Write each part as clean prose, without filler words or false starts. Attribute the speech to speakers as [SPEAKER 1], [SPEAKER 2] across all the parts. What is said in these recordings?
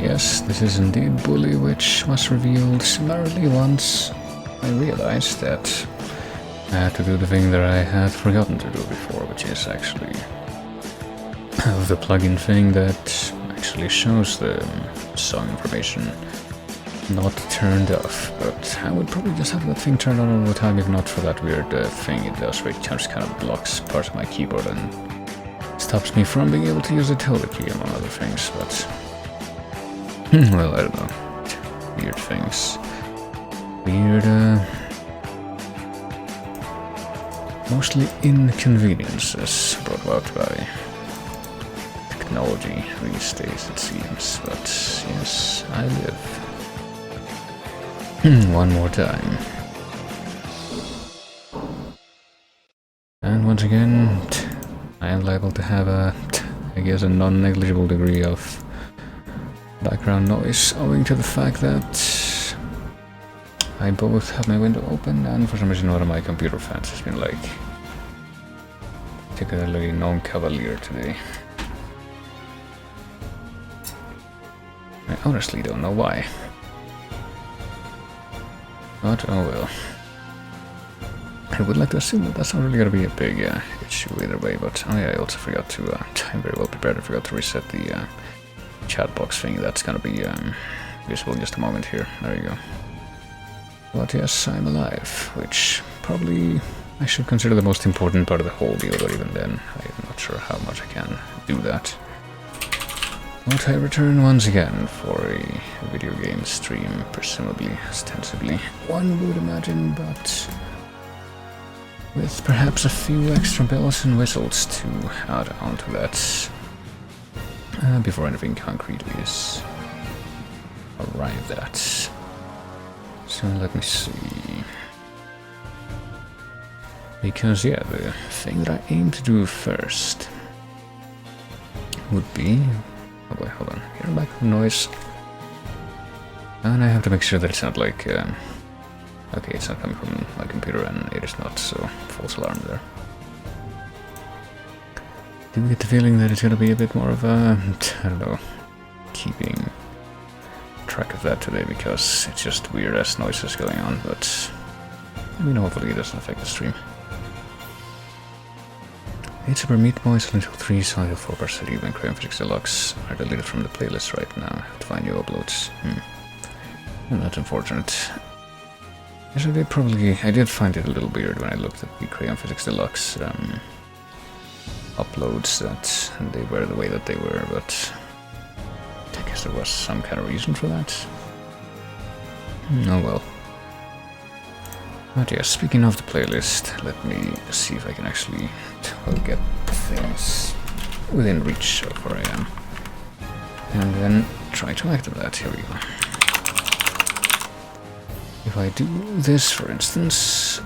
[SPEAKER 1] yes, this is indeed Bully, which was revealed similarly once I realized that I had to do the thing that I had forgotten to do before, which is actually the plugin thing that actually shows the song information not turned off. But I would probably just have that thing turned on all the time if not for that weird thing it does, where it just kind of blocks parts of my keyboard and stops me from being able to use the tilde key among other things, but well, I don't know. Weird things. Weird, mostly inconveniences brought about by technology these days, it seems. But yes, I live. One more time. And once again, I am liable to have I guess a non-negligible degree of background noise owing to the fact that I both have my window open and for some reason one of my computer fans has been like particularly non-cavalier today. I honestly don't know why. But oh well. I would like to assume that that's not really going to be a big issue either way, but oh yeah, I also forgot to, I'm very well prepared, I forgot to reset the chat box thing. That's going to be visible in just a moment here. There you go. But yes, I'm alive, which probably I should consider the most important part of the whole deal, but even then, I'm not sure how much I can do that. But I return once again for a video game stream, presumably, ostensibly. One would imagine, but with perhaps a few extra bells and whistles to add onto that before anything concrete is arrived at. So let me see. Because yeah, the thing that I aim to do first would be... Oh boy, hold on. Hear background noise. And I have to make sure that it's not like... okay, it's not coming from my computer and it is not, so false alarm there. Do get the feeling that it's gonna be a bit more of a... I don't know, keeping track of that today because it's just weird ass noises going on, but I mean, hopefully it doesn't affect the stream. It's Super Meat Boy, Silent Hill 3, Silent Hill 4 Bar City, and Crayon Physics Deluxe are deleted from the playlist right now. I have to find new uploads. And that's unfortunate. Yes, I did find it a little weird when I looked at the Crayon Physics Deluxe uploads that they were the way that they were, but I guess there was some kind of reason for that. Oh well. But yeah, speaking of the playlist, let me see if I can actually get things within reach of where I am. And then try to activate that. Here we go. If I do this, for instance,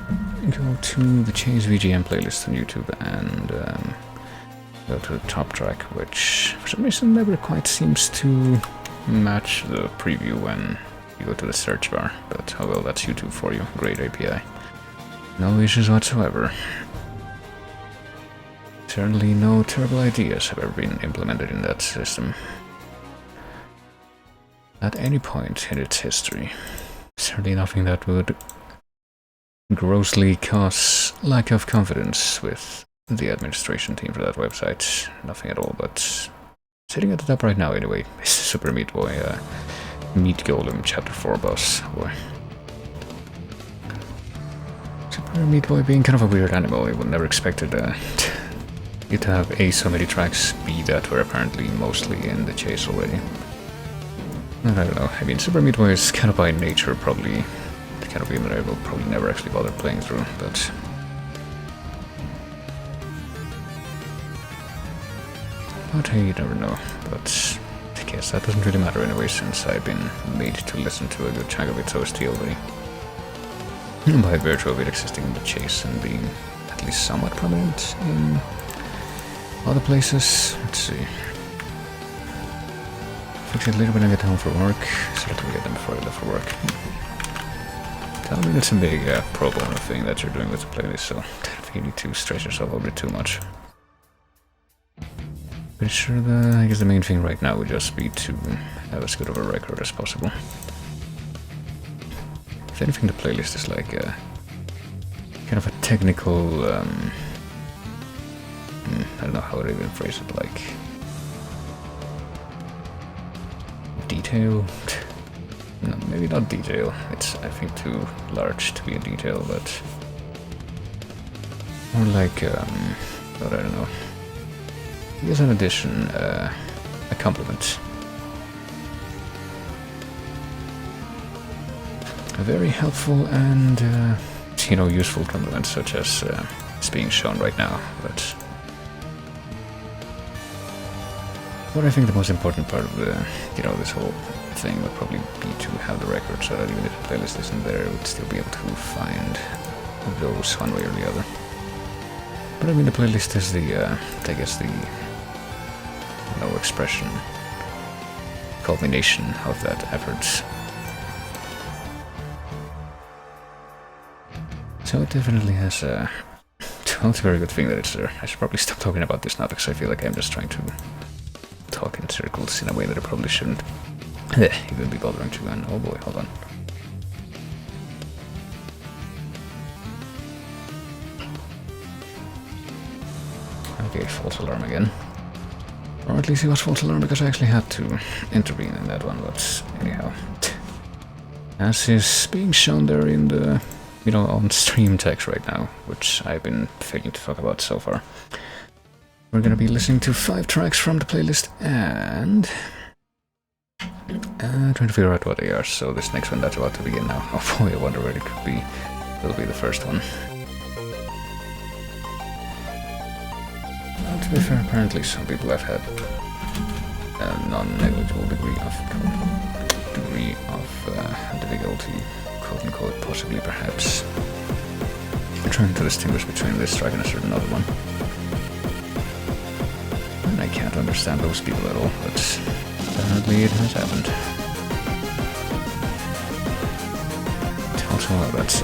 [SPEAKER 1] go to the Chase VGM playlist on YouTube and go to the top track, which for some reason never quite seems to match the preview when you go to the search bar, but oh well, that's YouTube for you. Great API. No issues whatsoever. Certainly no terrible ideas have ever been implemented in that system at any point in its history. Certainly nothing that would grossly cause lack of confidence with the administration team for that website. Nothing at all, but sitting at the top right now anyway is Super Meat Boy, Meat Golem Chapter 4 boss. Boy. Super Meat Boy being kind of a weird animal, I would never expected you to have so many tracks be that were apparently mostly in the chase already. I don't know, I mean, Super Meat Boy is kind of by nature probably the kind of game that I will probably never actually bother playing through, but... But hey, you never know, but I guess that doesn't really matter anyway since I've been made to listen to a good chunk of its OST already. By virtue of it existing in the chase and being at least somewhat prominent in other places. Let's see. Fix it later when I get home from work, so let me get them before I leave for work. Tell me that's a big pro bono thing that you're doing with the playlist, so I think you need to stress yourself a bit too much. Pretty sure I guess the main thing right now would just be to have as good of a record as possible. If anything, the playlist is like a kind of a technical, I don't know how to even phrase it, like detail? No, maybe not detail. It's, I think, too large to be a detail, but more like, but I don't know. I guess in addition, a compliment. A very helpful and, useful compliment, such as it's being shown right now, but what I think the most important part of the, this whole thing would probably be to have the record, so that even if the playlist isn't there, it would still be able to find those one way or the other. But I mean, the playlist is the, I guess the, expression, culmination of that effort. So it definitely has a, well, it's a very good thing that it's there. I should probably stop talking about this now, because I feel like I'm just trying to talk in circles in a way that I probably shouldn't even be bothering to. And oh boy, hold on. Okay, false alarm again. Or at least it was false alarm because I actually had to intervene in that one, but anyhow. As is being shown there in the, on stream text right now, which I've been failing to talk about so far. We're gonna be listening to 5 tracks from the playlist and trying to figure out what they are. So this next one that's about to begin now. Oh boy, I wonder where it could be. It'll be the first one. Well, to be fair, apparently some people have had a non-negligible degree of difficulty, quote-unquote, possibly, perhaps. I'm trying to distinguish between this track and a certain other one. And I can't understand those people at all, but apparently it has happened. Also, well, that's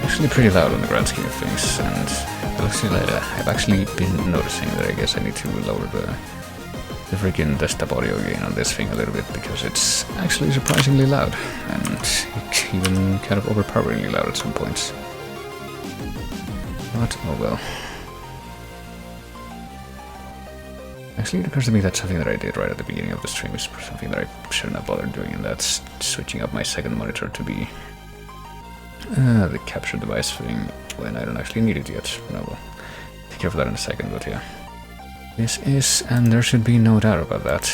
[SPEAKER 1] actually pretty loud on the grand scheme of things, and it looks like I've actually been noticing that I guess I need to lower the freaking desktop audio gain on this thing a little bit, because it's actually surprisingly loud, and even kind of overpoweringly loud at some points. But, oh well. Actually, it occurs to me that something that I did right at the beginning of the stream is something that I shouldn't have bothered doing, and that's switching up my second monitor to be the capture device thing when I don't actually need it yet. No, we'll take care of that in a second, but yeah. This is, and there should be no doubt about that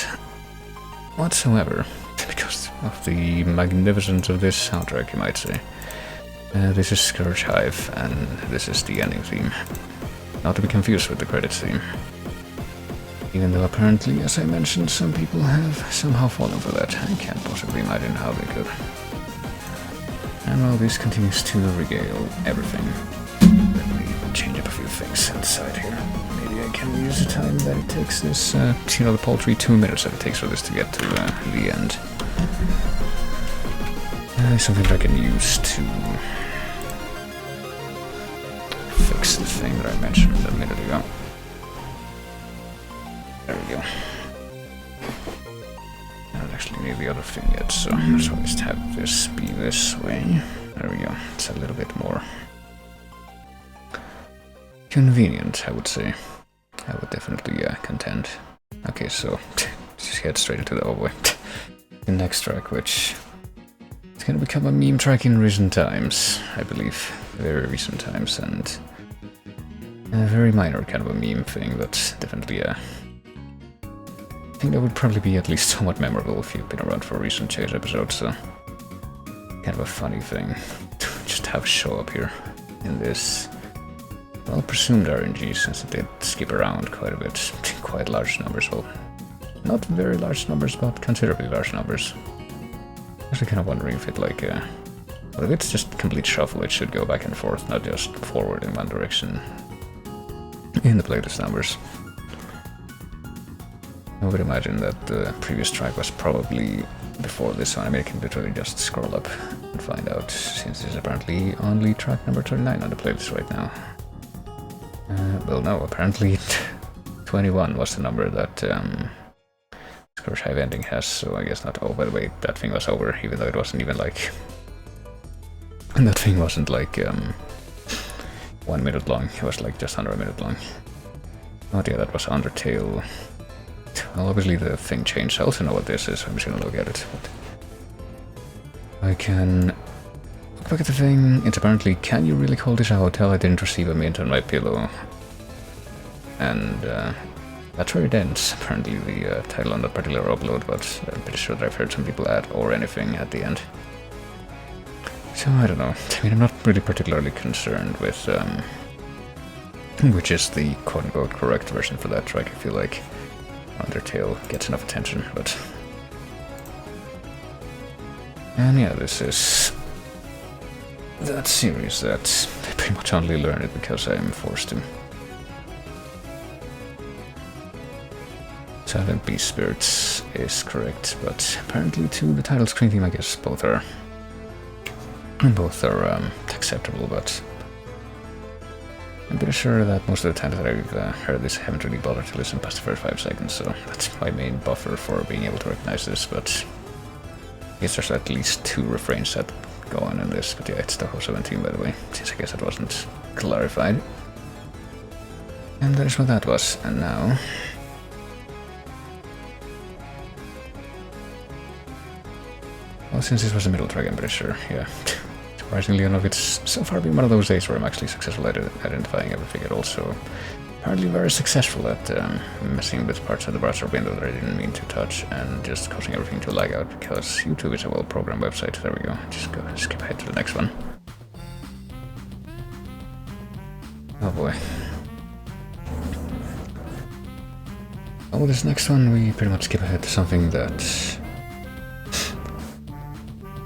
[SPEAKER 1] whatsoever, because of the magnificence of this soundtrack, you might say. This is Scourge Hive, and this is the ending theme. Not to be confused with the credits theme. Even though apparently, as I mentioned, some people have somehow fallen for that. I can't possibly imagine how they could. And while this continues to regale everything, let me change up a few things inside here. Maybe I can use the time that it takes this, the paltry 2 minutes that it takes for this to get to the end. Something that I can use to fix the thing that I mentioned a minute ago. There we go. I don't actually need the other thing yet, so let's just have this be this way. There we go. It's a little bit more convenient, I would say. I would definitely contend. Okay, so just head straight into the next track, which is going to become a meme track in recent times, I believe. Very recent times, and a very minor kind of a meme thing, but definitely I think that would probably be at least somewhat memorable if you've been around for recent Chase episodes, so kind of a funny thing to just have show up here in this, well, presumed RNG, since it did skip around quite a bit, quite large numbers, well, not very large numbers, but considerably large numbers. I was kind of wondering if it well, if it's just complete shuffle, it should go back and forth, not just forward in one direction in the playlist numbers. I would imagine that the previous track was probably before this one. I mean, I can literally just scroll up and find out, since this is apparently only track number 39 on the playlist right now. Well, no, apparently 21 was the number that Hive ending has, so I guess not. Oh, by the way, that thing was over, even though it wasn't even like... And that thing wasn't like 1 minute long, it was like just under a minute long. Oh yeah, that was Undertale. Well, obviously the thing changed. I also know what this is, I'm just gonna look at it. But I can look back at the thing. It's apparently, can you really call this a hotel? I didn't receive a mint on my pillow. And that's where it ends, apparently, the title on that particular upload, but I'm pretty sure that I've heard some people add or anything at the end. So, I don't know. I mean, I'm not really particularly concerned with which is the quote-unquote correct version for that track. I feel like Undertale gets enough attention, but... And yeah, this is that series that I pretty much only learned it because I'm forced to. Silent Beast Spirits is correct, but apparently to the title screen theme, I guess both are acceptable, but I'm pretty sure that most of the times that I've heard this, I haven't really bothered to listen past the first 5 seconds, so that's my main buffer for being able to recognize this, but I guess there's at least 2 refrains that go on in this, but yeah, it's Tahoe 17 by the way, since I guess it wasn't clarified. And that is what that was, and now... Well, since this was a middle track, I'm pretty sure, yeah. Surprisingly enough, it's so far been one of those days where I'm actually successful at identifying everything at all, so apparently very successful at messing with parts of the browser window that I didn't mean to touch and just causing everything to lag out because YouTube is a well-programmed website. There we go. Just go skip ahead to the next one. Oh boy. Oh, this next one we pretty much skip ahead to something that...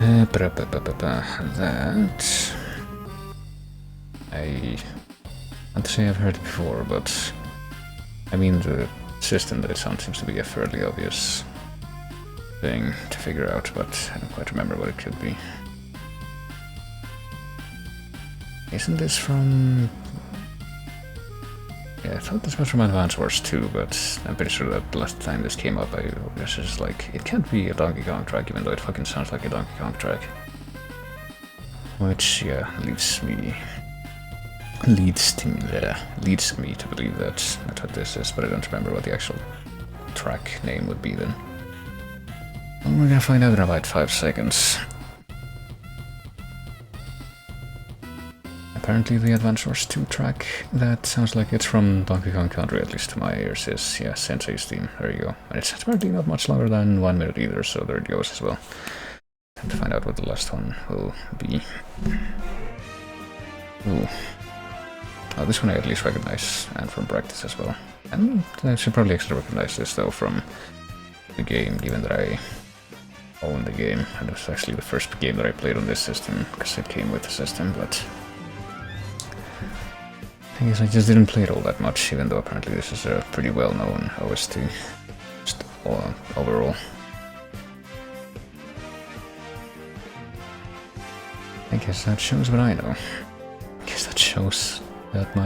[SPEAKER 1] that... I want to say I've heard it before, but... I mean, the system that it's on seems to be a fairly obvious thing to figure out, but I don't quite remember what it could be. Isn't this from... Yeah, I thought this was from Advance Wars 2, but I'm pretty sure that last time this came up I was just like, it can't be a Donkey Kong track, even though it fucking sounds like a Donkey Kong track. Which, yeah, leads me to believe that that's what this is, but I don't remember what the actual track name would be then. Well, we're gonna find out in about 5 seconds. Apparently the Advance Wars 2 track that sounds like it's from Donkey Kong Country, at least to my ears, is, yeah, Sensei's theme. There you go. And it's apparently not much longer than 1 minute either, so there it goes as well. Time to find out what the last one will be. Ooh. Oh, this one I at least recognize, and from practice as well. And I should probably actually recognize this, though, from the game, given that I own the game. And it was actually the first game that I played on this system, because it came with the system, but... I guess I just didn't play it all that much, even though apparently this is a pretty well-known OST, just overall. I guess that shows what I know. I guess that shows that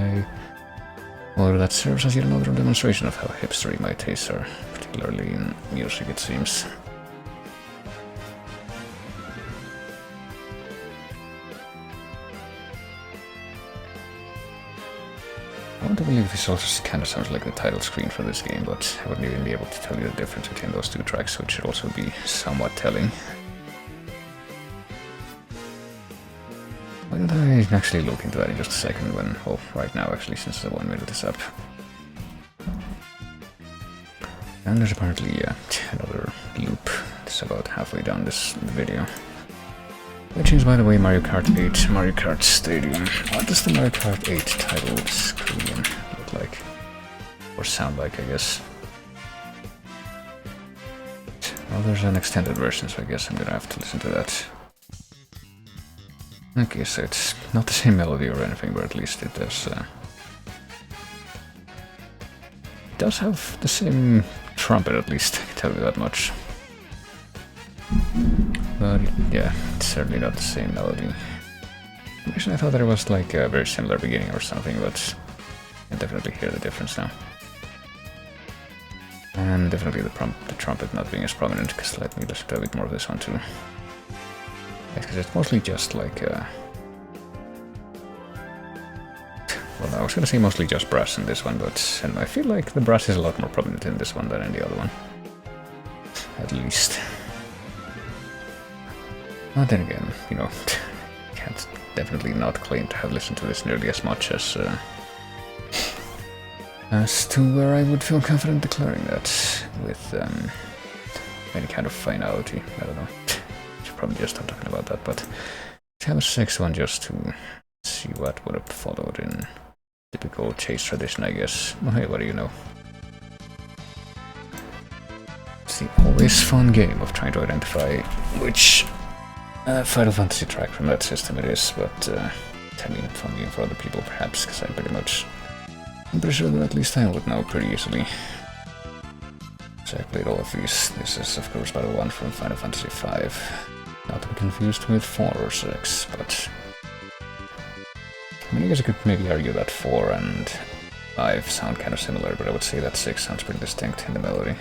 [SPEAKER 1] or that serves as yet another demonstration of how hipstery my tastes are, particularly in music, it seems. I want to believe this also kind of sounds like the title screen for this game, but I wouldn't even be able to tell you the difference between those 2 tracks, which should also be somewhat telling. Why don't I actually look into that in just a second when, well, right now actually, since the 1 minute is up. And there's apparently another loop. It's about halfway down this video. Which is, by the way, Mario Kart 8, Mario Kart Stadium. What does the Mario Kart 8 title screen look like? Or sound like, I guess. Well, there's an extended version, so I guess I'm gonna have to listen to that. Okay, so it's not the same melody or anything, but at least it does have the same trumpet, at least, I can tell you that much. But yeah, it's certainly not the same melody. Actually, I thought that it was like a very similar beginning or something, but I can definitely hear the difference now. And definitely the trumpet not being as prominent, because let me listen to a bit more of this one too. Because it's mostly just like well, I was gonna say mostly just brass in this one, but and I feel like the brass is a lot more prominent in this one than in the other one. At least. But then again, you know, can't definitely not claim to have listened to this nearly as much as to where I would feel confident declaring that with any kind of finality. I don't know. Should probably just stop talking about that, but let's have a sixth one just to see what would have followed in typical chase tradition, I guess. Well, hey, what do you know? It's the always fun game of trying to identify which Final Fantasy track from that system it is, but I mean, fun game for other people perhaps, because I'm pretty sure that at least I would know pretty easily. So I played all of these. This is of course Battle 1 from Final Fantasy V. Not to be confused with 4 or 6, but I mean, I guess I could maybe argue that 4 and 5 sound kind of similar, but I would say that 6 sounds pretty distinct in the melody.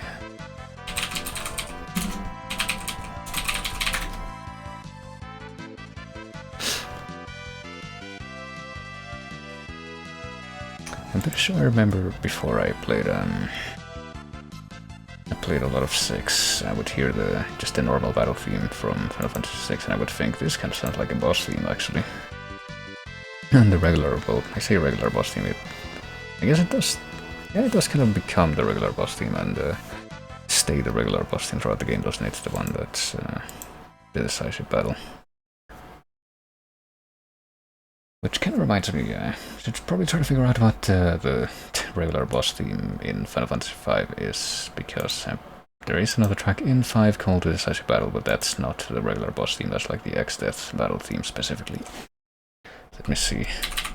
[SPEAKER 1] I'm pretty sure I remember before I played a lot of 6, I would hear just the normal battle theme from Final Fantasy 6, and I would think this kind of sounds like a boss theme actually. And the regular, well, I say regular boss theme, I guess it does, yeah, it does kind of become the regular boss theme and stay the regular boss theme throughout the game, doesn't it? It's the one that's the decisive battle. Which kind of reminds me, I should probably try to figure out what the regular boss theme in Final Fantasy V is, because there is another track in 5 called the Decisive Battle, but that's not the regular boss theme, that's like the X-Death battle theme specifically. Let me see,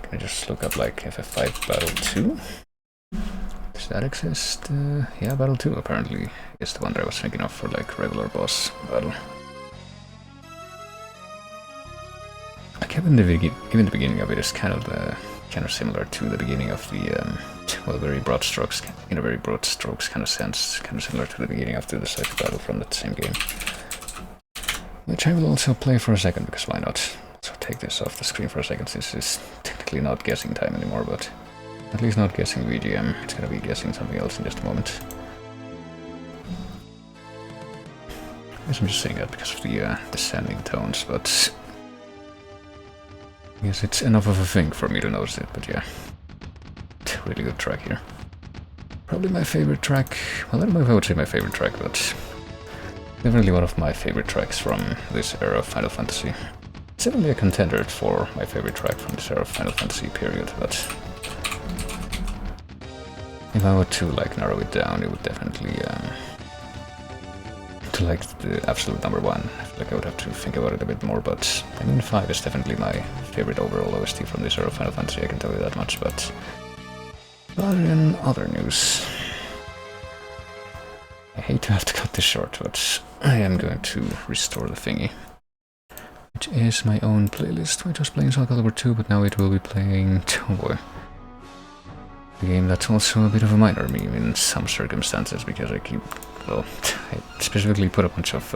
[SPEAKER 1] can I just look up like FF5 Battle 2? Does that exist? Yeah, Battle 2 apparently is the one that I was thinking of for like regular boss battle. Like even the beginning of it is kind of similar to the beginning of the well, very broad strokes, in a very broad strokes kind of sense, kind of similar to the beginning of the Decisive Battle from that same game, which I will also play for a second, because why not? So take this off the screen for a second, since it's technically not guessing time anymore, but at least not guessing VGM. It's gonna be guessing something else in just a moment. I guess I'm just saying that because of the descending tones, but I guess it's enough of a thing for me to notice it, but yeah. Really good track here. Probably my favorite track, well I don't know if I would say my favorite track, but definitely one of my favorite tracks from this era of Final Fantasy. It's definitely a contender for my favorite track from this era of Final Fantasy period, but if I were to like narrow it down, it would definitely to like the absolute number 1. I feel like I would have to think about it a bit more, but I mean 5 is definitely my favorite overall OST from this era of Final Fantasy, I can tell you that much, but in other news, I hate to have to cut this short, but I am going to restore the thingy, which is my own playlist, which was playing Soul Calibur 2, but now it will be playing, oh boy, the game that's also a bit of a minor meme in some circumstances, because I keep, well, I specifically put a bunch of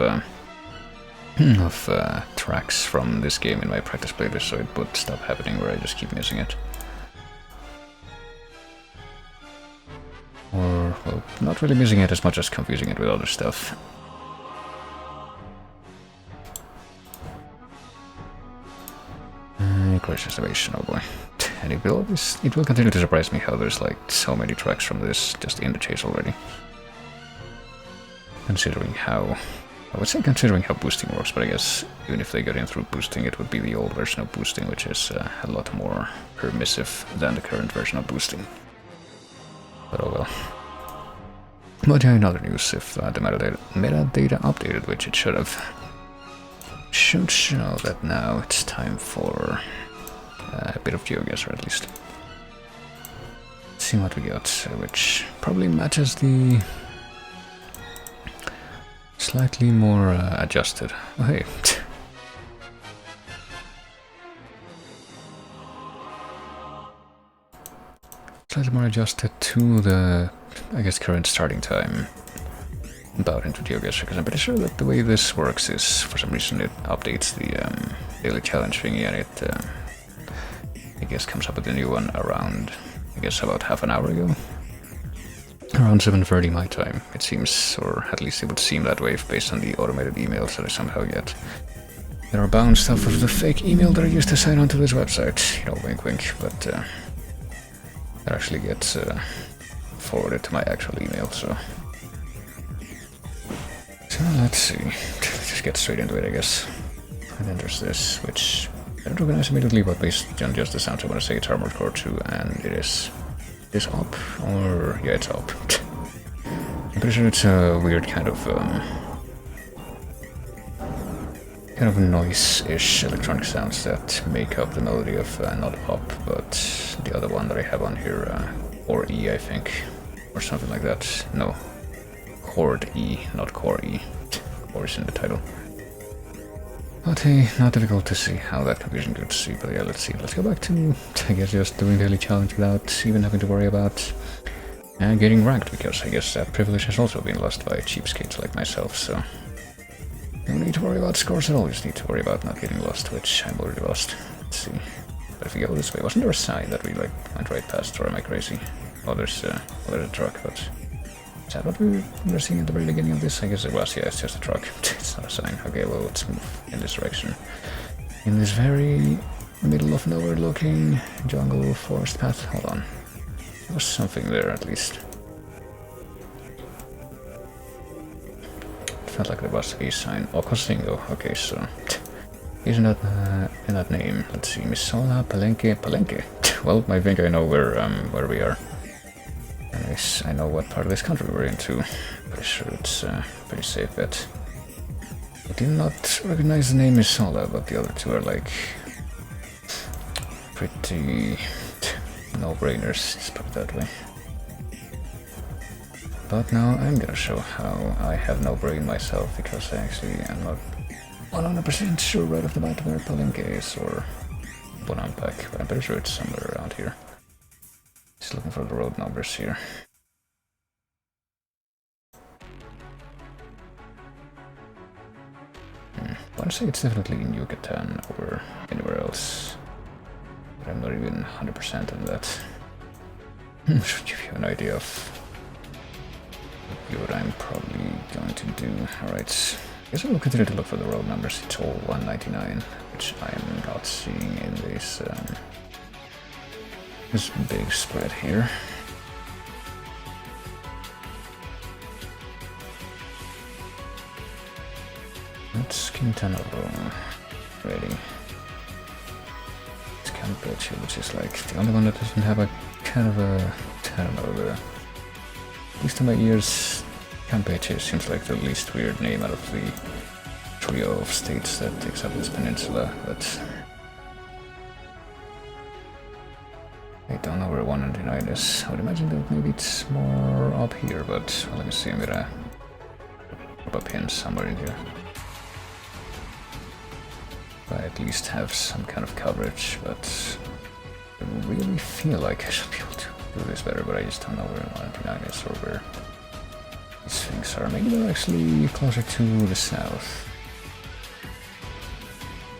[SPEAKER 1] tracks from this game in my practice playlist, so it would stop happening where I just keep missing it. Or, well, not really missing it as much as confusing it with other stuff. Gracious Ovation, oh boy. And it will continue to surprise me how there's like so many tracks from this just in the chase already. Considering how, I would say considering how boosting works, but I guess even if they got in through boosting, it would be the old version of boosting, which is a lot more permissive than the current version of boosting. But oh well. But yeah, in other news, if the metadata updated, which it should have, should show that now it's time for a bit of GeoGuessr at least. Let's see what we got, which probably matches the slightly more adjusted. Oh hey. Slightly more adjusted to the, I guess, current starting time about into GeoGuessr, because I'm pretty sure that the way this works is, for some reason, it updates the daily challenge thingy, and it, I guess, comes up with a new one around, I guess, about half an hour ago. Around 7:30 my time, it seems, or at least it would seem that way based on the automated emails that I somehow get. There are bounced off of the fake email that I used to sign onto this website, you know, wink wink, but that actually gets forwarded to my actual email, so let's see, just get straight into it, I guess. And then there's this, which I don't recognize immediately, but based on just the sound I want to say it's Armored Core 2, and it is up, or yeah, it's up. I'm pretty sure it's a weird kind of noise-ish electronic sounds that make up the melody of not up, but the other one that I have on here, or E, I think, or something like that. No, chord E, not core E. Core is in the title. But hey, not difficult to see how that confusion could see, but yeah, let's see. Let's go back to, I guess, just doing daily challenge without even having to worry about getting ranked, because I guess that privilege has also been lost by cheapskates like myself, so no need to worry about scores at all, just need to worry about not getting lost, which I'm already lost. Let's see. But if we go this way, wasn't there a sign that we went right past, or am I crazy? Oh, there's a truck, but is that what we were seeing at the very beginning of this? I guess it was, yeah, it's just a truck. It's not a sign. Okay, well, let's move in this direction. In this very middle of nowhere looking jungle forest path. Hold on. There was something there at least. It felt like there was a sign. Ocosingo. Okay, so isn't that in that name? Let's see. Misola, Palenque. Well, I think I know where we are. Anyways, I know what part of this country we're into. Pretty sure it's a pretty safe bet. I did not recognize the name Misola, but the other two are like pretty no-brainers, let's put it that way. But now I'm gonna show how I have no brain myself, because I actually am not 100% sure right off the bat where Palenque is, or Bonampak, but I'm pretty sure it's somewhere around here. Just looking for the road numbers here. I want to say it's definitely in Yucatan or anywhere else, but I'm not even 100% on that. Should give you an idea of what I'm probably going to do. Alright, I guess I will continue to look for the road numbers. It's all 199, which I'm not seeing in this big spread here. Let's Quintana Roo. Ready. It's Campeche, which is like the only one that doesn't have a kind of a, I don't know, at least to my ears, Campeche seems like the least weird name out of the trio of states that takes up this peninsula, but I don't know where 199 is. I would imagine that maybe it's more up here, but well, let me see, I'm gonna put a pin somewhere in here. I at least have some kind of coverage, but I really feel like I should be able to do this better, but I just don't know where 199 is or where these things are. Maybe they're actually closer to the south.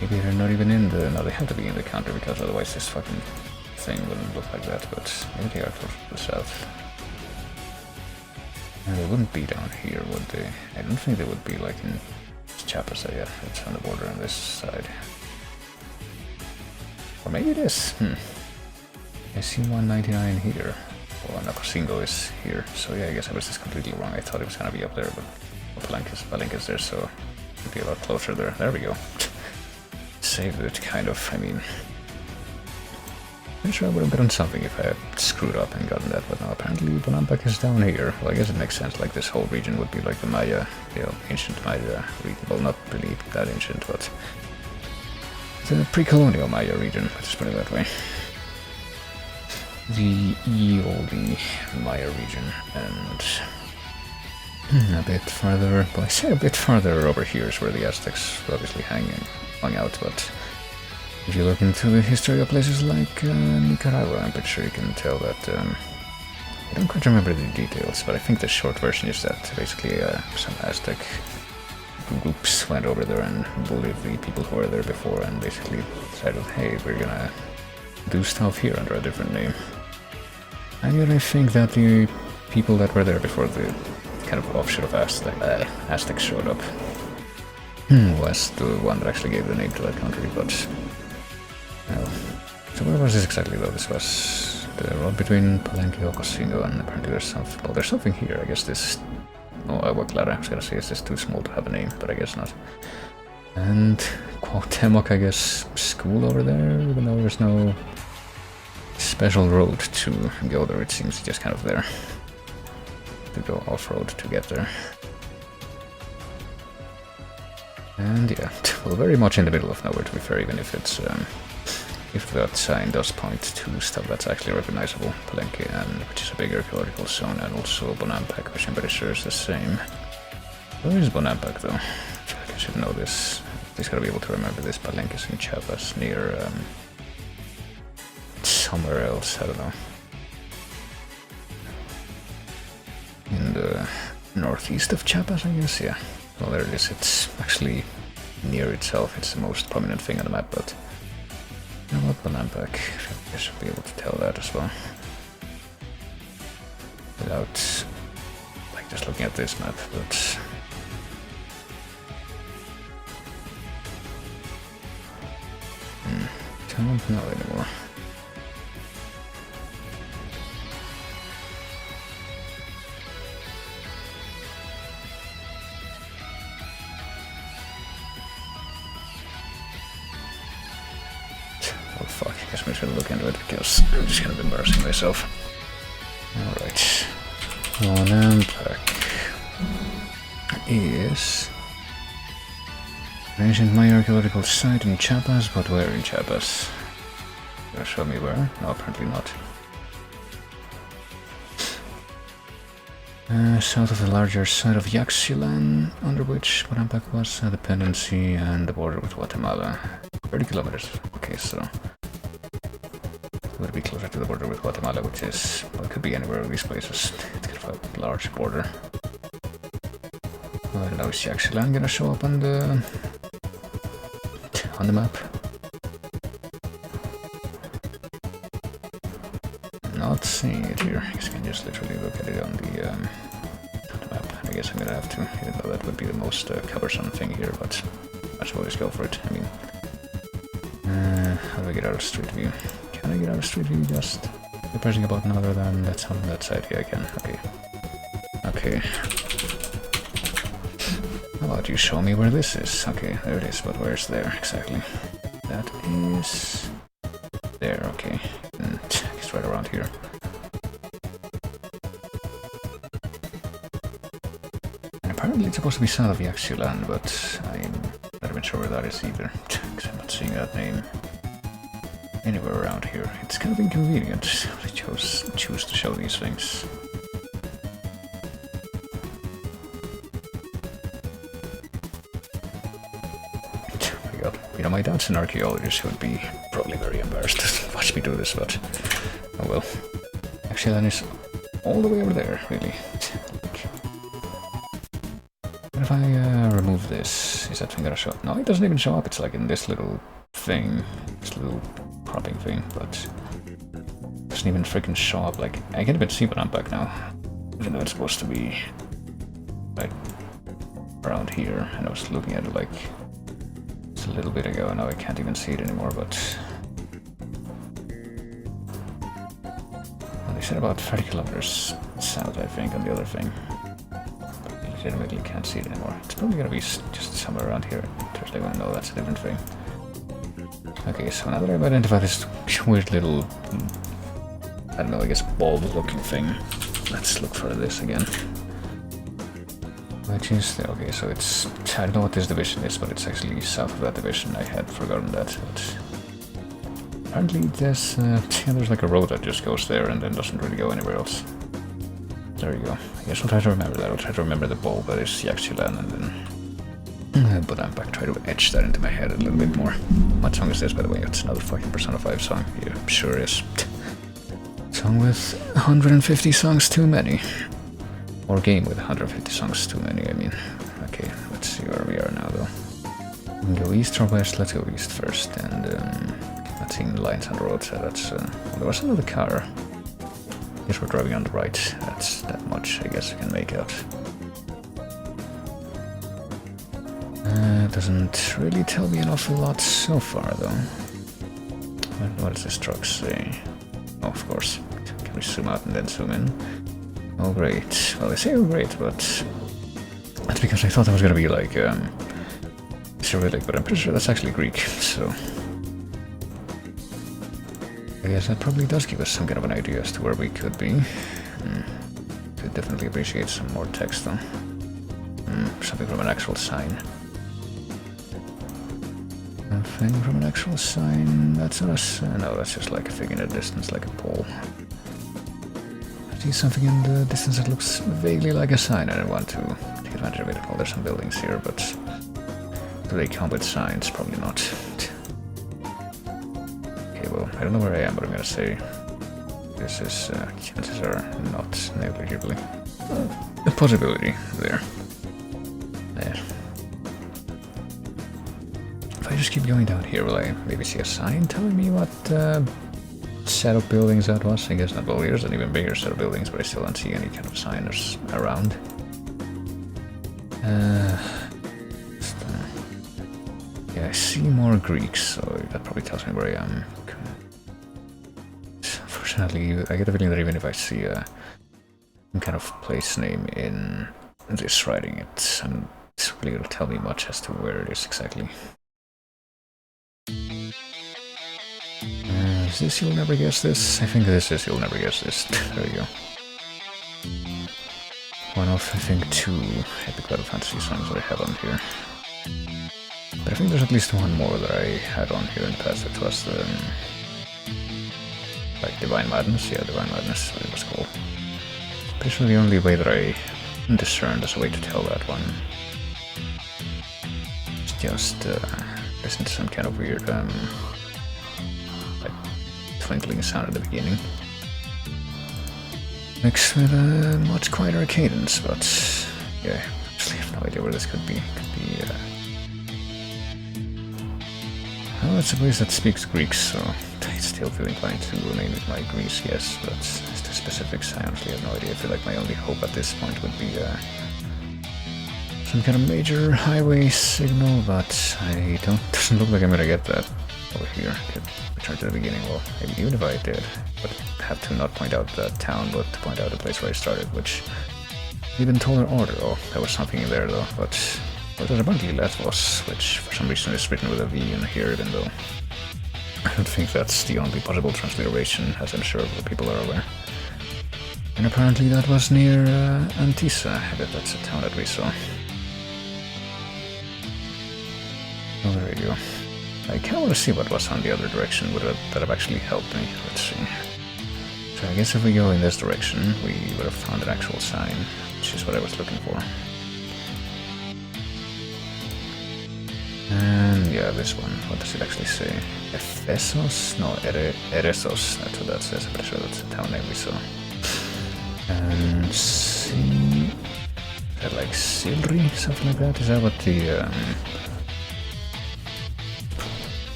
[SPEAKER 1] Maybe they're not even in the... No, they have to be in the country, because otherwise this fucking thing wouldn't look like that, but maybe they are closer to the south. And they wouldn't be down here, would they? I don't think they would be like in Chiapas, yeah, it's on the border on this side. Or maybe it is. I see 199 here. Well, Nacosingo is here, so yeah, I guess I was just completely wrong. I thought it was gonna be up there, but Palenque is there, so it'd be a lot closer there. There we go. Saved it, kind of. I mean, I'm sure I would have gotten something if I had screwed up and gotten that, but no, apparently Bonampak is down here. Well, I guess it makes sense, like this whole region would be like the Maya, you know, ancient Maya region. Well, not really that ancient, but the pre-colonial Maya region, let's put it that way. The Eoli Maya region, and a bit farther, well, I say a bit farther over here is where the Aztecs were obviously hung out, but if you look into the history of places like Nicaragua, I'm pretty sure you can tell that I don't quite remember the details, but I think the short version is that basically some Aztec groups went over there and bullied the people who were there before and basically decided, hey, we're gonna do stuff here under a different name. And yet I think that the people that were there before the kind of offshoot of Aztec showed up was the one that actually gave the name to that country, but... well... So where was this exactly though? This was the road between Palenque and Ocosingo, and apparently there's something... oh, there's something here, I guess this... oh, well, Clara, I was gonna say, is this too small to have a name, but I guess not. And Cuauhtemoc, I guess, school over there, even though there's no special road to go there, it seems just kind of there. To go off-road to get there. And yeah, well, very much in the middle of nowhere to be fair, even if it's... if that sign does point to stuff that's actually recognizable. Palenque, and which is a big archaeological zone, and also Bonampak, which I'm pretty sure is the same. Where is Bonampak though? I feel like I should know this. At least gotta be able to remember this. Palenque is in Chiapas, near somewhere else, I don't know. In the northeast of Chiapas, I guess, yeah. Well, there it is. It's actually near itself. It's the most prominent thing on the map, but... you know what, Bonampak, I should be able to tell that as well. Without, like, just looking at this map, but... don't know anymore. Oh fuck, I guess I'm just gonna look into it because I'm just kind of embarrassing myself. Alright. Bonampak is an ancient Maya archaeological site in Chiapas, but where in Chiapas? Gonna show me where? No, apparently not. South of the larger site of Yaxchilan, under which Bonampak was a dependency, and the border with Guatemala. 30 kilometers. Okay, so it would be closer to the border with Guatemala, which is, well, it could be anywhere of these places. It's kind of a large border. Well, now is Yaxchilan gonna show up on the map? Not seeing it here. I guess you can just literally look at it on the map. I guess I'm gonna have to, even though that would be the most cumbersome thing here, but I suppose just go for it. I mean, how do I get out of Street View? Can I get out of Street View just by pressing a button other than that's on that side? Yeah, I can. Okay. Okay. How about you show me where this is? Okay, there it is, but where's there exactly? That is... there, okay. And it's right around here. And apparently it's supposed to be south of Yaxchilan, but I'm not even sure where that is either. Because I'm not seeing that name anywhere around here. It's kind of inconvenient. I choose to show these things. You know, my dad's an archaeologist who would be probably very embarrassed to watch me do this, but oh well. Actually, that is all the way over there, really. What if I remove this? Is that thing gonna show up? No, it doesn't even show up. It's like in this little thing, this little cropping thing, but it doesn't even freaking show up. Like, I can't even see what I'm back now, even though it's supposed to be right around here, and I was looking at it like a little bit ago. Now I can't even see it anymore, but well, they said about 30 kilometers south, I think, on the other thing. But I legitimately can't see it anymore. It's probably gonna be just somewhere around here. Thursday, well, no, that's a different thing. Okay, so now that I've identified this weird little, I don't know, I guess bulb-looking thing, let's look for this again. Which is, okay, so it's, I don't know what this division is, but it's actually south of that division. I had forgotten that, but apparently there's like a road that just goes there and then doesn't really go anywhere else. There you go. I guess I'll try to remember that. I'll try to remember the bulb that is Yaxchilan, and then but I'm back, try to etch that into my head a little bit more. What song is this, by the way? It's another fucking Persona 5 song. Yeah, sure is. Song with 150 songs too many. Or game with 150 songs too many, I mean. Okay, let's see where we are now though. We can go east or west, let's go east first, and not seeing lines on the road, so that's... well, there was another car. I guess we're driving on the right, that's that much I guess we can make out. Doesn't really tell me an awful lot so far though. What does this truck say? Oh, of course. Can we zoom out and then zoom in? Oh great. Well, I say oh great, but that's because I thought that was gonna be like Cyrillic, but I'm pretty sure that's actually Greek, so I guess that probably does give us some kind of an idea as to where we could be. Could definitely appreciate some more text though. Something from an actual sign. Nothing from an actual sign. That's us. No, that's just like a thing in the distance, like a pole. I see something in the distance that looks vaguely like a sign. I don't want to take advantage of it. Oh, there's some buildings here, but do they come with signs? Probably not. Okay, well, I don't know where I am, but I'm gonna say this is chances are not negligibly a possibility there. There. If I just keep going down here, will I maybe see a sign telling me what set of buildings that was? I guess not. Well, here's an even bigger set of buildings, but I still don't see any kind of signers around. Yeah, I see more Greeks, so that probably tells me where I am. Unfortunately, I get a feeling that even if I see some kind of place name in this writing, it's really going to tell me much as to where it is exactly. Is this You'll Never Guess This? I think this is You'll Never Guess This. There we go. One of, I think, 2 epic Final Fantasy songs that I have on here. But I think there's at least one more that I had on here in the past, which was the... like Divine Madness? Yeah, Divine Madness, what it was called. Pretty sure the only way that I discerned as a way to tell that one is just listen to some kind of weird like twinkling sound at the beginning. Mixed with a much quieter cadence, but yeah, actually I have no idea where this could be. Well, it's a place that speaks Greek, so I still feel inclined to name it my Greece, yes, but as to specifics, I honestly have no idea. I feel like my only hope at this point would be some kind of major highway signal, but doesn't look like I'm gonna get that over here. I could return to the beginning. Well, maybe even if I did, but have to not point out the town, but to point out the place where I started, which even taller order. Oh, there was something in there though, but what apparently that was, which for some reason is written with a V in here, even though I don't think that's the only possible transliteration, as I'm sure people are aware. And apparently that was near Antissa. I bet that's a town that we saw. Oh, there we go. I kind of want to see what was on the other direction. Would that have actually helped me? Let's see. So I guess if we go in this direction, we would have found an actual sign, which is what I was looking for. And yeah, this one. What does it actually say? Ephesos? No, Eresos. That's what that says. I'm pretty sure that's the town name we saw. And is that like Silri? Something like that? Is that what the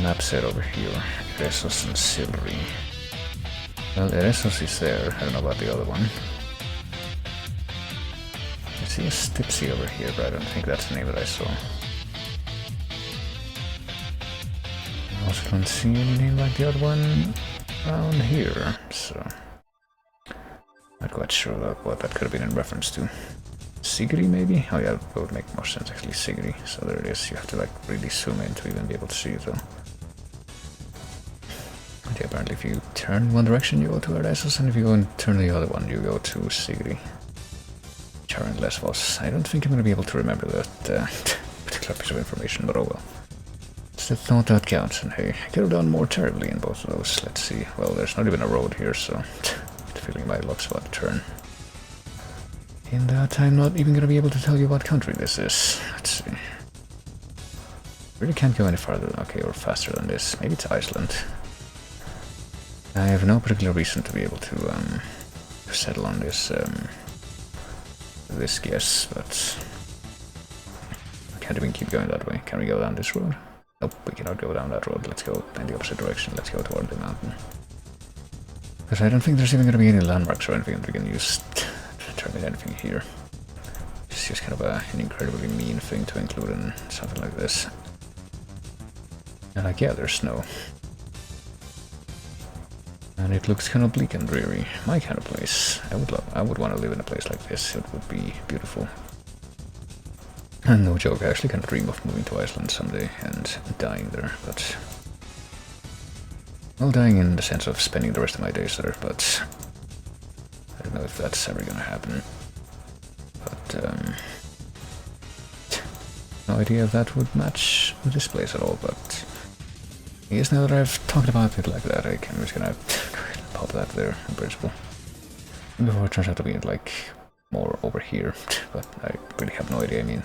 [SPEAKER 1] map said over here? Eresos and Silri. Well, Eresos is there. I don't know about the other one. I see a Stipsy over here, but I don't think that's the name that I saw. I also don't see any name like the other one around here, so not quite sure what that could have been in reference to. Sigri, maybe? Oh yeah, that would make more sense actually, Sigri. So there it is. You have to like really zoom in to even be able to see it though. And yeah, apparently if you turn one direction you go to Eresos, and if you go and turn the other one you go to Sigri. Which are in Lesvos. I don't think I'm going to be able to remember that particular piece of information, but oh well. It's the thought that counts, and hey, I could have done more terribly in both of those. Let's see. Well, there's not even a road here, so the feeling my luck's about to turn. In that, I'm not even gonna be able to tell you what country this is. Let's see. Really can't go any farther, okay, or faster than this. Maybe it's Iceland. I have no particular reason to be able to settle on this this guess, but I can't even keep going that way. Can we go down this road? Nope, we cannot go down that road. Let's go in the opposite direction. Let's go toward the mountain. Because I don't think there's even going to be any landmarks or anything that we can use to determine anything here. It's just kind of an incredibly mean thing to include in something like this. And like, yeah, there's snow. And it looks kind of bleak and dreary. My kind of place. I would want to live in a place like this. It would be beautiful. And no joke, I actually kind of dream of moving to Iceland someday and dying there, but... Well, dying in the sense of spending the rest of my days there, but... I don't know if that's ever gonna happen. But, no idea if that would match with this place at all, but... I guess now that I've talked about it like that, I'm just gonna pop that there, in principle. Before it turns out to be, like, more over here, but I really have no idea, I mean...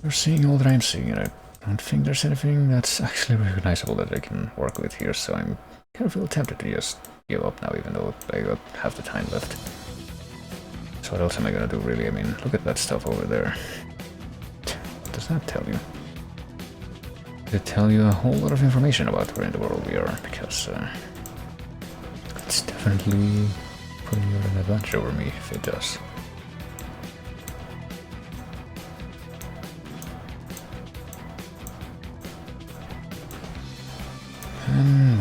[SPEAKER 1] You're seeing all that I'm seeing, and I don't think there's anything that's actually recognizable that I can work with here, so I'm kind of feel tempted to just give up now, even though I got half the time left. So what else am I gonna do, really? I mean, look at that stuff over there. What does that tell you? Does it tell you a whole lot of information about where in the world we are? Because it's definitely putting you at an advantage over me if it does.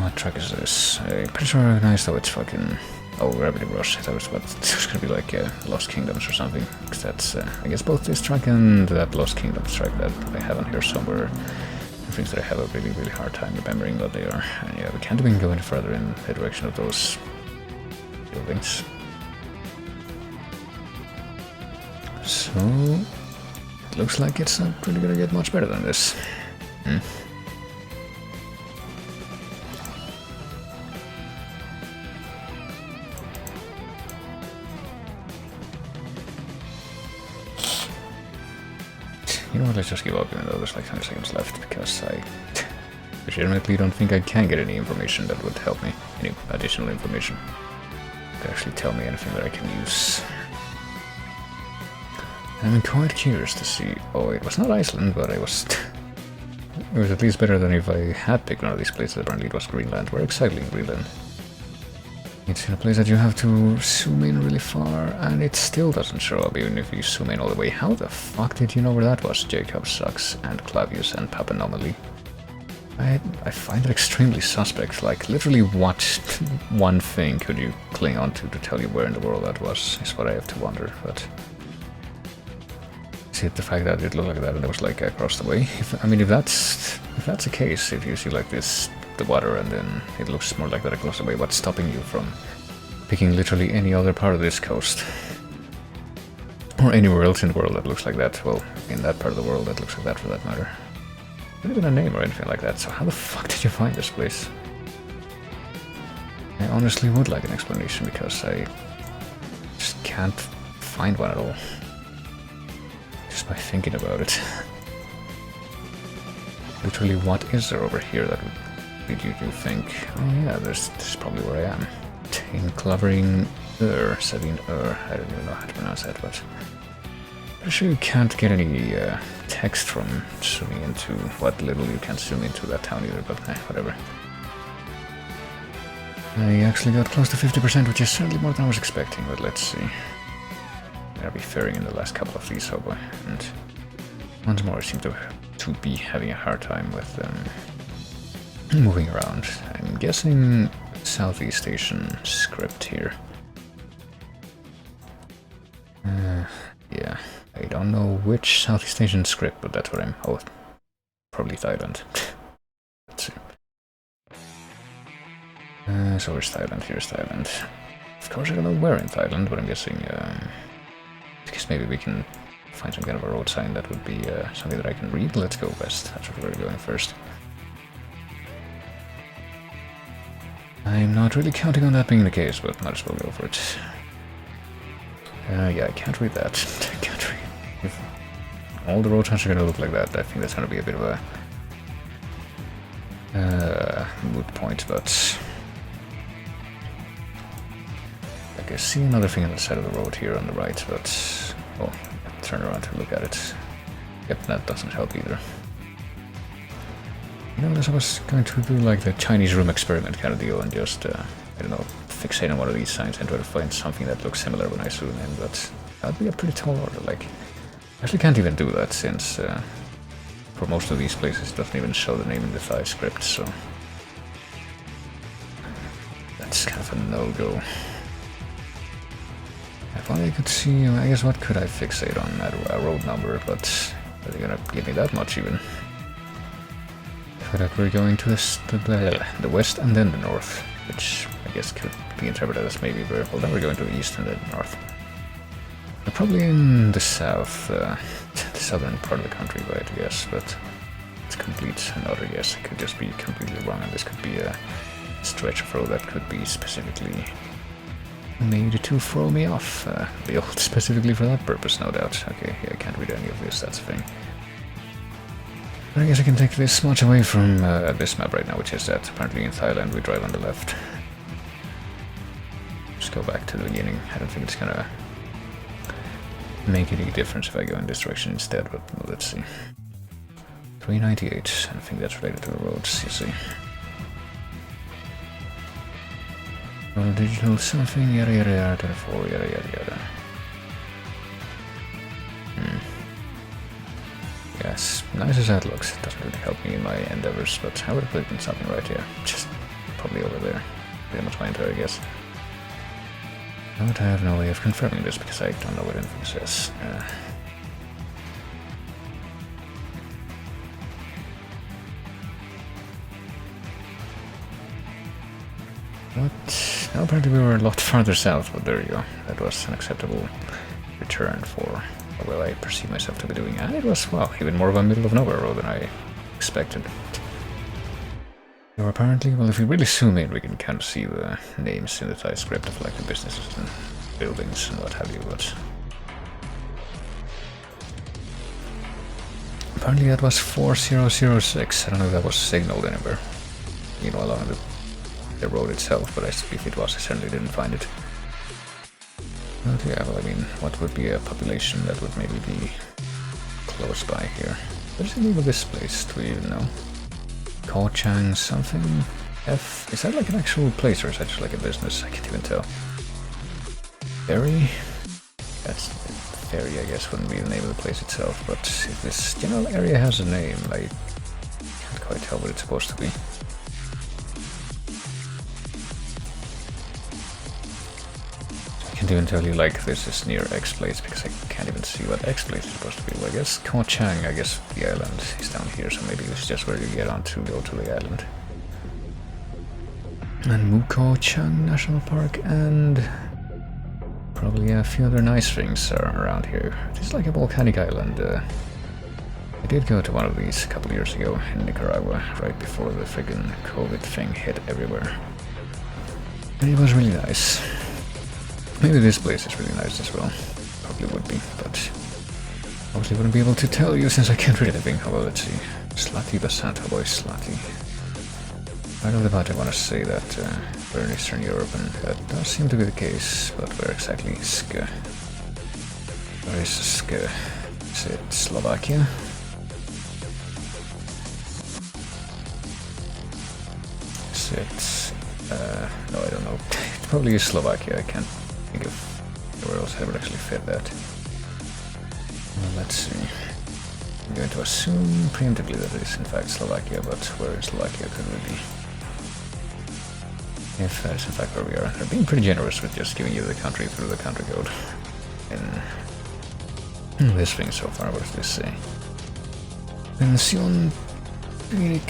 [SPEAKER 1] What truck is this? I'm pretty sure I recognize though it's fucking... Oh, Gravity Rush. I thought it was gonna be like Lost Kingdoms or something. Because that's, I guess, both this track and that Lost Kingdoms track that I have on here somewhere. Things that I have a really, really hard time remembering what they are. And yeah, we can't even go any further in the direction of those buildings. So... It looks like it's not really gonna get much better than this. You know what, let's just give up even though there's like 20 seconds left, because I legitimately don't think I can get any information that would help me. Any additional information to actually tell me anything that I can use. I'm quite curious to see... Oh, it was not Iceland, but it was at least better than if I had picked one of these places. Apparently it was Greenland. Where exactly in Greenland? It's in a place that you have to zoom in really far, and it still doesn't show up even if you zoom in all the way. How the fuck did you know where that was? Jacob sucks, and Clavius and Papanomaly. I find it extremely suspect. Like, literally what one thing could you cling on to tell you where in the world that was, is what I have to wonder, but... See, the fact that it looked like that and it was like across the way. If that's the case, if you see like this... the water and then it looks more like that across the way, what's stopping you from picking literally any other part of this coast? Or anywhere else in the world that looks like that? Well, in that part of the world that looks like that for that matter. Not even a name or anything like that, so how the fuck did you find this place? I honestly would like an explanation because I just can't find one at all. Just by thinking about it. Literally, what is there over here that would lead you to think, oh yeah, this is probably where I am. Tin clovering Sabine I don't even know how to pronounce that, but pretty sure you can't get any text from zooming into what little you can zoom into that town either, but whatever. I actually got close to 50%, which is certainly more than I was expecting, but let's see. I'll be faring in the last couple of these, oh boy, and once more I seem to be having a hard time with moving around. I'm guessing Southeast Asian script here. Yeah, I don't know which Southeast Asian script, but that's what I'm... Oh, probably Thailand. Let's see. So where's Thailand? Here's Thailand. Of course I don't know where in Thailand, but I'm guessing... I guess maybe we can find some kind of a road sign that would be something that I can read. Let's go west. That's where we're going first. I'm not really counting on that being the case, but might as well go for it. Yeah, I can't read that. I can't read. If all the road signs are gonna look like that, I think that's gonna be a bit of a moot point, but Okay, see another thing on the side of the road here on the right, but... Oh, turn around to look at it. Yep, that doesn't help either. You know, I was going to do like the Chinese room experiment kind of deal and just, I don't know, fixate on one of these signs and try to find something that looks similar when I zoom in, but that'd be a pretty tall order. Like, I actually can't even do that since for most of these places it doesn't even show the name in the Thai script, so that's kind of a no-go. If only I could see, I guess what could I fixate on? A road number, but are they gonna give me that much even? For that we're going to the west and then the north, which I guess could be interpreted as maybe well then we're going to the east and then the north. We're probably in the south, the southern part of the country, right, I guess, but it's complete another guess. I could just be completely wrong, and this could be a stretch of road that could be specifically made to throw me off. Built specifically for that purpose, no doubt. Okay, yeah, I can't read any of this, that's a thing. But I guess I can take this much away from this map right now, which is that apparently in Thailand we drive on the left. Just go back to the beginning. I don't think it's gonna make any difference if I go in this direction instead, but let's see. 398, I think that's related to the roads, you see. Roll digital something, yada yada yada, 24, yada yada yada. Yes, nice as that looks, it doesn't really help me in my endeavors, but I would have clicked on something right here. Just probably over there. Pretty much my entire guess. But I have no way of confirming this because I don't know what anything says. What? No, apparently we were a lot farther south, but there you go. That was an acceptable return for well, I perceive myself to be doing, and it was, well, even more of a middle of nowhere road than I expected. So apparently, well, if we really zoom in, we can kind of see the names in the Thai script of like the businesses and buildings and what have you, but apparently that was 4006. I don't know if that was signaled anywhere, you know, along the road itself, but if it was, I certainly didn't find it. But yeah, well, I mean, what would be a population that would maybe be close by here? What's the name of this place? Do we even know? Ko Chang something? F? Is that like an actual place or is that just like a business? I can't even tell. Ferry? That's Ferry, I guess, wouldn't be the name of the place itself, but if this general area has a name, I can't quite tell what it's supposed to be. I can't even tell you like this is near X place because I can't even see what X place is supposed to be. Well, I guess Ko Chang, I guess the island is down here, so maybe this is just where you get on to go to the island. And Muko Chang National Park and probably a few other nice things are around here. This is like a volcanic island. I did go to one of these a couple years ago in Nicaragua, right before the friggin' COVID thing hit everywhere. And it was really nice. Maybe this place is really nice as well. Probably would be, but obviously wouldn't be able to tell you since I can't read anything. Well, let's see. Slati Basanta boy, Slati. Right off the bat I want to say that we're in Eastern Europe, and that does seem to be the case, but where exactly is Sk? Where is Sk? Is it Slovakia? Is it... no, I don't know. It probably is Slovakia, I can't think of where else I would actually fit that. Well, let's see. I'm going to assume preemptively that it is in fact Slovakia, but where in Slovakia could we be? If that is in fact where we are. They're being pretty generous with just giving you the country through the country code. In this thing so far, what does this say? Pension Clinic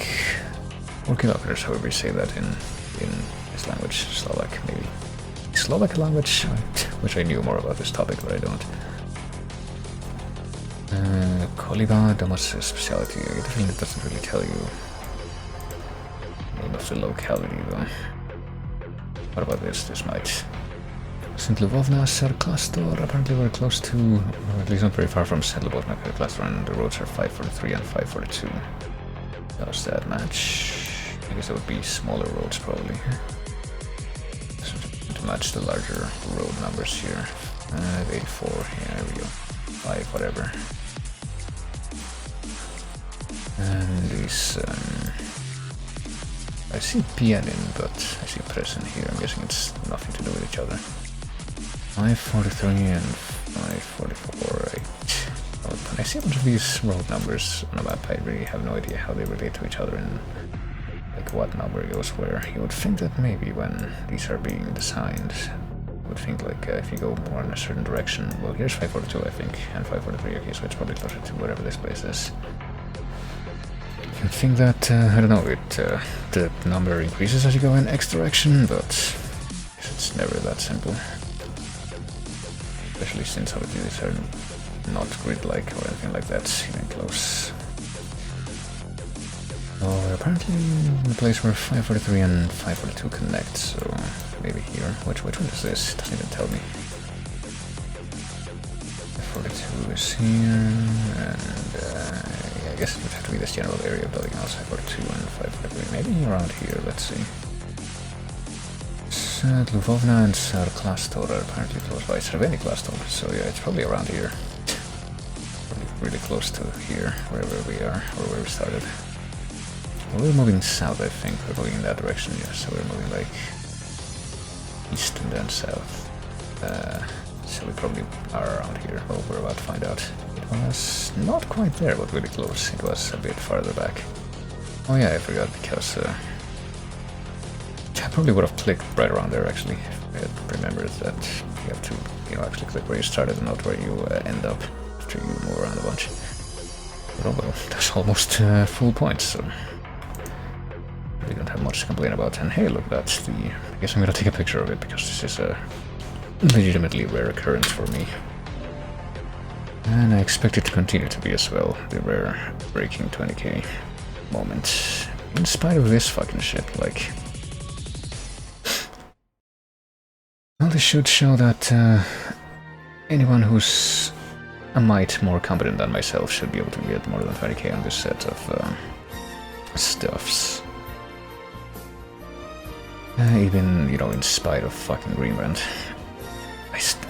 [SPEAKER 1] 4 kilometers, however you say that in this language, Slovak maybe. Slovak language, which I knew more about this topic, but I don't. Koliva Domus speciality. I get the feeling it doesn't really tell you the name of the locality though. What about this? This might. St. Lvovna Serklastor. Apparently we're close to, or at least not very far from St. Lvovna Serklastor, and the roads are 543 and 542. Does that match? I guess that would be smaller roads probably. to match the larger road numbers here. 84, yeah, there we go. 5, whatever. And these, I see pianin, but I see present here. I'm guessing it's nothing to do with each other. 543 and 544, right. Well, when I see a bunch of these road numbers on a map, I really have no idea how they relate to each other and like what number goes where. You would think that maybe when these are being designed, you would think like if you go more in a certain direction, well here's 542 I think, and 543, okay, so it's probably closer to whatever this place is. You'd think that, I don't know, the number increases as you go in X direction, but it's never that simple. Especially since some of these are not grid-like or anything like that, even close. Oh, apparently the place where 543 and 542 connect, so maybe here. Which one is this? It doesn't even tell me. 542 is here, and yeah, I guess it would have to be this general area building house, 542 and 543. Maybe around here, let's see. Lvovna and Sarklastor are apparently close by. Cerveniklastor, so yeah, it's probably around here. Probably really close to here, wherever we are, or where we started. Well, we're moving south, I think. We're moving in that direction, yeah, so we're moving like east and then south. So we probably are around here. Well, we're about to find out. It was not quite there, but really close. It was a bit farther back. Oh yeah, I forgot, because I probably would have clicked right around there, actually, if I had remembered that you have to, you know, actually click where you started and not where you end up after you move around a bunch. But oh well, that's almost full points, so we don't have much to complain about. And hey, look, that's the... I guess I'm gonna take a picture of it, because this is a legitimately rare occurrence for me. And I expect it to continue to be as well, the rare breaking 20k moment. In spite of this fucking shit, like... Well, this should show that anyone who's a mite more competent than myself should be able to get more than 20k on this set of stuffs. Even, you know, in spite of fucking Greenland.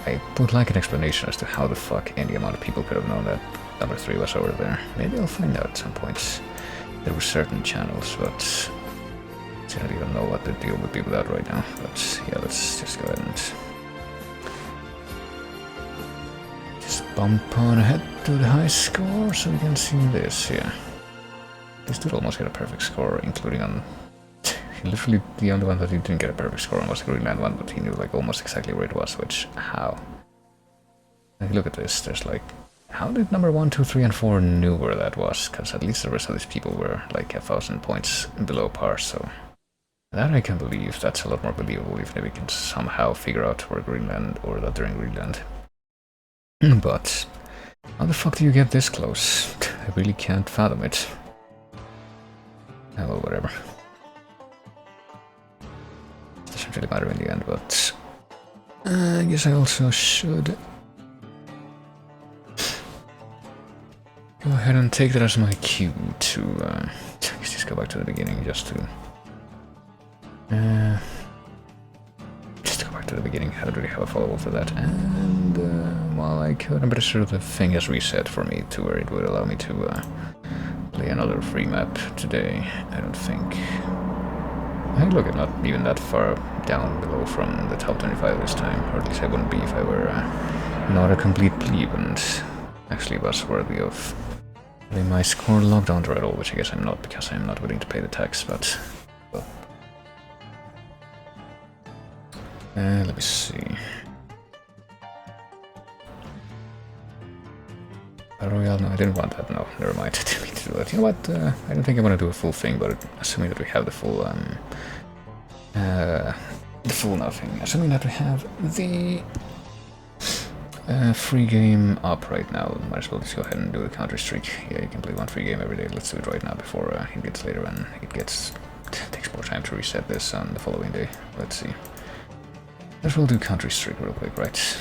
[SPEAKER 1] I would like an explanation as to how the fuck any amount of people could have known that number 3 was over there. Maybe I'll find out at some point. There were certain channels, but I don't even know what the deal would be with that right now. But yeah, let's just go ahead and just bump on ahead to the high score so we can see this here. This dude almost got a perfect score, including on... Literally the only one that he didn't get a perfect score on was the Greenland one, but he knew like almost exactly where it was, which... how? Like, look at this, there's like... How did number 1, 2, 3, and 4 knew where that was? Because at least the rest of these people were like 1,000 points below par, so... That I can believe. That's a lot more believable, even if we can somehow figure out where Greenland, or that they're in Greenland. But... how the fuck do you get this close? I really can't fathom it. Oh, well, whatever. Doesn't really matter in the end, but... I guess I also should... go ahead and take that as my cue to... I guess just go back to the beginning, just to... just to go back to the beginning. I don't really have a follow-up for that. And, well, I could... I'm pretty sure the thing has reset for me to where it would allow me to play another free map today. I don't think... Hey, look, I'm not even that far down below from the top 25 this time, or at least I wouldn't be if I were not a complete plebe and actually was worthy of having my score logged onto at all, which I guess I'm not because I'm not willing to pay the tax, but... well. Let me see... Royale, no, I didn't want that, no, never mind, I didn't mean to do that. You know what, I don't think I want to do a full thing, but assuming that we have the full, nothing, assuming that we have the free game up right now, might as well just go ahead and do the counter streak. Yeah, you can play one free game every day, let's do it right now before it gets later and it takes more time to reset this on the following day. Let's see. Let's well do counter streak real quick, right?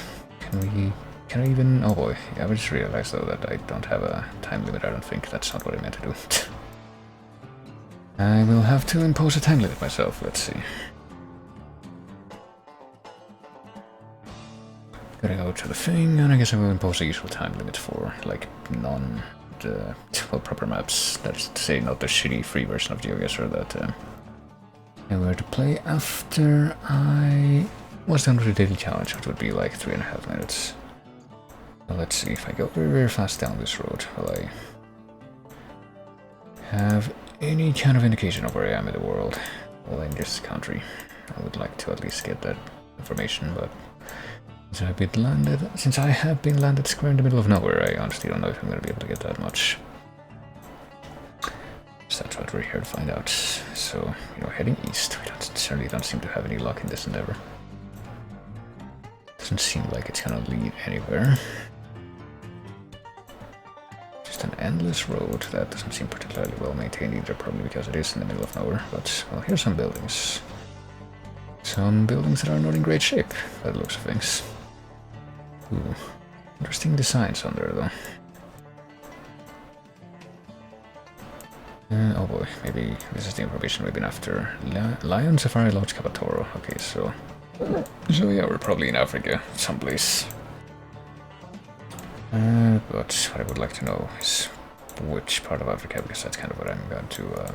[SPEAKER 1] Can I even... oh boy, yeah, I just realized though that I don't have a time limit, I don't think. That's not what I meant to do. I will have to impose a time limit myself, let's see. go to the thing, and I guess I will impose the usual time limit for, like, proper maps. That is to say, not the shitty free version of GeoGuessr that I were to play after I was done with the daily challenge, which would be like 3.5 minutes. So let's see, if I go very, very fast down this road, will I have any kind of indication of where I am in the world, or in this country? I would like to at least get that information, but since I have been landed square in the middle of nowhere, I honestly don't know if I'm going to be able to get that much. So that's what we're here to find out. So, you know, heading east, we certainly don't seem to have any luck in this endeavor. Doesn't seem like it's going to lead anywhere. Just an endless road that doesn't seem particularly well maintained either, probably because it is in the middle of nowhere. But, well, here's some buildings. Some buildings that are not in great shape, by the looks of things. Ooh, interesting designs on there, though. Oh boy, maybe this is the information we've been after. Lion Safari Lodge Capatoro. Okay, so yeah, we're probably in Africa, someplace. But what I would like to know is which part of Africa, because that's kind of what I'm going to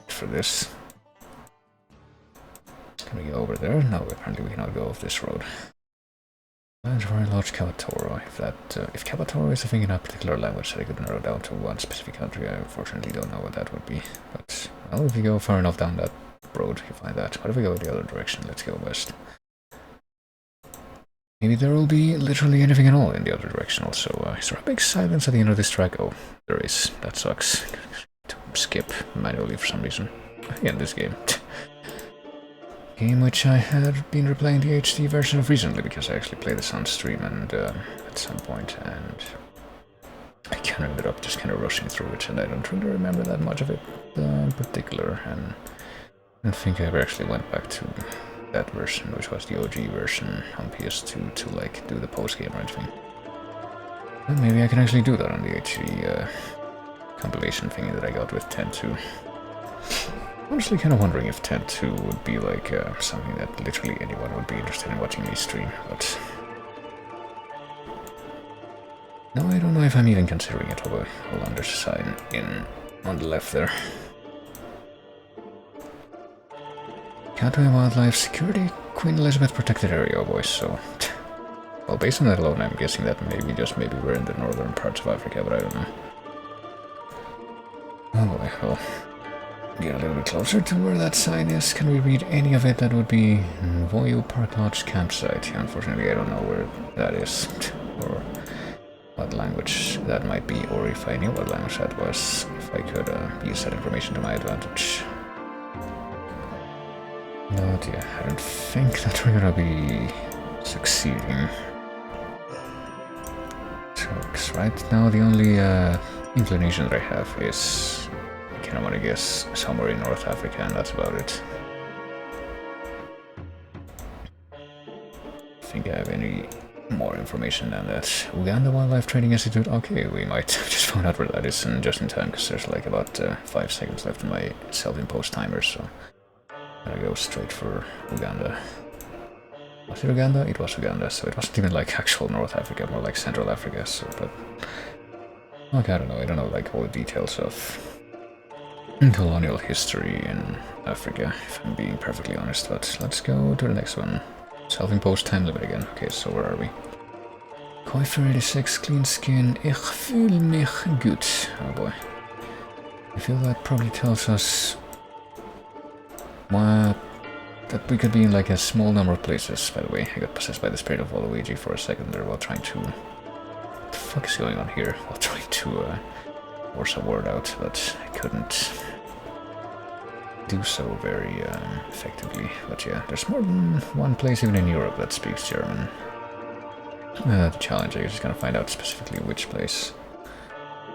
[SPEAKER 1] for this. Can we go over there? No, apparently we cannot go off this road. Very large Capatoro. If Capatoro is a thing in a particular language that I could narrow down to one specific country, I unfortunately don't know what that would be. But well, if you go far enough down that road, you find that. What if we go the other direction? Let's go west. Maybe there will be literally anything at all in the other direction. Also, is there a big silence at the end of this track? Oh, there is. That sucks. To skip manually for some reason. Again, this game. Game which I had been replaying the HD version of recently, because I actually played this on stream and at some point, and I kind of ended up just kind of rushing through it, and I don't really remember that much of it in particular, and I don't think I ever actually went back to that version, which was the OG version on PS2, to like do the post-game or anything. But maybe I can actually do that on the HD compilation thingy that I got with 10.2. Honestly, kind of wondering if 10.2 would be like something that literally anyone would be interested in watching me stream, but no, I don't know if I'm even considering it. Hold on, there's a sign on the left there. Catway Wildlife Security, Queen Elizabeth Protected Area, oh boy, so well, based on that alone, I'm guessing that maybe we're in the northern parts of Africa, but I don't know. Oh boy, well. Get a little bit closer to where that sign is. Can we read any of it? That would be Voyo Park Lodge Campsite. Unfortunately, I don't know where that is, or what language that might be, or if I knew what language that was, if I could use that information to my advantage. But yeah, I don't think that we're gonna be succeeding. So, 'cause right now the only inclination that I have is, I want to guess somewhere in North Africa, and that's about it. I think I have any more information than that. Uganda Wildlife Training Institute. Okay, we might have just found out where that is, and just in time, because there's like about 5 seconds left in my self-imposed timer, so I'm gonna go straight for Uganda. Was it Uganda? It was Uganda, so it wasn't even like actual North Africa, more like Central Africa, so, but okay, I don't know like all the details of colonial history in Africa, if I'm being perfectly honest, but let's go to the next one. Self-imposed time limit again. Okay, so where are we? Koifer 86, clean skin, ich fühl mich gut. Oh boy. I feel that probably tells us that we could be in like a small number of places. By the way, I got possessed by the spirit of Waluigi for a second there while trying to... What the fuck is going on here? While trying to force a word out, but I couldn't do so very effectively. But yeah, there's more than one place even in Europe that speaks German. The challenge, I guess, is gonna find out specifically which place.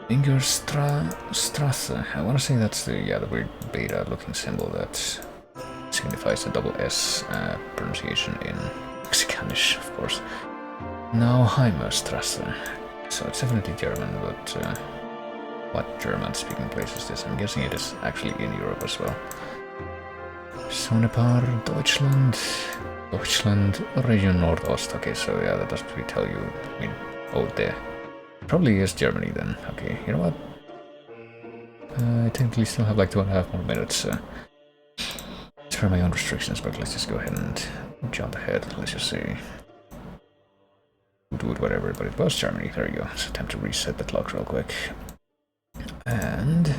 [SPEAKER 1] Ingerstrasse. I want to say that's the weird beta-looking symbol that signifies a double S pronunciation in Mexicanish, of course. Nauheimerstrasse. So it's definitely German, but what German-speaking place is this? I'm guessing it is actually in Europe as well. Sonepar, Deutschland. Deutschland, Region Nordost. Okay, so yeah, that doesn't really tell you. I mean, oh, there. Probably is Germany then. Okay, you know what? I technically still have like 2.5 more minutes. It's for my own restrictions, but let's just go ahead and jump ahead. Let's just say. We'll do it whatever, but it was Germany. There you go. So time to reset the clock real quick. And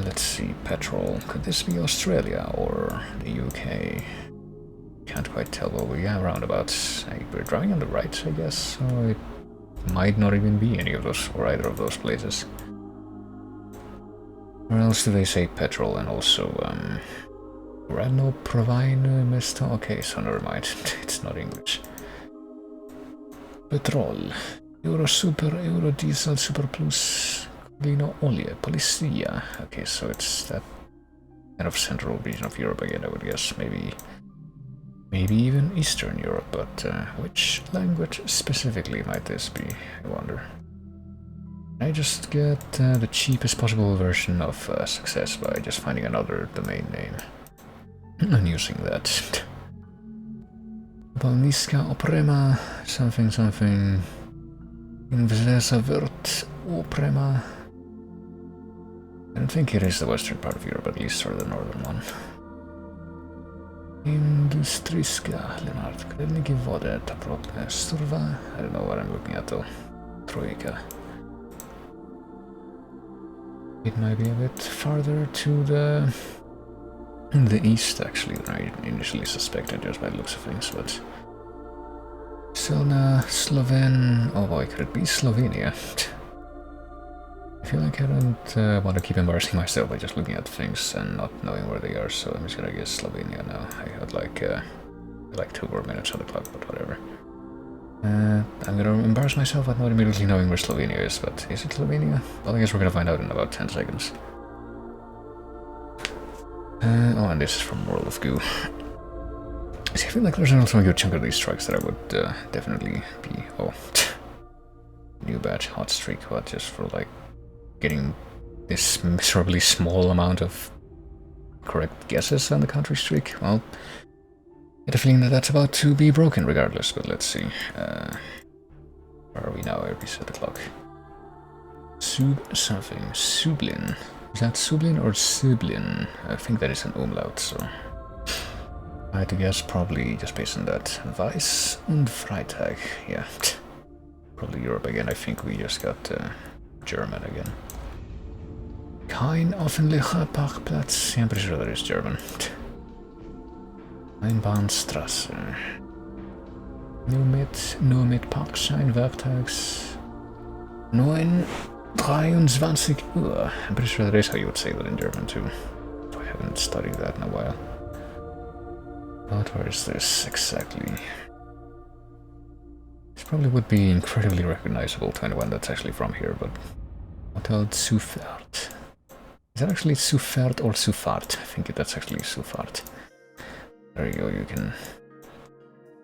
[SPEAKER 1] let's see, petrol. Could this be Australia or the UK? Can't quite tell. Well, we are roundabouts. We're driving on the right, I guess, so it might not even be any of those or either of those places. Or else do they say petrol and also Rano Provine Mesto? Okay, so never mind. It's not English. Petrol. Euro Super, Euro Diesel, Super Plus, Lino Olie, Policia. Okay, so it's that kind of central region of Europe again, I would guess. Maybe even Eastern Europe, but which language specifically might this be, I wonder? I just get the cheapest possible version of success by just finding another domain name and using that. Balniska Oprema, something something. Invzesa Vert Oprema. I don't think it is the western part of Europe, at least, or the northern one. Industriska, Leonard, Kredniki Vode, Taprop, Sturva. I don't know what I'm looking at though. Troika. It might be a bit farther to the east, actually, than I initially suspected, just by the looks of things, but... Silna, Sloven... Oh boy, could it be Slovenia? I feel like I don't want to keep embarrassing myself by just looking at things and not knowing where they are, so I'm just gonna guess Slovenia now. I had like 2 more minutes on the clock, but whatever. I'm gonna embarrass myself by not immediately knowing where Slovenia is, but is it Slovenia? Well, I guess we're gonna find out in about 10 seconds. Oh, and this is from World of Goo. See, I feel like there's also a good chunk of these trucks that I would definitely be... Oh, new batch, hot streak, what, just for like getting this miserably small amount of correct guesses on the country streak? Well, I get a feeling that that's about to be broken regardless, but let's see. Where are we now? I reset the clock. Something. Sublin. Is that Sublin or Sublin? I think that is an umlaut, so... I had to guess probably just based on that. Weiss und Freitag. Yeah. Probably Europe again. I think we just got German again. Kein öffentlicher Parkplatz. Yeah, I'm pretty sure that is German. Einbahnstraße. Nur mit Parkschein, Werktags. 9:23 Uhr. I'm pretty sure that is how you would say that in German too. I haven't studied that in a while. But where is this exactly? This probably would be incredibly recognizable to anyone that's actually from here, but... Hotel Zufahrt. Is that actually Zufahrt or Zufahrt? I think that's actually Zufahrt. There you go, you can...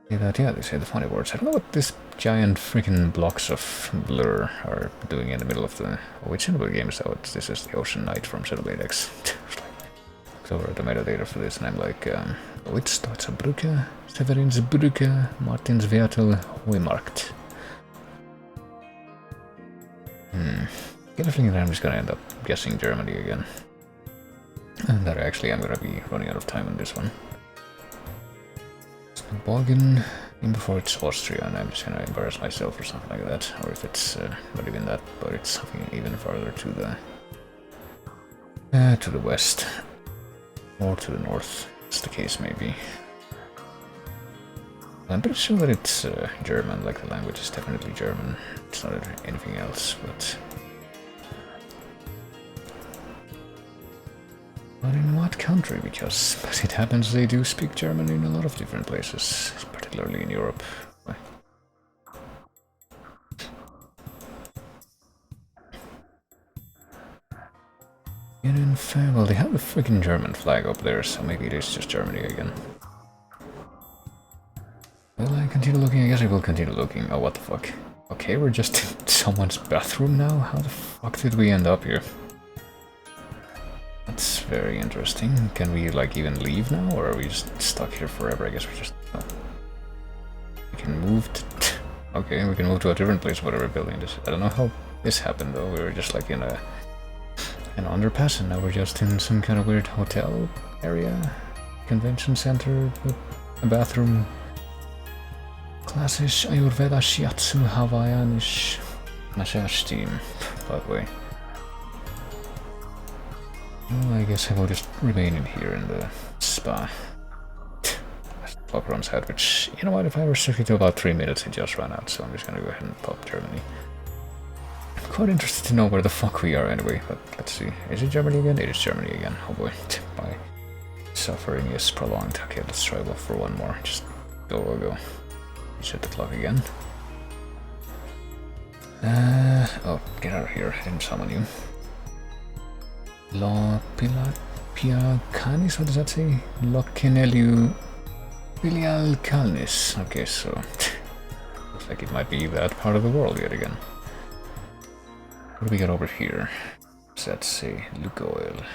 [SPEAKER 1] see that, yeah, they say the funny words. I don't know what this giant freaking blocks of blur are doing in the middle of the... Oh, which Xenoblade game is that? This is the Ocean Knight from Xenoblade X. Looked over at the metadata for this and I'm like, Wittstotzerbrücke, Severinsbrücke, Martinsviertel, Hoymarkt. Get a feeling that I'm just gonna end up guessing Germany again. And that actually I'm gonna be running out of time on this one. Borgen, even before it's Austria, and I'm just gonna embarrass myself or something like that. Or if it's not even that, but it's something even farther to the west. Or to the north, as the case may be. I'm pretty sure that it's German, like the language is definitely German. It's not anything else, but... But in what country? Because, as it happens, they do speak German in a lot of different places, particularly in Europe. Well, they have a freaking German flag up there, so maybe it is just Germany again. Will I continue looking? I guess I will continue looking. Oh, what the fuck? Okay, we're just in someone's bathroom now? How the fuck did we end up here? That's very interesting. Can we like even leave now, or are we just stuck here forever? I guess we just... Oh. We can move to... Okay, we can move to a different place, whatever building this is. I don't know how this happened though. We were just like in an underpass, and now we're just in some kind of weird hotel area. Convention center with a bathroom. Klassisch Ayurveda Shiatsu Hawaiianisch massage team, by the way. Well, I guess I will just remain in here in the spa. Pop runs out, which, you know what, if I restrict it to about 3 minutes, it just ran out, so I'm just gonna go ahead and pop Germany. I'm quite interested to know where the fuck we are anyway, but let's see. Is it Germany again? It is Germany again. Oh boy, my suffering is prolonged. Okay, let's try for one more. Just go. Set the clock again. Oh, get out of here. I didn't summon you. La Pia Canis, what does that say? Locineliu Filial Calnis. Okay, so looks like it might be that part of the world yet again. What do we got over here? Does that say Lukoil?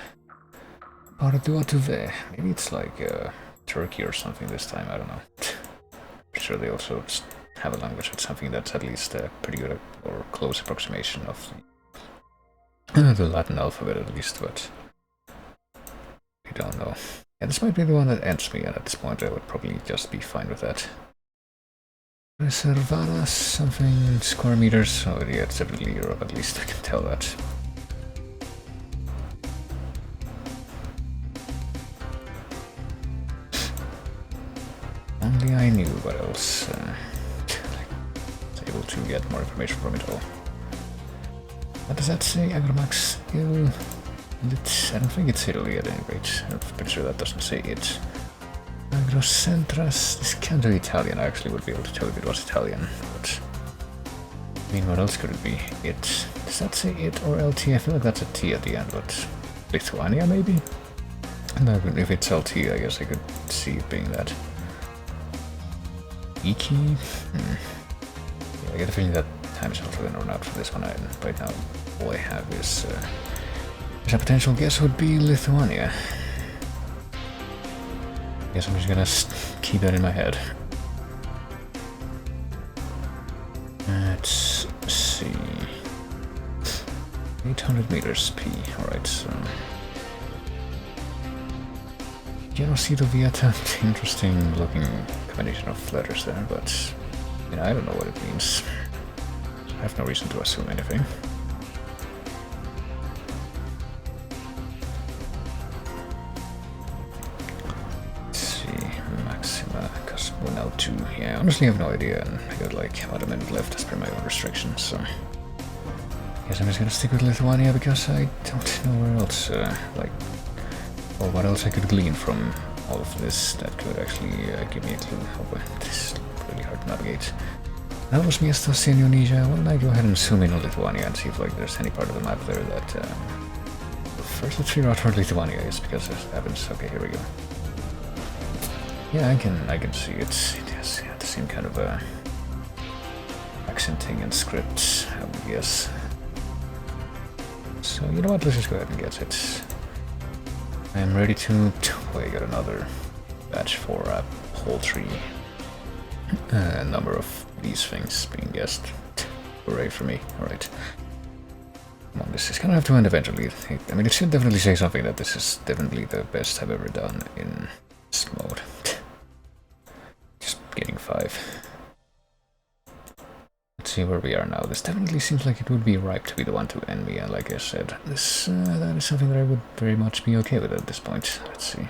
[SPEAKER 1] Parduatuve. Maybe it's like Turkey or something this time, I don't know. Pretty sure they also have a language with something that's at least a pretty good or close approximation of the Latin alphabet at least, but we don't know. Yeah, this might be the one that ends me, and at this point I would probably just be fine with that. Reservadas, something, square meters. Oh yeah, it's definitely Europe, at least I can tell that. Only I knew what else. Was able to get more information from it all. What does that say? Agromax Il... I don't think it's Italy at any rate. I'm pretty sure that doesn't say it. Agrocentras... This can't be Italian. I actually would be able to tell if it was Italian, but... I mean, what else could it be? It... Does that say it or LT? I feel like that's a T at the end, but... Lithuania, maybe? And if it's LT, I guess I could see it being that. Iki? Yeah, I get a feeling that time is also going to run out for this one, and right now all I have is a potential guess would be Lithuania. Guess I'm just gonna keep that in my head. Let's see. 800 meters P, alright, so... Genocido Vieta, interesting looking combination of letters there, but you know, I don't know what it means. I have no reason to assume anything. Let's see, Maxima Cosmo now 2. Yeah, honestly I have no idea, and I got like about a minute left as per my own restrictions, so I guess I'm just gonna stick with Lithuania because I don't know where else, or what else I could glean from all of this that could actually give me a clue. Oh, this is really hard to navigate. Novos Miestos in Indonesia. Why don't I go ahead and zoom in on Lithuania and see if like there's any part of the map there that... First let's figure out where Lithuania is, because it happens. Okay, here we go. Yeah, I can see it. It has the same kind of accenting and script, I would guess. So, you know what, let's just go ahead and get it. I'm ready to... Oh, I got another batch for a paltry number of these things being guessed. Hooray for me. Alright. Come on, this is gonna have to end eventually. I mean, it should definitely say something that this is definitely the best I've ever done in this mode. Just getting 5. Let's see where we are now. This definitely seems like it would be ripe to be the one to end me, and like I said, this that is something that I would very much be okay with at this point. Let's see.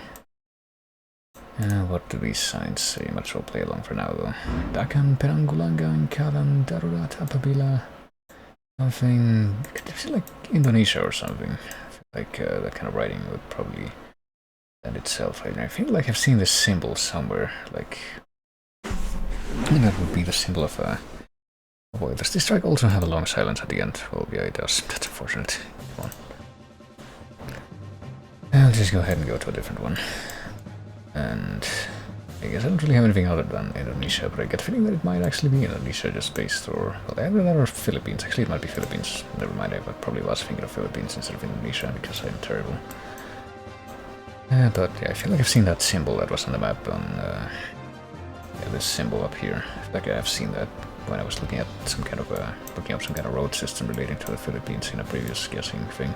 [SPEAKER 1] What do these signs say? Might as well play along for now, though. Dakan Perangulangan Kalan Darurat Apabila. Something... Is it like Indonesia or something? I feel like that kind of writing would probably lend itself. I feel like I've seen this symbol somewhere. Like... that would be the symbol of a... Oh boy, does this strike also have a long silence at the end? Well, yeah, it does. That's unfortunate. Come on. I'll just go ahead and go to a different one. And I guess I don't really have anything other than Indonesia, but I get the feeling that it might actually be Indonesia just based, or... Well, either that or Philippines. Actually, it might be Philippines. Never mind, I probably was thinking of Philippines instead of Indonesia because I'm terrible. But yeah, I feel like I've seen that symbol that was on the map on yeah, this symbol up here. I feel like I've seen that when I was looking at some kind of looking up some kind of road system relating to the Philippines in a previous guessing thing.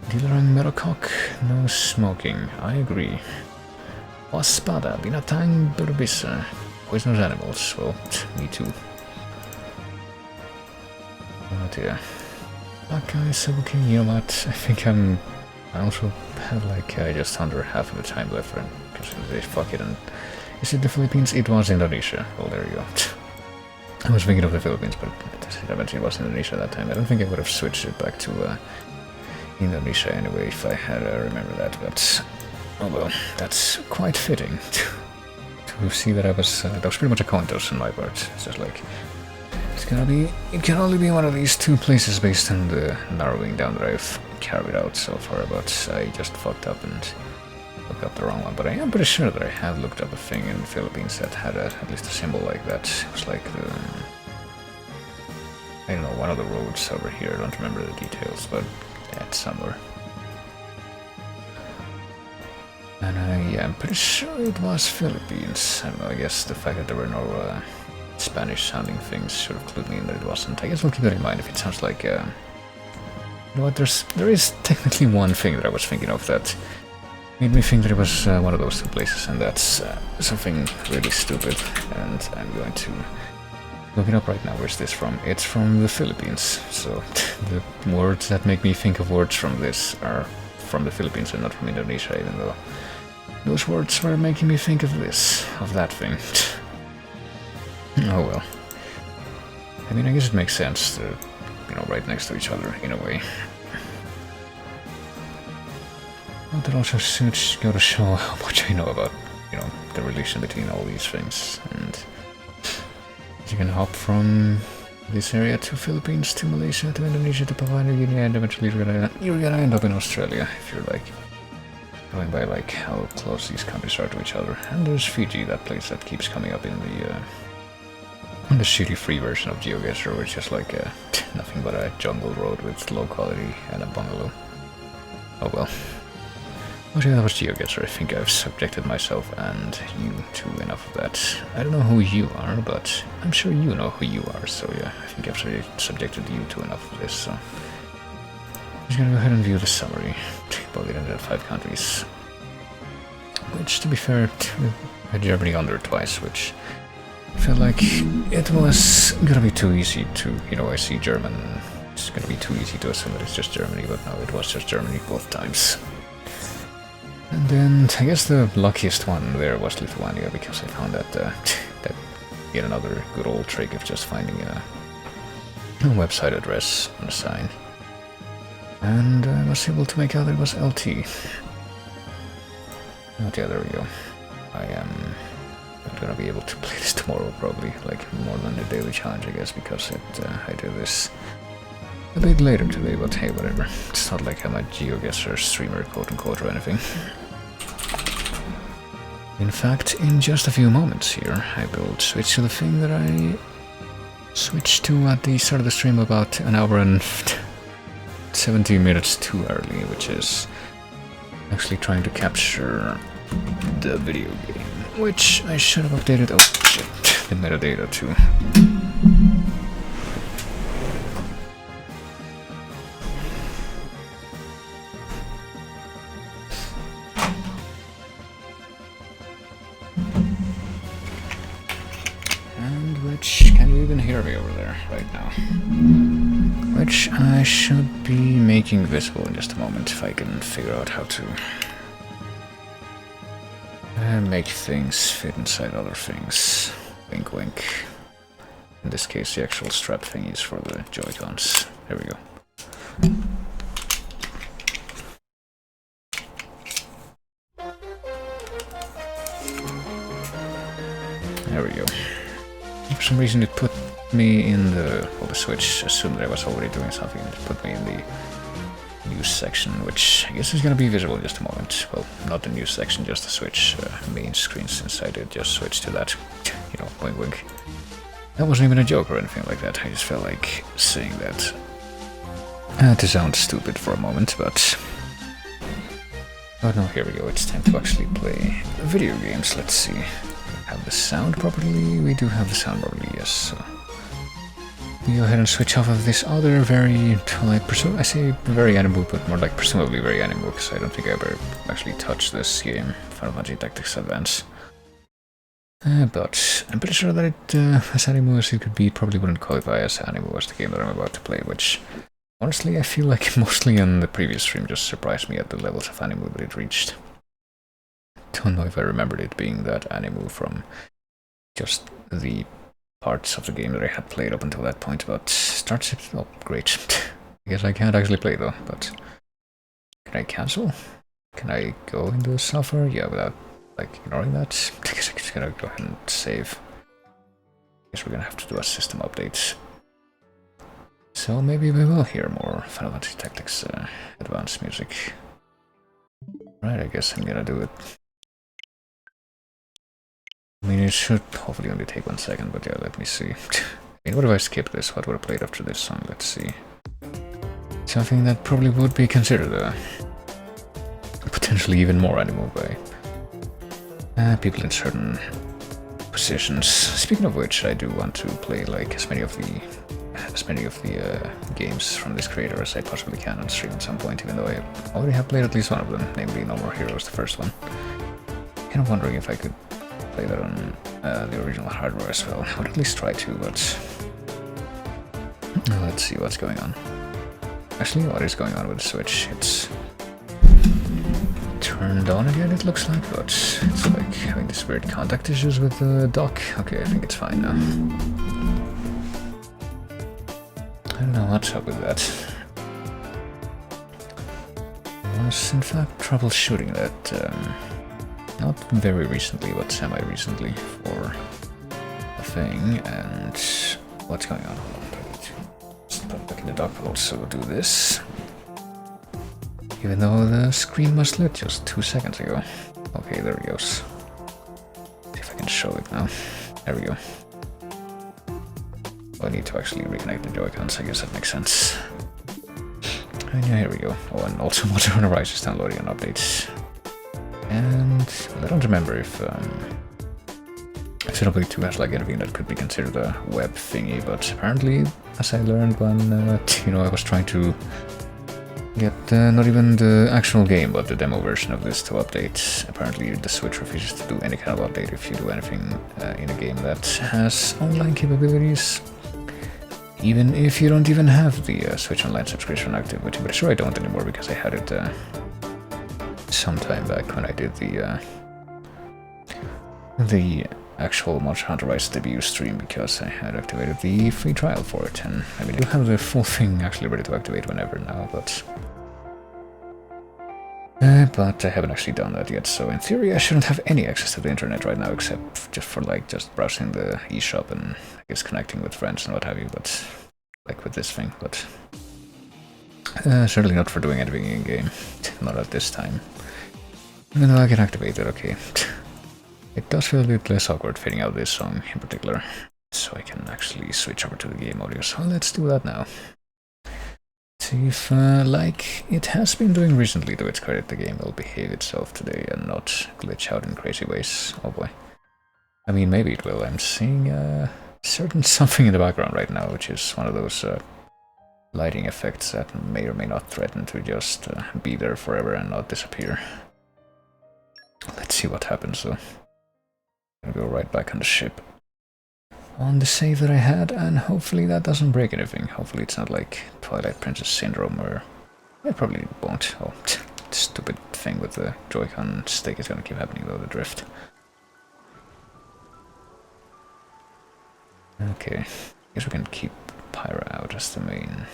[SPEAKER 1] Dealer Metalcock, no smoking. I agree. O spada, binatang berbisa. Poisonous animals. Well, me too. Oh dear. Okay, so okay, you know what? I think I also have like just under half of the time left for it. Fuck it. And is it the Philippines? It was Indonesia. Well, there you go. I was thinking of the Philippines, but eventually it was Indonesia that time. I don't think I would have switched it back to Indonesia anyway if I had remembered that. But oh well, that's quite fitting to see that that was pretty much a coin toss on my part. It's just like it can only be one of these two places based on the narrowing down that I've carried out so far, but I just fucked up and looked up the wrong one. But I am pretty sure that I have looked up a thing in the Philippines that had at least a symbol like that. It was like the, I don't know, one of the roads over here. I don't remember the details, but yeah, it's somewhere. And yeah, I'm pretty sure it was Philippines. I don't know, I guess the fact that there were no Spanish-sounding things should have clued me in that it wasn't. I guess we'll keep that in mind if it sounds like... you know what, there is technically one thing that I was thinking of that made me think that it was one of those two places, and that's something really stupid, and I'm going to look it up right now. Where's this from? It's from the Philippines, so the words that make me think of words from this are from the Philippines and not from Indonesia, even though those words were making me think of that thing. Oh well. I mean, I guess it makes sense. They're, you know, right next to each other in a way. But that also should go to show how much I know about, you know, the relation between all these things. And you can hop from this area to Philippines, to Malaysia, to Indonesia, to Papua New Guinea, and eventually you're gonna end up in Australia if you're like going by like how close these countries are to each other. And there's Fiji, that place that keeps coming up in the shitty free version of GeoGuessr, which is like nothing but a jungle road with low quality and a bungalow. Oh well. But yeah, that was GeoGuessr. I think I've subjected myself and you to enough of that. I don't know who you are, but I'm sure you know who you are, so yeah, I think I've subjected you to enough of this, so... I'm just gonna go ahead and view the summary. Probably ended at 5 countries. Which, to be fair, had Germany under twice, which... I felt like it was gonna be too easy to, you know, I see German, it's gonna be too easy to assume that it's just Germany, but no, it was just Germany both times. And then, I guess the luckiest one there was Lithuania, because I found that, that yet another good old trick of just finding a website address on a sign. And I was able to make out that it was LT. Oh yeah, there we go. I am not gonna be able to play this tomorrow, probably, like more than the daily challenge, I guess, because I did this a bit later today, but hey, whatever. It's not like I'm a GeoGuessr streamer, quote-unquote, or anything. In fact, in just a few moments here, I will switch to the thing that I switched to at the start of the stream about an hour and 17 minutes too early, which is actually trying to capture the video game, which I should have updated, oh shit, the metadata too. Can you even hear me over there right now? Which I should be making visible in just a moment if I can figure out how to make things fit inside other things. Wink wink. In this case the actual strap thingies for the Joy-Cons. There we go. There we go. For some reason it put me in the Switch assumed that I was already doing something and it put me in the news section, which I guess is gonna be visible in just a moment. Well, not the news section, just the Switch main screen, since I did just switch to that, you know, wink wink. That wasn't even a joke or anything like that, I just felt like saying that to sound stupid for a moment, but Oh no, here we go, it's time to actually play video games. Let's see. Have the sound properly? We do have the sound properly, yes. So we go ahead and switch off of this other very, like, I say very animu, but more like presumably very animu, because I don't think I ever actually touched this game, Final Fantasy Tactics Advance. But I'm pretty sure that it, as animu as it could be, it probably wouldn't qualify as animu as the game that I'm about to play, which honestly I feel like mostly on the previous stream just surprised me at the levels of animu that it reached. Don't know if I remembered it being that animu from just the parts of the game that I had played up until that point, but starts it. Oh, great. I guess I can't actually play though, but can I cancel? Can I go into the software? Yeah, without like ignoring that. I guess I'm just gonna go ahead and save. I guess we're gonna have to do a system update. So maybe we will hear more Final Fantasy Tactics Advanced music. Right, I guess I'm gonna do it. I mean, it should hopefully only take 1 second, but yeah, let me see. I mean, what if I skip this? What would I played after this song? Let's see. Something that probably would be considered potentially even more animu by people in certain positions. Speaking of which, I do want to play like as many of the games from this creator as I possibly can on stream at some point, even though I already have played at least one of them, namely No More Heroes, the first one. Kind of wondering if I could play that on the original hardware as well. I would at least try to, but let's see what's going on. Actually, what is going on with the Switch? It's turned on again, it looks like, but it's like having this weird contact issues with the dock. Okay, I think it's fine now. I don't know what's up with that. I was in fact troubleshooting that not very recently, but semi-recently for a thing, and what's going on? Hold on, I need to just put it back in the dock, but also do this. Even though the screen was lit just 2 seconds ago. Okay, there it goes. See if I can show it now. There we go. I need to actually reconnect the Joy-Cons, I guess that makes sense. And yeah, here we go. Oh, and also Monster Hunter Rise is downloading an update. And I don't remember if Xenoblade 2 has like anything that could be considered a web thingy, but apparently, as I learned when, I was trying to get not even the actual game, but the demo version of this to update. Apparently the Switch refuses to do any kind of update if you do anything in a game that has online capabilities. Even if you don't even have the Switch Online subscription active, which I'm pretty sure I don't anymore because I had it some time back when I did the actual Monster Hunter Rise debut stream, because I had activated the free trial for it, and I mean, I do have the full thing actually ready to activate whenever now, but I haven't actually done that yet, so in theory I shouldn't have any access to the internet right now, except just for like just browsing the eShop and I guess connecting with friends and what have you, but like with this thing, but certainly not for doing anything in game, not at this time. Even though I can activate it, okay. It does feel a bit less awkward fading out this song in particular, so I can actually switch over to the game audio, so let's do that now. See if, like it has been doing recently, to its credit, the game will behave itself today and not glitch out in crazy ways. Oh boy. I mean, maybe it will. I'm seeing certain something in the background right now, which is one of those lighting effects that may or may not threaten to just be there forever and not disappear. Let's see what happens though. I'm gonna go right back on the ship. On the save that I had, and hopefully that doesn't break anything. Hopefully it's not like Twilight Princess syndrome, or it probably won't. Oh, stupid thing with the Joy-Con stick is gonna keep happening though, the drift. Okay, I guess we can keep Pyra out as the main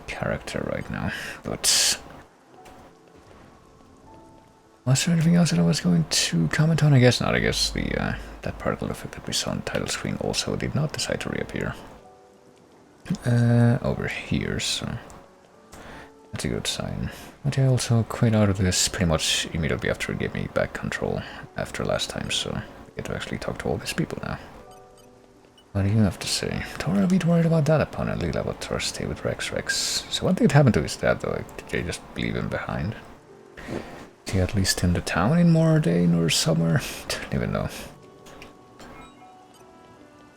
[SPEAKER 1] character right now, but was there anything else that I was going to comment on? I guess not. I guess the that particle effect that we saw on the title screen also did not decide to reappear over here, so that's a good sign. But I also quit out of this pretty much immediately after it gave me back control after last time, so I get to actually talk to all these people now. What do you have to say? Tora a bit worried about that opponent, Lila, but Tora stay with Rex. So one thing that happened to his dad though, like, did they just leave him behind? Is he at least in the town in Moradane or somewhere? Don't even know.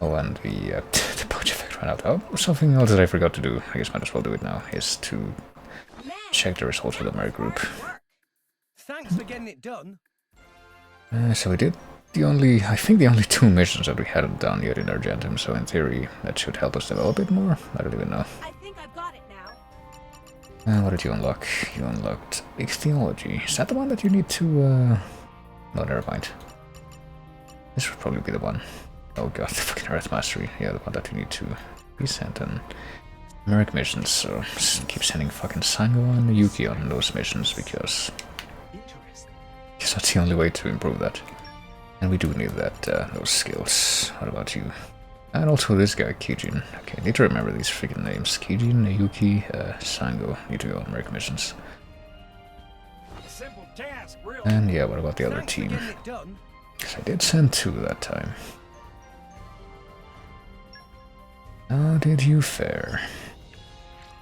[SPEAKER 1] Oh, and the pouch effect ran out. Oh, something else that I forgot to do, I guess might as well do it now, is to check the results for the merc group.
[SPEAKER 2] Thanks for getting it done.
[SPEAKER 1] So we did I think the only 2 missions that we hadn't done yet in Argentum, so in theory that should help us develop it more. I don't even know.
[SPEAKER 3] I think I've got it now.
[SPEAKER 1] What did you unlock? You unlocked Ichthyology. Is that the one that you need to, No, never mind. This would probably be the one. Oh god, the fucking Earth Mastery. Yeah, the one that you need to be sent in. Merc missions, so just keep sending fucking Sango and Yuki on those missions because that's the only way to improve that. And we do need that, those skills. What about you? And also this guy, Kijin. Okay, need to remember these freaking names. Kijin, Yuki, Sango. Need to go on merc missions. And yeah, what about the other team? Because I did send 2 that time. How did you fare?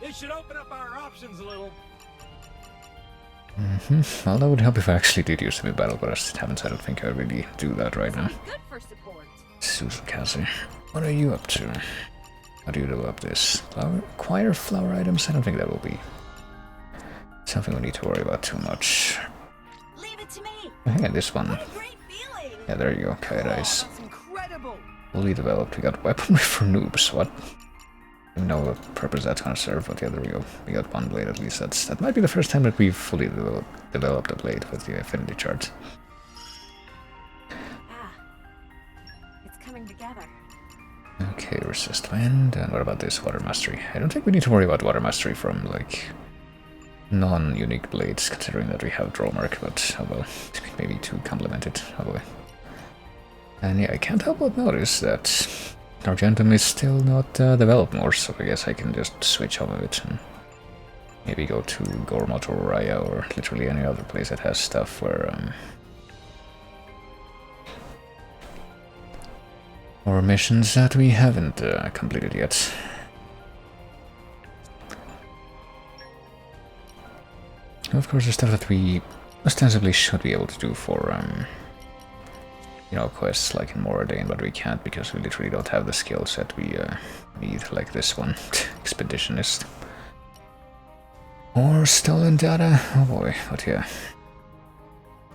[SPEAKER 2] This should open up our options a little.
[SPEAKER 1] Well, that would help if I actually did use the battle, but I just haven't, so I don't think I really do that right now.
[SPEAKER 3] Good for support.
[SPEAKER 1] Susan Cassie, what are you up to? How do you develop this? Acquire flower items? I don't think that will be something we need to worry about too much.
[SPEAKER 3] Leave it to me.
[SPEAKER 1] Yeah, this one.
[SPEAKER 3] What a great feeling.
[SPEAKER 1] Yeah, there you go, Kairais.
[SPEAKER 3] That's incredible.
[SPEAKER 1] Fully developed. We got weaponry for noobs. What? I don't know what purpose that's gonna serve, but yeah, there we go. We got one blade at least. That might be the first time that we've fully developed a blade with the affinity chart.
[SPEAKER 3] Ah, it's coming together.
[SPEAKER 1] Okay, resist wind. And what about this water mastery? I don't think we need to worry about water mastery from like non-unique blades, considering that we have Dromurk, but oh well, maybe to complement it. Oh boy. And yeah, I can't help but notice that Argentum is still not developed more, so I guess I can just switch off of it and maybe go to Gormot or Raya or literally any other place that has stuff where or missions that we haven't completed yet. Of course, the stuff that we ostensibly should be able to do for you know, quests like in Moradane, but we can't because we literally don't have the skill set we need, like this one, Expeditionist. Or Stolen Data, oh boy, but yeah.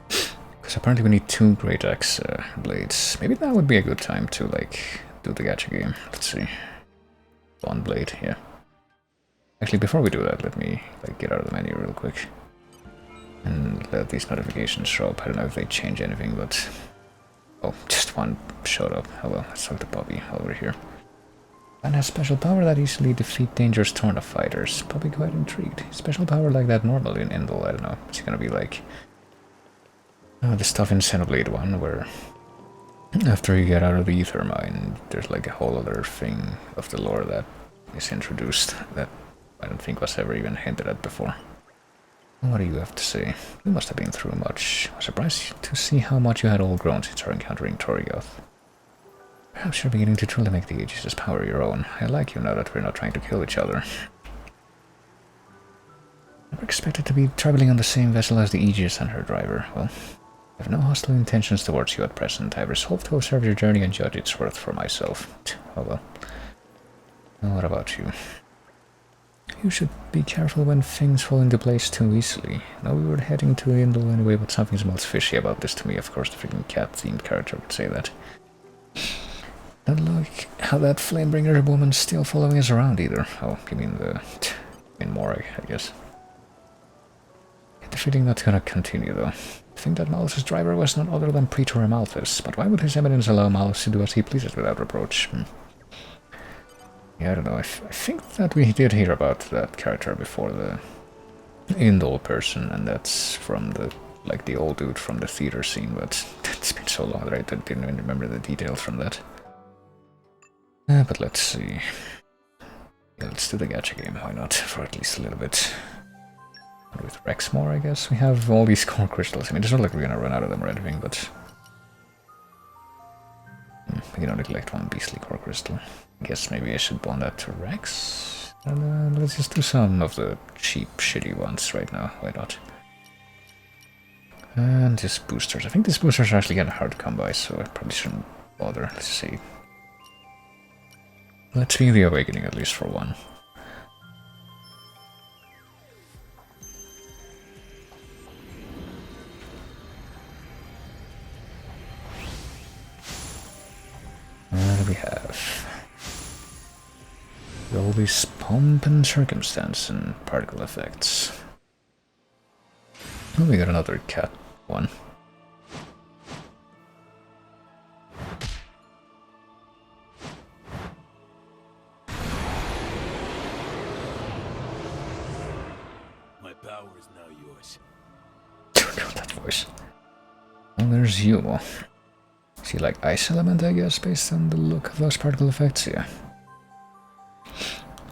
[SPEAKER 1] Because apparently we need 2 Great Axe blades. Maybe that would be a good time to, like, do the gacha game. Let's see. One blade, yeah. Actually, before we do that, let me, like, get out of the menu real quick. And let these notifications show up. I don't know if they change anything, but... Oh, just one showed up. Hello, let's talk to Bobby over here. And has special power that easily defeat dangerous Torna fighters. Probably quite intrigued. Special power like that normally in Indel, I don't know. It's gonna be like... the stuff in Xenoblade 1, where... after you get out of the Ether Mine, there's like a whole other thing of the lore that is introduced that I don't think was ever even hinted at before. What do you have to say? You must have been through much. I was surprised to see how much you had all grown since our encountering Torioth. Perhaps you're beginning to truly make the Aegis' power your own. I like you now that we're not trying to kill each other. Never expected to be traveling on the same vessel as the Aegis and her driver. Well, I have no hostile intentions towards you at present. I've resolved to observe your journey and judge its worth for myself. Oh well. What about you? You should be careful when things fall into place too easily. Now we were heading to Indel anyway, but something smells fishy about this to me. Of course, the freaking cat-themed character would say that. Not like how that Flamebringer woman's still following us around either. Oh, you mean Morag, I guess. Get the feeling that's gonna continue though. I think that Malus' driver was none other than Praetor Malthus, but why would His Eminence allow Malus to do as he pleases without reproach? Yeah, I don't know. I think that we did hear about that character before, the Indol person, and that's from the old dude from the theater scene, but it's been so long that I didn't even remember the details from that. But let's see. Yeah, let's do the gacha game, why not, for at least a little bit. And with Rexmore, I guess, we have all these core crystals. I mean, it's not like we're gonna run out of them or anything, but... we can only collect one beastly core crystal. I guess maybe I should bond that to Rex. And let's just do some of the cheap, shitty ones right now. Why not? And just boosters. I think these boosters are actually kind of hard to come by, so I probably shouldn't bother. Let's see. Let's be the Awakening at least for one. What do we have? All these pomp and circumstance and particle effects. Oh, we got another cat one.
[SPEAKER 2] My power is now yours.
[SPEAKER 1] Don't know that voice. Oh, there's you. See, like ice element, I guess, based on the look of those particle effects, yeah.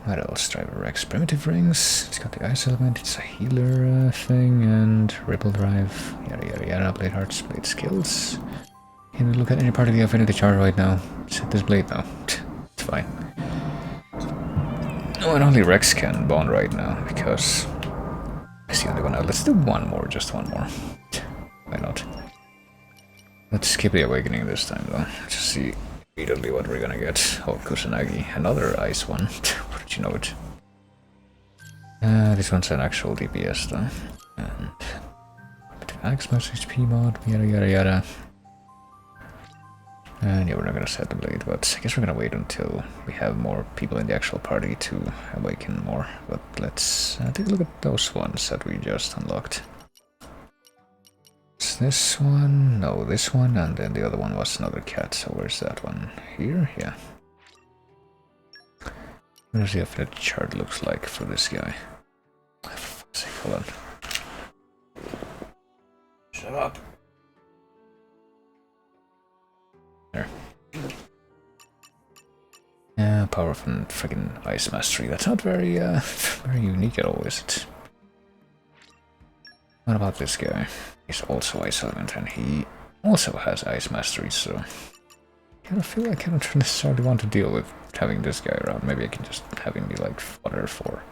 [SPEAKER 1] What else? Driver Rex primitive rings. It's got the ice element, it's a healer thing, and ripple drive, yada yada yada, blade hearts, blade skills. Can we look at any part of the affinity chart right now? Set this blade now. It's fine. Oh, and only Rex can bond right now, because it's the only one out. Let's do one more, just one more. Why not? Let's skip the Awakening this time, though. Just see immediately what we're gonna get. Oh, Kusanagi. Another ice one. Where did you know it? This one's an actual DPS, though. And max HP mod, yada yada yada. And yeah, we're not gonna set the blade, but I guess we're gonna wait until we have more people in the actual party to awaken more. But let's take a look at those ones that we just unlocked. It's this one, no, this one, and then the other one was another cat. So where's that one? Here? Yeah. What does the affinity chart looks like for this guy? For fuck's sake, hold on. Shut up. There. Yeah, power from friggin' Ice Mastery. That's not very, very unique at all, is it? What about this guy? He's also Ice Element, and he also has Ice Mastery, so I kind of feel like I don't necessarily want to deal with having this guy around. Maybe I can just have him be like fodder for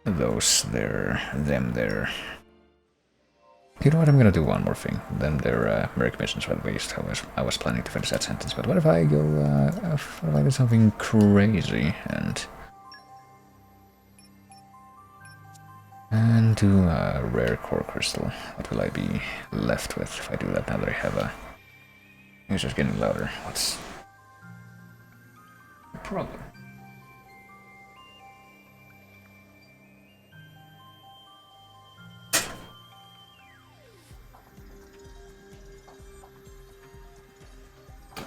[SPEAKER 1] those there, them there. You know what? I'm gonna do one more thing. Then their Merc missions were waste. I was planning to finish that sentence, but what if I go? What if I do something crazy and do a rare core crystal? What will I be left with if I do that? Now that I have a. It's just getting louder. What's the problem?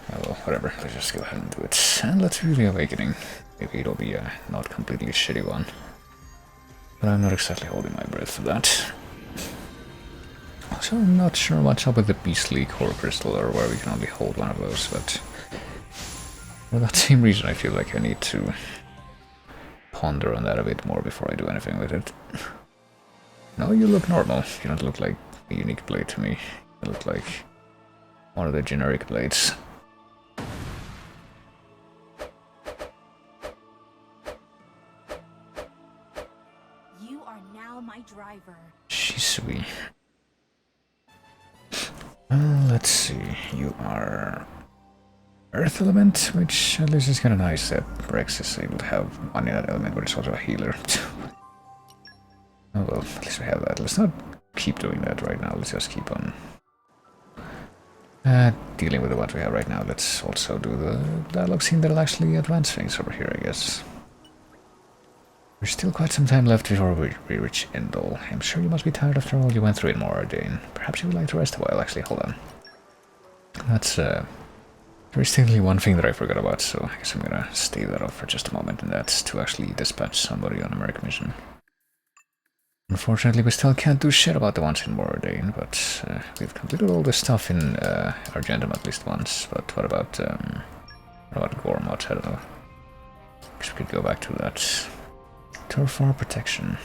[SPEAKER 1] Oh well, whatever. Let's just go ahead and do it. And let's do the Awakening. Maybe it'll be a not completely shitty one. But I'm not exactly holding my breath for that. So I'm not sure what's up with the Beastly Core Crystal, or where we can only hold one of those, but for that same reason I feel like I need to ponder on that a bit more before I do anything with it. No, you look normal. You don't look like a unique blade to me. You look like one of the generic blades.
[SPEAKER 3] You are now my driver.
[SPEAKER 1] Shisui. Let's see. You are Earth Element, which at least is kind of nice that Rex is able to have one in that element, but it's also a healer. Oh well, at least we have that. Let's not keep doing that right now. Let's just keep on dealing with what we have right now. Let's also do the dialogue scene that'll actually advance things over here, I guess. There's still quite some time left before we reach Endel. I'm sure you must be tired after all you went through in Moradane. Perhaps you would like to rest a while. Actually, hold on. That's, there's still one thing that I forgot about, so I guess I'm gonna stave that off for just a moment, and that's to actually dispatch somebody on a Merc mission. Unfortunately, we still can't do shit about the ones in Moradane, but we've completed all this stuff in Argentum at least once. But what about Gormot? I don't know. Guess we could go back to that. Turfar protection.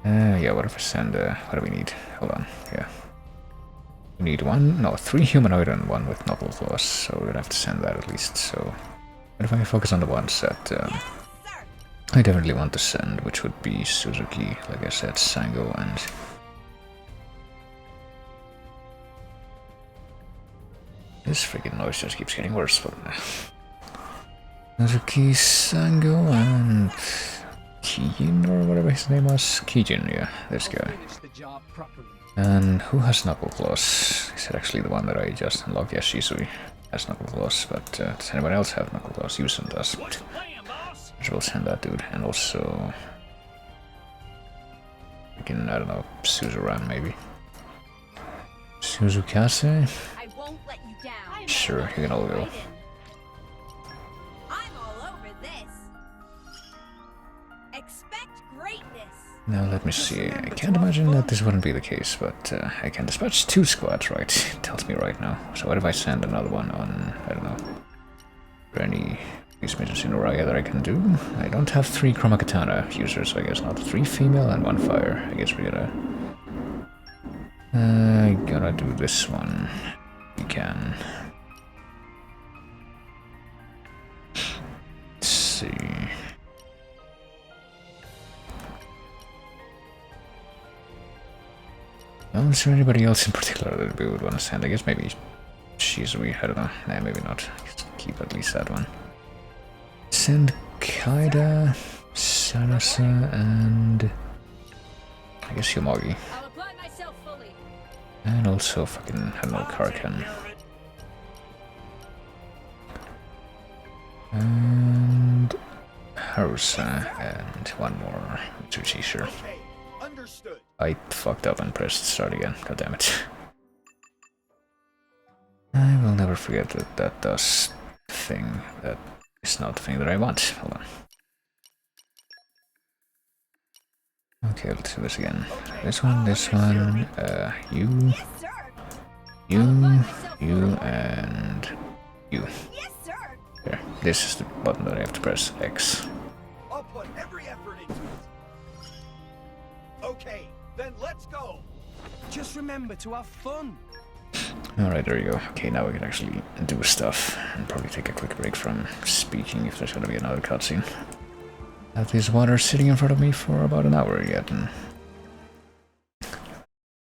[SPEAKER 1] Yeah, what if I send, what do we need? Hold on, yeah. We need 3 humanoid and 1 with knuckle claws, so we'd have to send that at least, so... What if I focus on the ones that, I definitely want to send, which would be Suzuki, like I said, Sango, and this freaking noise just keeps getting worse. But Suzuki, Sango, and Kijin, or whatever his name was. Kijin, yeah, this guy. And who has Knuckle Claws? Is it actually the one that I just unlocked? Yes, Shisui has Knuckle Claws, but does anyone else have Knuckle Claws? Yusen does. Which will send that dude, and also we can, I don't know, Suzuran maybe. Suzukase?
[SPEAKER 3] I won't let you down.
[SPEAKER 1] Sure, you can all go.
[SPEAKER 3] I'm all over this. Expect greatness.
[SPEAKER 1] Now let me see. I can't imagine that this wouldn't be the case, but I can dispatch 2 squads, right? It tells me right now. So what if I send another one on, I don't know, for any these missions in Uriah that I can do? I don't have 3 Chroma Katana users, so I guess not. 3 female and 1 fire. I guess we're gonna do this one. We can. Let's see. Oh, is there anybody else in particular that we would want to send? I guess maybe Shizui, I don't know. Nah, maybe not. Just keep at least that one. Send Kaida, Sarasa, and I guess Yomagi.
[SPEAKER 3] I'll apply myself fully.
[SPEAKER 1] And also fucking, I don't know, Karkan. And Harusa, and one more. Mitsuchi, sure.
[SPEAKER 2] Understood.
[SPEAKER 1] I fucked up and pressed start again. God damn it. I will never forget that that does thing. That is not the thing that I want. Hold on. Okay, let's do this again. This one, you,
[SPEAKER 3] Yes, sir.
[SPEAKER 1] you, and you.
[SPEAKER 3] Yes, sir.
[SPEAKER 1] There. This is the button that I have to press X.
[SPEAKER 2] I'll put every effort into it. Okay, then let's go.
[SPEAKER 4] Just remember to have fun.
[SPEAKER 1] Alright, there you go. Okay, now we can actually do stuff and probably take a quick break from speaking if there's gonna be another cutscene. Have this water sitting in front of me for about an hour yet, and I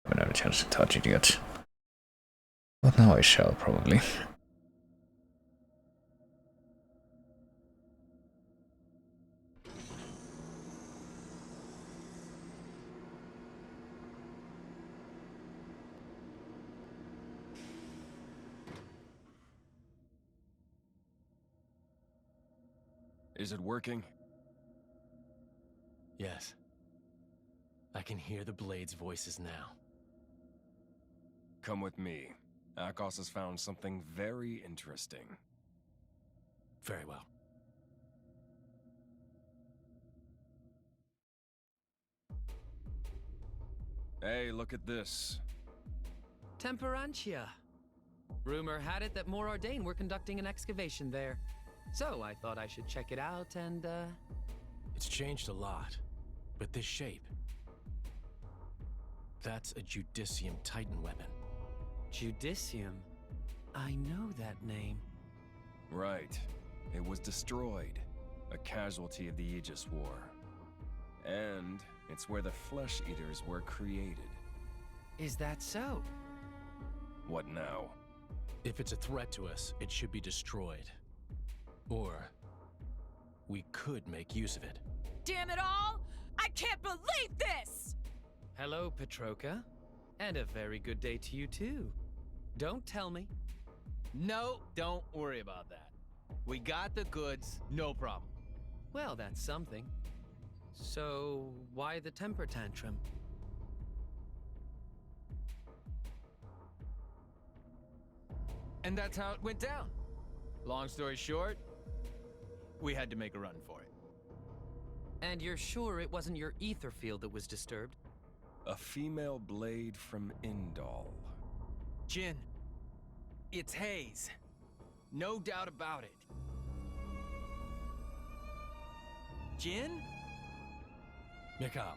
[SPEAKER 1] haven't had a chance to touch it yet. But now I shall, probably.
[SPEAKER 5] Is it working?
[SPEAKER 4] Yes. I can hear the Blade's voices now.
[SPEAKER 5] Come with me. Akos has found something very interesting.
[SPEAKER 4] Very well.
[SPEAKER 5] Hey, look at this.
[SPEAKER 6] Temperantia. Rumor had it that More Ardain were conducting an excavation there. So I thought I should check it out and,
[SPEAKER 4] It's changed a lot, but this shape... That's a Judicium Titan weapon.
[SPEAKER 6] Judicium? I know that name.
[SPEAKER 5] Right. It was destroyed. A casualty of the Aegis War. And it's where the Flesh Eaters were created.
[SPEAKER 6] Is that so?
[SPEAKER 5] What now?
[SPEAKER 4] If it's a threat to us, it should be destroyed. Or... we could make use of it.
[SPEAKER 3] Damn it all! I can't believe this!
[SPEAKER 6] Hello, Petroka. And a very good day to you, too. Don't tell me.
[SPEAKER 7] No, don't worry about that. We got the goods, no problem.
[SPEAKER 6] Well, that's something. So, why the temper tantrum?
[SPEAKER 7] And that's how it went down. Long story short, we had to make a run for it.
[SPEAKER 6] And you're sure it wasn't your ether field that was disturbed?
[SPEAKER 5] A female blade from Indal.
[SPEAKER 7] Jin, it's Hayes. No doubt about it. Jin?
[SPEAKER 4] Mikhail,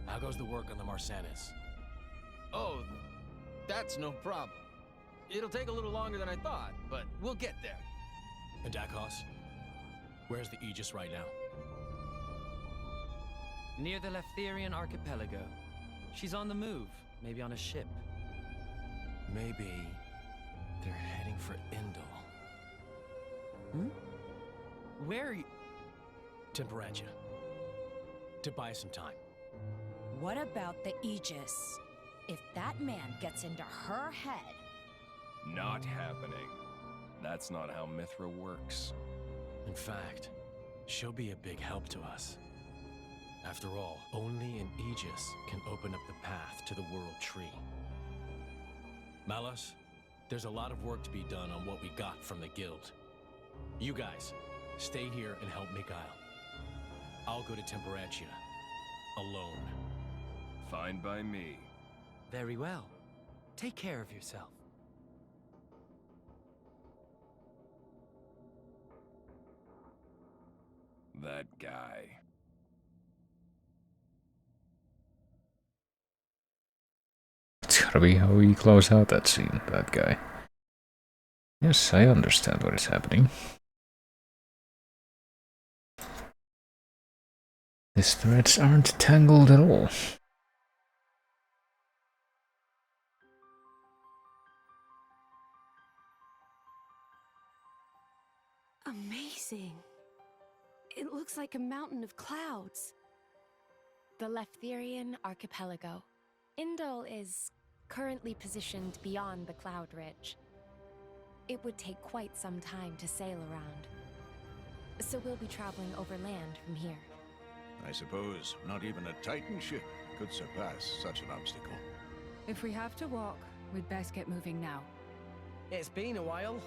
[SPEAKER 4] how goes the work on the Marsanis?
[SPEAKER 7] Oh, that's no problem. It'll take a little longer than I thought, but we'll get there.
[SPEAKER 4] And Dakos? Where's the Aegis right now?
[SPEAKER 6] Near the Leftherian archipelago. She's on the move, maybe on a ship.
[SPEAKER 4] Maybe they're heading for Indol.
[SPEAKER 6] Where are you?
[SPEAKER 4] Temperancia. To buy some time.
[SPEAKER 8] What about the Aegis? If that man gets into her head...
[SPEAKER 5] Not happening. That's not how Mithra works.
[SPEAKER 4] In fact, she'll be a big help to us. After all, only an Aegis can open up the path to the World Tree. Malos, there's a lot of work to be done on what we got from the Guild. You guys, stay here and help Mikhail. I'll go to Temperancia. Alone.
[SPEAKER 5] Fine by me.
[SPEAKER 6] Very well. Take care of yourself.
[SPEAKER 5] That guy.
[SPEAKER 1] It's gotta be how we close out that scene, that guy. Yes, I understand what is happening. These threads aren't tangled at all.
[SPEAKER 9] Amazing. It looks like a mountain of clouds.
[SPEAKER 8] The Leftherian archipelago. Indol is currently positioned beyond the cloud ridge. It would take quite some time to sail around. So we'll be traveling over land from here.
[SPEAKER 10] I suppose not even a Titan ship could surpass such an obstacle.
[SPEAKER 9] If we have to walk, we'd best get moving now.
[SPEAKER 6] It's been a while.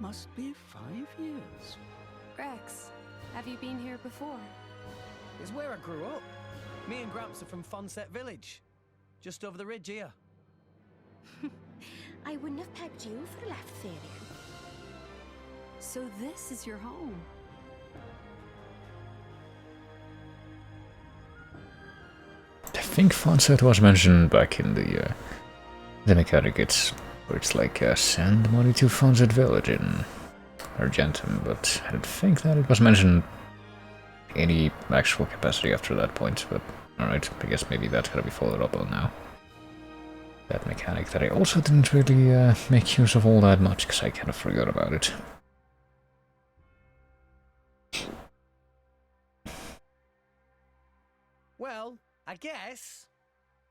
[SPEAKER 11] Must be 5 years.
[SPEAKER 9] Rex, have you been here before?
[SPEAKER 6] It's where I grew up. Me and Gramps are from Fonset Village. Just over the ridge here.
[SPEAKER 9] I wouldn't have pegged you for Leftherian. So this is your home.
[SPEAKER 1] I think Fonset was mentioned back in the mechanic. It's like send money to Fonset Village in Argentum, but I don't think that it was mentioned any actual capacity after that point. But alright, I guess maybe that's gotta be followed up on now. That mechanic that I also didn't really make use of all that much because I kind of forgot about it.
[SPEAKER 6] Well, I guess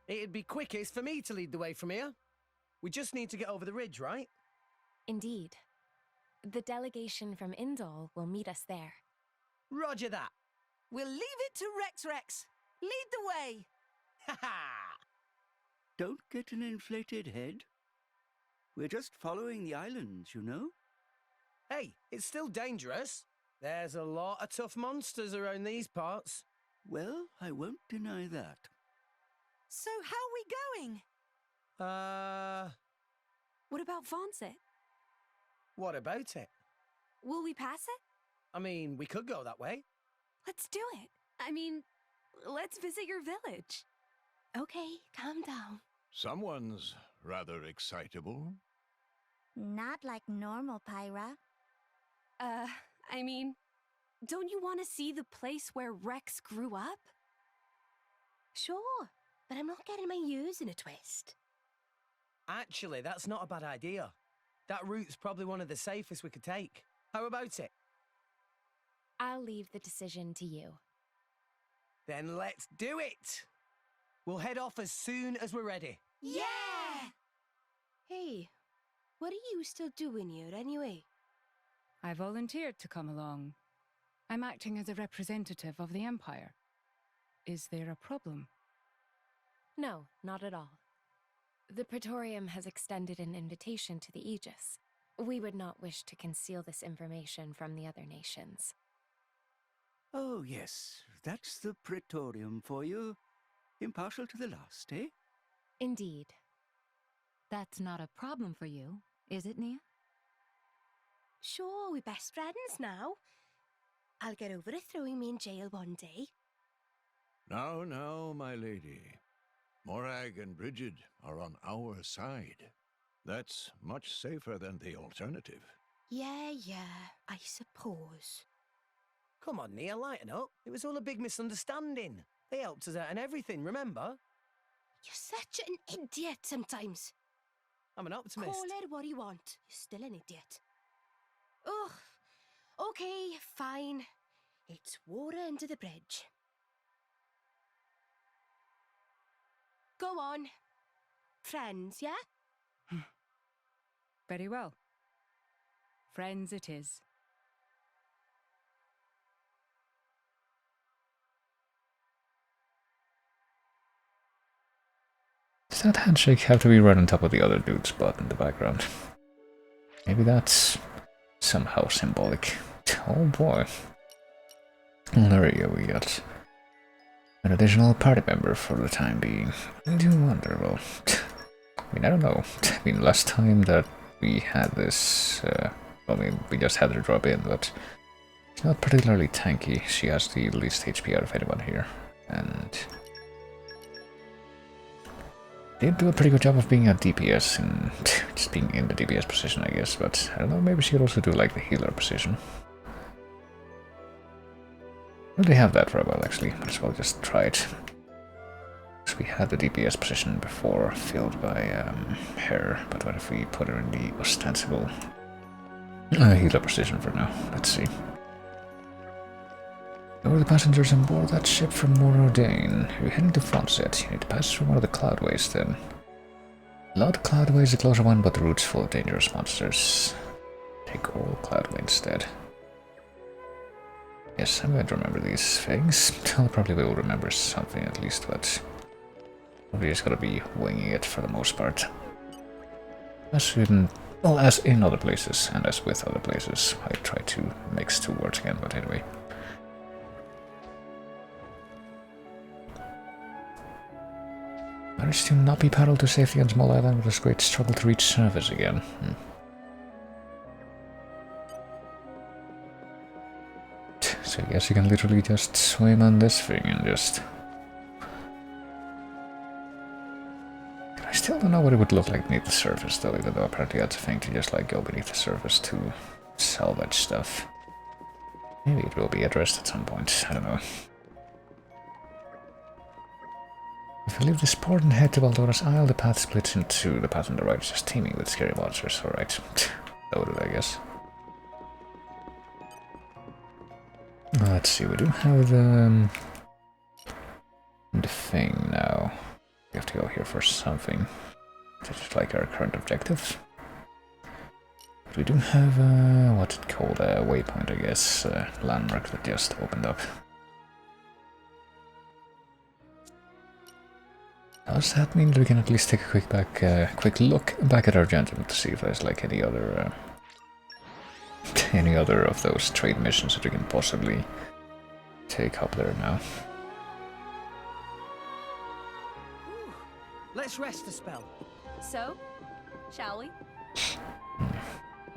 [SPEAKER 6] it'd be quickest for me to lead the way from here. We just need to get over the ridge, right?
[SPEAKER 8] Indeed. The delegation from Indol will meet us there.
[SPEAKER 6] Roger that.
[SPEAKER 12] We'll leave it to Rex. Lead the way.
[SPEAKER 6] Ha ha!
[SPEAKER 11] Don't get an inflated head. We're just following the islands, you know?
[SPEAKER 6] Hey, it's still dangerous. There's a lot of tough monsters around these parts.
[SPEAKER 11] Well, I won't deny that.
[SPEAKER 12] So how are we going?
[SPEAKER 9] What about Fonset?
[SPEAKER 6] What about it?
[SPEAKER 9] Will we pass it?
[SPEAKER 6] I mean, we could go that way.
[SPEAKER 9] Let's do it. I mean, let's visit your village.
[SPEAKER 8] Okay, calm down.
[SPEAKER 10] Someone's rather excitable.
[SPEAKER 3] Not like normal Pyra.
[SPEAKER 9] I mean, don't you want to see the place where Rex grew up?
[SPEAKER 12] Sure, but I'm not getting my ears in a twist.
[SPEAKER 6] Actually, that's not a bad idea. That route's probably one of the safest we could take. How about it?
[SPEAKER 8] I'll leave the decision to you.
[SPEAKER 6] Then let's do it! We'll head off as soon as we're ready.
[SPEAKER 12] Yeah! Hey, what are you still doing here anyway?
[SPEAKER 9] I volunteered to come along. I'm acting as a representative of the Empire. Is there a problem?
[SPEAKER 8] No, not at all. The Praetorium has extended an invitation to the Aegis. We would not wish to conceal this information from the other nations.
[SPEAKER 11] Oh, yes, that's the Praetorium for you. Impartial to the last, eh?
[SPEAKER 8] Indeed.
[SPEAKER 13] That's not a problem for you, is it, Nia?
[SPEAKER 12] Sure, we're best friends now. I'll get over it throwing me in jail one day.
[SPEAKER 10] Now, my lady. Morag and Bridget are on our side. That's much safer than the alternative.
[SPEAKER 12] Yeah, I suppose.
[SPEAKER 14] Come on, Neil, lighten up. It was all a big misunderstanding. They helped us out and everything, remember?
[SPEAKER 12] You're such an idiot sometimes.
[SPEAKER 14] I'm an optimist.
[SPEAKER 12] Call it what you want. You're still an idiot. Ugh. Okay, fine. It's water under the bridge. Go on. Friends, yeah?
[SPEAKER 9] Very well. Friends it is.
[SPEAKER 1] Does that handshake have to be right on top of the other dude's butt in the background? Maybe that's somehow symbolic. Oh boy. Well, there we go, we got an additional party member for the time being. I do wonder, well, I mean, I don't know. I mean, last time that we had this, I mean, we just had her drop in, but she's not particularly tanky. She has the least HP out of anyone here, and did do a pretty good job of being a DPS and just being in the DPS position, I guess, but I don't know, maybe she could also do like the healer position. I already have that for a while, actually. Might as well just try it. Because we had the DPS position before filled by her, but what if we put her in the ostensible healer position for now? Let's see. Who are the passengers on board that ship from Morrodane? You're heading to Fonset. You need to pass through one of the cloudways then. Lot Cloudway is a closer one, but the route's full of dangerous monsters. Take all Cloudway instead. Yes, I'm going to remember these things. I probably will remember something at least, but probably just gotta be winging it for the most part. As in, well, as in other places, and as with other places. I try to mix two words again, but anyway. Managed to not be paddled to safety on small island with a great struggle to reach surface again. So I guess you can literally just swim on this thing and just... I still don't know what it would look like beneath the surface though, even though apparently that's a thing to just like go beneath the surface to salvage stuff. Maybe it will be addressed at some point, I don't know. If we leave this port and head to Valdora's Isle, the path splits in two. The path on the right is just teeming with scary monsters, alright. Loaded, I guess. Let's see, we do have the thing now. We have to go here for something. Just like our current objective. But we do have, what's it called, a waypoint, I guess, landmark that just opened up. Does that mean that we can at least take a quick look back at our gentleman to see if there's like any other of those trade missions that we can possibly take up there now?
[SPEAKER 14] Let's rest a spell.
[SPEAKER 3] So, shall we?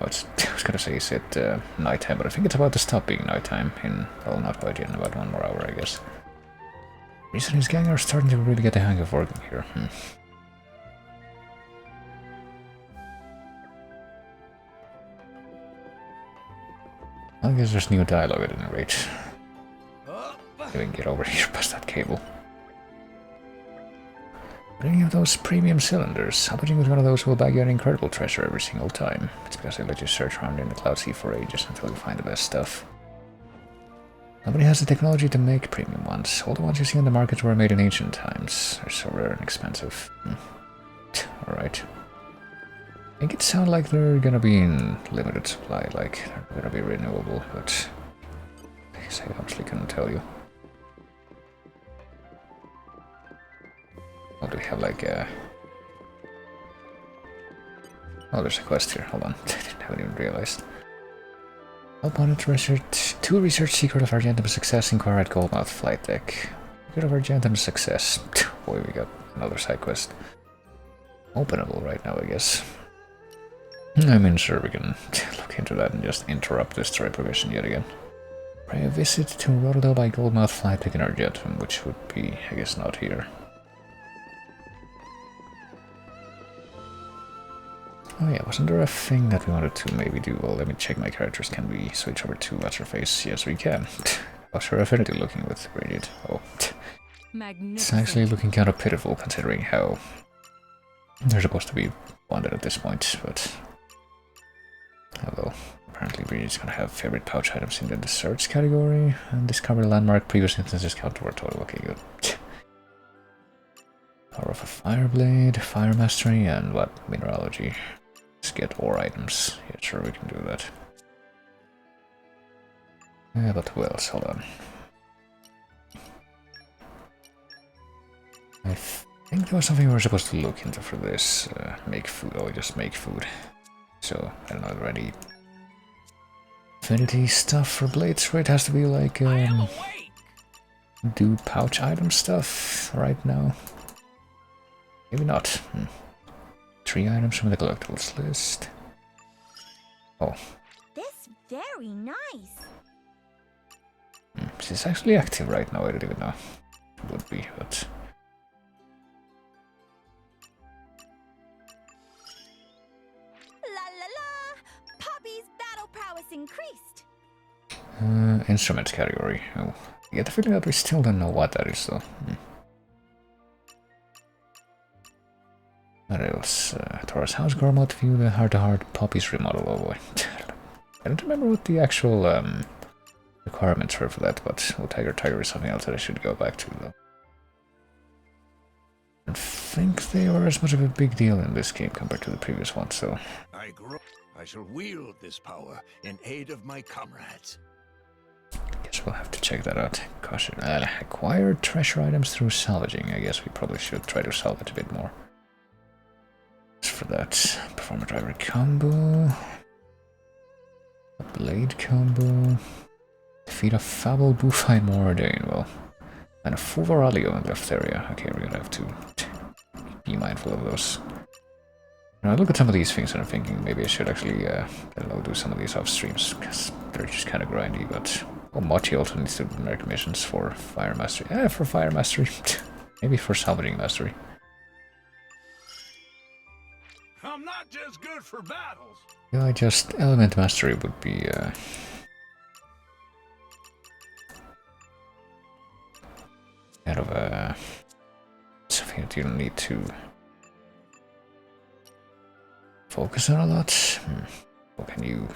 [SPEAKER 1] I was gonna say, is it nighttime, but I think it's about to stop being nighttime in, well, not quite yet, in about 1 more hour, I guess. Reese and his gang are starting to really get the hang of working here. I guess there's new dialogue at any rate. If we can get over here past that cable. Any of those premium cylinders, helping with one of those will bag you an incredible treasure every single time. It's because they let you search around in the Cloud Sea for ages until you find the best stuff. Nobody has the technology to make premium ones. All the ones you see on the market were made in ancient times. They're so rare and expensive. Alright. Make it sound like they're gonna be in limited supply, like they're gonna be renewable, but I guess I honestly couldn't tell you. Oh, do we have like a... Oh, there's a quest here. Hold on. I haven't even realized. Help on it, research. To research secret of Argentum's success, inquire at Goldmouth flight deck. Secret of Argentum's success. Boy, we got another side quest. Openable right now, I guess. I mean, sure, we can look into that and just interrupt this story progression yet again. Pay a visit to Rotterdam by Goldmouth flight deck in Argentum, which would be, I guess, not here. Oh yeah, wasn't there a thing that we wanted to maybe do? Well, let me check my characters. Can we switch over to what's her face? Yes, we can. How's her affinity looking with Bridget? Oh, it's actually looking kind of pitiful considering how they're supposed to be bonded at this point, but oh well. Apparently Bridget's gonna have favorite pouch items in the desserts category, and discover landmark previous instances count toward total. Okay, good. Power of a fire blade, fire mastery, and what? Mineralogy. Let's get ore items. Yeah, sure, we can do that. Yeah, but who else? Hold on. I think there was something we were supposed to look into for this. Make food. Oh, just make food. So, I don't know, already. Affinity stuff for blades, right? It has to be like, do pouch item stuff right now. Maybe not. 3 items from the collectibles list. Oh.
[SPEAKER 3] This very nice.
[SPEAKER 1] She's actually active right now, I don't even know. It would be, but...
[SPEAKER 3] La la la! Poppy's battle prowess increased.
[SPEAKER 1] Instruments category. Oh. I get the feeling that we still don't know what that is, though. What else? Taurus House Gormot, view the heart-to-heart Poppy's remodel. Oh boy. I don't remember what the actual requirements were for that, but oh, Tiger is something else that I should go back to, though. I don't think they were as much of a big deal in this game compared to the previous one, so...
[SPEAKER 10] I shall wield this power in aid of my comrades.
[SPEAKER 1] Guess we'll have to check that out. Caution. Acquire treasure items through salvaging. I guess we probably should try to salvage a bit more. For that, perform a driver combo, a blade combo, defeat a Fable Bufine Mordain, well, and a Fulvaralio in left area. Okay, we're gonna have to be mindful of those. Now I look at some of these things and I'm thinking maybe I should actually, I don't know, do some of these off streams, because they're just kind of grindy, but... Oh, Mochi also needs to make missions for Fire Mastery. For Fire Mastery. Maybe for Salvaging Mastery.
[SPEAKER 10] I'm not just good for battles.
[SPEAKER 1] Yeah, just Element Mastery would be kind of something that you don't need to focus on a lot. What can you?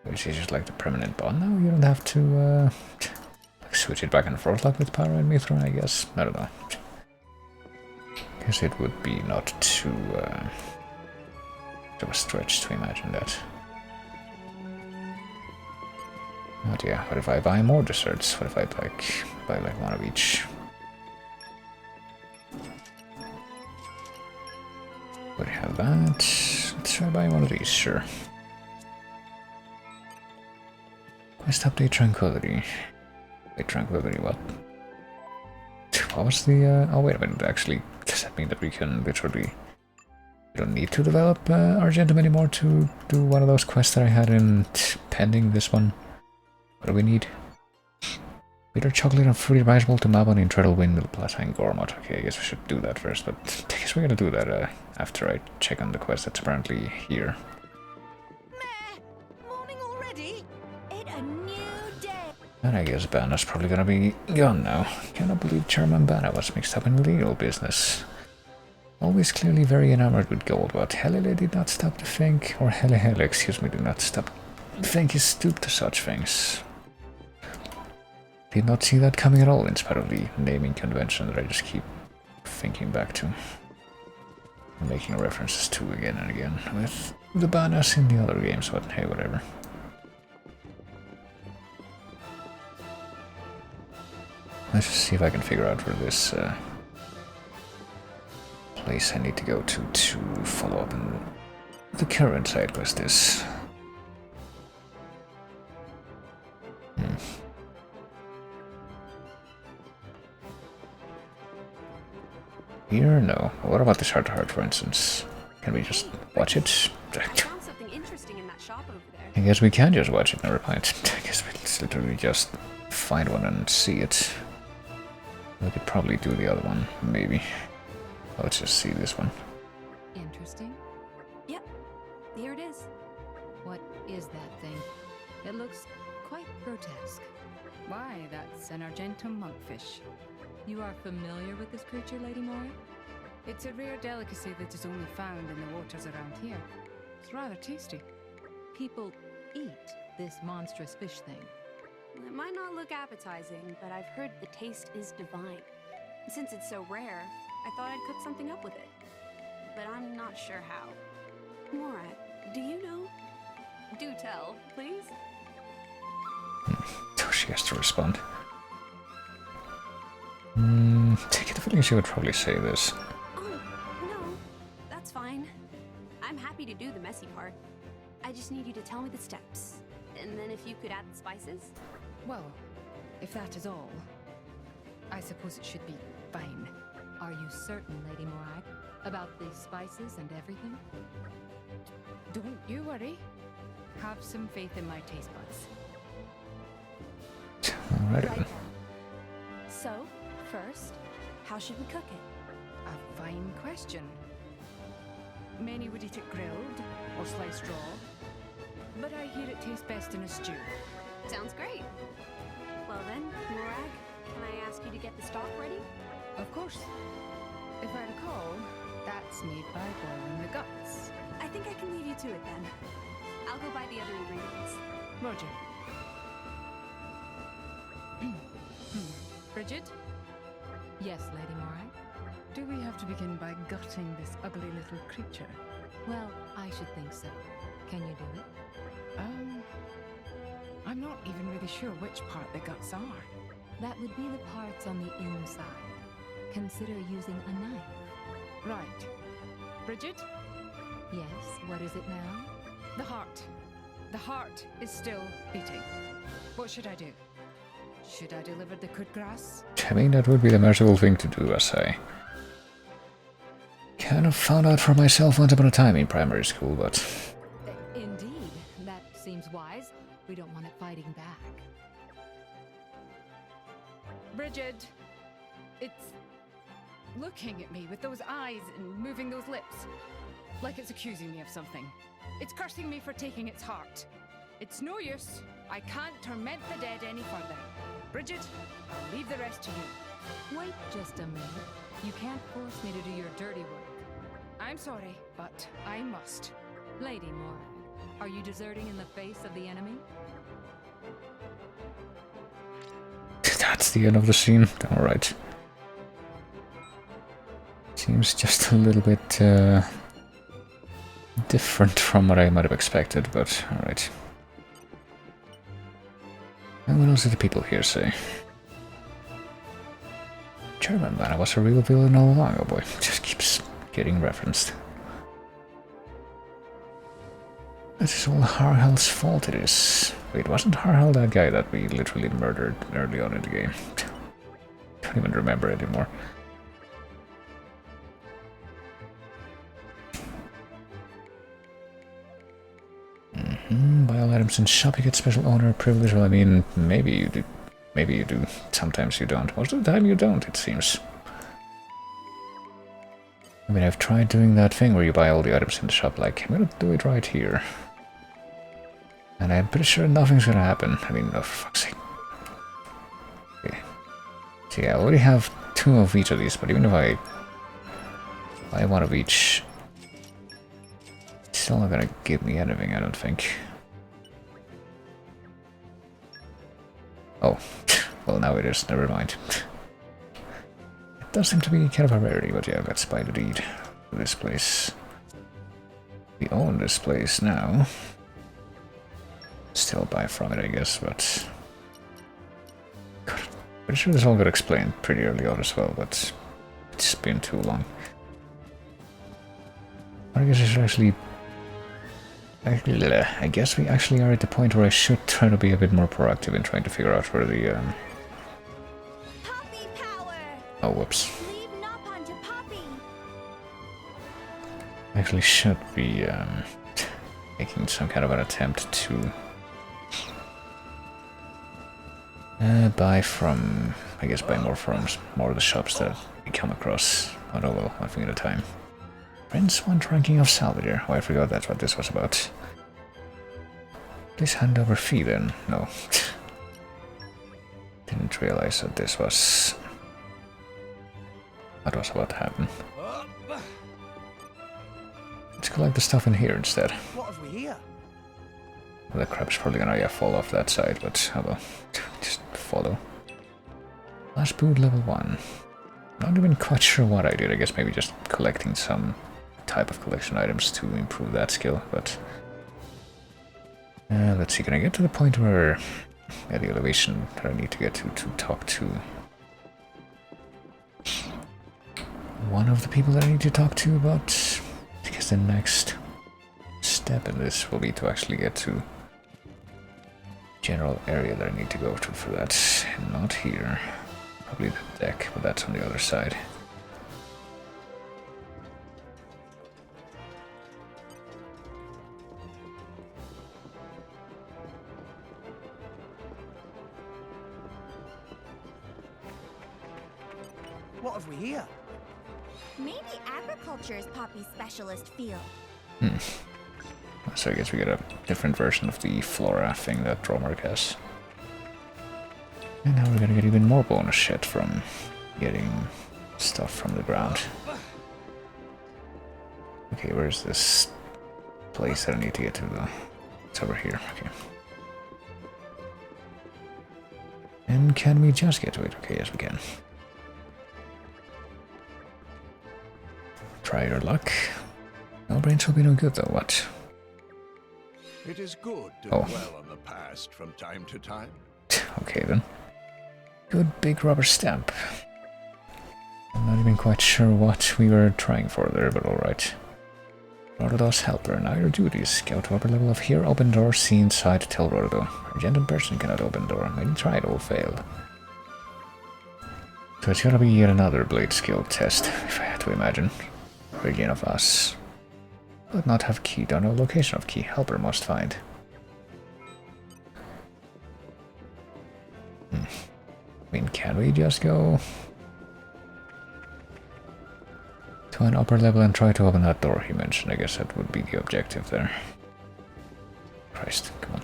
[SPEAKER 1] Which is just like the permanent bond now. You don't have to like switch it back and forth like with Pyro and Mithra, I guess. I don't know. Guess it would be not too of a stretch to imagine that. But yeah, what if I buy more desserts? What if I buy like one of each? Would I have that? Let's try buying one of these, sure. Quest update Tranquility. Wait, Tranquility, what? What was the, oh wait a minute, actually, does that mean that we can literally... We don't need to develop Argentum anymore to do one of those quests that I had in pending this one? What do we need? Bitter chocolate and fruity rice bowl to Mabon in Treadle Windmill Plaza and Gormot. Okay, I guess we should do that first, but I guess we're gonna do that after I check on the quest that's apparently here.
[SPEAKER 3] Morning already? It's a new day.
[SPEAKER 1] And I guess Banna's probably gonna be gone now. Cannot believe Chairman Banna was mixed up in legal business. Always clearly very enamored with gold, but Helele did not stop to think, or Hele, excuse me, did not stop to think he stooped to such things. Did not see that coming at all, in spite of the naming convention that I just keep thinking back to. Making references to again and again, with the Bannas in the other games, but hey, whatever. Let's just see if I can figure out where this place I need to go to follow up on the current side quest is. Here? No. What about this heart-to-heart, for instance? Can we just watch it?
[SPEAKER 12] Found something interesting in that shop over there.
[SPEAKER 1] I guess we can just watch it, never mind. I guess we'll literally just find one and see it. We could probably do the other one, maybe. Let's just see this one.
[SPEAKER 13] Interesting.
[SPEAKER 3] Yep, here it is.
[SPEAKER 13] What is that thing? It looks quite grotesque.
[SPEAKER 9] Why, that's an argentum monkfish.
[SPEAKER 13] You are familiar with this creature, Lady Mora?
[SPEAKER 9] It's a rare delicacy that is only found in the waters around here. It's rather tasty.
[SPEAKER 13] People eat this monstrous fish thing.
[SPEAKER 3] It might not look appetizing, but I've heard the taste is divine. Since it's so rare, I thought I'd cook something up with it. But I'm not sure how. Morag, do you know? Do tell, please.
[SPEAKER 1] So she has to respond. Take it, the feeling she would probably say this.
[SPEAKER 3] Oh, no, that's fine. I'm happy to do the messy part. I just need you to tell me the steps. And then if you could add the spices?
[SPEAKER 9] Well, if that is all, I suppose it should be fine.
[SPEAKER 13] Are you certain, Lady Morag, about the spices and everything?
[SPEAKER 9] Don't you worry. Have some faith in my taste buds.
[SPEAKER 1] Alright.
[SPEAKER 3] Right then. So, first, how should we cook it?
[SPEAKER 9] A fine question. Many would eat it grilled or sliced raw, but I hear it tastes best in a stew.
[SPEAKER 3] Sounds great. Well then, Morag, can I ask you to get the stock ready?
[SPEAKER 9] Of course. If I recall, that's made by boiling the guts.
[SPEAKER 3] I think I can leave you to it then. I'll go buy the other ingredients.
[SPEAKER 9] Roger. Bridget?
[SPEAKER 13] Yes, Lady Morag?
[SPEAKER 9] Do we have to begin by gutting this ugly little creature?
[SPEAKER 13] Well, I should think so. Can you do it?
[SPEAKER 9] I'm not even really sure which part the guts are.
[SPEAKER 13] That would be the parts on the inside. Consider using a knife.
[SPEAKER 9] Right. Bridget?
[SPEAKER 13] Yes, what is it now?
[SPEAKER 9] The heart. The heart is still beating. What should I do? Should I deliver the coup de grace?
[SPEAKER 1] I mean, that would be the merciful thing to do, as I kind of found out for myself once upon a time in primary school, but...
[SPEAKER 13] Indeed, that seems wise. We don't want it fighting back.
[SPEAKER 9] Bridget! It's looking at me with those eyes and moving those lips. Like it's accusing me of something. It's cursing me for taking its heart. It's no use. I can't torment the dead any further. Bridget, I'll leave the rest to you.
[SPEAKER 13] Wait just a minute. You can't force me to do your dirty work.
[SPEAKER 9] I'm sorry, but I must.
[SPEAKER 13] Lady Morag, are you deserting in the face of the enemy?
[SPEAKER 1] That's the end of the scene. Alright. Seems just a little bit different from what I might have expected, but alright. And what else did the people here say? German man, I was a real villain all along. Oh boy, just keeps getting referenced. This is all Harhal's fault it is. Wait, wasn't Harhal that guy that we literally murdered early on in the game? Don't even remember anymore. Buy all items in shop, you get special owner privilege. Well, I mean, maybe you do. Maybe you do. Sometimes you don't. Most of the time you don't, it seems. I mean, I've tried doing that thing where you buy all the items in the shop, like, I'm gonna do it right here. And I'm pretty sure nothing's gonna happen. I mean, oh, for fuck's sake. Okay. See, I already have 2 of each of these, but even if I buy 1 of each, it's still not gonna give me anything, I don't think. Oh, well now it is, never mind. It does seem to be kind of a rarity, but yeah, let's buy the deed for this place. We own this place now. Still buy from it, I guess, but... God, pretty sure this all got explained pretty early on as well, but it's been too long. I guess I should actually... I guess we actually are at the point where I should try to be a bit more proactive in trying to figure out where the...
[SPEAKER 3] Poppy power!
[SPEAKER 1] Oh, whoops.
[SPEAKER 3] Leave Nopon to Poppy!
[SPEAKER 1] Actually should be making some kind of an attempt to buy from, I guess buy more from more of the shops that we come across. Oh no, well, one thing at a time. Prince want ranking of Salvager. Oh, I forgot that's what this was about. Please hand over fee then. No. Didn't realize that this was what was about to happen. Let's collect the stuff in here instead.
[SPEAKER 14] What have we here?
[SPEAKER 1] Well, the crab's probably gonna fall off that side, but how about just follow. Last boot level 1. Not even quite sure what I did. I guess maybe just collecting some type of collection items to improve that skill, but let's see, can I get to the point where the elevation that I need to get to talk to one of the people that I need to talk to about? I guess the next step in this will be to actually get to general area that I need to go to for that. Not here. Probably the deck, but that's on the other side.
[SPEAKER 14] What have we here?
[SPEAKER 15] Maybe agriculture is Poppy's specialist field.
[SPEAKER 1] So I guess we get a different version of the flora thing that Dromark has. And now we're gonna get even more bonus shit from getting stuff from the ground. Okay, where's this place that I need to get to though? It's over here, okay. And can we just get to it? Okay, yes we can. Try your luck. No brains will be no good though, what?
[SPEAKER 10] It is good to
[SPEAKER 1] Oh.
[SPEAKER 10] dwell on the past from time to time.
[SPEAKER 1] Okay then. Good big rubber stamp. I'm not even quite sure what we were trying for there, but alright. Rododo's helper. Now your duties. Go to upper level of here, open door, see inside, tell Rododo. A gentle person cannot open door. Maybe try it, all failed. So it's gonna be yet another blade skill test, if I had to imagine. Origin of us. But not have key, don't know location of key. Helper must find. I mean, can we just go to an upper level and try to open that door he mentioned? I guess that would be the objective there. Christ, come on.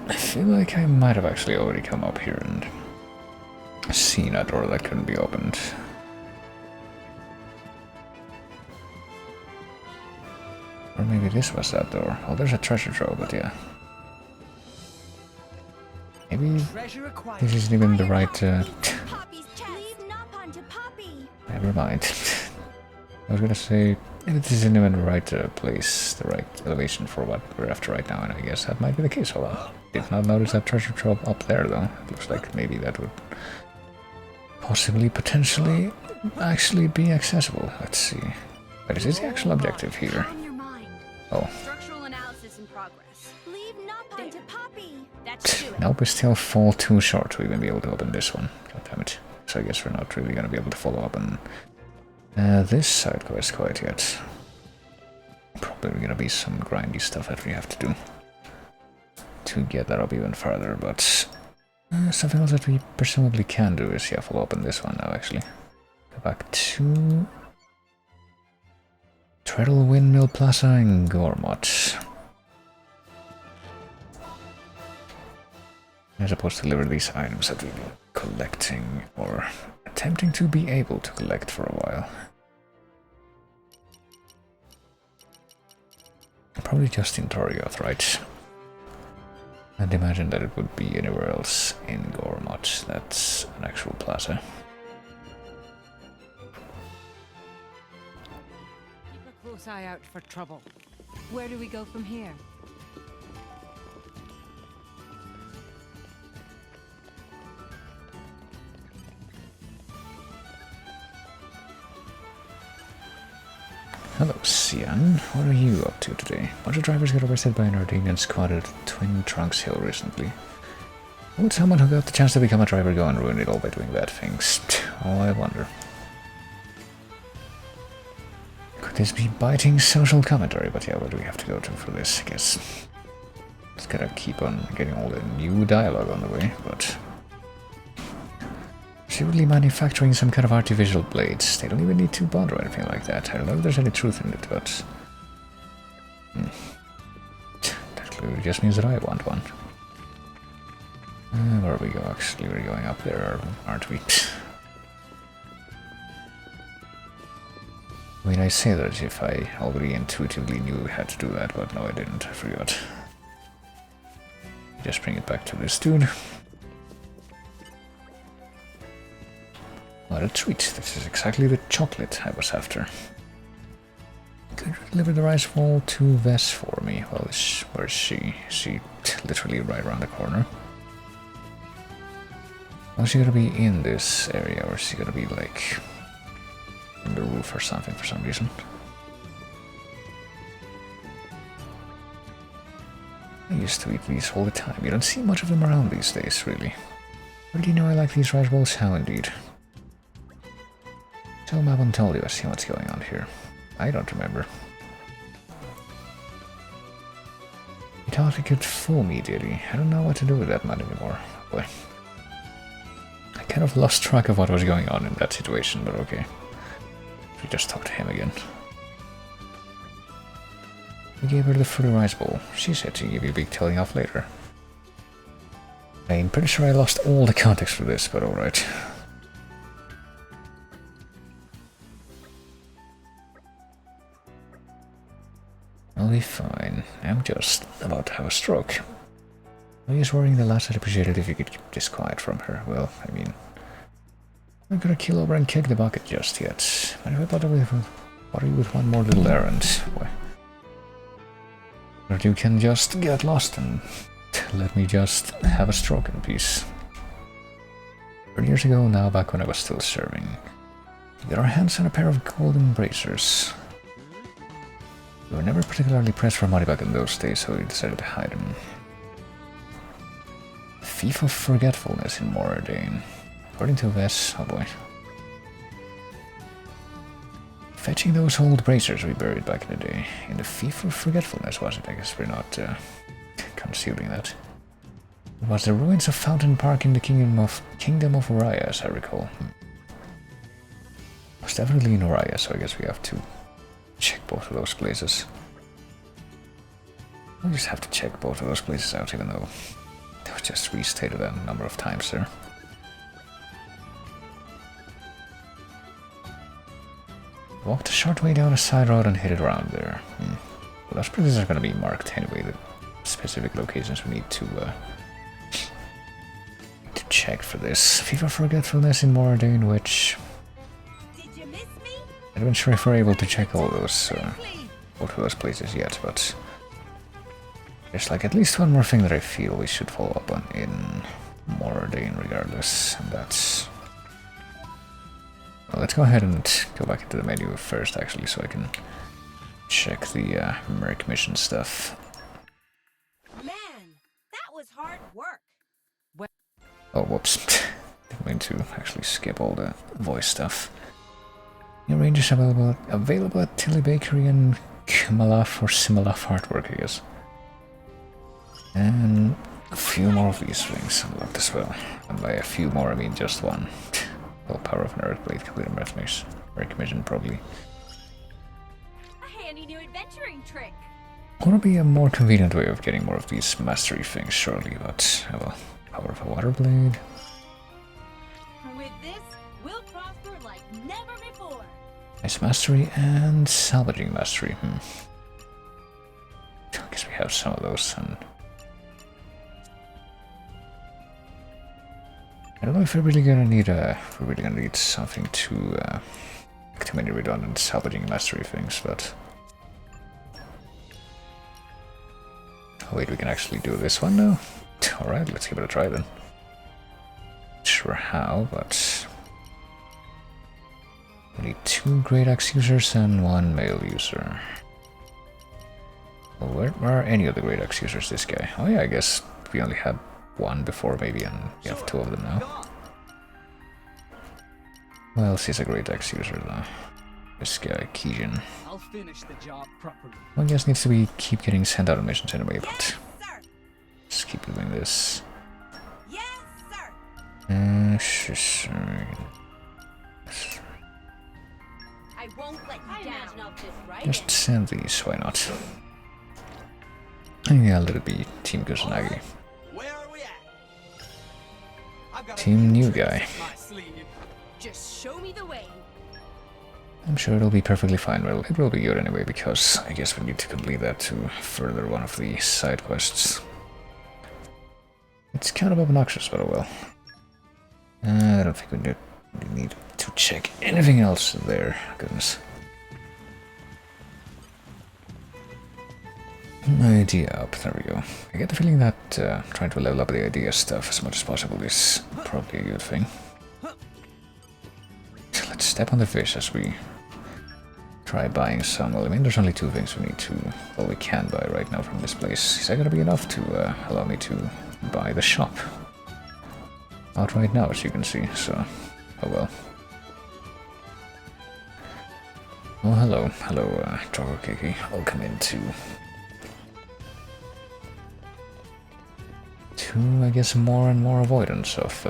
[SPEAKER 1] I feel like I might have actually already come up here and seen a door that couldn't be opened. Or maybe this was that door. Oh, there's a treasure trove, but yeah. Maybe this isn't even the right... Never mind. I was gonna say, maybe this isn't even the right place, the right elevation for what we're after right now, and I guess that might be the case. Hold on. Did not notice that treasure trove up there though. It looks like maybe that would possibly, potentially, actually be accessible. Let's see. But is this the actual objective here? Oh.
[SPEAKER 3] Structural analysis in progress. Leave Nopon to Poppy. That's do it.
[SPEAKER 1] Nope, we still fall too short to even be able to open this one. God damn it. So I guess we're not really gonna be able to follow up on this side quest quite yet. Probably gonna be some grindy stuff that we have to do to get that up even further, but something else that we presumably can do is, yeah, follow up on this one now actually. Go back to Treadle Windmill Plaza in Gormott. I'm supposed to deliver these items that we've been collecting, or attempting to be able to collect for a while. Probably just in Torioth, right? And imagine that it would be anywhere else in Gormott that's an actual plaza.
[SPEAKER 9] Keep a close eye out for trouble.
[SPEAKER 13] Where do we go from here?
[SPEAKER 1] Hello, Sian. What are you up to today? Bunch of drivers got arrested by an Ardenian squad at Twin Trunks Hill recently. Would someone who got the chance to become a driver go and ruin it all by doing bad things? Oh, I wonder. Could this be biting social commentary? But yeah, what do we have to go to for this, I guess? Just gotta keep on getting all the new dialogue on the way, but... Surely manufacturing some kind of artificial blades. They don't even need to bond or anything like that. I don't know if there's any truth in it, but... That clearly just means that I want one. Where we go? Actually, we're going up there, aren't we? I mean, I say that as if I already intuitively knew we had to do that, but no, I didn't. I forgot. Just bring it back to this dude. What a treat. This is exactly the chocolate I was after. Could you deliver the rice ball to Vess for me? Well, where is she? Is she literally right around the corner? Well, is she gonna be in this area, or is she gonna be like on the roof or something for some reason? I used to eat these all the time. You don't see much of them around these days, really. But do you know I like these rice balls? How indeed. So I haven't told you, I see what's going on here. I don't remember. He thought he could fool me, did he? I don't know what to do with that man anymore. Boy. I kind of lost track of what was going on in that situation, but okay. We just talked to him again. We gave her the fruity rice bowl. She said to give you a big telling off later. I'm pretty sure I lost all the context for this, but alright. I'll be fine. I'm just about to have a stroke. I was worrying the lads I'd appreciate it if you could keep this quiet from her. Well, I mean... I'm not gonna kill over and kick the bucket just yet. But if I bother you with one more little errand, boy. Or you can just get lost and let me just have a stroke in peace. 30 years ago now, back when I was still serving. We got our hands on a pair of golden bracers. We were never particularly pressed for money back in those days, so we decided to hide them. Thief of Forgetfulness in Moradane. According to Vess, oh boy. Fetching those old bracers we buried back in the day. In the Thief of Forgetfulness, was it? I guess we're not concealing that. It was the ruins of Fountain Park in the Kingdom of Raya, as I recall. It was definitely in Raya, so I guess we have to check both of those places. We'll just have to check both of those places out, even though they was just restated a number of times there. Walked a short way down a side road and hit it around there. Well, those places are going to be marked anyway, the specific locations we need to check for this. FIFA Forgetfulness in Moradane, which... I'm not sure if we're able to check all those, both of those places yet, but... There's like at least one more thing that I feel we should follow up on in Moradane regardless, and that's... Well, let's go ahead and go back into the menu first, actually, so I can check the Merc mission stuff.
[SPEAKER 15] Man, that was hard work.
[SPEAKER 1] Oh, whoops. Didn't mean to actually skip all the voice stuff. New ranges available at Tilly Bakery and Kimalaf or Simalaf Artwork, I guess. And a few more of these things unlocked as well. And by a few more, I mean just one. Well, Power of an Earthblade, complete Merc mission, probably.
[SPEAKER 15] A handy new adventuring trick.
[SPEAKER 1] Would be a more convenient way of getting more of these mastery things, surely, but, well, Power of a Water Blade.
[SPEAKER 15] With this, we'll prosper like never before.
[SPEAKER 1] Nice mastery and salvaging mastery. I guess we have some of those, and I don't know if we're really gonna need something to too many redundant salvaging mastery things, but oh wait, we can actually do this one now. All right, let's give it a try then. Not sure how, but we need 2 Great Axe users and 1 male user. Well, where are any of the Great Axe users? This guy. Oh yeah, I guess we only had one before maybe, and you have two of them now. Well, he's a great axe user though. This guy, Kijin.
[SPEAKER 16] I'll finish the job properly.
[SPEAKER 1] Well, I guess needs to be keep getting sent out on missions anyway, but just keep doing this. Sure.
[SPEAKER 15] I won't let you down.
[SPEAKER 1] Just send these, why not? Yeah, let it be Team Kusanagi.
[SPEAKER 2] Where are we at?
[SPEAKER 1] Team New Guy.
[SPEAKER 15] Just show me the way.
[SPEAKER 1] I'm sure it'll be perfectly fine. Well, it will be good anyway, because I guess we need to complete that to further one of the side quests. It's kind of obnoxious, but oh well. I don't think we need to check anything else there. Goodness. Idea up, there we go. I get the feeling that trying to level up the idea stuff as much as possible is probably a good thing. Let's step on the fish as we try buying some. Well, I mean, there's only two things we need to, well, we can buy right now from this place. Is that gonna be enough to allow me to buy the shop? Out right now, as you can see, so, oh well. Oh, hello, Chokokiki. Welcome into I guess, more and more avoidance of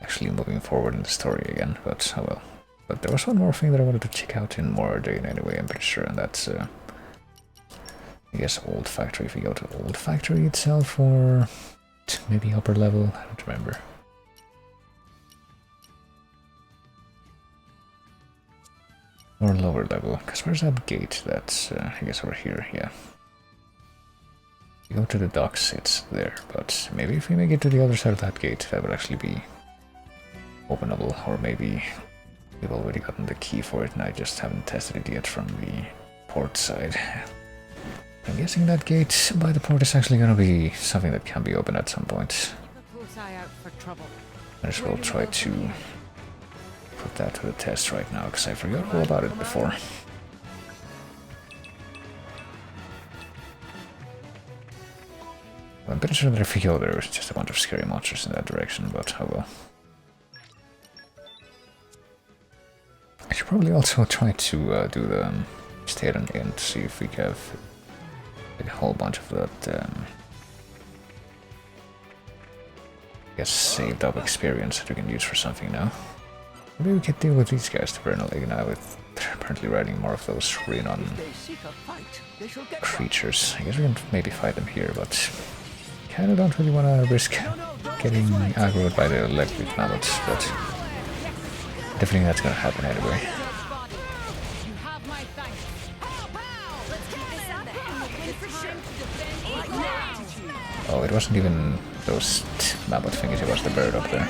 [SPEAKER 1] actually moving forward in the story again, but oh well. But there was one more thing that I wanted to check out in more detail anyway, I'm pretty sure, and that's, I guess, Old Factory. If we go to Old Factory itself, or maybe upper level, I don't remember. Or lower level, because where's that gate? That's, I guess, over here, yeah. Go to the docks, it's there, but maybe if we make it to the other side of that gate, that would actually be openable, or maybe we've already gotten the key for it and I just haven't tested it yet from the port side. I'm guessing that gate by the port is actually going to be something that can be opened at some point. I just will try to put that to the test right now, because I forgot all about it before. I'm pretty sure that if we go there, there's just a bunch of scary monsters in that direction, but oh well. I should probably also try to do the state on end to see if we have a whole bunch of that, I guess, saved up experience that we can use for something now. Maybe we could deal with these guys temporarily now, with they're apparently riding more of those Rhinon creatures. I guess we can maybe fight them here, but kinda don't really want to risk getting aggroed by the electric mammoths, but definitely that's gonna happen anyway. Oh, it wasn't even those mammoth thingies, it was the bird up there.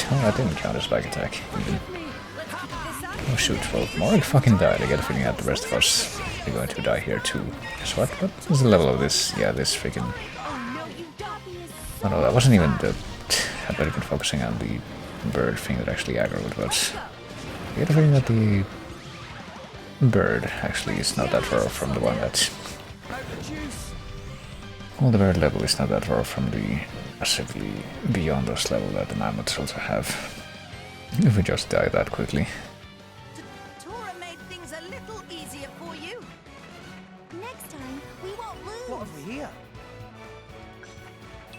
[SPEAKER 1] Oh, that didn't count as back attack. Oh shoot, well, Morag fucking died. I get a feeling that the rest of us are going to die here too. Guess what? What is the level of this? Yeah, this freaking... Oh no, that wasn't even the... I'd better been focusing on the bird thing that actually aggroed, but... I get a feeling that the bird actually is not that far off from the one that... Well, the bird level is not that far from the massively beyond those level that the mammoths also have. If we just die that quickly.
[SPEAKER 12] Tora made things a little easier for you. Next time, we won't lose.
[SPEAKER 14] What have we here?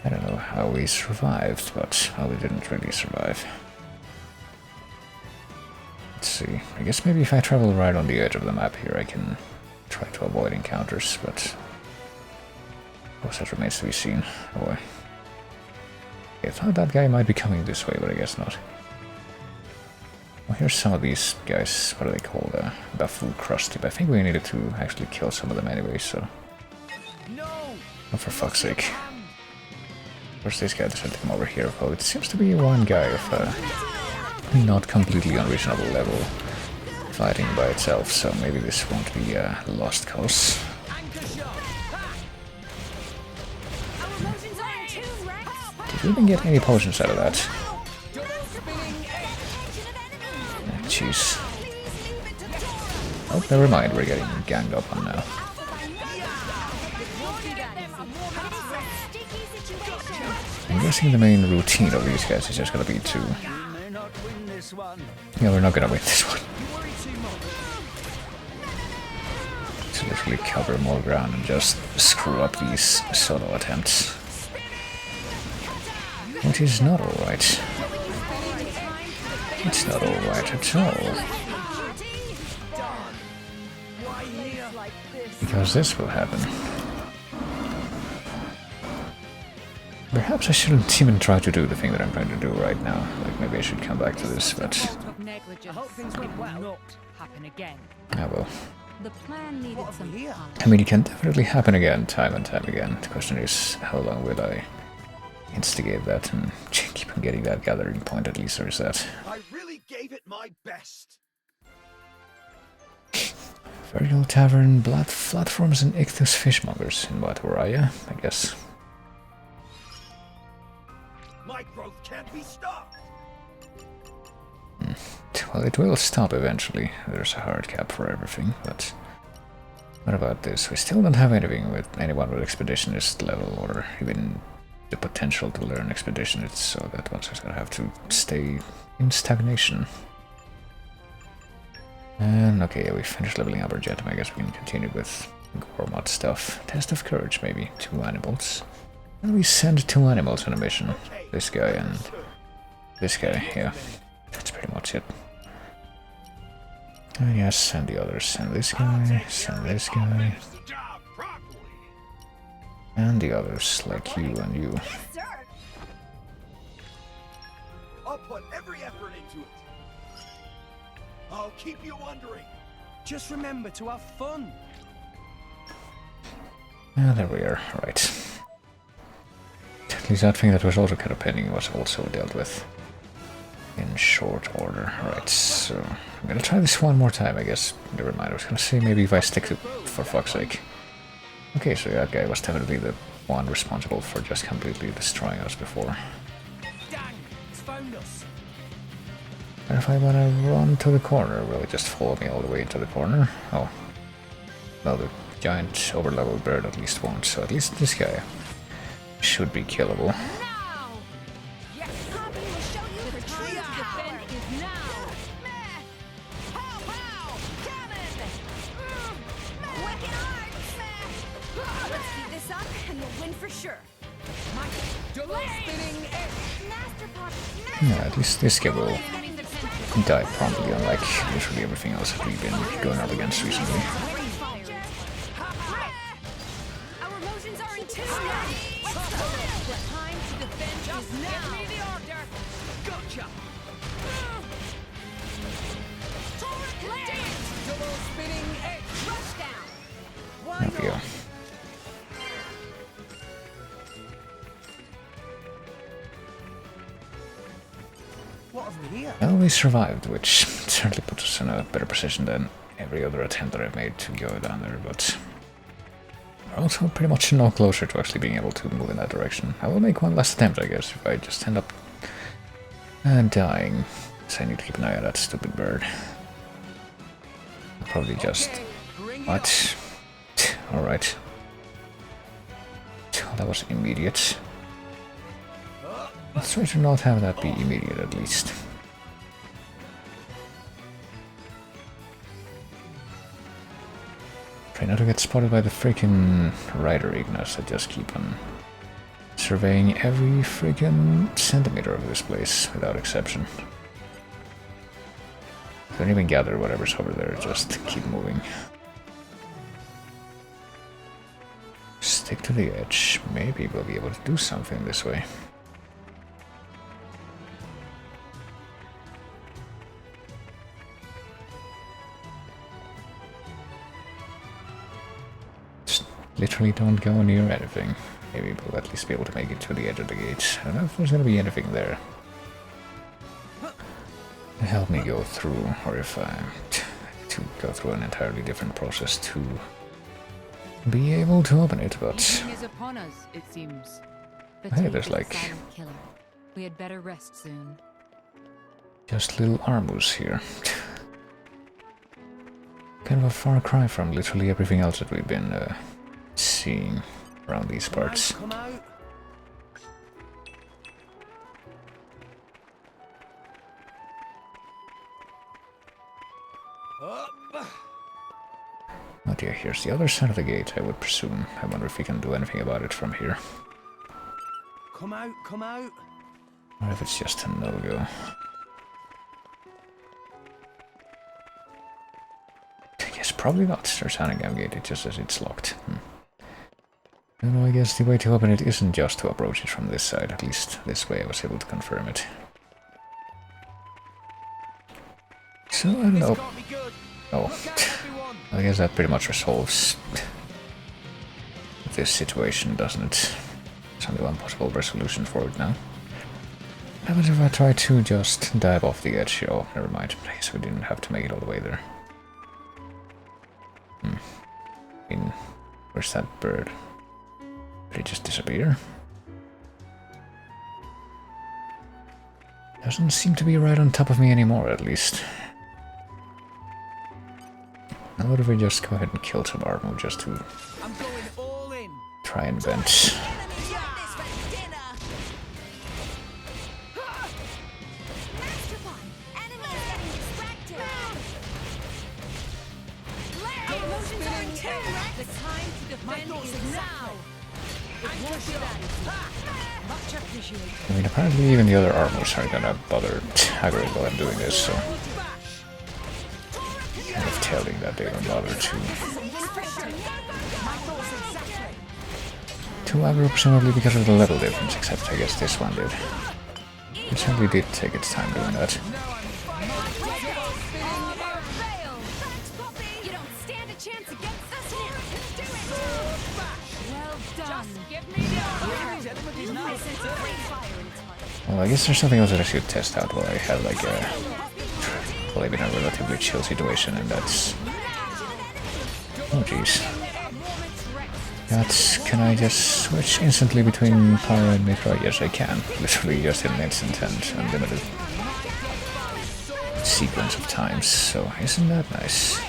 [SPEAKER 1] I don't know how we survived, but well, we didn't really survive. Let's see. I guess maybe if I travel right on the edge of the map here, I can try to avoid encounters, but of course that remains to be seen. Oh boy. I thought that guy might be coming this way, but I guess not. Well, here's some of these guys. What are they called? Baffled Crusty. But I think we needed to actually kill some of them anyway, so... Oh, for fuck's sake. Where's this guy decided to come over here? Oh, it seems to be one guy of a not completely unreasonable level fighting by itself, so maybe this won't be a lost cause. Did we even get any potions out of that? Jeez. Oh, never mind, we're getting ganged up on now. I'm guessing the main routine of these guys is just gonna be to... Yeah, we're not gonna win this one. To literally cover more ground and just screw up these solo attempts. Which is not alright. It's not alright at all. Because this will happen. Perhaps I shouldn't even try to do the thing that I'm trying to do right now. Like, maybe I should come back to this, but...
[SPEAKER 9] I hope things went well. Not happen again.
[SPEAKER 1] I will.
[SPEAKER 13] The plan needed some polish.
[SPEAKER 1] I mean, it can definitely happen again, time and time again. The question is, how long will I instigate that and keep on getting that gathering point at least, or is that...
[SPEAKER 2] I really gave it my best.
[SPEAKER 1] Vertical Tavern, Blood Platforms and Ichthus Fishmongers. In what, Waraya? I guess.
[SPEAKER 2] My growth can't be stopped.
[SPEAKER 1] Well, it will stop eventually. There's a hard cap for everything, but... What about this? We still don't have anything with anyone with Expeditionist level, or even the potential to learn Expeditionist, so that one's just gonna have to stay in stagnation. And okay, yeah, we finished leveling up our Jetum. I guess we can continue with Gormod stuff. Test of Courage, maybe. 2 animals. And we send 2 animals on a mission. This guy and this guy, yeah. That's pretty much it. Yes, and the others. Send this guy, send this guy. And the others, like you and you.
[SPEAKER 2] I'll put every effort into it. I'll keep you wondering.
[SPEAKER 14] Just remember to have fun.
[SPEAKER 1] Ah, there we are, right. At least that thing that was also kind of pending was also dealt with in short order. Right, so I'm gonna try this one more time, I guess. Never mind, I was gonna say maybe if I stick to, for fuck's sake. Okay, so that guy was definitely the one responsible for just completely destroying us before.
[SPEAKER 14] Dang, it's found us.
[SPEAKER 1] And if I wanna run to the corner, will it just follow me all the way to the corner? Oh. Well, the giant overleveled bird at least won't, so at least this guy should be killable. Yeah, at least this guy will die promptly, unlike literally everything else that we've been going up against recently. There we go. Well, we survived, which certainly puts us in a better position than every other attempt that I've made to go down there, but we're also pretty much no closer to actually being able to move in that direction. I will make one last attempt, I guess, if I just end up dying, so I need to keep an eye on that stupid bird. I'll probably just... What? Alright. That was immediate. Let's try to not have that be immediate, at least. Try not to get spotted by the freaking rider Ignas that just keep on surveying every freaking centimeter of this place, without exception. Don't even gather whatever's over there, just keep moving. Stick to the edge. Maybe we'll be able to do something this way. Literally don't go near anything. Maybe we'll at least be able to make it to the edge of the gate. I don't know if there's gonna be anything there to help me go through, or if I to go through an entirely different process to be able to open it, but
[SPEAKER 13] Evening is upon us, it seems. The
[SPEAKER 1] hey,
[SPEAKER 13] tape
[SPEAKER 1] there's
[SPEAKER 13] is a
[SPEAKER 1] like
[SPEAKER 13] silent killer. We had better rest soon.
[SPEAKER 1] just little armus here. Kind of a far cry from literally everything else that we've been seeing around these parts.
[SPEAKER 14] Come out.
[SPEAKER 1] Oh dear, here's the other side of the gate, I would presume. I wonder if we can do anything about it from here.
[SPEAKER 14] Come out, come out.
[SPEAKER 1] Or if it's just a no-go. Yes, probably not. There's Hanningham Gate, it just says it's locked. No, I guess the way to open it isn't just to approach it from this side. At least this way I was able to confirm it. So, I don't know. Oh, I guess that pretty much resolves this situation, doesn't it? There's only one possible resolution for it now. What happens if I try to just dive off the edge? Oh, never mind. I guess we didn't have to make it all the way there. I mean, where's that bird? Did it just disappear? Doesn't seem to be right on top of me anymore, at least. Now what if we just go ahead and kill some Armu just to try and vent? I mean, apparently even the other Armus are gonna bother aggroing while I'm doing this, so... kind of telling that they don't bother to aggro, presumably because of the level difference, except I guess this one did. It simply did take its time doing that. Well, I guess there's something else that I should test out while I have like a... well, even a relatively chill situation, and that's... oh jeez. That's... can I just switch instantly between Pyro and Micro? Yes, I can. Literally just in an instant and unlimited sequence of times, so isn't that nice?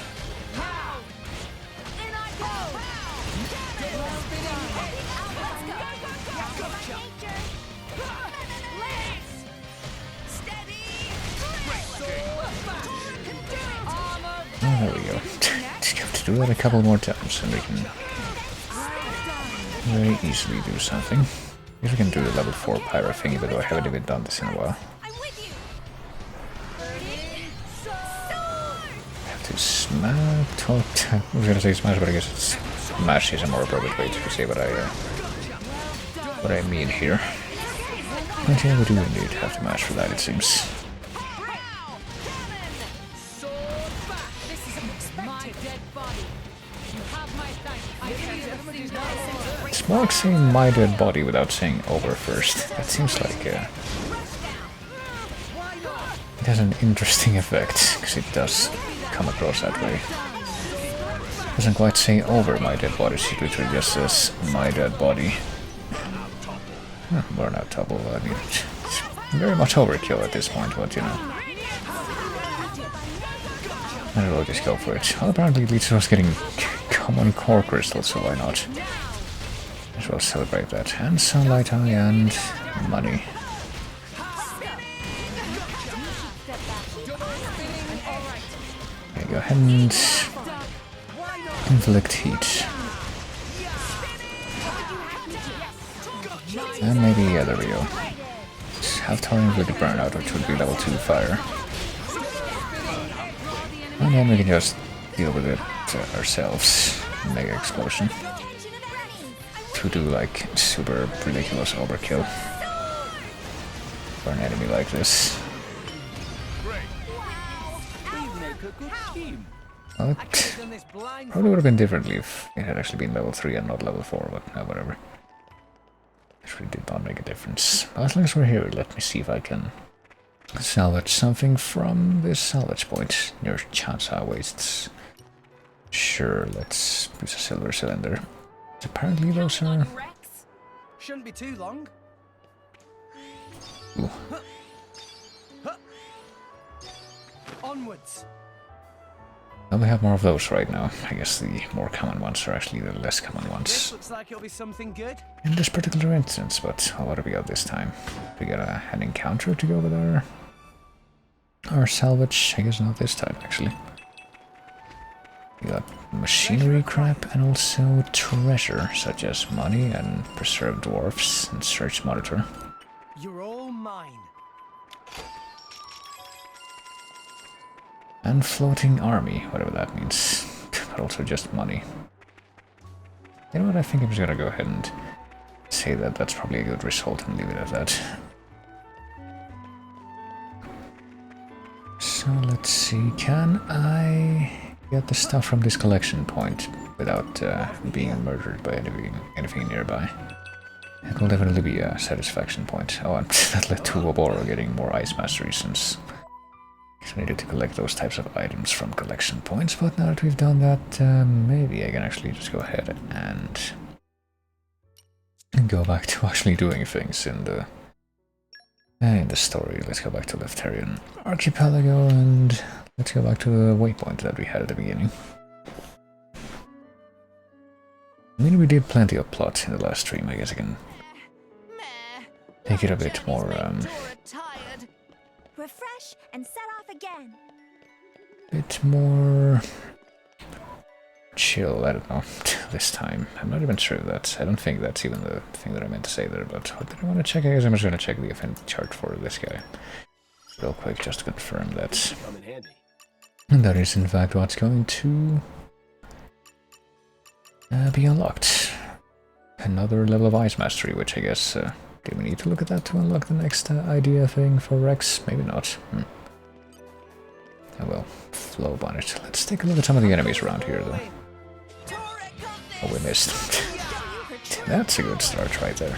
[SPEAKER 1] Oh, there we go. Just have to do that a couple more times and we can very easily do something. If we can do the level 4 Pyro thingy, but I haven't even done this in a while. I have to smash... I was gonna say smash, but I guess it's smash is a more appropriate way to say what I mean here. But yeah, we do indeed have to mash for that, it seems. It's more like saying my dead body without saying over first. That seems like it has an interesting effect, because it does come across that way. It doesn't quite say over my dead body, it literally just says my dead body. Burnout topple, I mean, it's very much overkill at this point, but you know. I will just go for it. Well, apparently it leads to us getting common core crystals, so why not? As well celebrate that. And sunlight eye and money. Okay, go ahead and inflict heat. And maybe, yeah, there we go. Have time with the burnout, which would be level 2 fire. And then we can just deal with it ourselves. Mega explosion. To do like super ridiculous overkill for an enemy like this. Well, it probably would have been differently if it had actually been level 3 and not level 4, but no, whatever. It really did not make a difference. But as long as we're here, let me see if I can salvage something from this salvage point near Chansa Wastes. Sure, let's use a silver cylinder. Apparently those are...
[SPEAKER 14] Shouldn't be too long.
[SPEAKER 1] Ooh. Well, we have more of those right now. I guess the more common ones are actually the less common ones.
[SPEAKER 14] This looks like it'll be something good.
[SPEAKER 1] In this particular instance, but what do we got this time? We got an encounter to go with our salvage. I guess not this time, actually. We got machinery crap and also treasure, such as money and preserved dwarfs and search monitor.
[SPEAKER 14] You're all mine.
[SPEAKER 1] And floating army, whatever that means. But also just money. You know what, I think I'm just gonna go ahead and say that that's probably a good result and leave it at that. So let's see, can I get the stuff from this collection point without being murdered by anything nearby? It will definitely be a satisfaction point. Oh, and that led to Oboro getting more ice mastery since I needed to collect those types of items from collection points, but now that we've done that, maybe I can actually just go ahead and go back to actually doing things in the story. Let's go back to Leftarian Archipelago and let's go back to the waypoint that we had at the beginning. I mean, we did plenty of plot in the last stream. I guess I can make it a bit more
[SPEAKER 17] refresh and set off again.
[SPEAKER 1] Bit more chill, I don't know, this time. I'm not even sure I don't think that's even the thing that I meant to say there, but what did I want to check? I guess I'm just going to check the event chart for this guy real quick, just to confirm that. And that is in fact what's going to be unlocked. Another level of ice mastery, which I guess, do we need to look at that to unlock the next idea thing for Rex? Maybe not. Oh well, flow bonnet. Let's take a look at some of the enemies around here, though. Oh, we missed. That's a good start right there.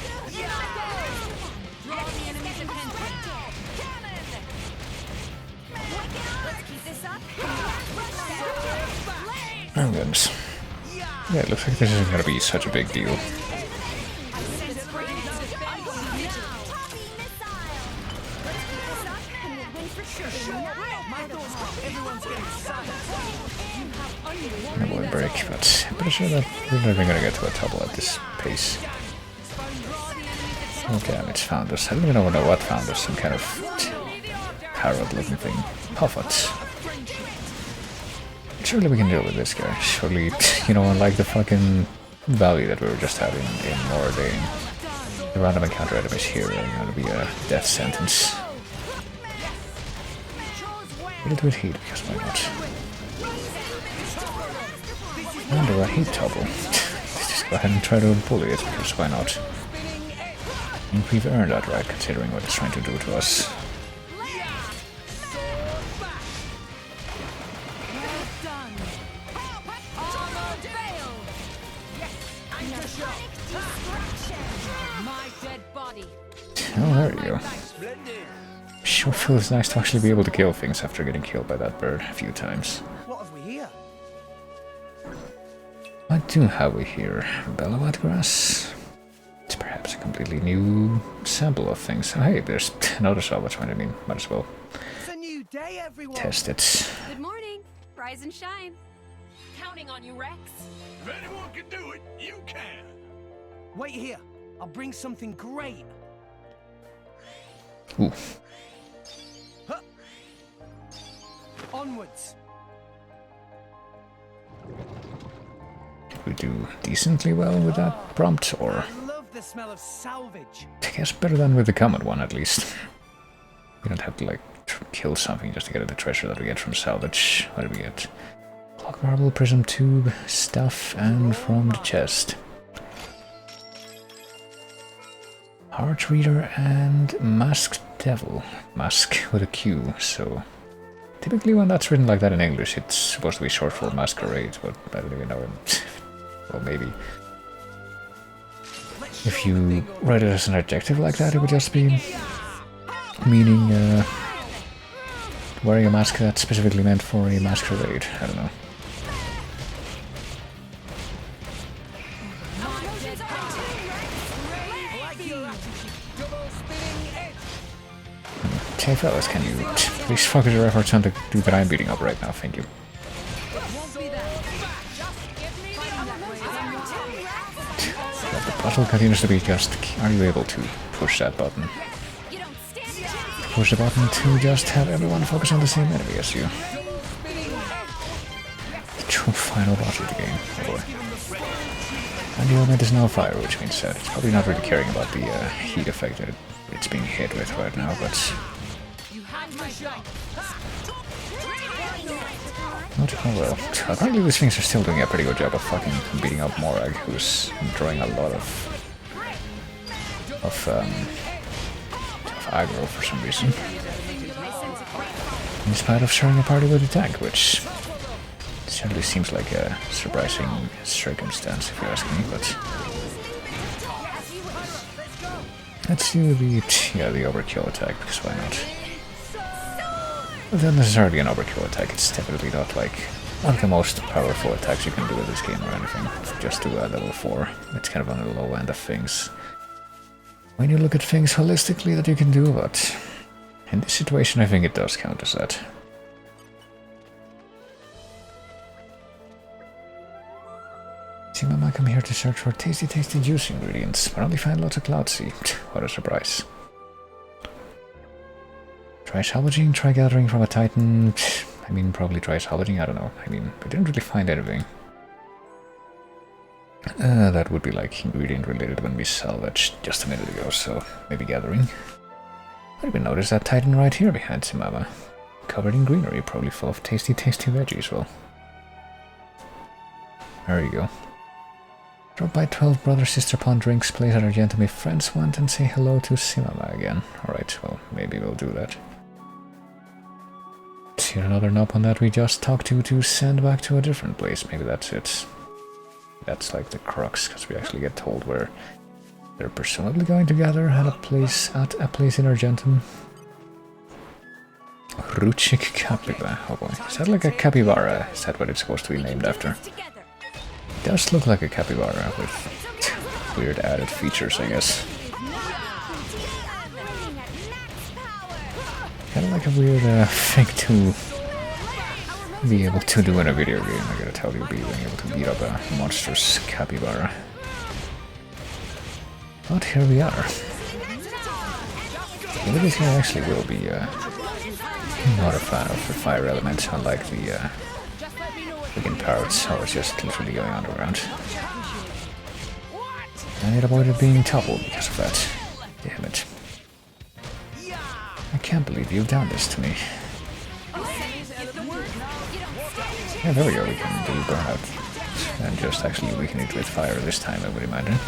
[SPEAKER 1] Oh goodness. Yeah, it looks like this isn't gonna be such a big deal. Will break, but I'm pretty sure that we're never gonna get to a double at this pace. Okay, it's Founders. I don't even know what Founders, some kind of parrot-looking thing. Puffet. Surely we can deal with this guy. Surely, you know, unlike the fucking valley that we were just having in Mordain, the random encounter enemies here are gonna be a death sentence. We'll do it heat, because why not? Under a heat topple. Let's just go ahead and try to bully it, because why not? I think we've earned that right, considering what it's trying to do to us. Oh, there you go. Sure feels nice to actually be able to kill things after getting killed by that bird a few times.
[SPEAKER 14] What have we here?
[SPEAKER 1] What do have we here? Bellowat grass? It's perhaps a completely new sample of things. Oh, hey, there's another salvage point. I mean, might as well
[SPEAKER 14] It's a new day, everyone.
[SPEAKER 1] test it.
[SPEAKER 3] Good morning. Rise and shine.
[SPEAKER 15] Counting on you, Rex.
[SPEAKER 2] If anyone can do it, you can.
[SPEAKER 14] Wait here. I'll bring something great.
[SPEAKER 1] Ooh.
[SPEAKER 14] Huh. Onwards.
[SPEAKER 1] We do decently well with that prompt, or
[SPEAKER 14] I love the smell of salvage.
[SPEAKER 1] I guess better than with the common one at least. We don't have to like kill something just to get the treasure that we get from salvage. What do we get? Clock marble, prism tube, stuff, and from the chest. Heart reader and masked devil. Mask with a Q, so typically when that's written like that in English it's supposed to be short for masquerade, but I don't even know. Well, maybe if you write it as an adjective like that, it would just be meaning wearing a mask that's specifically meant for a masquerade. I don't know. Okay, fellas, can you please focus your efforts on the dude that I'm beating up right now? Thank you. puzzle continues to be just, are you able to push that button? Push the button to just have everyone focus on the same enemy as you. The true final boss of the game, oh boy. And the element is now fire, which means that it's probably not really caring about the heat effect that it's being hit with right now, but... Not, oh well. Apparently these things are still doing a pretty good job of fucking beating up Morag, who's drawing a lot of aggro for some reason. In spite of sharing a party with a tank, which certainly seems like a surprising circumstance if you ask me, but... Let's do the overkill attack, because why not? It's not necessarily an overkill attack, it's definitely not the most powerful attacks you can do with this game or anything. Just do a level 4. It's kind of on the low end of things. When you look at things holistically that you can do, but in this situation I think it does count as that. Seema might come here to search for tasty juice ingredients, but only find lots of cloud seed. What a surprise. Try salvaging, try gathering from a titan. I mean, probably try salvaging, I don't know. I mean, we didn't really find anything. That would be like ingredient related when we salvaged just a minute ago, so maybe gathering. I didn't even notice that titan right here behind Simama. Covered in greenery, probably full of tasty veggies, well. There you go. Drop by 12 Brother Sister Pond Drinks, place at Argentum if friends want, and say hello to Simama again. Alright, well, maybe we'll do that. Here another knob on that we just talked to send back to a different place. Maybe that's it. That's like the crux, because we actually get told where they're presumably going to gather at a place in Argentum. Ruchik Capybara. Oh boy. Is that like a capybara? Is that what it's supposed to be named after? It does look like a capybara with weird added features, I guess. Kind of like a weird thing to be able to do in a video game, I gotta tell you, being able to beat up a monstrous capybara. But here we are. I believe here actually will be not a fan of the fire element, unlike the friggin' parrots, I was just literally going underground. And it avoided being toppled because of that. Damn it. I can't believe you've done this to me. Yeah, there we go, we can do burnout. And just actually weaken it with fire this time, I would imagine.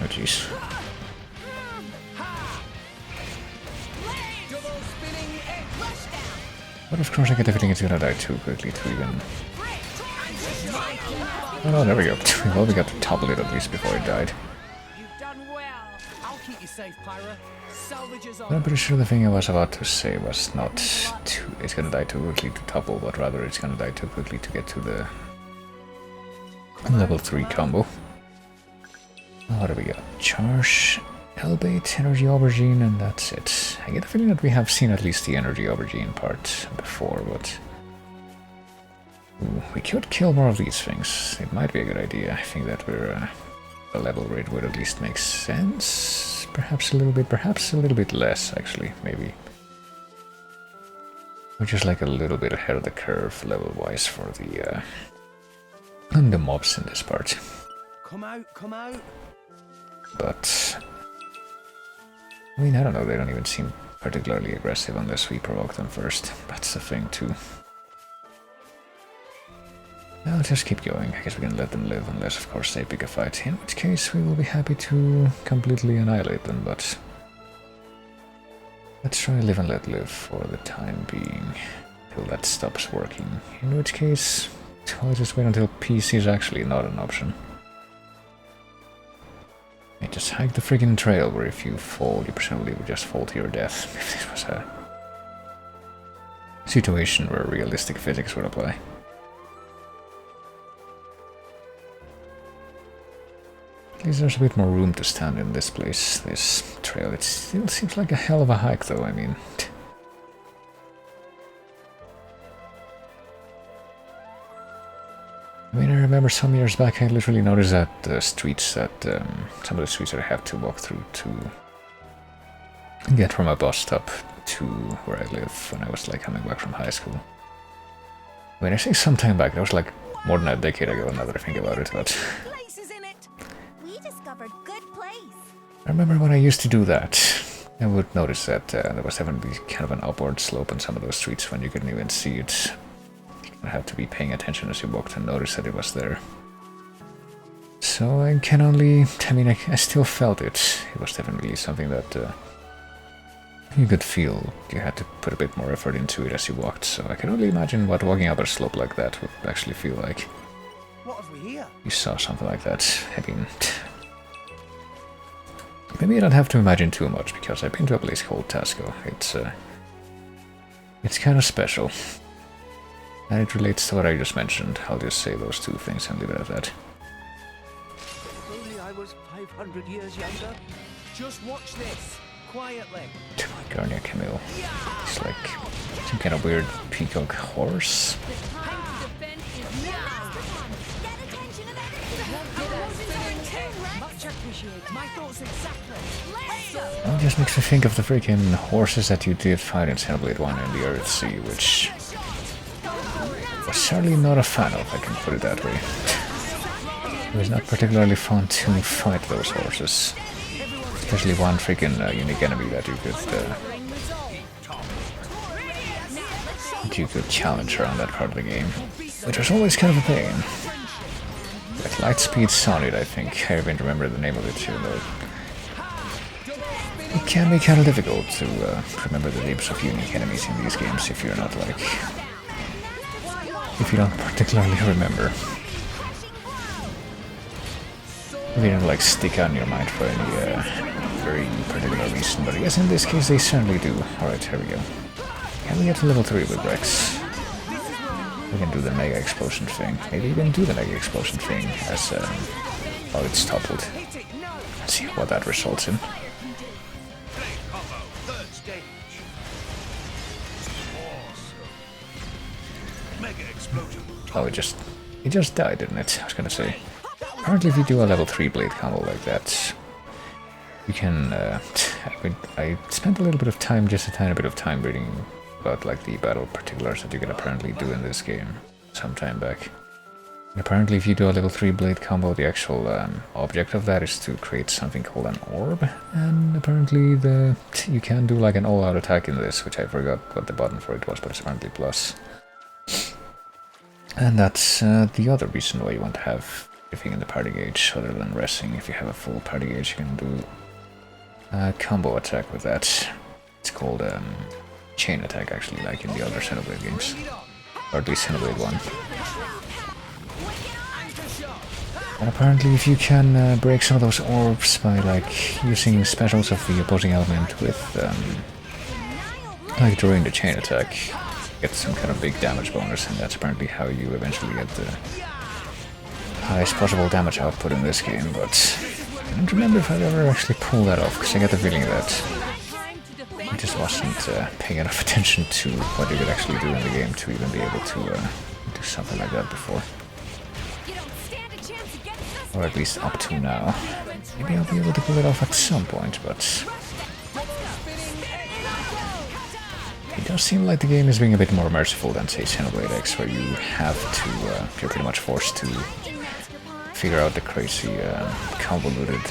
[SPEAKER 1] Oh jeez. But of course I get the feeling it's gonna die too quickly to even... Oh, there we go. Well, we got to topple it at least before it died. But I'm pretty sure the thing I was about to say was not it's gonna die too quickly to topple, but rather it's gonna die too quickly to get to the level 3 combo. What do we got? Charge, Elbait, Energy Aubergine, and that's it. I get the feeling that we have seen at least the Energy Aubergine part before, but... Ooh, we could kill more of these things. It might be a good idea. I think that we're... the level rate would at least make sense. Perhaps a little bit less, actually, maybe. We're just like a little bit ahead of the curve, level-wise, for the mobs in this part.
[SPEAKER 11] Come out, come out!
[SPEAKER 1] But... I mean, I don't know, they don't even seem particularly aggressive unless we provoke them first. That's the thing, too. I'll just keep going. I guess we can let them live, unless of course they pick a fight, in which case we will be happy to completely annihilate them, but... let's try live and let live for the time being, till that stops working. In which case, I'll just wait until PC is actually not an option. You just hike the friggin' trail, where if you fall, you presumably would just fall to your death, if this was a situation where realistic physics would apply. At least there's a bit more room to stand in this place, this trail. It still seems like a hell of a hike, though, I mean... I mean, I remember some years back I literally noticed that streets that some of the streets that I have to walk through to get from my bus stop to where I live when I was like coming back from high school. I mean, I say some time back, that was like more than a decade ago now that I think about it, but
[SPEAKER 17] We discovered good place.
[SPEAKER 1] I remember when I used to do that, I would notice that there was definitely kind of an upward slope on some of those streets when you couldn't even see it. You have to be paying attention as you walked and notice that it was there. So I can only, I mean, I still felt it. It was definitely something that you could feel. You had to put a bit more effort into it as you walked, so I can only imagine what walking up a slope like that would actually feel like.
[SPEAKER 14] What have we here?
[SPEAKER 1] You saw something like that. I mean, maybe I don't have to imagine too much, because I've been to a place called Tasco. It's kind of special. And it relates to what I just mentioned. I'll just say those two things and leave it at that.
[SPEAKER 11] If only I was 500 years younger.
[SPEAKER 16] Just watch this, quietly.
[SPEAKER 1] Garnia Camille. It's like some kind of weird peacock horse. It just makes me think of the freaking horses that you did fight in Xenoblade 1 in the Earth Sea, which was certainly not a fan of, I can put it that way. It was not particularly fun to fight those horses. Especially one freaking unique enemy that you could challenge around that part of the game, which was always kind of a pain. Like Lightspeed Sonnet, I think. I even remember the name of it, even though it can be kind of difficult to remember the names of unique enemies in these games if you're not like, if you don't particularly remember. They don't like stick out in your mind for any very particular reason, but I guess in this case they certainly do. Alright, here we go. Can we get to level 3 with Rex? We can do the Mega Explosion thing. Maybe even do the Mega Explosion thing as while it's toppled. Let's see what that results in. Oh, it just died, didn't it? I was gonna say. Apparently if you do a level 3 blade combo like that, you can, I spent a little bit of time, just a tiny bit of time reading about like the battle particulars that you can apparently do in this game some time back. And apparently if you do a level 3 blade combo, the actual object of that is to create something called an orb, and apparently you can do like an all-out attack in this, which I forgot what the button for it was, but it's apparently plus. And that's the other reason why you want to have everything in the party gauge, other than resting. If you have a full party gauge, you can do a combo attack with that. It's called chain attack, actually, like in the other Xenoblade games. Or at least Xenoblade 1. And apparently if you can break some of those orbs by like using specials of the opposing element with like during the chain attack, get some kind of big damage bonus, and that's apparently how you eventually get the highest possible damage output in this game, but I don't remember if I'd ever actually pulled that off, because I get the feeling that I just wasn't paying enough attention to what you could actually do in the game to even be able to do something like that before. Or at least up to now. Maybe I'll be able to pull it off at some point, but it does seem like the game is being a bit more merciful than, say, Xenoblade X, where you have to, you're pretty much forced to figure out the crazy, convoluted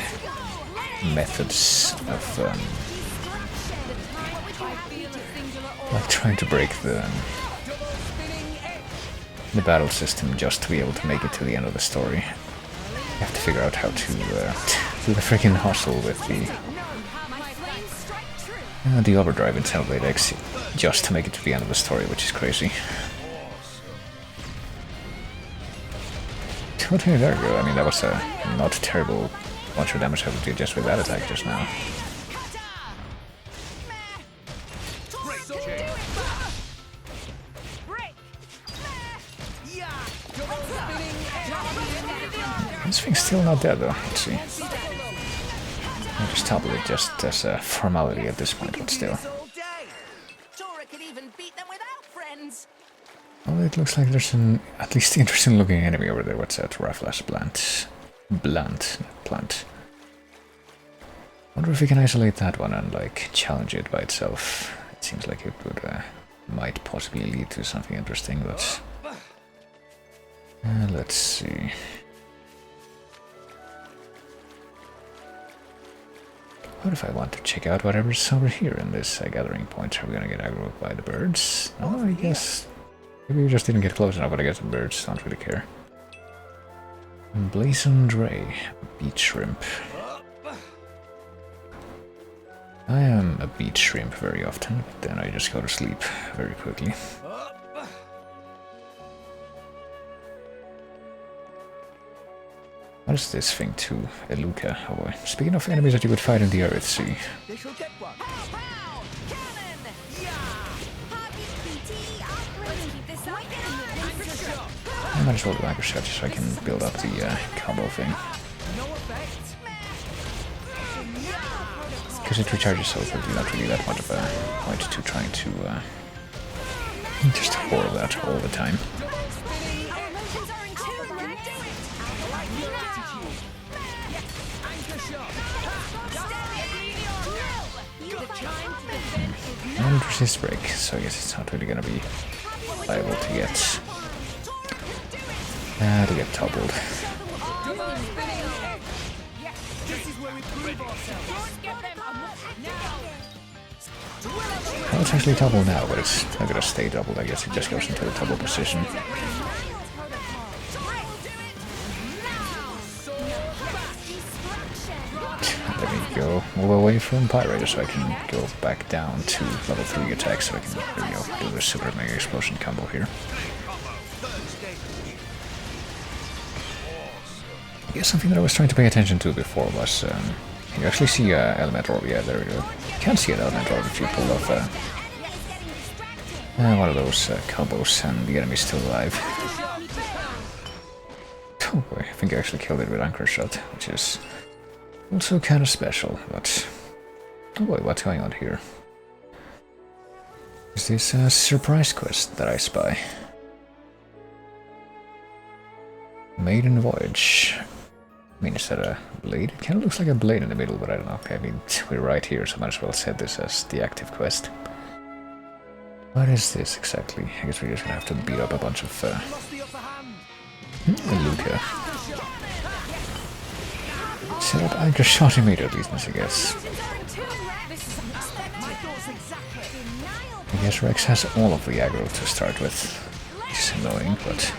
[SPEAKER 1] methods of, like trying to break the battle system just to be able to make it to the end of the story. You have to figure out how to do the freaking hustle with the overdrive in Xenoblade X just to make it to the end of the story, which is crazy. Okay, there we go. I mean, that was a not terrible bunch of damage I did just with that attack just now. This thing's still not dead though, let's see. I'll just topple it just as a formality at this point, but still. Oh, it looks like there's an at least interesting looking enemy over there. What's that? Raffle's plant. Plant. Wonder if we can isolate that one and like challenge it by itself. It seems like it would might possibly lead to something interesting, but let's see. What if I want to check out whatever's over here in this gathering point? Are we gonna get aggroed by the birds? Oh, I guess maybe we just didn't get close enough, but I guess the birds don't really care. Blazoned ray, beach shrimp. I am a beach shrimp very often, but then I just go to sleep very quickly. What is this thing too? A Luca. Oh boy. Speaking of enemies that you could fight in the Earth Sea. I might as well do anchor shot so I can build up the combo thing. Because it recharges so quickly, not really that much of a point to trying to just hoard that all the time. And resist break, so I guess it's not really gonna be liable to get toppled. Well, it's actually toppled now, but it's not gonna stay doubled. I guess it just goes into the topple position. Let me go move away from Pyrator so I can go back down to level 3 attack so I can do the super mega explosion combo here. I guess something that I was trying to pay attention to before was you actually see elemental. Yeah, there we go. You can't see an elemental if you pull off one of those combos and the enemy's still alive. Oh boy, I think I actually killed it with anchor shot, which is also kind of special, but oh boy, what's going on here? Is this a surprise quest that I spy? Maiden Voyage. I mean, is that a blade? It kind of looks like a blade in the middle, but I don't know. I mean, we're right here, so I might as well set this as the active quest. What is this exactly? I guess we're just gonna have to beat up a bunch of Luca. Set up anchor shot immediately, I guess. I guess Rex has all of the aggro to start with. It's annoying, but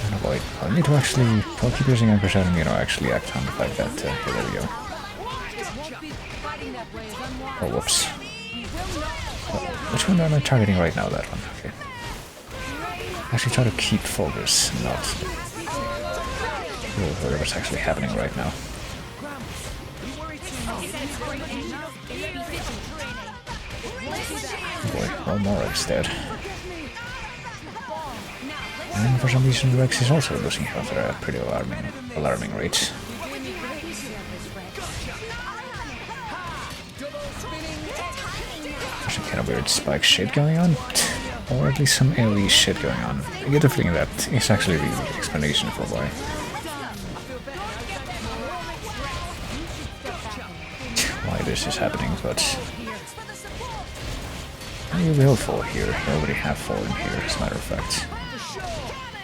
[SPEAKER 1] and avoid. I need to actually, I'll keep using anchor shot and actually act on the fact that here, there we go. Oh, whoops. Which one am I targeting right now? That one, okay. Actually try to keep focus, not whatever's actually happening right now. Oh boy, well, Morak's dead. And for some reason Rex is also losing health at a pretty alarming rate. There's some kind of weird spike shit going on. Or at least some AoE shit going on. I get the feeling that it's actually the explanation for why. Why this is happening, but you will fall here. You already have fallen here, as a matter of fact.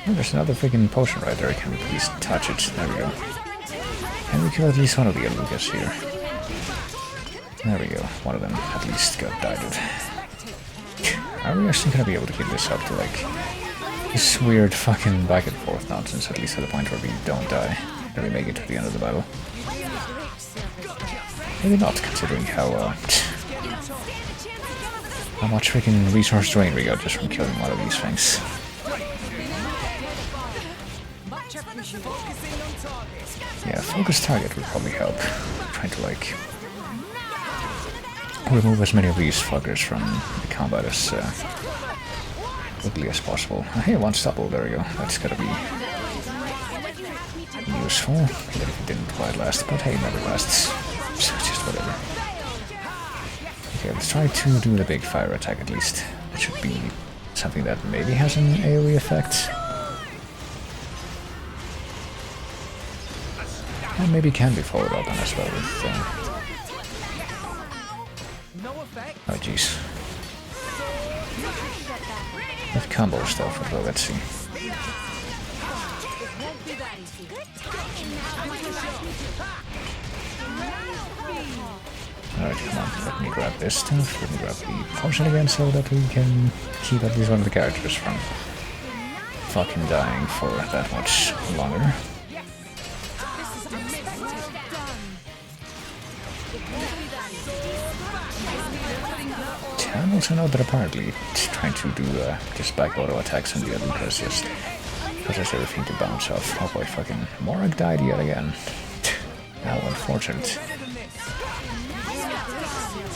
[SPEAKER 1] Oh, there's another freaking potion right there. I can at least touch it. There we go. And we kill at least one of the Lucas here. There we go. One of them at least got died. Are we actually gonna be able to keep this up to like this weird fucking back and forth nonsense, at least at the point where we don't die and we make it to the end of the battle? Maybe not, considering how much freaking resource drain we got just from killing one of these things. Yeah, focus target would probably help. Trying to like remove as many of these fuckers from the combat as quickly as possible. Hey, one stopple, there we go. That's gotta be useful. Even if it didn't quite last, but hey, it never lasts. So just whatever. Let's try to do the big fire attack at least. It should be something that maybe has an AoE effect. And maybe can be followed up on as well with... oh jeez. With combo stuff as well, let's see. Alright, come on, let me grab this stuff, let me grab the potion again so that we can keep at least one of the characters from fucking dying for that much longer. And also know that apparently trying to do just back auto attacks on the other because just causes everything to bounce off. Oh boy, fucking Morag died yet again. How unfortunate.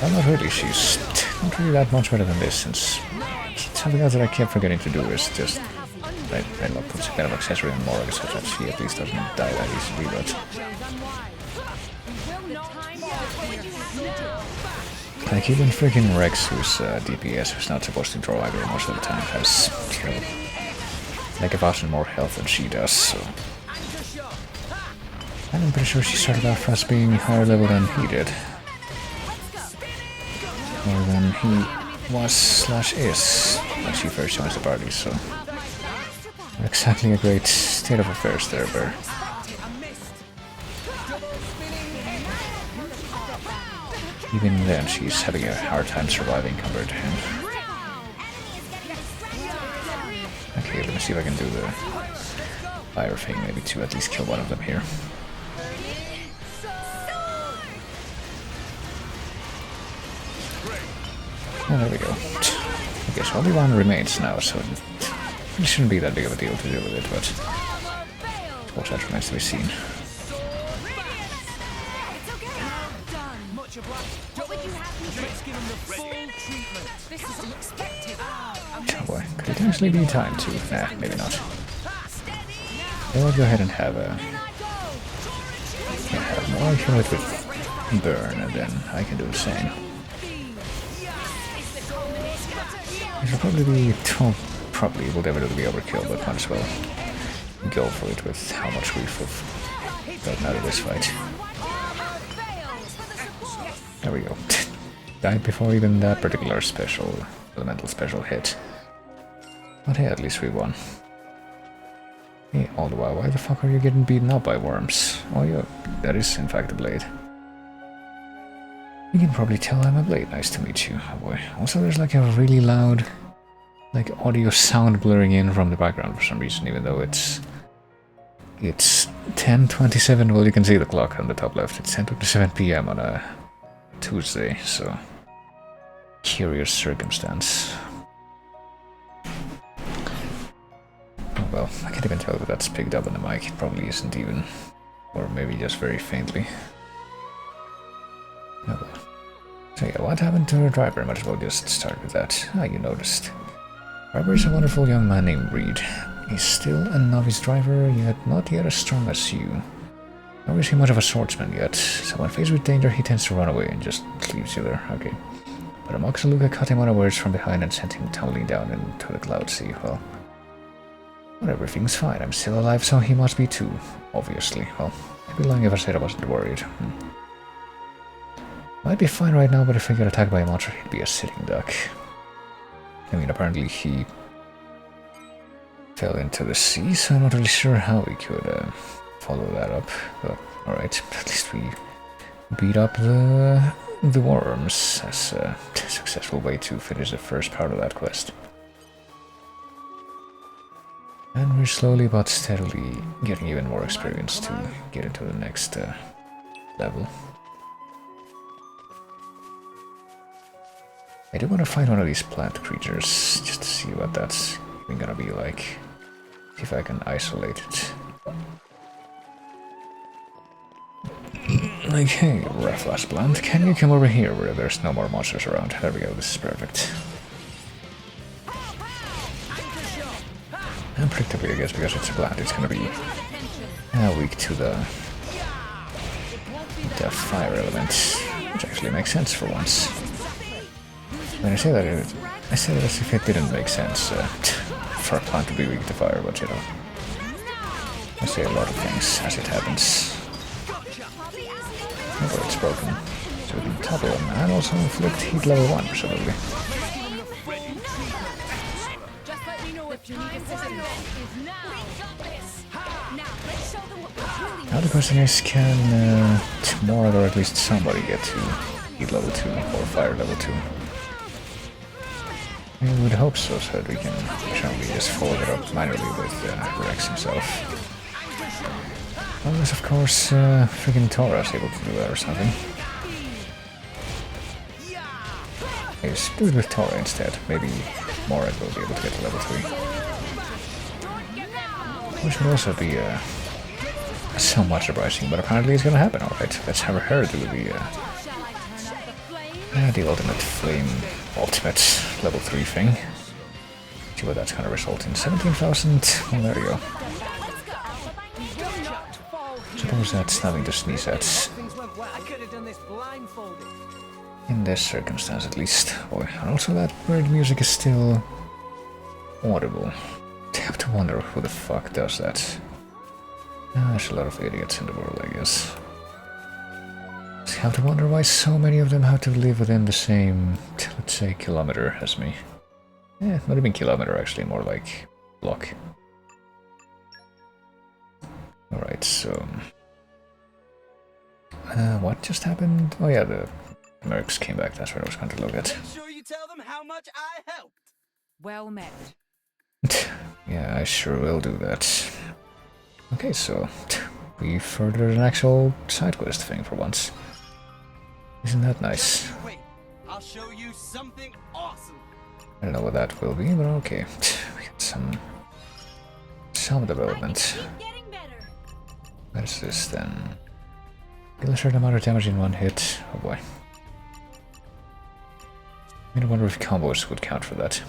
[SPEAKER 1] Well, not really, she's not really that much better than this, since something else that I kept forgetting to do is just I love put some kind of accessory on Morag so that she at least doesn't die that easily, but like even freaking Rex, who's DPS, who's not supposed to draw aggro most of the time, has, you know, like a vastly more health than she does, so... And I'm pretty sure she started off as being higher level than he did. Or than he was / is when she first joins the party, so... Not exactly a great state of affairs there, Bear. Even then, she's having a hard time surviving compared to him. Okay, let me see if I can do the fire thing, maybe to at least kill one of them here. And there we go. I guess only one remains now, so it shouldn't be that big of a deal to deal with it, but of course that remains to be seen. Oh boy, could it actually be time to? Nah, maybe not. I'll go ahead and have a... have more accurate with burn, and then I can do the same. It will probably be... probably will definitely be overkill, but might as well go for it with how much we've gotten out of this fight. There we go. Died before even that particular special, elemental special hit. But hey, at least we won. Hey, all the while, why the fuck are you getting beaten up by worms? Oh yeah, that is in fact a blade. You can probably tell I'm a blade. Nice to meet you. Oh boy. Also, there's like a really loud, like audio sound blurring in from the background for some reason, even though it's 10:27. Well, you can see the clock on the top left. It's 10:27 p.m. on a Tuesday, so curious circumstance. Oh well, I can't even tell if that's picked up on the mic. It probably isn't even, or maybe just very faintly. Oh well. So yeah, what happened to the driver? Might as well just start with that. Ah, you noticed. Driver is a wonderful young man named Reed. He's still a novice driver, yet not yet as strong as you. Nor is he much of a swordsman yet, so when faced with danger he tends to run away and just leaves you there. Okay. But a Moxaluga caught him unawares from behind and sent him tumbling down into the cloud sea. Well, everything's fine. I'm still alive, so he must be too, obviously. Well, I'd be lying if I said I wasn't worried. Might be fine right now, but if we get attacked by a monster, he'd be a sitting duck. I mean, apparently he fell into the sea, so I'm not really sure how we could follow that up. But alright, at least we beat up the worms as a successful way to finish the first part of that quest. And we're slowly but steadily getting even more experience to get into the next level. I do want to find one of these plant creatures just to see what that's even gonna be like. See if I can isolate it. Like, hey, rough last plant, can you come over here where there's no more monsters around? There we go, this is perfect. And predictably, I guess, because it's a plant, it's gonna be weak to the fire element, which actually makes sense for once. When I say that, I say that as if it didn't make sense for a plant to be weak to fire, but you know, I say a lot of things as it happens. Oh, it's broken. So we can topple him and also inflict heat level 1, presumably.
[SPEAKER 9] Just let me know if you need assistance.
[SPEAKER 1] Now the question is, can tomorrow or at least somebody get to heat level 2 or fire level 2? I would hope so, so that we can presumably just follow it up manually with Rex himself. Unless, of course, freaking Tora's able to do that or something. Okay, just do it with Tora instead. Maybe Morag will be able to get to level 3. Which would also be somewhat surprising, but apparently it's gonna happen, alright. Let's have her do the ultimate flame, ultimate level 3 thing. See what that's gonna result in. 17,000. Well, there you go. Suppose that's nothing to sneeze at. In this circumstance, at least. Boy, and also that bird music is still audible. I have to wonder who the fuck does that. There's a lot of idiots in the world, I guess. I have to wonder why so many of them have to live within the same, let's say, kilometer as me. Yeah, not even kilometer, actually, more like block. Alright, so... what just happened? Oh yeah, the mercs came back, that's what I was going to look at.
[SPEAKER 2] Make sure you tell them how much I helped.
[SPEAKER 9] Well met.
[SPEAKER 1] Yeah, I sure will do that. Okay, so we furthered an actual side quest thing for once. Isn't that nice?
[SPEAKER 2] Wait, I'll show you something awesome.
[SPEAKER 1] I don't know what that will be, but okay. We got some development. What is this then? Deal a certain amount of damage in one hit. Oh boy. I wonder if combos would count for that.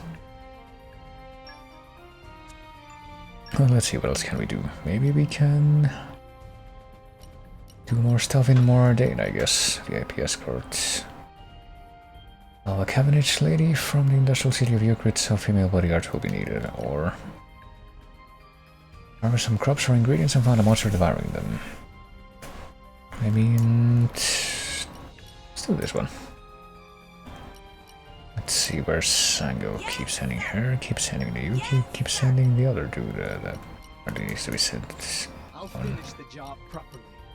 [SPEAKER 1] Well, let's see, what else can we do? Maybe we can do more stuff in Mordane, I guess. VIP escort. A Cavendish lady from the industrial city of Euclid, so female bodyguards will be needed. Or harvest some crops or ingredients and find a monster devouring them. I mean, let's do this one. Let's see where Sango keeps sending her, keeps sending the Yuki, keeps sending the other dude that really needs to be sent on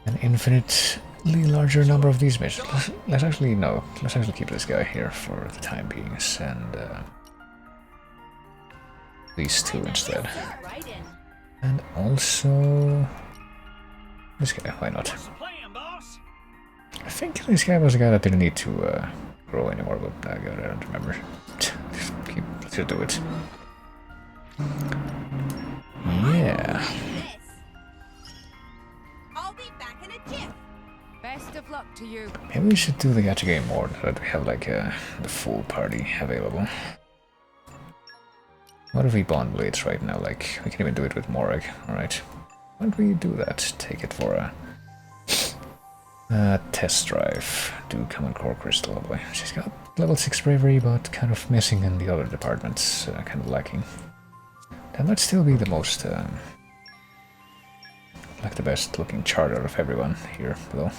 [SPEAKER 1] an infinitely larger number of these missions. Let's actually keep this guy here for the time being, send these two instead. And also this guy, why not? I think this guy was a guy that didn't need to grow anymore, but I don't remember. Let's just do it. Yeah.
[SPEAKER 12] I'll be back in a jiff.
[SPEAKER 9] Best of luck to you.
[SPEAKER 1] Maybe we should do the gacha game more now that we have like the full party available. What if we bond blades right now? Like we can even do it with Morag. Alright. Why don't we do that? Take it for a test drive. Do common core crystal. Oh boy. She's got level 6 bravery, but kind of missing in the other departments. Kind of lacking. That might still be the most like the best looking chart out of everyone here, though.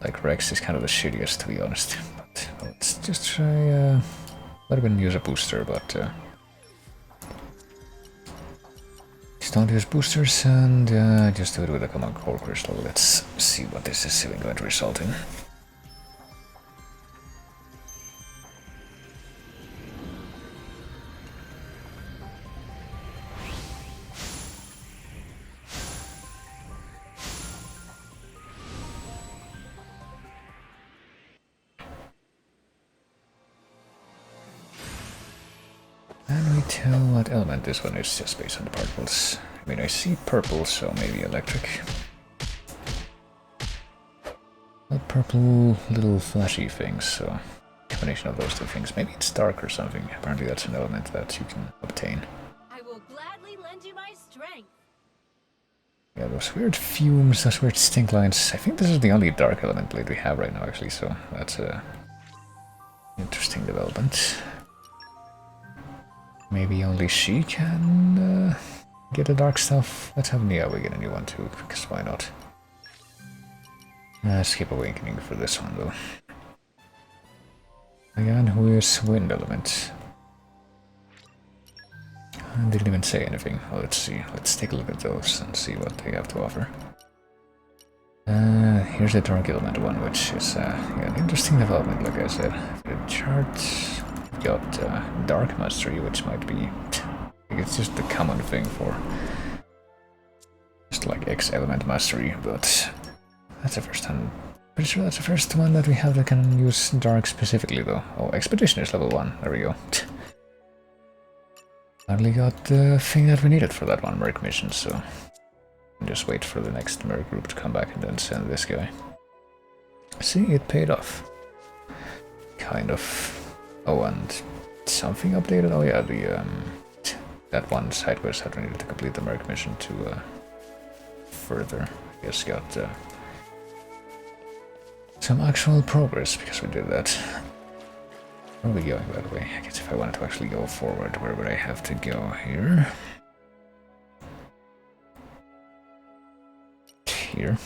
[SPEAKER 1] Like Rex is kind of the shittiest, to be honest. But let's just try. Let him use a booster, but just don't use boosters and just do it with a common core crystal. Let's see what this is even going to result in. Can we tell what element this one is just based on the particles? I mean, I see purple, so maybe electric. A purple little flashy things, so combination of those two things. Maybe it's dark or something. Apparently that's an element that you can obtain.
[SPEAKER 15] I will gladly lend you my strength.
[SPEAKER 1] Yeah, those weird fumes, those weird stink lines. I think this is the only dark element blade we have right now, actually, so that's a interesting development. Maybe only she can get the dark stuff. Let's have Nia get a new one too, because why not? Skip Awakening for this one though. Again, who is Wind Element? I didn't even say anything. Oh, let's see. Let's take a look at those and see what they have to offer. Here's the Dark Element one, which is yeah, an interesting development, like I said. The chart got Dark Mastery, which might be... it's just the common thing for... just like X-Element Mastery, but... that's the first time... pretty sure that's the first one that we have that can use Dark specifically, though. Oh, Expedition is level 1. There we go. Finally got the thing that we needed for that one merc mission, so just wait for the next merc group to come back and then send this guy. See, it paid off. Kind of. Oh, and something updated? Oh yeah, the that one side quest that we needed to complete the merc mission to further, I guess, got some actual progress because we did that. Where are we going, by the way? I guess if I wanted to actually go forward, where would I have to go here? Here.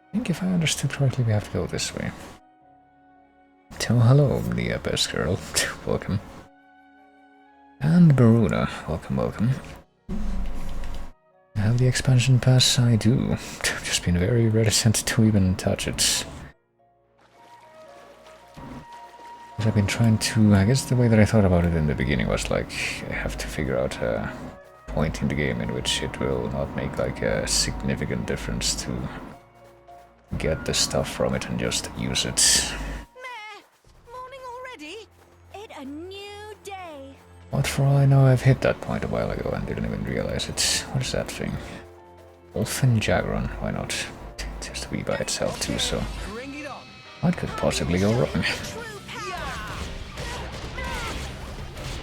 [SPEAKER 1] I think if I understood correctly, we have to go this way. So hello, the best girl. Welcome. And Baruna. Welcome, welcome. I have the expansion pass? I do. I've just been very reticent to even touch it. I've been trying to... I guess the way that I thought about it in the beginning was like, I have to figure out a point in the game in which it will not make like a significant difference to get the stuff from it and just use it.
[SPEAKER 17] Morning already? It's a new day.
[SPEAKER 1] What for all I know, I've hit that point a while ago and didn't even realize it. What is that thing? Elfin Jagron, why not? It's just to be by itself too, so... what could possibly go wrong?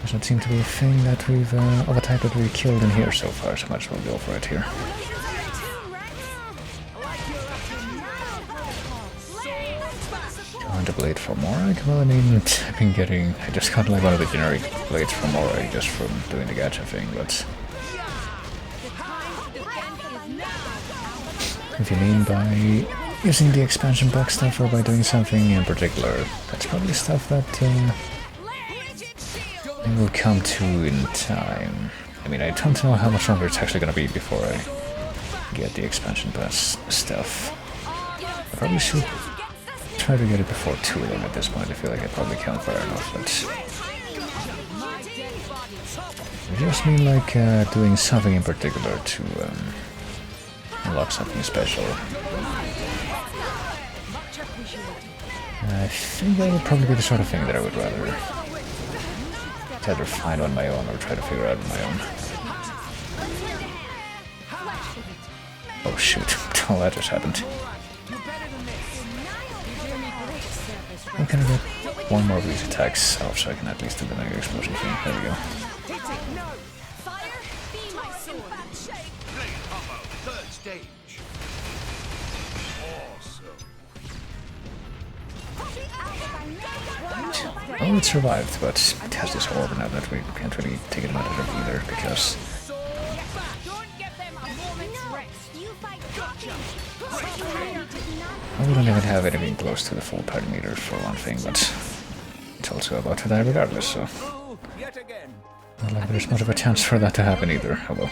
[SPEAKER 1] Doesn't seem to be a thing that we've, of a type that we killed in here so far, so much we'll go for it here. And a blade for Morag? Well, I mean, I've been getting... I just got like one of the generic blades from Morag just from doing the gacha thing, but... if you mean by using the expansion box stuff or by doing something in particular, that's probably stuff that I will come to in time. I mean, I don't know how much longer it's actually gonna be before I get the expansion pass stuff. I probably should try to get it before too long at this point. I feel like I probably can't far enough, but... I just mean like doing something in particular to unlock something special. I think that would probably be the sort of thing that I would rather either find on my own or try to figure out on my own. Oh shoot, oh that just happened. I'm gonna get one more of these attacks off so I can at least do the mega explosion thing. There we go. Oh, it survived, but it has this orb now that we can't really take advantage of either, because... we don't even have anything close to the full party meter for one thing, but it's also about to die regardless, so... not like there's much of a chance for that to happen either, oh well.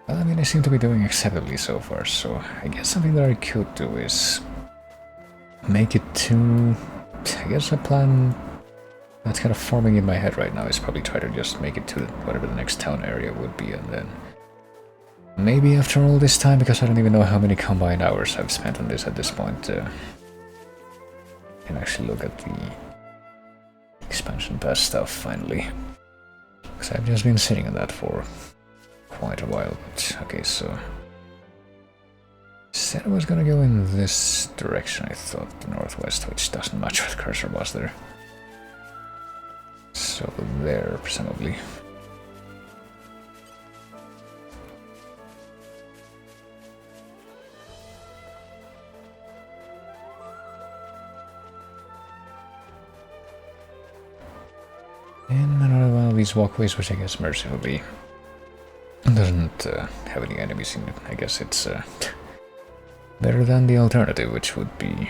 [SPEAKER 1] I mean, I seem to be doing acceptably so far, so I guess something that I could do is make it to... I guess a plan that's kind of forming in my head right now is probably try to just make it to whatever the next town area would be, and then maybe after all this time, because I don't even know how many combined hours I've spent on this at this point, I can actually look at the expansion pass stuff finally. Because I've just been sitting on that for quite a while, but okay, so... said I was gonna go in this direction, I thought, the northwest, which doesn't match what the cursor was there. So there, presumably. And another one of these walkways, which I guess mercifully doesn't have any enemies in it. I guess it's better than the alternative, which would be,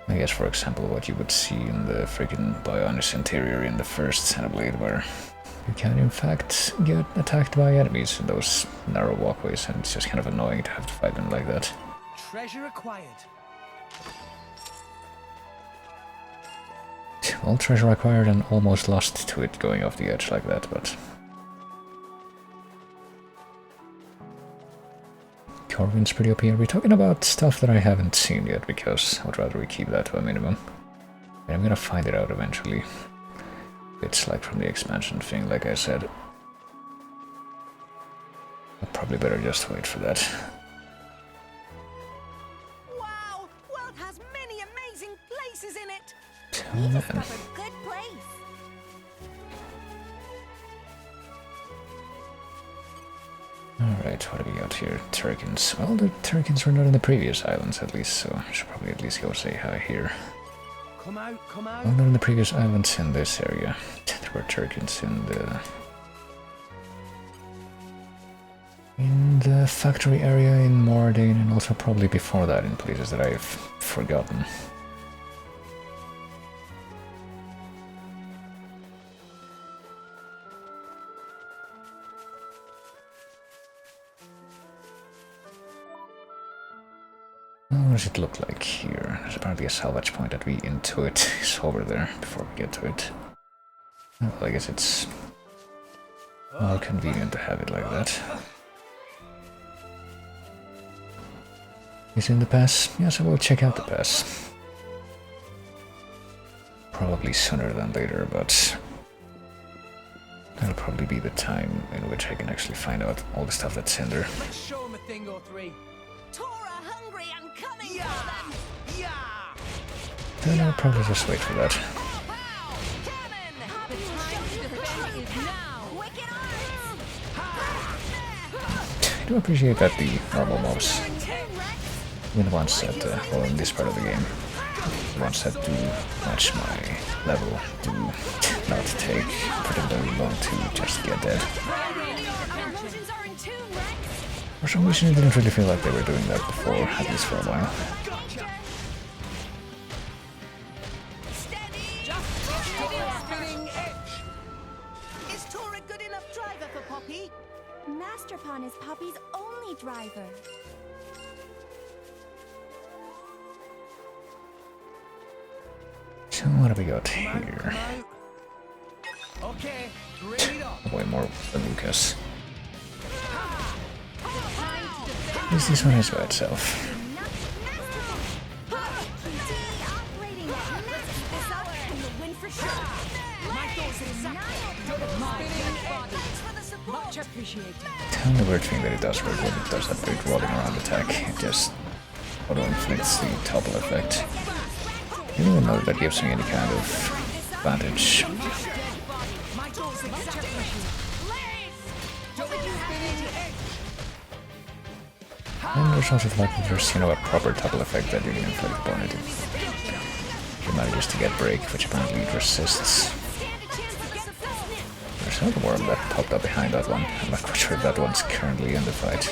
[SPEAKER 1] I guess, for example, what you would see in the freaking Bionis interior in the first Xenoblade, where you can in fact get attacked by enemies in those narrow walkways, and it's just kind of annoying to have to fight them like that.
[SPEAKER 16] Treasure acquired.
[SPEAKER 1] All treasure acquired and almost lost to it going off the edge like that, but... Corvin's pretty OP. Are we talking about stuff that I haven't seen yet? Because I would rather we keep that to a minimum. But I'm gonna find it out eventually. It's like from the expansion thing, like I said. I'd probably better just wait for that.
[SPEAKER 17] Wow! World has many amazing places in it!
[SPEAKER 1] Oh,
[SPEAKER 17] We
[SPEAKER 1] man.
[SPEAKER 17] discovered good place!
[SPEAKER 1] Alright, what do we got here? Turkins. Well, the Turkins were not in the previous islands at least, so I should probably at least go say hi here.
[SPEAKER 16] Come out, come out.
[SPEAKER 1] Well, not in the previous islands in this area. There were Turkins in the factory area in Mordane, and also probably before that in places that I've forgotten. What does it look like here? There's apparently a salvage point that we intuit is over there before we get to it. Well, I guess it's more convenient to have it like that. Is in the pass? Yes, I will check out the pass. Probably sooner than later, but that'll probably be the time in which I can actually find out all the stuff that's in there.
[SPEAKER 16] Let's show him a thing or three.
[SPEAKER 17] Hungry and coming for them!
[SPEAKER 1] Then I'll probably just wait for that. I do appreciate that the normal mobs, even the ones that, well, in this part of the game, the ones that do match my level, do not take particularly long to just get dead. For some reason it didn't really feel like they were doing that before, at least for a while.
[SPEAKER 17] Is Tor a good enough driver for Poppy?
[SPEAKER 13] Master Pawn is Poppy's only driver.
[SPEAKER 1] So what have we got here?
[SPEAKER 16] Okay, bring it on.
[SPEAKER 1] Way more than Lucas. At least this one is by itself.
[SPEAKER 9] Much appreciated.
[SPEAKER 1] The only weird thing that it does work when it does that big rolling around attack, it just auto-inflicts the topple effect. I don't even know if that gives me any kind of advantage. And there's also the fact that there's, a proper topple effect that you can inflict upon it. It manages to get break, which apparently it resists. There's another worm that popped up behind that one. I'm not quite sure if that one's currently in the fight.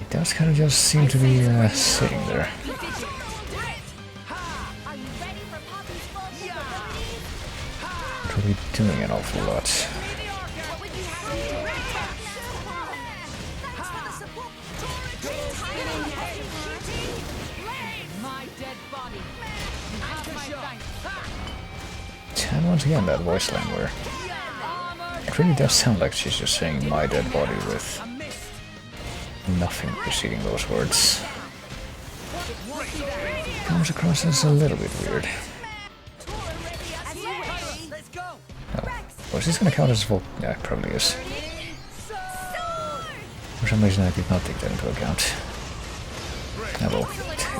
[SPEAKER 1] It does kind of just seem to be sitting there. Not really doing an awful lot. And once again, that voice line where it really does sound like she's just saying "my dead body" with nothing preceding those words. Comes across as a little bit weird. Oh, is this gonna count as full? Yeah, it probably is. For some reason I did not take that into account. Yeah, well,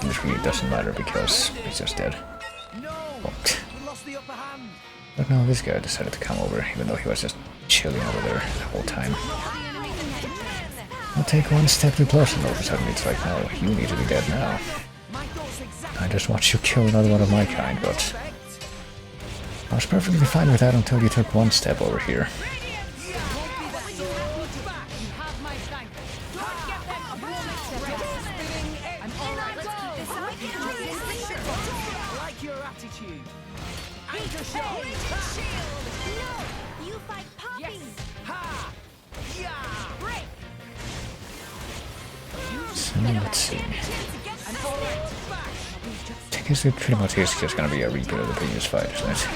[SPEAKER 1] it really doesn't matter because it's just dead. But no, this guy decided to come over, even though he was just chilling over there the whole time. I'll take one step too close and all of a sudden it's like, no, you need to be dead now. I just watched you kill another one of my kind, but I was perfectly fine with that until you took one step over here. So let's see. I guess it pretty much is just gonna be a repeat of the previous fight, isn't it?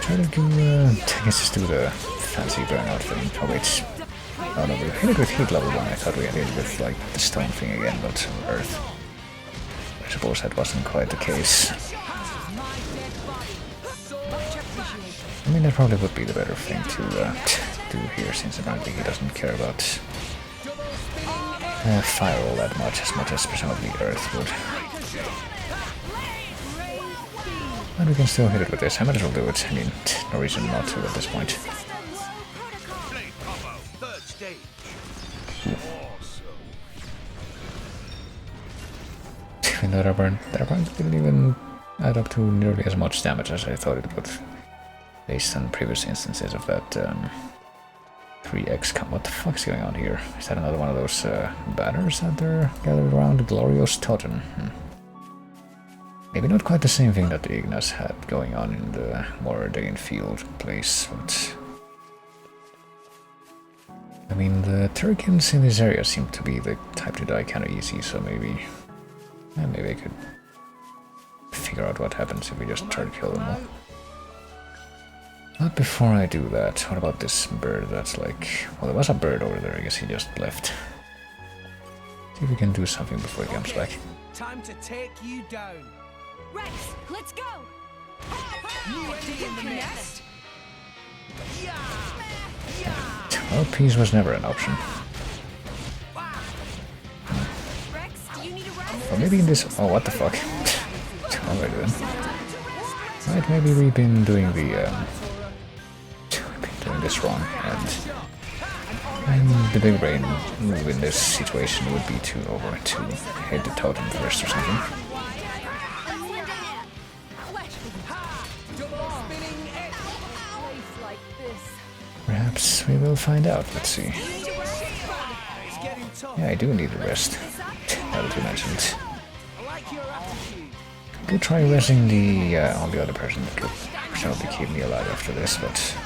[SPEAKER 1] Try to do, I guess just do the fancy burnout thing. Oh wait, oh no, we hit it with heat level 1. I thought we had it with like the stone thing again, but earth. I suppose that wasn't quite the case. I mean, that probably would be the better thing to do here, since apparently he doesn't care about fire all that much as presumably earth would. And we can still hit it with this. I might as well do it. I mean, no reason not to at this point. Even though that burn didn't even add up to nearly as much damage as I thought it would, based on previous instances of that 3x come. What the fuck's going on here? Is that another one of those banners that they're gathered around? Glorious Totem. Maybe not quite the same thing that the Ignas had going on in the more ordained field place, but I mean, the Turkins in this area seem to be the type to die kind of easy, so maybe I could figure out what happens if we just try to kill them all. But before I do that, what about this bird that's like... Well, there was a bird over there, I guess he just left. See if we can do something before he comes back.
[SPEAKER 16] Time to take you down.
[SPEAKER 17] Rex, let's go!
[SPEAKER 16] You in the nest?
[SPEAKER 1] Well, peace was never an option. Or maybe in this... Oh, what the fuck? What am I doing? Right, maybe we've been doing the... doing this wrong, and the big brain move in this situation would be to hit the totem first or something. Perhaps we will find out. Let's see. Yeah, I do need a rest. Now that you mentioned it. Could try resting the only other person that could presumably keep me alive after this, but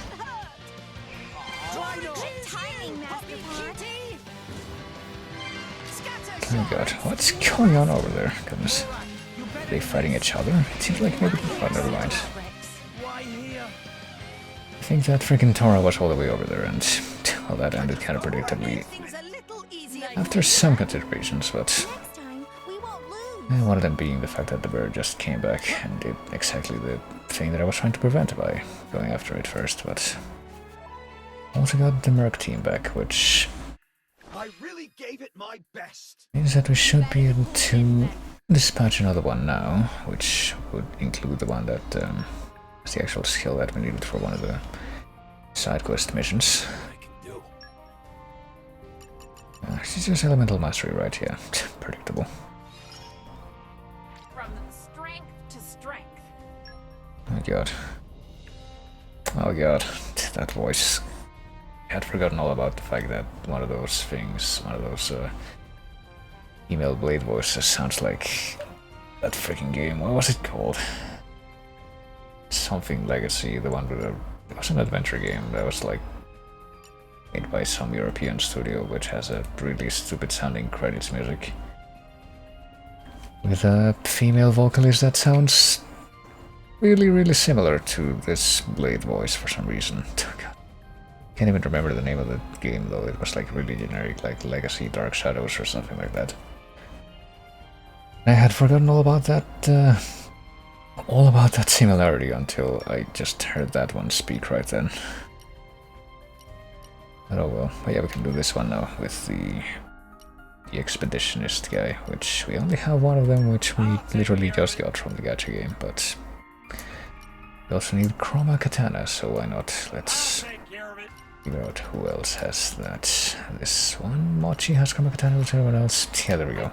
[SPEAKER 1] oh god, what's going on over there? Goodness. Are they fighting each other? It seems like maybe... Oh, never mind. I think that freaking Tora was all the way over there, and well, that ended kind of predictably after some considerations, but one of them being the fact that the bird just came back and did exactly the thing that I was trying to prevent by going after it first, but also got the Merc team back, which
[SPEAKER 2] I really gave it my best.
[SPEAKER 1] Means that we should be able to dispatch another one now, which would include the one that is the actual skill that we needed for one of the side quest missions. She's just elemental mastery, right? Yeah, predictable.
[SPEAKER 17] From strength to strength.
[SPEAKER 1] Oh god. Oh god, that voice. I had forgotten all about the fact that one of those things, one of those email blade voices sounds like that freaking game. What was it called? Something Legacy, the one with the... It was an adventure game that was like made by some European studio, which has a really stupid sounding credits music with a female vocalist that sounds really similar to this Blade voice for some reason. Can't even remember the name of the game though. It was like really generic, like Legacy Dark Shadows or something like that. I had forgotten all about that similarity until I just heard that one speak right then. But oh well. But yeah, we can do this one now with the the expeditionist guy, which we only have one of them, which we literally just got from the gacha game, but we also need Chroma Katana, so why not? Let's figure out who else has that. This one, Mochi has Chroma Katana, which anyone else? Yeah, there we go.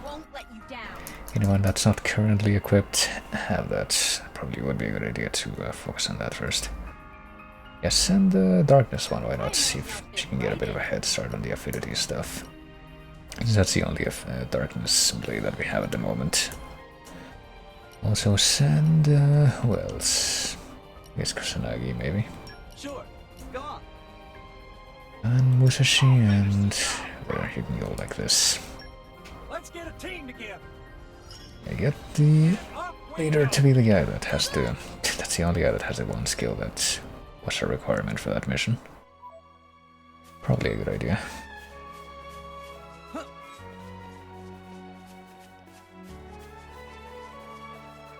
[SPEAKER 1] Anyone that's not currently equipped, have that. Probably would be a good idea to focus on that first. Yes, and the darkness one, why not? See if she can get a bit of a head start on the affinity stuff. That's the only darkness blade that we have at the moment. Also send, who else? I guess Kusanagi, maybe.
[SPEAKER 2] Sure, go on.
[SPEAKER 1] And Musashi, and there, you can go like this.
[SPEAKER 2] Let's get a team together.
[SPEAKER 1] I get the leader to be the guy that has the... That's the only guy that has the one skill that was a requirement for that mission. Probably a good idea.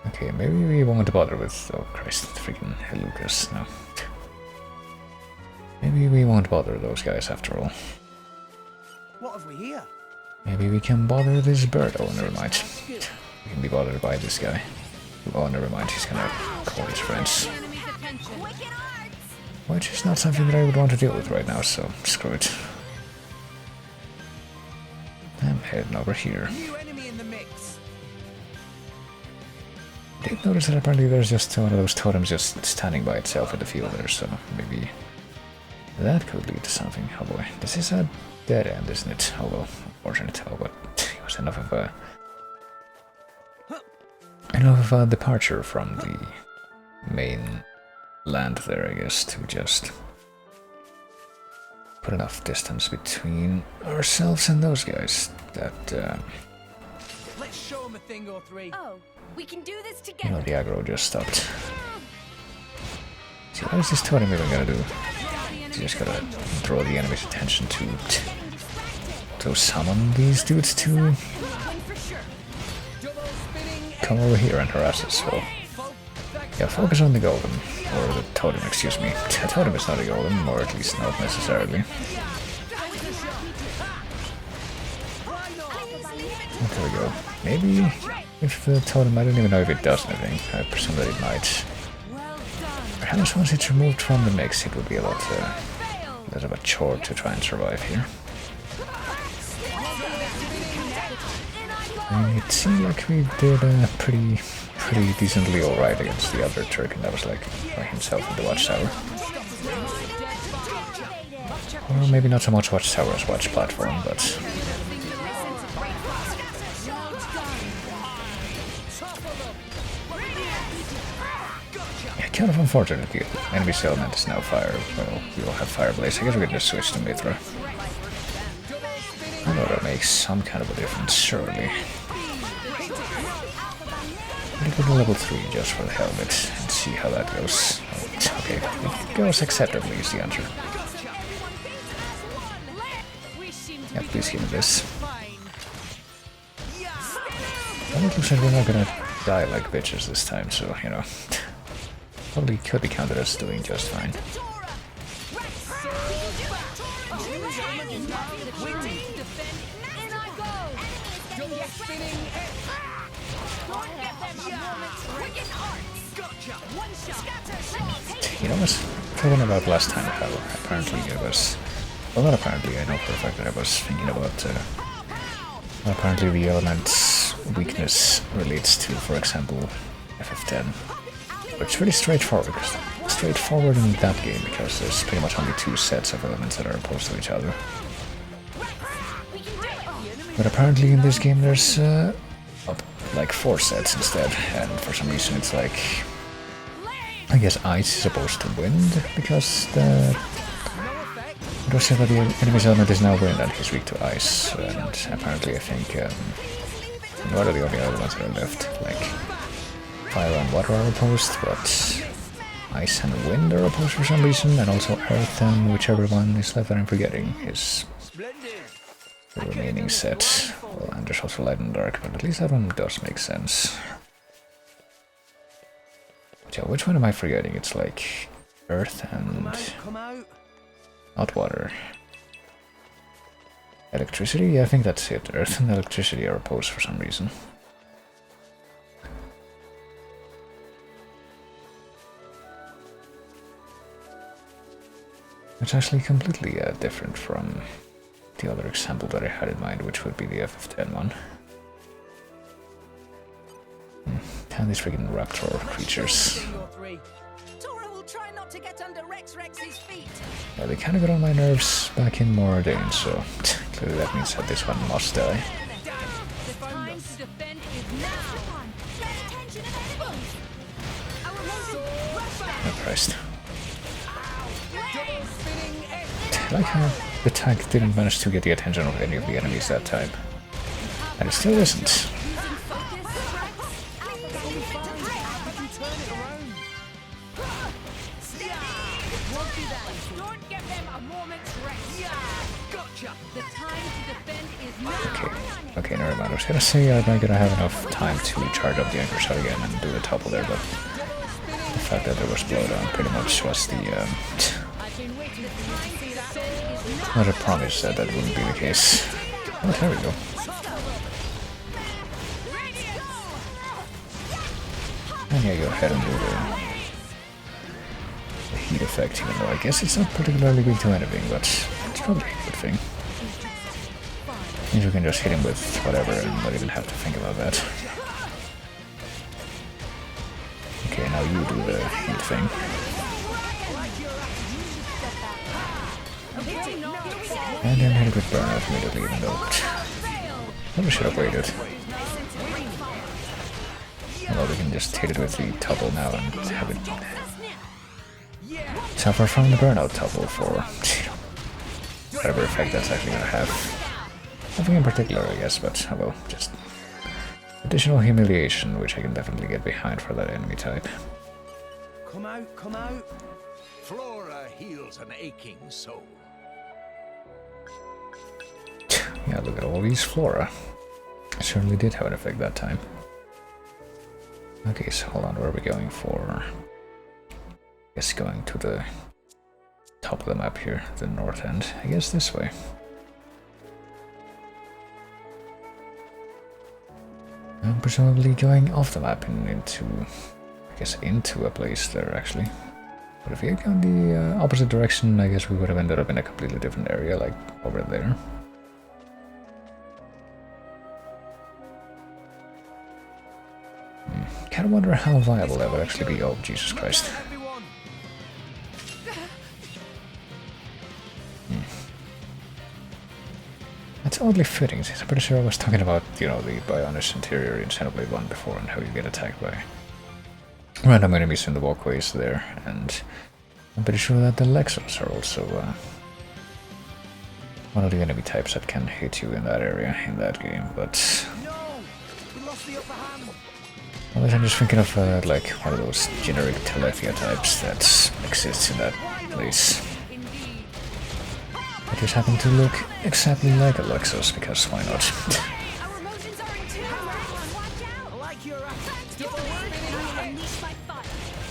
[SPEAKER 1] Okay, maybe we won't bother with... Oh Christ, freaking Lucas, no. Maybe we won't bother those guys after all.
[SPEAKER 14] What have we here?
[SPEAKER 1] Maybe we can bother this bird. Oh, never mind. We can be bothered by this guy. Oh, never mind, he's gonna call his friends. Which is not something that I would want to deal with right now, so screw it. I'm heading over here. Did notice that apparently there's just one of those totems just standing by itself in the field there, so maybe that could lead to something. Oh boy, this is a dead end, isn't it? Oh well, unfortunate. Oh, but it was enough of a departure from the main land there, I guess, to just put enough distance between ourselves and those guys that
[SPEAKER 16] Let's show them a thing or three.
[SPEAKER 12] Oh, we can do this
[SPEAKER 1] you
[SPEAKER 12] together.
[SPEAKER 1] know, the aggro just stopped. See, what is this totem even gonna do? You just gotta draw the enemy's attention to summon these dudes to come over here and harass us. So yeah, focus on the golem, or the totem, excuse me. The totem is not a golem, or at least not necessarily. There we go. Maybe if the totem, I don't even know if it does anything. I presume that it might. Perhaps once it's removed from the mix, it would be a lot less of a chore to try and survive here. And it seemed like we did pretty decently alright against the other Turk, and that was like by himself in the Watchtower. Or maybe not so much Watchtower as Watch Platform, but... yeah, kind of unfortunate. The enemy's element is now fire. Well, we all have Fire Blaze. I guess we can just switch to Mithra. I know that makes some kind of a difference, surely. Let me go to level 3 just for the hell of it and see how that goes. Okay, it goes acceptably, is the answer. Yeah, please give me this. Well, it looks like we're not gonna die like bitches this time, so, you know, probably could be counted as doing just fine. You know what's talking about last time, how apparently I was... Well, not apparently, I know for a fact that I was thinking about... apparently the element's weakness relates to, for example, FF10. But it's pretty straightforward in that game, because there's pretty much only 2 sets of elements that are opposed to each other. But apparently in this game there's like 4 sets instead, and for some reason it's like... I guess ice is opposed to wind, because it was said that the enemy's element is now wind and he's weak to ice, and apparently I think what are the only other ones that are left? Like fire and water are opposed, but ice and wind are opposed for some reason, and also earth, and whichever one is left that I'm forgetting is the remaining set. Well, and there's also light and dark, but at least that one does make sense. Yeah, which one am I forgetting? It's like earth and not water. Electricity? Yeah, I think that's it. Earth and electricity are opposed for some reason. It's actually completely different from the other example that I had in mind, which would be the FF10 one. And these freaking raptor creatures.
[SPEAKER 17] Tora will try not to get under Rex's feet.
[SPEAKER 1] Yeah, they kind of got on my nerves back in Moradane, so clearly that means that this one must die.
[SPEAKER 15] The time to defend is now. Get attention of enemies.
[SPEAKER 1] Oh Christ. I like how the tank didn't manage to get the attention of any of the enemies that time. And it still isn't.
[SPEAKER 15] Don't give them a moment's rest. Gotcha. The time to defend is now.
[SPEAKER 1] Okay, never mind. I was gonna say I'm not gonna have enough time to charge up the anchor shot again and do a topple there, but the fact that there was blowdown pretty much was the not a promise that that wouldn't be the case. Oh, there we go. And yeah, go ahead and do the heat effect, even though I guess it's not particularly weak to anything, but it's probably a good thing. Means we can just hit him with whatever and not even have to think about that. Okay, now you do the heat thing. And then hit it with burnout immediately, even though maybe should have waited. Well, we can just hit it with the topple now and have it suffer from the burnout topple for whatever effect that's actually gonna have. Nothing in particular, I guess, but well, just additional humiliation, which I can definitely get behind for that enemy type.
[SPEAKER 10] Come out, come out. Flora heals an aching soul.
[SPEAKER 1] Yeah, look at all these flora. It certainly did have an effect that time. Okay, so hold on, where are we going for? I guess going to the top of the map here, the north end. I guess this way. I'm presumably going off the map and into, I guess, into a place there actually. But if we had gone the opposite direction, I guess we would have ended up in a completely different area, like over there. Kind of wonder how viable that would actually be. Oh, Jesus Christ. That's oddly fitting, since I'm pretty sure I was talking about, you know, the Bionis interior in Xenoblade 1 before and how you get attacked by random enemies in the walkways there, and I'm pretty sure that the Lexos are also one of the enemy types that can hit you in that area in that game, but unless I'm just thinking of like one of those generic Telethia types that exists in that place. I just happen to look exactly like a Lexos, because why not?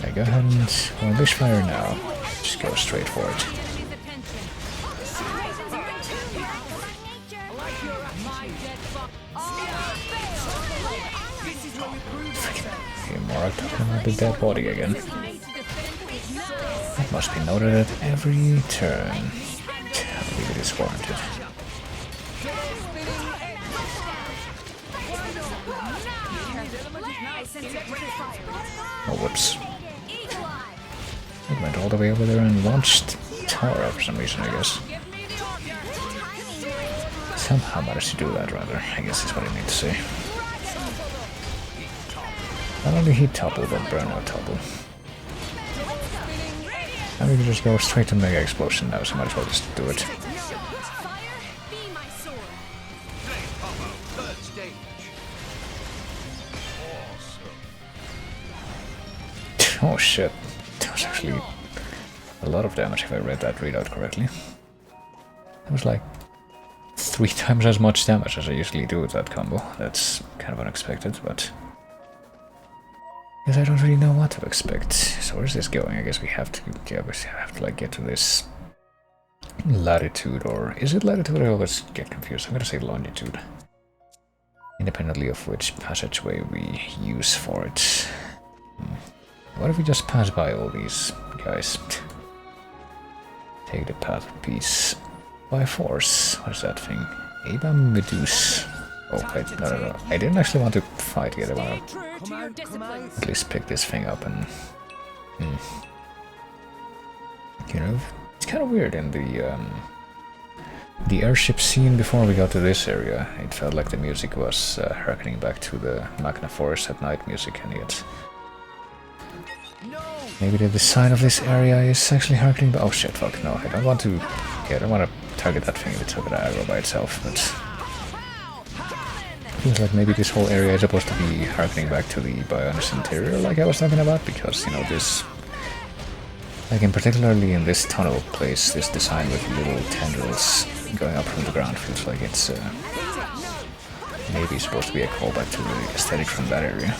[SPEAKER 1] Okay, go ahead and unleash fire now. Just go straight for it. Okay, more talking about the dead body again. That must be noted at every turn. I believe it is warranted. Oh, whoops. It went all the way over there and launched Tara for some reason, I guess. Somehow managed to do that, rather, I guess is what I need to say. Not only heat topple, but burnout topple. And we can just go straight to Mega Explosion now, so might as well just do it. Oh shit, that was actually a lot of damage if I read that readout correctly. That was like 3 times as much damage as I usually do with that combo. That's kind of unexpected, but because I don't really know what to expect. So where's this going? I guess we have to, yeah, we have to like get to this latitude, or is it latitude? I always get confused. I'm gonna say longitude. Independently of which passageway we use for it. What if we just pass by all these guys? Take the path of peace by force. What is that thing? Abam Meduse. Oh, wait, no. I didn't actually want to fight yet. I want to at least pick this thing up and... You know, it's kind of weird in the airship scene before we got to this area. It felt like the music was harkening back to the Magna Forest at Night music, and yet... Maybe the design of this area is actually harkening back... Oh shit, fuck, no, I don't want to... Yeah, I don't want to target that thing if it's over the aggro by itself, but... Feels like maybe this whole area is supposed to be harkening back to the Bionis interior, like I was talking about, because, you know, this... Like, in particularly in this tunnel place, this design with little tendrils going up from the ground feels like it's maybe supposed to be a callback to the aesthetic from that area.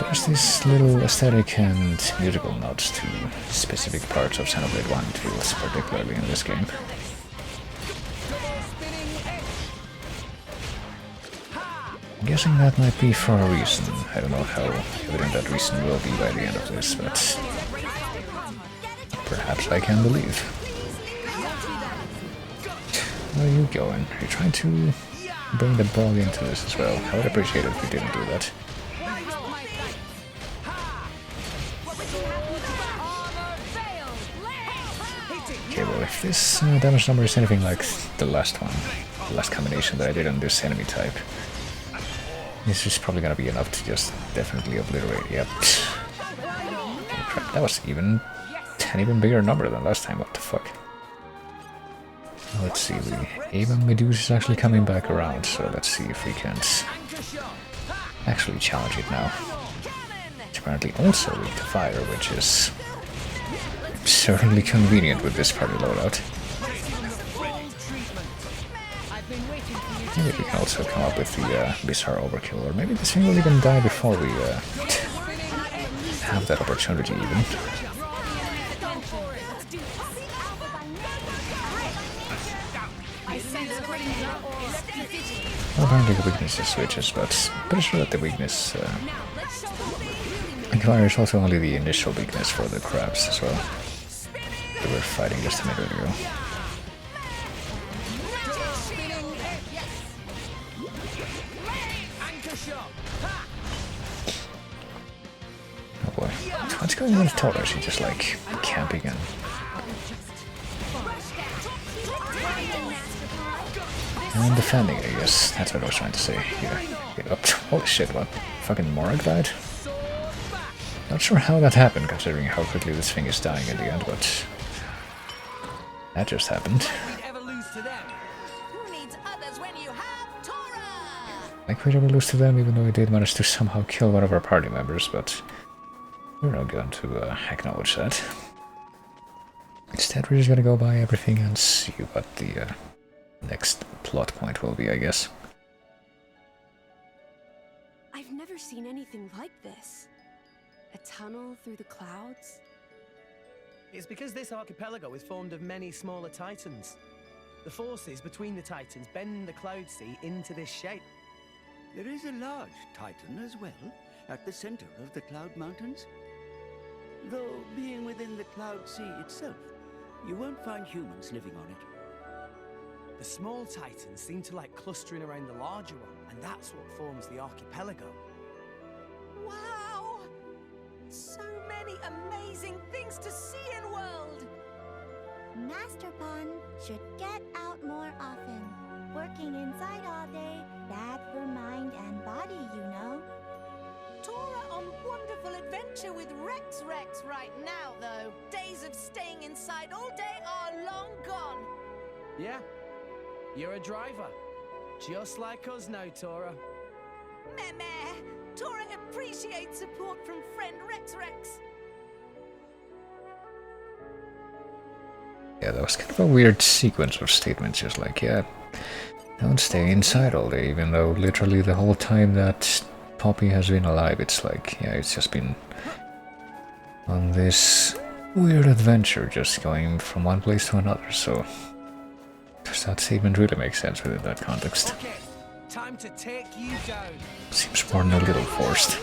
[SPEAKER 1] There's this little aesthetic and musical nods to specific parts of Xenoblade 1, it feels, particularly in this game. I'm guessing that might be for a reason. I don't know how evident that reason will be by the end of this, but perhaps I can believe. Where are you going? Are you trying to bring the bog into this as well? I would appreciate it if you didn't do that. Okay, well, if this damage number is anything like the last one, the last combination that I did on this enemy type, this is probably gonna be enough to just definitely obliterate. Yep. Oh, crap, that was an even bigger number than last time. What the fuck? Let's see, the Ava Medusa is actually coming back around, so let's see if we can't actually challenge it now. It's apparently also weak to fire, which is certainly convenient with this party loadout. Maybe we can also come up with the bizarre overkill, or maybe this thing will even die before we have that opportunity even. Well, apparently the weakness is switches, but pretty sure that the weakness requires also only the initial weakness for the crabs as well. They were fighting just a minute ago. Oh boy. What's going on with Tora? Is she just like camping and... And defending, I guess. That's what I was trying to say. Here. Holy shit, what? Fucking Morag died? Not sure how that happened, considering how quickly this thing is dying in the end, but... That just happened. Like we'd ever lose to them, even though we did manage to somehow kill one of our party members, but... We're not going to acknowledge that. Instead, we're just gonna go by everything and see what the next plot point will be, I guess.
[SPEAKER 3] I've never seen anything like this. A tunnel through the clouds?
[SPEAKER 14] It's because this archipelago is formed of many smaller titans. The forces between the titans bend the cloud sea into this shape.
[SPEAKER 11] There is a large titan as well, at the center of the Cloud Mountains. Though, being within the Cloud Sea itself, you won't find humans living on it.
[SPEAKER 14] The small titans seem to like clustering around the larger one, and that's what forms the archipelago.
[SPEAKER 17] Wow! So many amazing things to see in world!
[SPEAKER 18] Master Pun should get out more often. Working inside all day, bad for mind and body, you know.
[SPEAKER 17] Tora on wonderful adventure with Rex right now, though. Days of staying inside all day are long gone.
[SPEAKER 14] Yeah, you're a driver. Just like us now, Tora.
[SPEAKER 17] Meh. Tora appreciates support from friend Rex.
[SPEAKER 1] Yeah, that was kind of a weird sequence of statements, just like, yeah, don't stay inside all day, even though literally the whole time that Poppy has been alive, it's like, yeah, it's just been on this weird adventure, just going from one place to another, so does that statement really make sense within that context?
[SPEAKER 16] Okay, time to take you down.
[SPEAKER 1] Seems more than a little forced.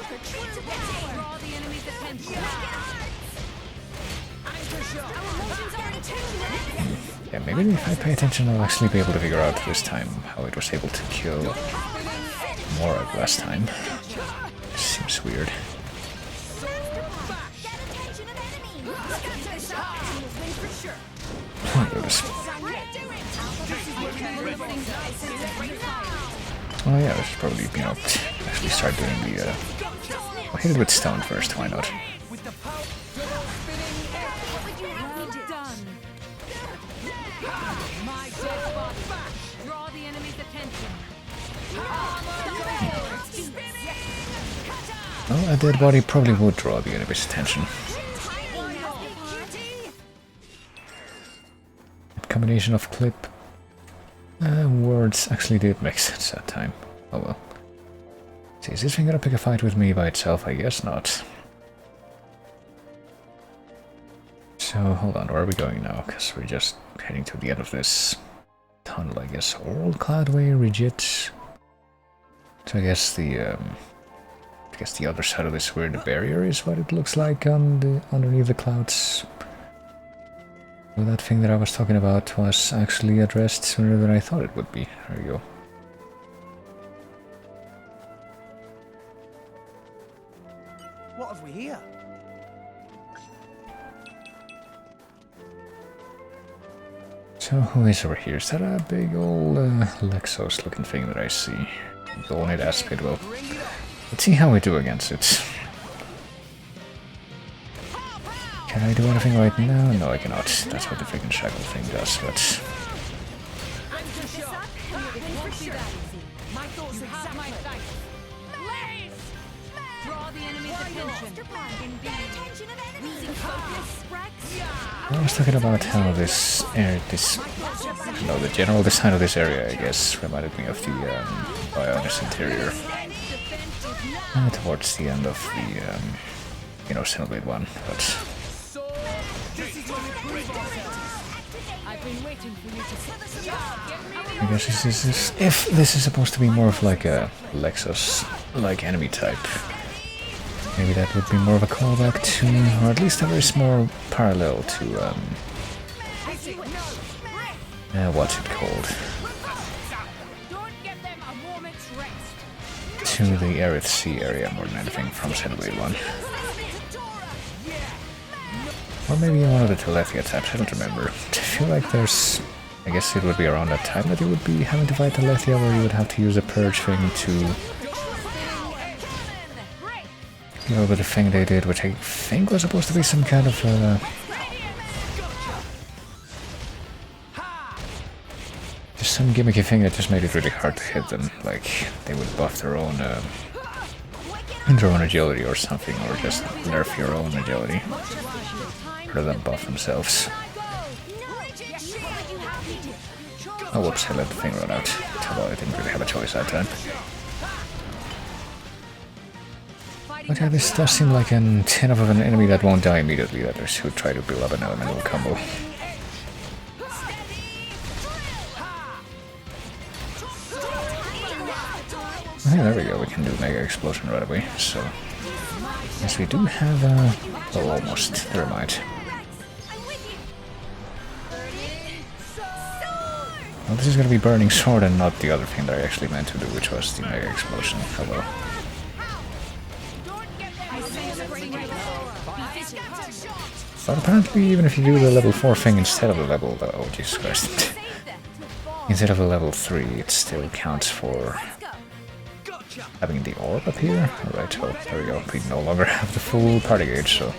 [SPEAKER 1] Yeah, maybe if I pay attention I'll actually be able to figure out this time how it was able to kill Morag last time. Seems weird. Oh yeah, I should probably, you know, actually start doing the, I'll hit it with stone first, why not? Well, a dead body probably would draw the enemy's attention. That combination of clip words actually did make sense that time. Oh well. See, is this thing gonna pick a fight with me by itself? I guess not. So, hold on, where are we going now? Because we're just heading to the end of this tunnel, I guess. Old Cloudway, Rigid. So I guess the other side of this weird barrier is what it looks like on the underneath the clouds. Well, that thing that I was talking about was actually addressed sooner than I thought it would be. There you go.
[SPEAKER 14] What have we here?
[SPEAKER 1] So who is over here? Is that a big old Lexos looking thing that I see? The one it aspid. Well, let's see how we do against it. Can I do anything right now? No, I cannot. That's what the freaking shackle thing does, but... I was talking about how this you know, the general design of this area, I guess, reminded me of the Bionis interior. Towards the end of the, you know, Xenoblade 1, but... I guess if this is supposed to be more of like a Lexus-like enemy type, maybe that would be more of a callback to, or at least a very small parallel to, what's it called? To the Aerith Sea area more than anything from Xenoblade 1. Or maybe one of the Telethia types, I don't remember. I feel like there's... I guess it would be around that time that you would be having to fight Telethia, where you would have to use a purge thing to... You know, but the thing they did, which I think was supposed to be some kind of... just some gimmicky thing that just made it really hard to hit them. Like, they would buff their own agility or something, or just nerf your own agility rather than buff themselves. Oh whoops, I let the thing run out. Well, I didn't really have a choice that time. But yeah, this does seem like an 10 of an enemy that won't die immediately, that should try to build up an elemental combo. Yeah, there we go, we can do Mega Explosion right away, so... Yes, we do have well, almost, never mind. Well, this is gonna be Burning Sword and not the other thing that I actually meant to do, which was the Mega Explosion. Oh well. But apparently, even if you do the level 4 thing instead of the level... Oh, Jesus Christ. Instead of a level 3, it still counts for... having the orb up here? Alright, well, there we go. We no longer have the full party gauge, so...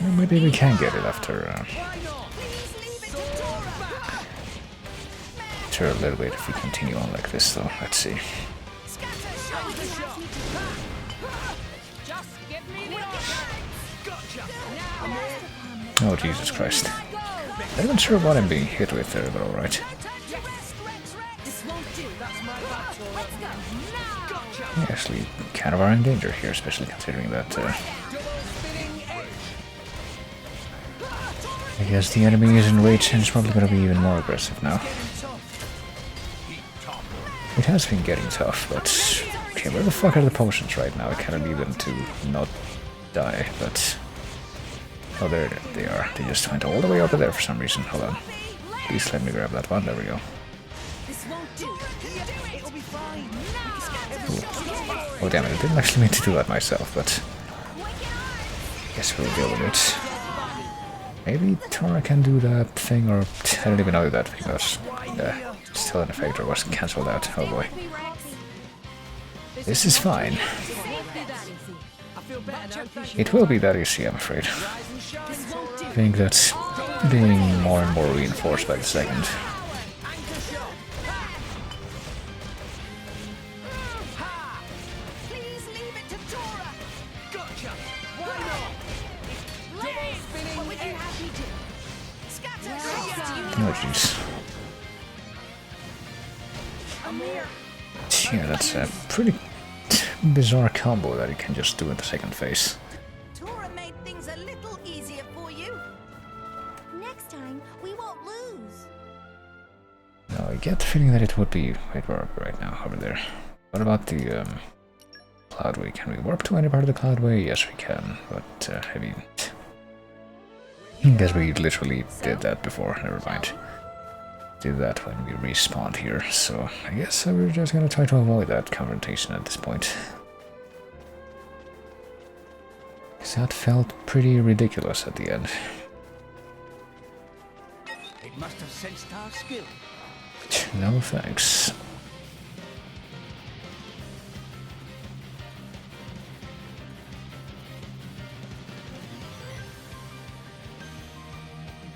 [SPEAKER 1] Well, maybe we can get it after... after a little bit if we continue on like this, though. Let's see. Oh, Jesus Christ. Not even sure what I'm being hit with there, but alright. We actually kind of are in danger here, especially considering that I guess the enemy is in rage and is probably going to be even more aggressive now. It has been getting tough, but okay, where the fuck are the potions right now? I kind of need them to not die, but oh, there they are. They just went all the way over there for some reason. Hold on. Please let me grab that one. There we go. Oh damn it, I didn't actually mean to do that myself, but I guess we'll deal with it. Maybe Tora can do that thing, or I don't even know that thing was still in effect or was cancelled out. Oh boy. This is fine. It will be that easy, I'm afraid. I think that's being more and more reinforced by the second. Oh jeez. Yeah, that's a pretty bizarre combo that you can just do in the second phase.
[SPEAKER 17] Tora made things a little easier for you.
[SPEAKER 18] Next time, we won't lose.
[SPEAKER 1] No, I get the feeling that it would be... Wait, where are we right now? Over there. What about the Cloudway? Can we warp to any part of the Cloudway? Yes, we can, but I mean... I guess we literally did that before, never mind. Did that when we respawned here, so I guess we're just gonna try to avoid that confrontation at this point. Because that felt pretty ridiculous at the end.
[SPEAKER 11] It must have sensed our skill.
[SPEAKER 1] No thanks.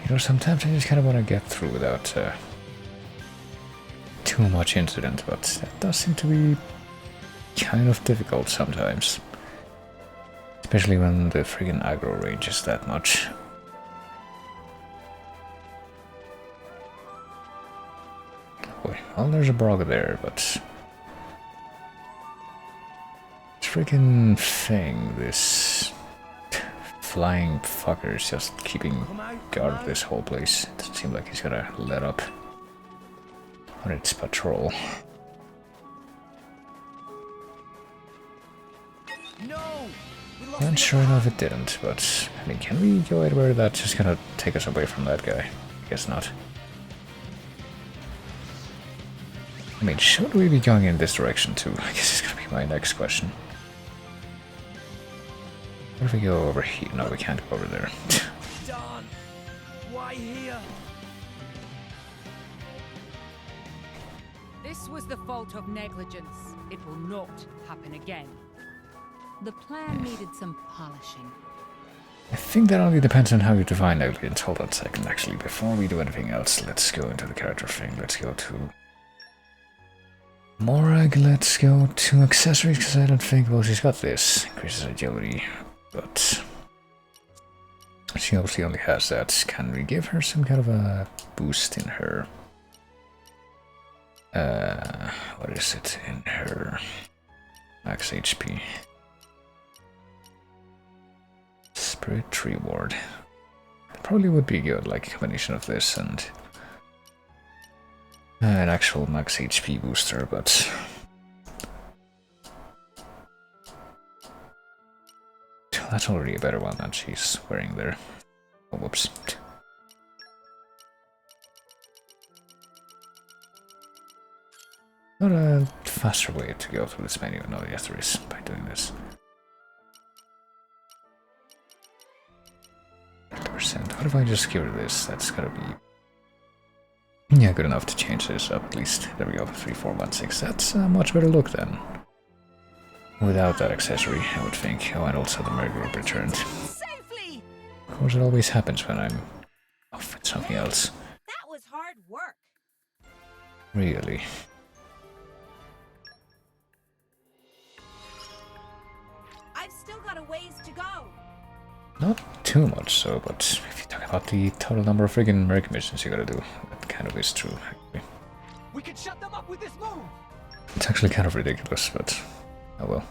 [SPEAKER 1] You know, sometimes I just kind of want to get through without too much incident, but that does seem to be kind of difficult sometimes. Especially when the friggin' aggro range is that much. Boy, well, there's a Brog there, but... this friggin' thing, this... flying fucker is just keeping guard of this whole place. It doesn't seem like he's gonna let up on its patrol. And sure enough it didn't, but I mean, can we go anywhere that's just gonna take us away from that guy? I guess not. I mean, should we be going in this direction too? I guess it's gonna be my next question. What if we go over here? No, we can't go over there.
[SPEAKER 11] Darn! Why here?
[SPEAKER 15] This was the fault of negligence. It will not happen again.
[SPEAKER 13] The plan needed some polishing.
[SPEAKER 1] I think that only depends on how you define negligence. Hold on a second, actually. Before we do anything else, let's go into the character thing. Let's go to Morag. Let's go to accessories, because I don't think... well, she's got this. Increases agility. But she obviously only has that. Can we give her some kind of a boost in her... what is it in her max HP? Spirit Tree Ward. Probably would be good, like a combination of this and an actual max HP booster, but that's already a better one than she's wearing there. Oh, whoops. Not a faster way to go through this menu. No, yes there is, by doing this. 50%. What if I just give her this? That's gotta be... yeah, good enough to change this up at least. There we go, 3416. That's a much better look then. Without that accessory, I would think. Oh, and also the merry group returned. Of course, it always happens when I'm off with something else.
[SPEAKER 17] That was hard work.
[SPEAKER 1] Really.
[SPEAKER 17] I've still got a ways to go.
[SPEAKER 1] Not too much so, but if you talk about the total number of friggin' Merc missions you gotta do, that kind of is true, actually.
[SPEAKER 7] We can shut them up with this move.
[SPEAKER 1] It's actually kind of ridiculous, but Oh well.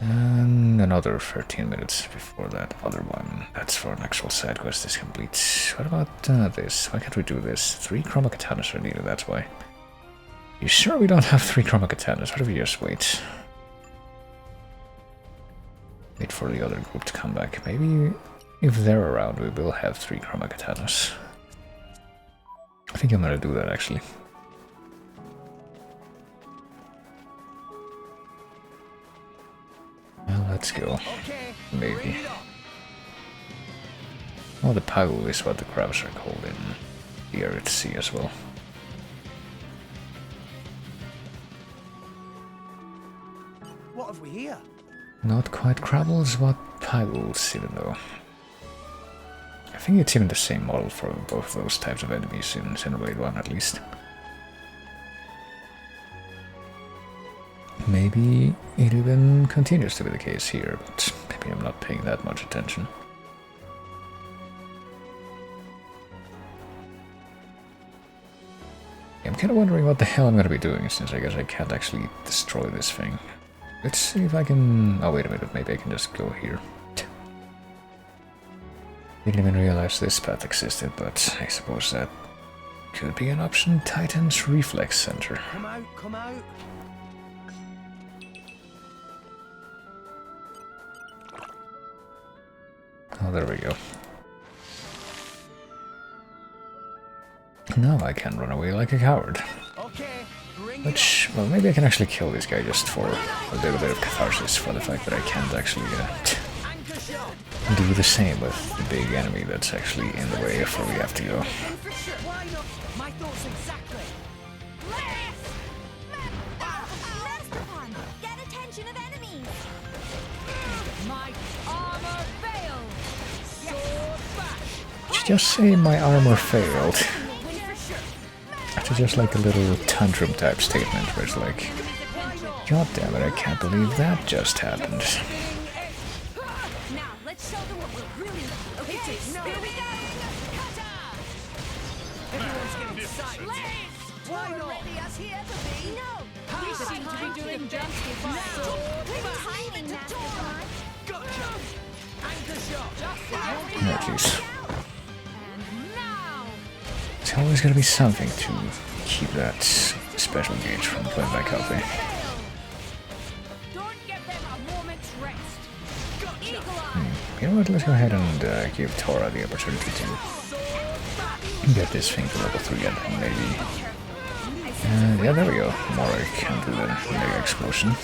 [SPEAKER 1] And another 13 minutes before that other one. That's for an actual side quest is complete. What about this? Why can't we do this? 3 chroma katanas are needed, that's why. You sure we don't have 3 chroma katanas? What if we just wait? Wait for the other group to come back. Maybe if they're around we will have 3 chroma katanas. I think I'm gonna do that actually. Well, let's go. Maybe. Oh, the pagu is what the crabs are called in the area to sea as well.
[SPEAKER 14] What have we here?
[SPEAKER 1] Not quite crabbles, but pagus, even though. I think it's even the same model for both those types of enemies in Xenoblade 1 at least. Maybe it even continues to be the case here, but maybe I'm not paying that much attention. I'm kind of wondering what the hell I'm going to be doing, since I guess I can't actually destroy this thing. Let's see if I can... Oh, wait a minute, maybe I can just go here. Didn't even realize this path existed, but I suppose that could be an option. Titan's Reflex Center.
[SPEAKER 14] Come out, come out.
[SPEAKER 1] Oh, there we go. Now I can run away like a coward. Which, well, maybe I can actually kill this guy just for a little bit of catharsis for the fact that I can't actually do the same with the big enemy that's actually in the way of where we have to go.
[SPEAKER 17] My thoughts exactly.
[SPEAKER 18] Get attention of enemies!
[SPEAKER 17] My armor failed. Sword bash.
[SPEAKER 1] Did you just say my armor failed? It's just like a little tantrum type statement where it's like, God damn it, I can't believe that just happened.
[SPEAKER 17] Now let's show them what we're really. Okay, here we go. Everyone's getting sight. Why not? Ready us here to be? No.
[SPEAKER 15] We seem to be doing justice.
[SPEAKER 18] Good timing, Mastermind.
[SPEAKER 17] Gotcha. Anchor shot.
[SPEAKER 1] Oh, jeez. There's always gotta be something to keep that special gauge from going back up there.
[SPEAKER 17] Don't give them a moment's rest.
[SPEAKER 1] You know what, let's go ahead and give Tora the opportunity to get this thing to level 3 and then maybe... yeah, there we go. Mora can do the mega explosion.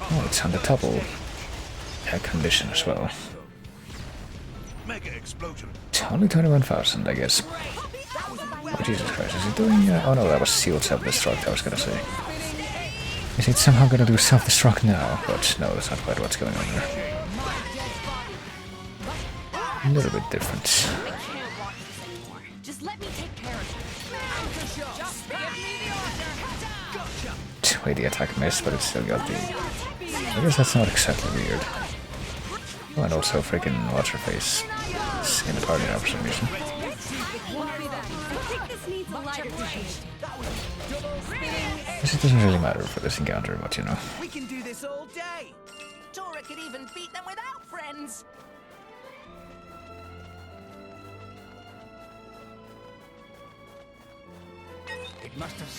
[SPEAKER 1] Oh, it's on the double condition as well.
[SPEAKER 10] Mega explosion.
[SPEAKER 1] It's only 21,000, I guess. Oh, Jesus Christ, is it doing... oh no, that was sealed self-destruct, I was gonna say. Is it somehow gonna do self-destruct now? But no, that's not quite what's going on there. A little bit different.
[SPEAKER 17] Just let me take care of it. Just give me the order. Gotcha.
[SPEAKER 1] Wait, the attack missed, but it still got the... I guess that's not exactly weird. Oh, and also freaking what's her face is in the party now for some reason. Guess it doesn't really matter for this encounter, but you know.
[SPEAKER 14] We can do this all day.
[SPEAKER 17] Tora could even beat them without friends.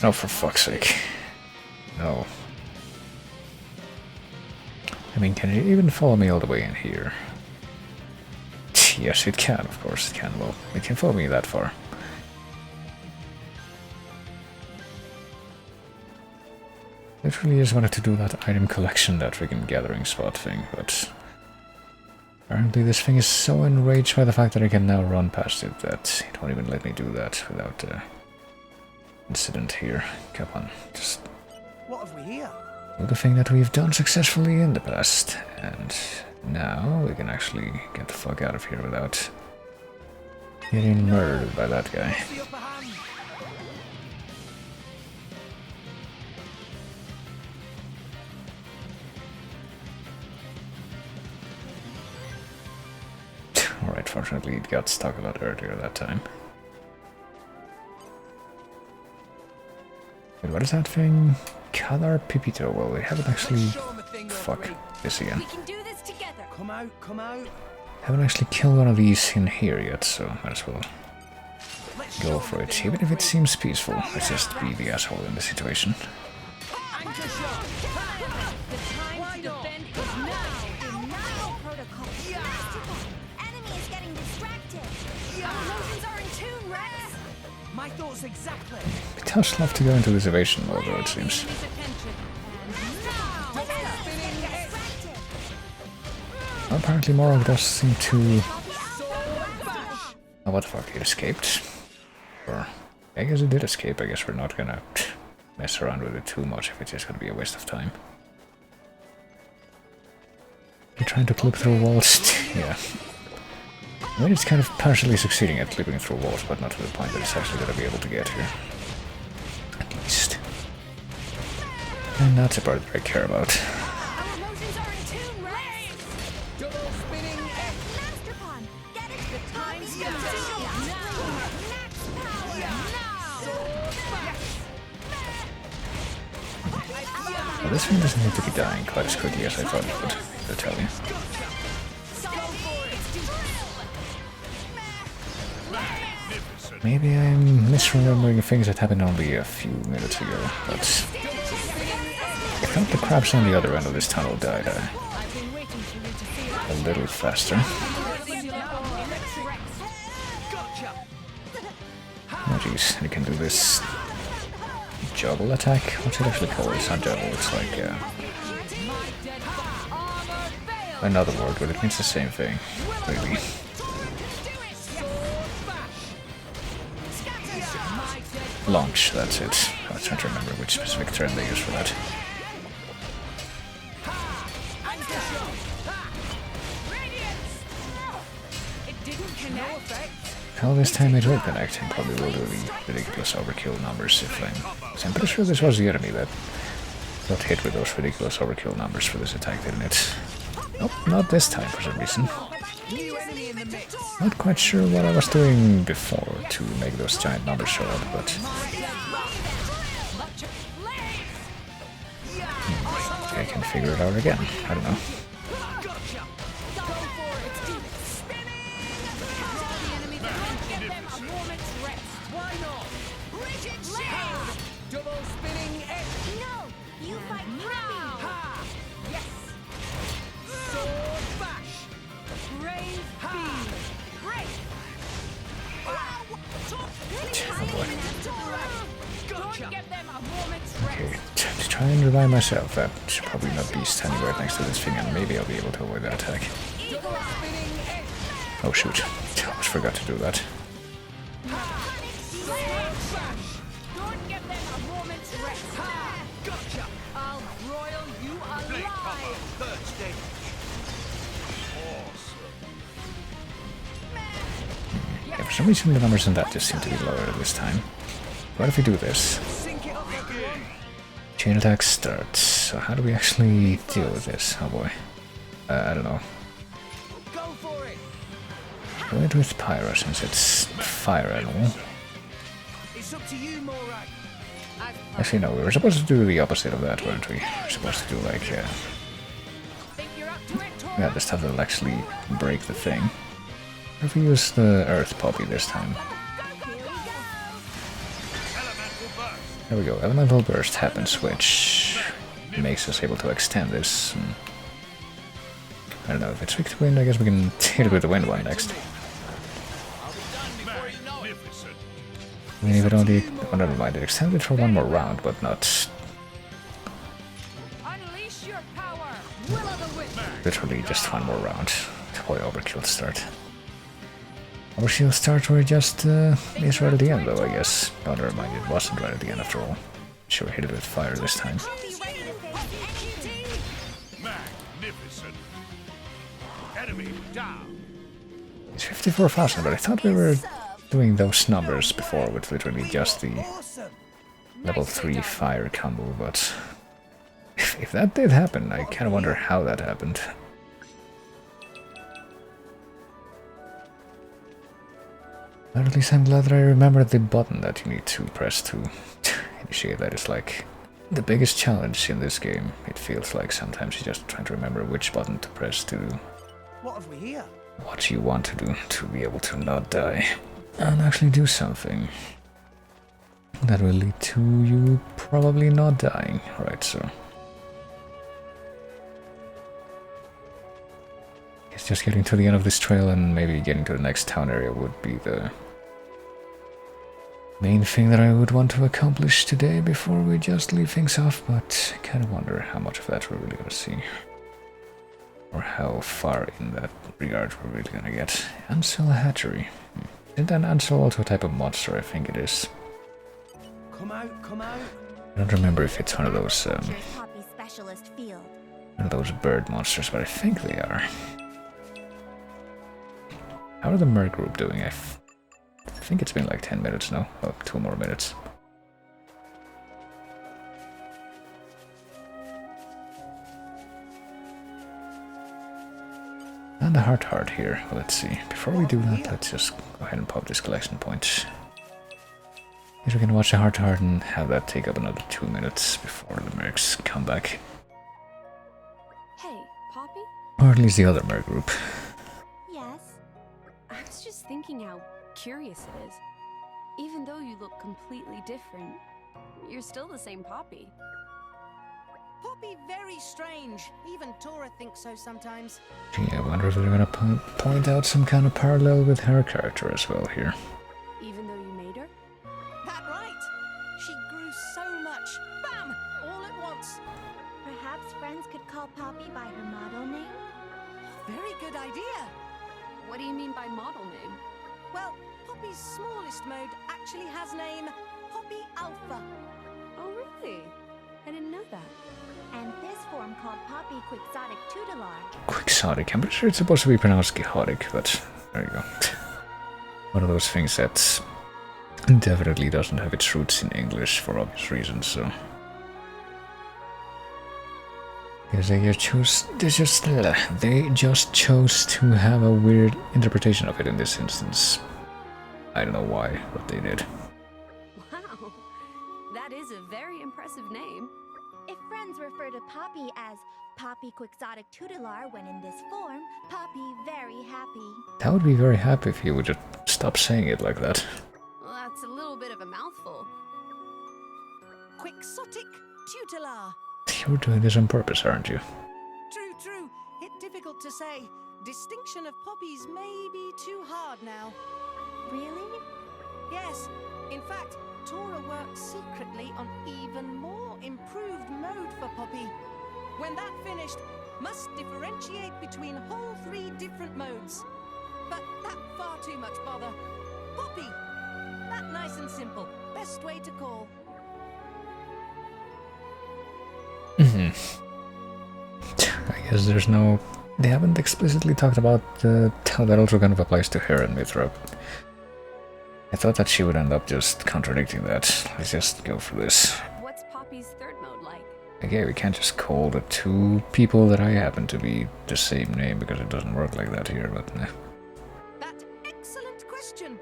[SPEAKER 1] Oh, for fuck's sake. No. I mean, can it even follow me all the way in here? Yes, it can, of course it can. Well, it can follow me that far. Literally just wanted to do that item collection, that freaking gathering spot thing, but... apparently this thing is so enraged by the fact that I can now run past it that it won't even let me do that without incident here. Come on, just...
[SPEAKER 14] What have we here?
[SPEAKER 1] do the thing that we've done successfully in the past, and now we can actually get the fuck out of here without getting murdered by that guy. Alright, fortunately it got stuck a lot earlier that time. Wait, what is that thing? Kadar Pipito. Well, we haven't actually... Fuck. This again.
[SPEAKER 17] We can do this together.
[SPEAKER 14] Come out, come out.
[SPEAKER 1] Haven't actually killed one of these in here yet, so might as well go for it. Even if it seems peaceful, let's just be the asshole in the situation.
[SPEAKER 17] The time to defend is now.
[SPEAKER 18] Denial protocol. Enemy is getting distracted.
[SPEAKER 17] Our emotions are in tune, Rex.
[SPEAKER 14] My thoughts exactly.
[SPEAKER 1] It does love to go into this evasion mode, though, it seems. Apparently Morag does seem to... Oh, what the fuck, it escaped? Or... I guess it did escape. I guess we're not gonna mess around with it too much if it's just gonna be a waste of time. You're trying to clip through walls? Yeah. I mean, it's kind of partially succeeding at clipping through walls, but not to the point that it's actually gonna be able to get here. At least. And that's a part that I care about. Well, this one doesn't need to be dying quite as quickly as I thought it would, to tell you. Maybe I'm misremembering things that happened only a few minutes ago, but... I thought the crabs on the other end of this tunnel died a little faster. Oh jeez, you can do this... juggle attack? What's it actually called? It's not juggle, it's like another word, but it means the same thing, really. Launch, that's it. I was trying to remember which specific term they use for that. How this time it will connect, and probably will do the ridiculous overkill numbers if I'm pretty sure this was the enemy that got hit with those ridiculous overkill numbers for this attack, didn't it? Nope, not this time for some reason. Not quite sure what I was doing before to make those giant numbers show up, but... I can figure it out again, I don't know. Okay, to try and revive myself, that should probably not be standing right next to this thing, and maybe I'll be able to avoid that attack. Oh shoot, I almost forgot to do that. Yeah, for some reason the numbers in that just seem to be lower this time. What if we do this? Chain attack starts. So how do we actually deal with this? Oh boy. I don't know. Do it with Pyra since it's fire animal. Actually no, we were supposed to do the opposite of that, weren't we? We were supposed to do like yeah, the stuff that'll actually break the thing. What if we use the Earth Poppy this time? There we go, Elemental Burst happens, which makes us able to extend this. I don't know, if it's weak to wind, I guess we can hit it with the wind one next. I mean, if it only... oh, never mind, it extended for one more round, but not... literally just one more round. Boy, overkill start. Overkill start where it just is right at the end, though, I guess. Oh, never mind, it wasn't right at the end after all. Sure, hit it with fire this time.
[SPEAKER 2] Magnificent. Enemy down.
[SPEAKER 1] It's 54,000, but I thought we were doing those numbers before with literally just the level 3 fire combo, but if that did happen, I kind of wonder how that happened. But at least I'm glad that I remembered the button that you need to press to appreciate that it's like the biggest challenge in this game. It feels like sometimes you're just trying to remember which button to press to do
[SPEAKER 14] What have we here?
[SPEAKER 1] what you want to do to be able to not die and actually do something that will lead to you probably not dying. Right, so it's just getting to the end of this trail and maybe getting to the next town area would be the main thing that I would want to accomplish today before we just leave things off, but I kind of wonder how much of that we're really gonna see. Or how far in that regard we're really gonna get. Ansel Hatchery. Isn't an Ansel also a type of monster? I think it is.
[SPEAKER 14] Come out, come out.
[SPEAKER 1] I don't remember if it's one of those
[SPEAKER 18] Poppy specialist field.
[SPEAKER 1] one of those bird monsters, but I think they are. How are the Mer group doing? I think it's been like 10 minutes now. Oh, 2 more minutes. And a heart here. Well, let's see. Before we do that, let's just go ahead and pop this collection point. Guess we can watch the heart and have that take up another 2 minutes before the mercs come back.
[SPEAKER 3] Hey, Poppy?
[SPEAKER 1] Or at least the other mer group.
[SPEAKER 18] Yes.
[SPEAKER 3] I was just thinking how curious it is. Even though you look completely different, you're still the same Poppy.
[SPEAKER 17] Poppy very strange. Even Tora thinks so sometimes.
[SPEAKER 1] Gee, I wonder if they're gonna point out some kind of parallel with her character as well here.
[SPEAKER 3] Even though you made her?
[SPEAKER 17] That right. She grew so much. Bam! All at once.
[SPEAKER 18] Perhaps friends could call Poppy by her model name?
[SPEAKER 17] Very good idea.
[SPEAKER 3] What do you mean by model name?
[SPEAKER 17] Well, Poppy's smallest mode actually has name Poppy Alpha.
[SPEAKER 3] Oh, really? I didn't know that.
[SPEAKER 18] And this form called Poppy Quixotic Tutelar.
[SPEAKER 1] Quixotic. I'm pretty sure it's supposed to be pronounced Quixotic, but there you go. One of those things that definitely doesn't have its roots in English for obvious reasons, so. Because they just chose to have a weird interpretation of it in this instance. I don't know why, but they did.
[SPEAKER 3] Wow, that is a very impressive name.
[SPEAKER 18] If friends refer to Poppy as Poppy Quixotic Tutelar when in this form, Poppy very happy.
[SPEAKER 1] I would be very happy if you would just stop saying it like that.
[SPEAKER 3] Well, that's a little bit of a mouthful.
[SPEAKER 17] Quixotic Tutelar.
[SPEAKER 1] You're doing this on purpose, aren't you?
[SPEAKER 17] True. It's difficult to say. Distinction of poppies may be too hard now.
[SPEAKER 18] Really?
[SPEAKER 17] Yes. In fact, Tora worked secretly on even more improved mode for Poppy. When that finished, must differentiate between whole 3 different modes. But that far too much bother. Poppy! That nice and simple. Best way to call.
[SPEAKER 1] I guess there's no... They haven't explicitly talked about how that also kind of applies to her and Mithra. I thought that she would end up just contradicting that. Let's just go for this.
[SPEAKER 3] What's Poppy's third mode like?
[SPEAKER 1] Okay, we can't just call the 2 people that I happen to be the same name because it doesn't work like that here, but nah.
[SPEAKER 17] That excellent question.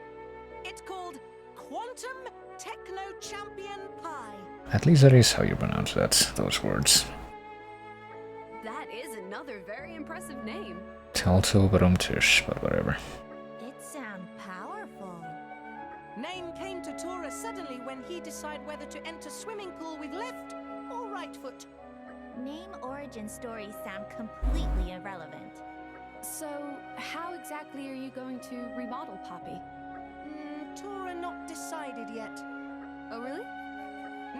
[SPEAKER 17] It's called Quantum Techno Champion Pi.
[SPEAKER 1] At least that is how you pronounce that, those words.
[SPEAKER 3] That is another very impressive name.
[SPEAKER 1] It's also Brumtish, but whatever.
[SPEAKER 18] It sounds powerful.
[SPEAKER 17] Name came to Tora suddenly when he decided whether to enter swimming pool with left or right foot.
[SPEAKER 18] Name origin stories sound completely irrelevant.
[SPEAKER 3] So, how exactly are you going to remodel Poppy?
[SPEAKER 17] Tora not decided yet.
[SPEAKER 3] Oh, really?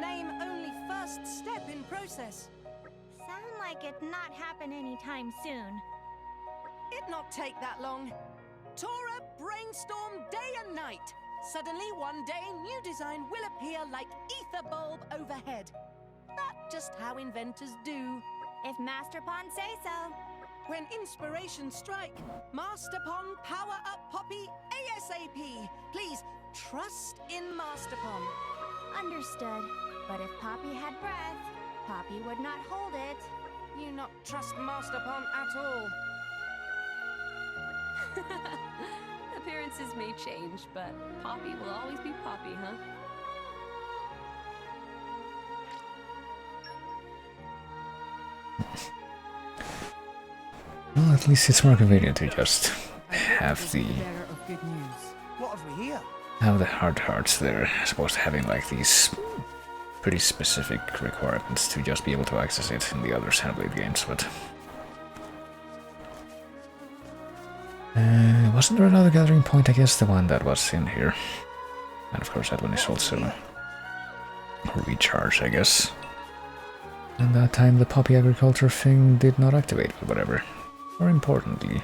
[SPEAKER 17] Name only first step in process.
[SPEAKER 18] Sound like it not happen anytime soon.
[SPEAKER 17] It not take that long. Tora brainstorm day and night. Suddenly one day new design will appear like ether bulb overhead. That's just how inventors do.
[SPEAKER 18] If Master Pond say so.
[SPEAKER 17] When inspiration strike, Master Pond power up Poppy ASAP. Please trust in Master Pond.
[SPEAKER 18] Understood. But if Poppy had breath, Poppy would not hold it.
[SPEAKER 17] You not trust Master Pond at all.
[SPEAKER 3] Appearances may change, but Poppy will always be Poppy, huh?
[SPEAKER 1] Well, at least it's more convenient to just have the
[SPEAKER 14] What have we here?
[SPEAKER 1] have the hard hearts there, as opposed to having like these pretty specific requirements to just be able to access it in the other Xenoblade games, but... wasn't there another gathering point? I guess the one that was in here. And of course that one is also recharge, I guess. And that time the poppy agriculture thing did not activate, but whatever. More importantly,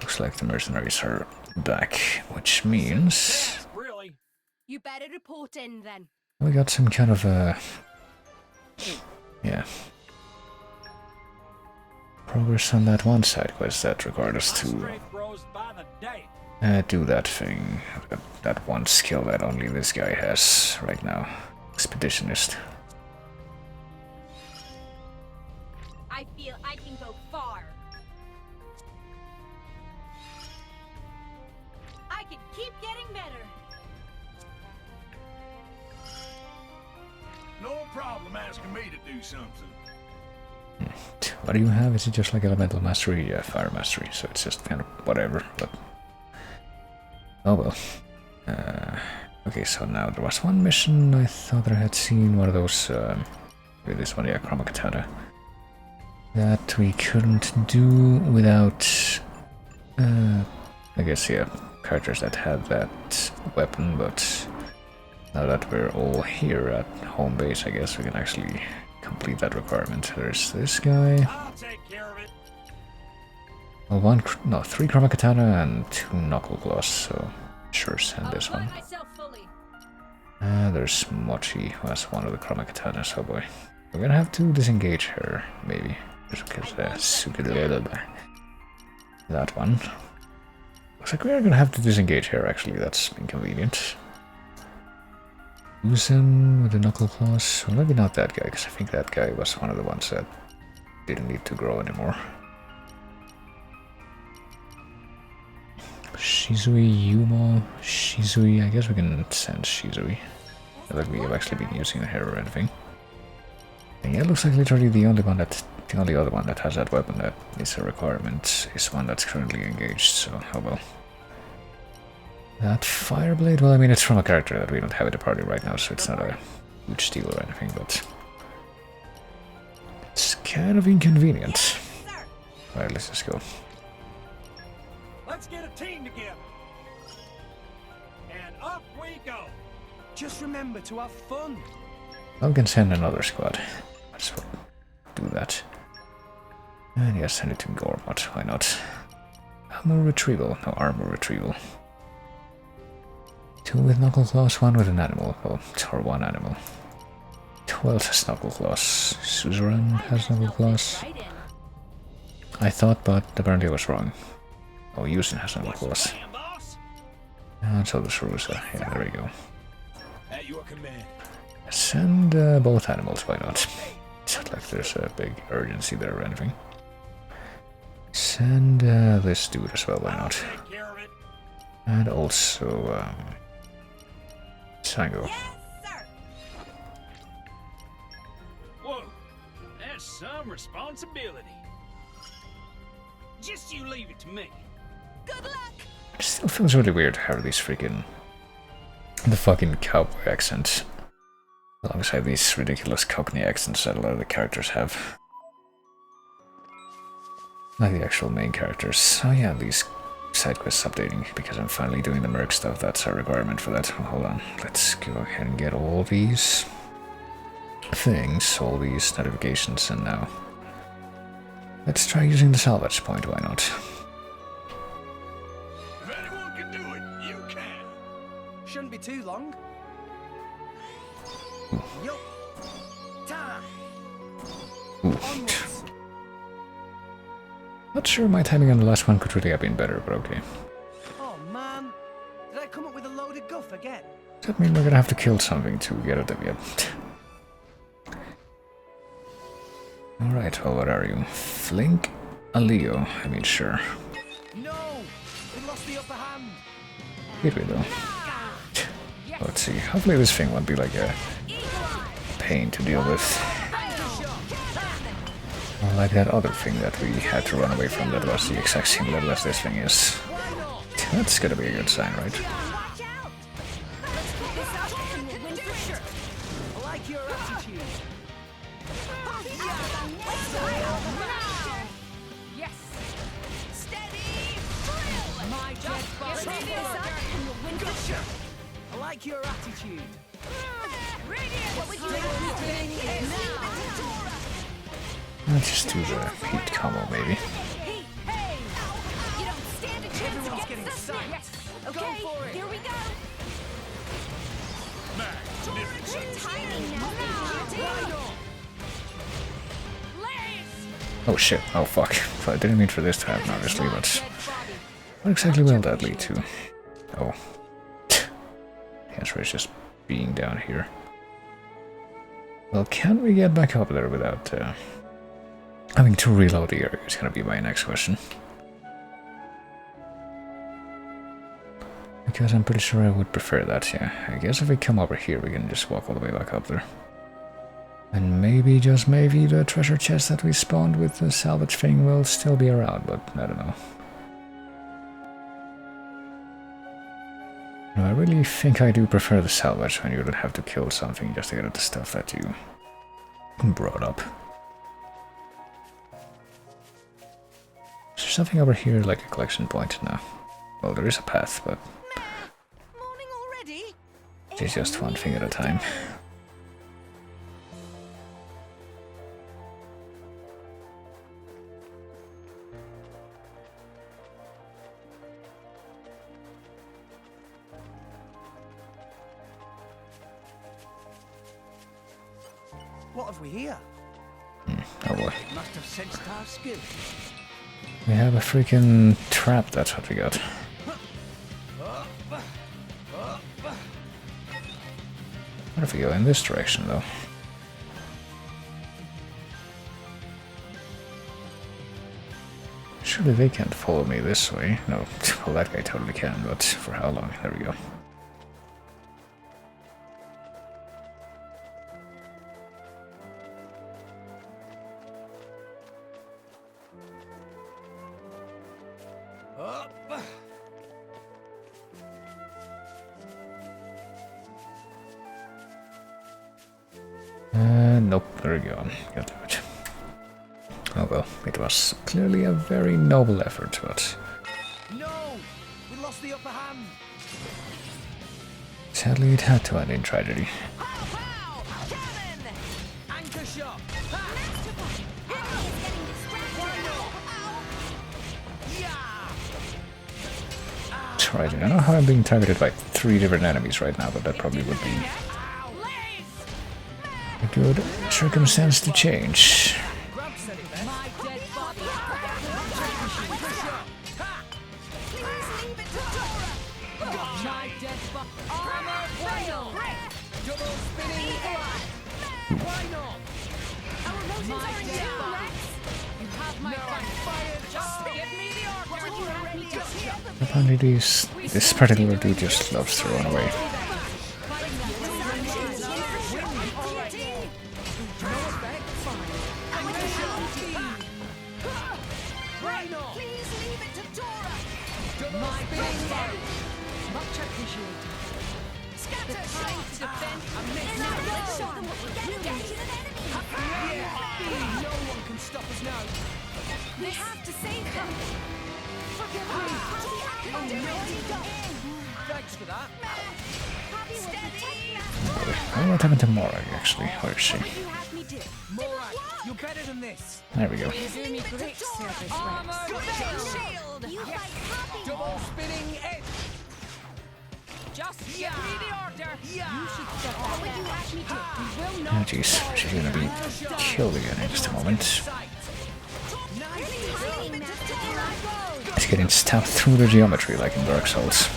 [SPEAKER 1] looks like the mercenaries are back, which means...
[SPEAKER 12] You better report in then.
[SPEAKER 1] we got some kind of yeah, progress on that one side quest that required us to do that thing. That one skill that only this guy has right now. Expeditionist.
[SPEAKER 12] I feel I can go far. I can keep getting better.
[SPEAKER 10] No problem asking me to do something.
[SPEAKER 1] What do you have? Is it just like elemental mastery? Yeah, fire mastery, so it's just kind of whatever, but... oh well. Okay, so now there was one mission I thought that I had seen, one of those, maybe this one, yeah, Chroma Katana, that we couldn't do without, I guess, yeah, characters that have that weapon, but now that we're all here at home base, I guess we can actually complete that requirement. There's this guy.
[SPEAKER 2] I'll take care of it.
[SPEAKER 1] Well, three Chroma Katana and 2 Knuckle Claws, so sure send this one. There's Mochi, who has one of the Chroma Katanas, oh boy. We're gonna have to disengage her, maybe. Just because that one. Looks like we're gonna have to disengage her, actually, that's inconvenient. Uzen with the Knuckle Claws, well, maybe not that guy, because I think that guy was one of the ones that didn't need to grow anymore. Shizui, Yuma, Shizui, I guess we can send Shizui. Not like we have actually been using her or anything. And yeah, it looks like literally the only other one that has that weapon that is a requirement is one that's currently engaged, so oh well. That Fireblade, well I mean it's from a character that we don't have at the party right now, so it's not a huge deal or anything, but... it's kind of inconvenient. Alright, let's just go.
[SPEAKER 2] Let's get a team together. And up we go.
[SPEAKER 14] Just remember to have fun.
[SPEAKER 1] I can send another squad. Let's do that. And yeah, send it to Gormot, why not? Armor retrieval, no armor retrieval. 2 with Knuckle Claws, 1 with an animal, well, or 1 animal. 12 has Knuckle Claws. Suzerain has Knuckle Claws. I thought, but apparently I was wrong. Oh, Yusin has Knuckle Claws. And so does Rusa. Yeah, there we go.
[SPEAKER 2] At your command.
[SPEAKER 1] Send both animals, why not? It's not like there's a big urgency there or anything. Send this dude as well, why not? And also, Sango.
[SPEAKER 2] Whoa, that's some responsibility. Just you leave it to me.
[SPEAKER 12] Good luck.
[SPEAKER 1] It still feels really weird to have these freaking... the fucking cowboy accent. Alongside these ridiculous Cockney accents that a lot of the characters have. Not the actual main characters. Oh yeah, these side quests updating, because I'm finally doing the merc stuff, that's a requirement for that. Hold on, let's go ahead and get all these things, all these notifications, and now let's try using the salvage point, why not?
[SPEAKER 10] If anyone can do it, you can.
[SPEAKER 14] Shouldn't be too long. Yup. Ta. Onwards.
[SPEAKER 1] Not sure my timing on the last one could really have been better, but okay.
[SPEAKER 14] Oh man, did I come up with a load of guff again?
[SPEAKER 1] Does that mean we're gonna have to kill something to get it yet? Alright, well, what are you? Flink? A Leo, I mean, sure.
[SPEAKER 14] No! We lost the upper hand!
[SPEAKER 1] Did we though? Let's see, hopefully this thing won't be like a pain to deal with. Like that other thing that we had to run away from that was the exact same level as this thing is. That's gonna be a good sign, right?
[SPEAKER 16] I like your attitude.
[SPEAKER 15] Yes. Steady. Thrill. My dead body.
[SPEAKER 16] I like your attitude.
[SPEAKER 15] What would you have
[SPEAKER 1] Let's just do the heat combo, maybe.
[SPEAKER 15] You don't stand a chance
[SPEAKER 16] Everyone's
[SPEAKER 15] against
[SPEAKER 16] getting
[SPEAKER 15] this
[SPEAKER 16] psyched.
[SPEAKER 15] one. Yes.
[SPEAKER 16] Go
[SPEAKER 15] Okay,
[SPEAKER 16] for it.
[SPEAKER 15] here we go.
[SPEAKER 1] Oh shit, oh fuck. So I didn't mean for this to happen, obviously, but what exactly will that lead to? Oh. The answer is just being down here. Well, can we get back up there without having to reload the area? Is gonna be my next question. Because I'm pretty sure I would prefer that, yeah. I guess if we come over here, we can just walk all the way back up there. And maybe, just maybe, the treasure chest that we spawned with the salvage thing will still be around, but I don't know. No, I really think I do prefer the salvage when you don't have to kill something just to get at the stuff that you brought up. Is there something over here like a collection point? No. Well, there is a path, but it's just one thing at a time.
[SPEAKER 16] What have we here?
[SPEAKER 1] Oh boy.
[SPEAKER 11] Must have sensed our skill.
[SPEAKER 1] We have a freaking trap, that's what we got. What if we go in this direction, though? Surely they can't follow me this way. No, well, that guy totally can, but for how long? There we go. Nope, there we go. Got it. Oh well, it was clearly a very noble effort, but
[SPEAKER 16] No! We lost the upper hand!
[SPEAKER 1] sadly it had to end in tragedy.
[SPEAKER 16] Anchor shot!
[SPEAKER 1] Right, I don't know how I'm being targeted by 3 different enemies right now, but that probably would be a good circumstance to change. Apparently this particular dude just loves to run away.
[SPEAKER 15] We have to save them. Forgive me.
[SPEAKER 16] Thanks for that.
[SPEAKER 1] What happened to Morag, actually? Where is she?
[SPEAKER 16] Morag, you're better than this.
[SPEAKER 1] There we go.
[SPEAKER 15] You do me great service, shield. You fight Poppy.
[SPEAKER 16] Double spinning edge.
[SPEAKER 15] Just give me the order. You should step
[SPEAKER 18] What would you have me do?
[SPEAKER 15] We will
[SPEAKER 1] Oh jeez, she's gonna be killed again in just a moment. It's getting stabbed through the geometry like in Dark Souls.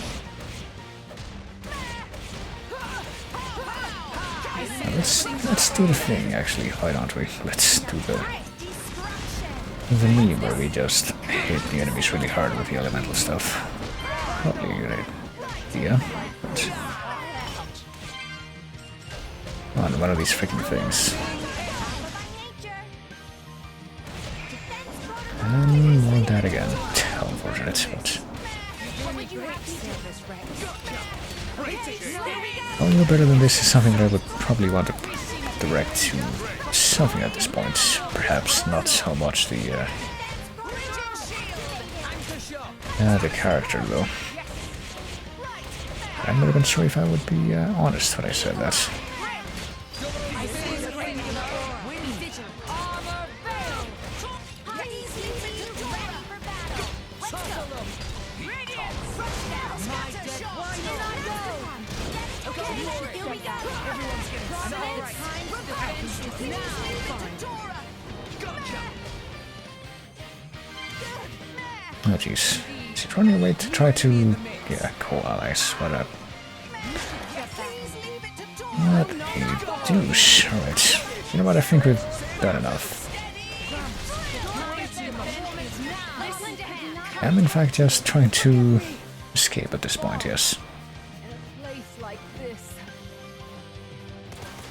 [SPEAKER 1] Now let's do the thing actually, why don't we? Let's do the meme where we just hit the enemies really hard with the elemental stuff. Probably a good idea. But on one of these freaking things. it, but a little better than this is something that I would probably want to direct to something at this point. Perhaps not so much the character though. I'm not even sure if I would be honest when I said that. Oh jeez. Is he running away to try to... yeah, call allies. What a... what a douche. Alright. You know what, I think we've done enough. I'm in fact just trying to escape at this point, yes.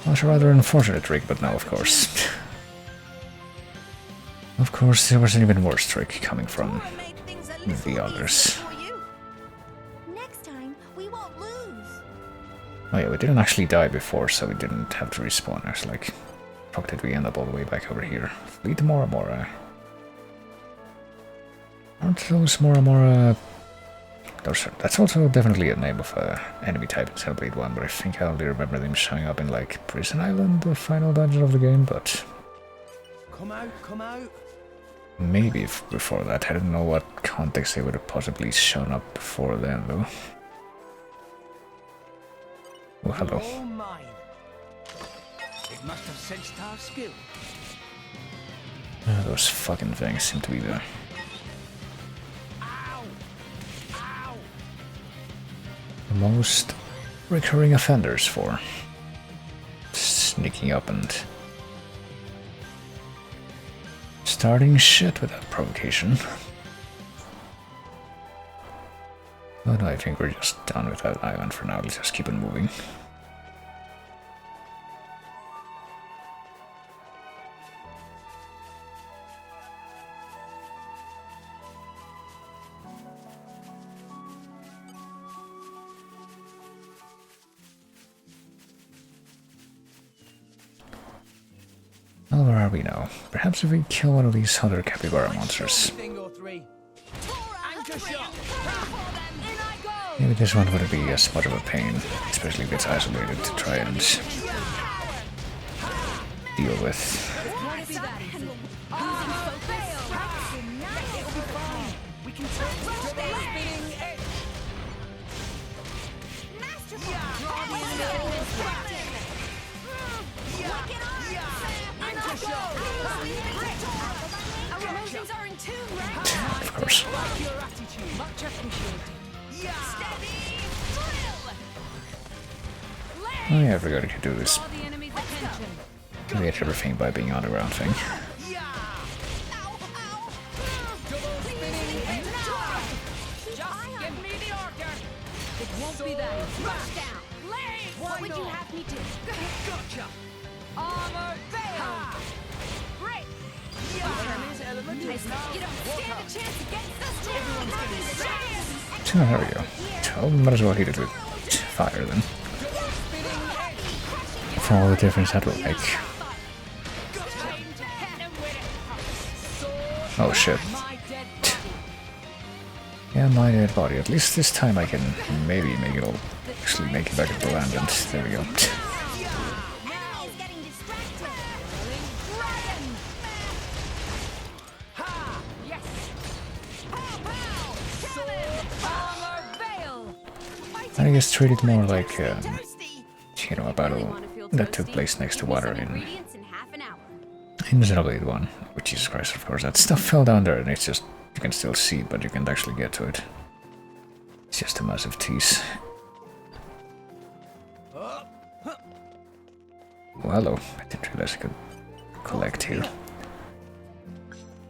[SPEAKER 1] Was a rather unfortunate trick, but no, of course. Of course, there was an even worse trick coming from the others.
[SPEAKER 18] Next time, we won't lose.
[SPEAKER 1] Oh yeah, we didn't actually die before, so we didn't have to respawn. I was like, fuck, did we end up all the way back over here? Fleet Mora. Aren't those Mora... that's also definitely a name of an enemy type in Xenoblade 1, but I think I only remember them showing up in like Prison Island, the final dungeon of the game, but...
[SPEAKER 14] Come out!
[SPEAKER 1] maybe before that. I don't know what context they would have possibly shown up before then, though. Oh, hello.
[SPEAKER 11] It must have sensed our skill.
[SPEAKER 1] Those fucking things seem to be the most recurring offenders for sneaking up and starting shit without provocation. But I think we're just done with that island for now. Let's just keep it moving. Well, where are we now? Perhaps if we kill one of these other capybara monsters. Maybe this one wouldn't be as much of a pain, especially if it's isolated, to try and deal with. Of course. Oh yeah, I forgot you could do this. You get everything by being on the ground thing.
[SPEAKER 15] What would you have me do? Gotcha! Armor veil! Great! You don't stand a chance against us.
[SPEAKER 1] So there we go. So might as well hit it with fire then. For all the difference that will make. Oh shit. Yeah, my dead body. At least this time I can maybe make it all actually make it back into land, and there we go. I guess treat it more like, you know, a battle that took place next to water in Xenoblade 1. Which, Jesus Christ, of course, that stuff fell down there and it's just, you can still see it, but you can't actually get to it. It's just a massive tease. Oh, hello. I didn't realize I could collect here.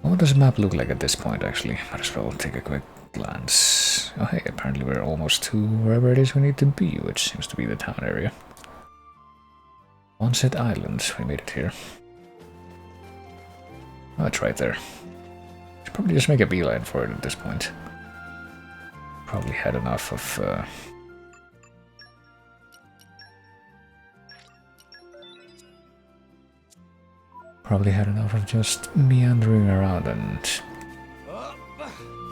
[SPEAKER 1] What does the map look like at this point, actually? Might as well take a quick glance. Oh hey, apparently we're almost to wherever it is we need to be, which seems to be the town area. Onset Island, we made it here. Oh, it's right there. Should probably just make a beeline for it at this point. Probably had enough of just meandering around and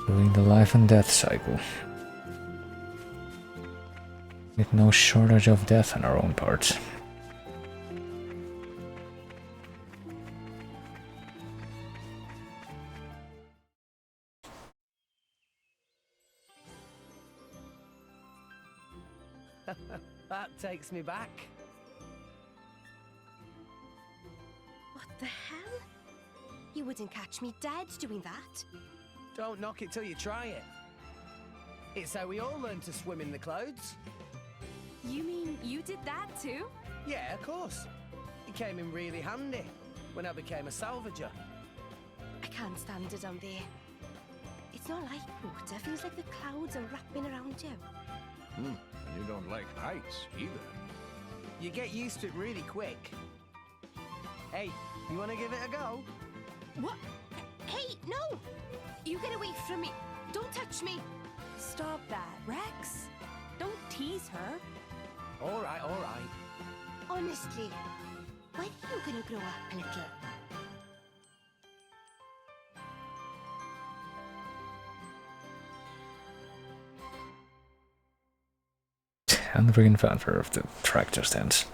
[SPEAKER 1] doing the life and death cycle. With no shortage of death on our own part.
[SPEAKER 14] That takes me back.
[SPEAKER 12] What the hell? You wouldn't catch me dead doing that.
[SPEAKER 14] Don't knock it till you try it. It's how we all learn to swim in the clouds.
[SPEAKER 3] You mean you did that too?
[SPEAKER 14] Yeah, of course. It came in really handy when I became a salvager.
[SPEAKER 12] I can't stand it down there. It's not like water. Feels like the clouds are wrapping around you.
[SPEAKER 10] And you don't like heights either.
[SPEAKER 14] You get used to it really quick. Hey, you want to give it a go?
[SPEAKER 12] What? Hey, no! You get away from me. Don't touch me.
[SPEAKER 3] Stop that, Rex. Don't tease her.
[SPEAKER 14] All right, all right.
[SPEAKER 12] Honestly, when are you gonna grow up a little?
[SPEAKER 1] And the friggin' fanfare of the tractor stands.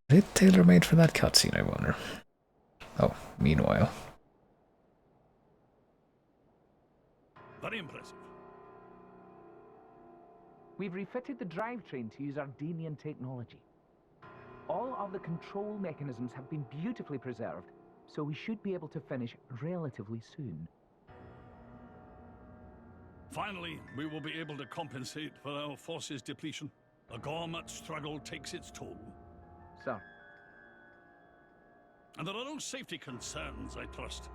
[SPEAKER 1] Is it tailor-made for that cutscene, I wonder? Oh, meanwhile.
[SPEAKER 19] Very impressive.
[SPEAKER 20] We've refitted the drivetrain to use Ardenian technology. All of the control mechanisms have been beautifully preserved, so we should be able to finish relatively soon.
[SPEAKER 19] Finally, we will be able to compensate for our forces depletion. A gourmet struggle takes its toll.
[SPEAKER 20] Sir.
[SPEAKER 19] And there are no safety concerns, I trust.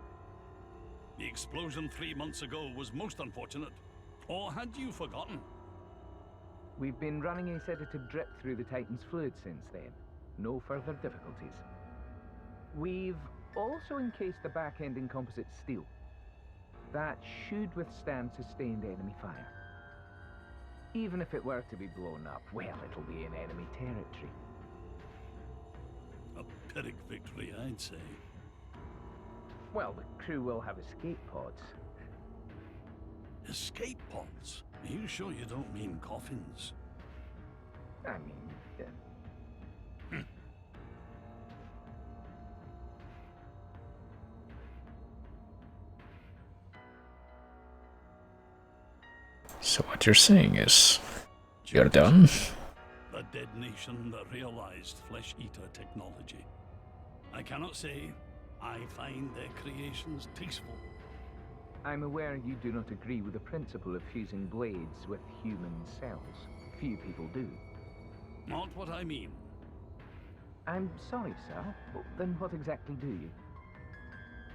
[SPEAKER 19] The explosion 3 months ago was most unfortunate. Or had you forgotten?
[SPEAKER 20] We've been running a sedative drip through the Titan's fluid since then. No further difficulties. We've also encased the back end in composite steel. That should withstand sustained enemy fire. Even if it were to be blown up, well, it'll be in enemy territory.
[SPEAKER 19] A Pyrrhic victory, I'd say.
[SPEAKER 20] Well, the crew will have escape pods.
[SPEAKER 19] Escape pods? Are you sure you don't mean coffins?
[SPEAKER 20] I mean...
[SPEAKER 1] So what you're saying is, you're done?
[SPEAKER 19] The dead nation that realized Flesh Eater technology. I cannot say I find their creations tasteful.
[SPEAKER 20] I'm aware you do not agree with the principle of fusing blades with human cells. Few people do.
[SPEAKER 19] Not what I mean.
[SPEAKER 20] I'm sorry, sir. Then what exactly do you?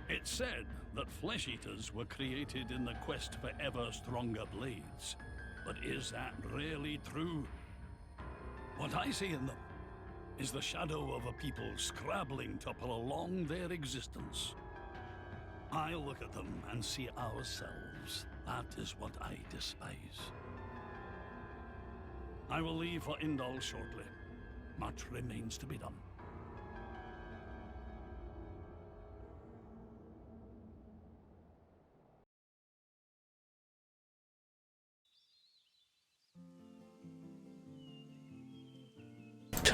[SPEAKER 19] It's said that Flesh Eaters were created in the quest for ever stronger blades. But is that really true? What I see in them is the shadow of a people scrabbling to prolong their existence. I look at them and see ourselves. That is what I despise. I will leave for Indal shortly. Much remains to be done.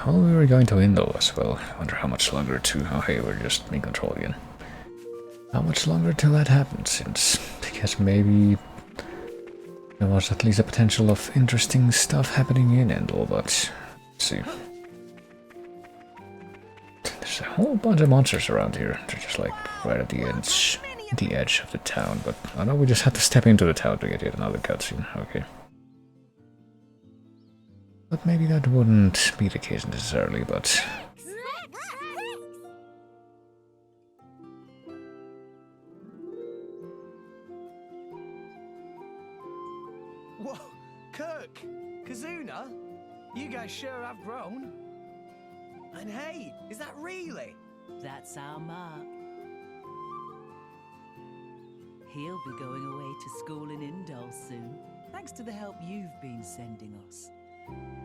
[SPEAKER 1] Oh, we were going to Indal as well. I wonder how much longer to... Oh hey, we're just in control again. How much longer till that happens, since I guess maybe there was at least a potential of interesting stuff happening in Indal, but let's see. There's a whole bunch of monsters around here. They're just like right at the edge of the town, but I know we just had to step into the town to get yet another cutscene. Okay. But maybe that wouldn't be the case necessarily, but...
[SPEAKER 14] Whoa, Kirk! Kazuna? You guys sure have grown. And hey, is that really?
[SPEAKER 21] That's our Mark. He'll be going away to school in Indal soon. Thanks to the help you've been sending us.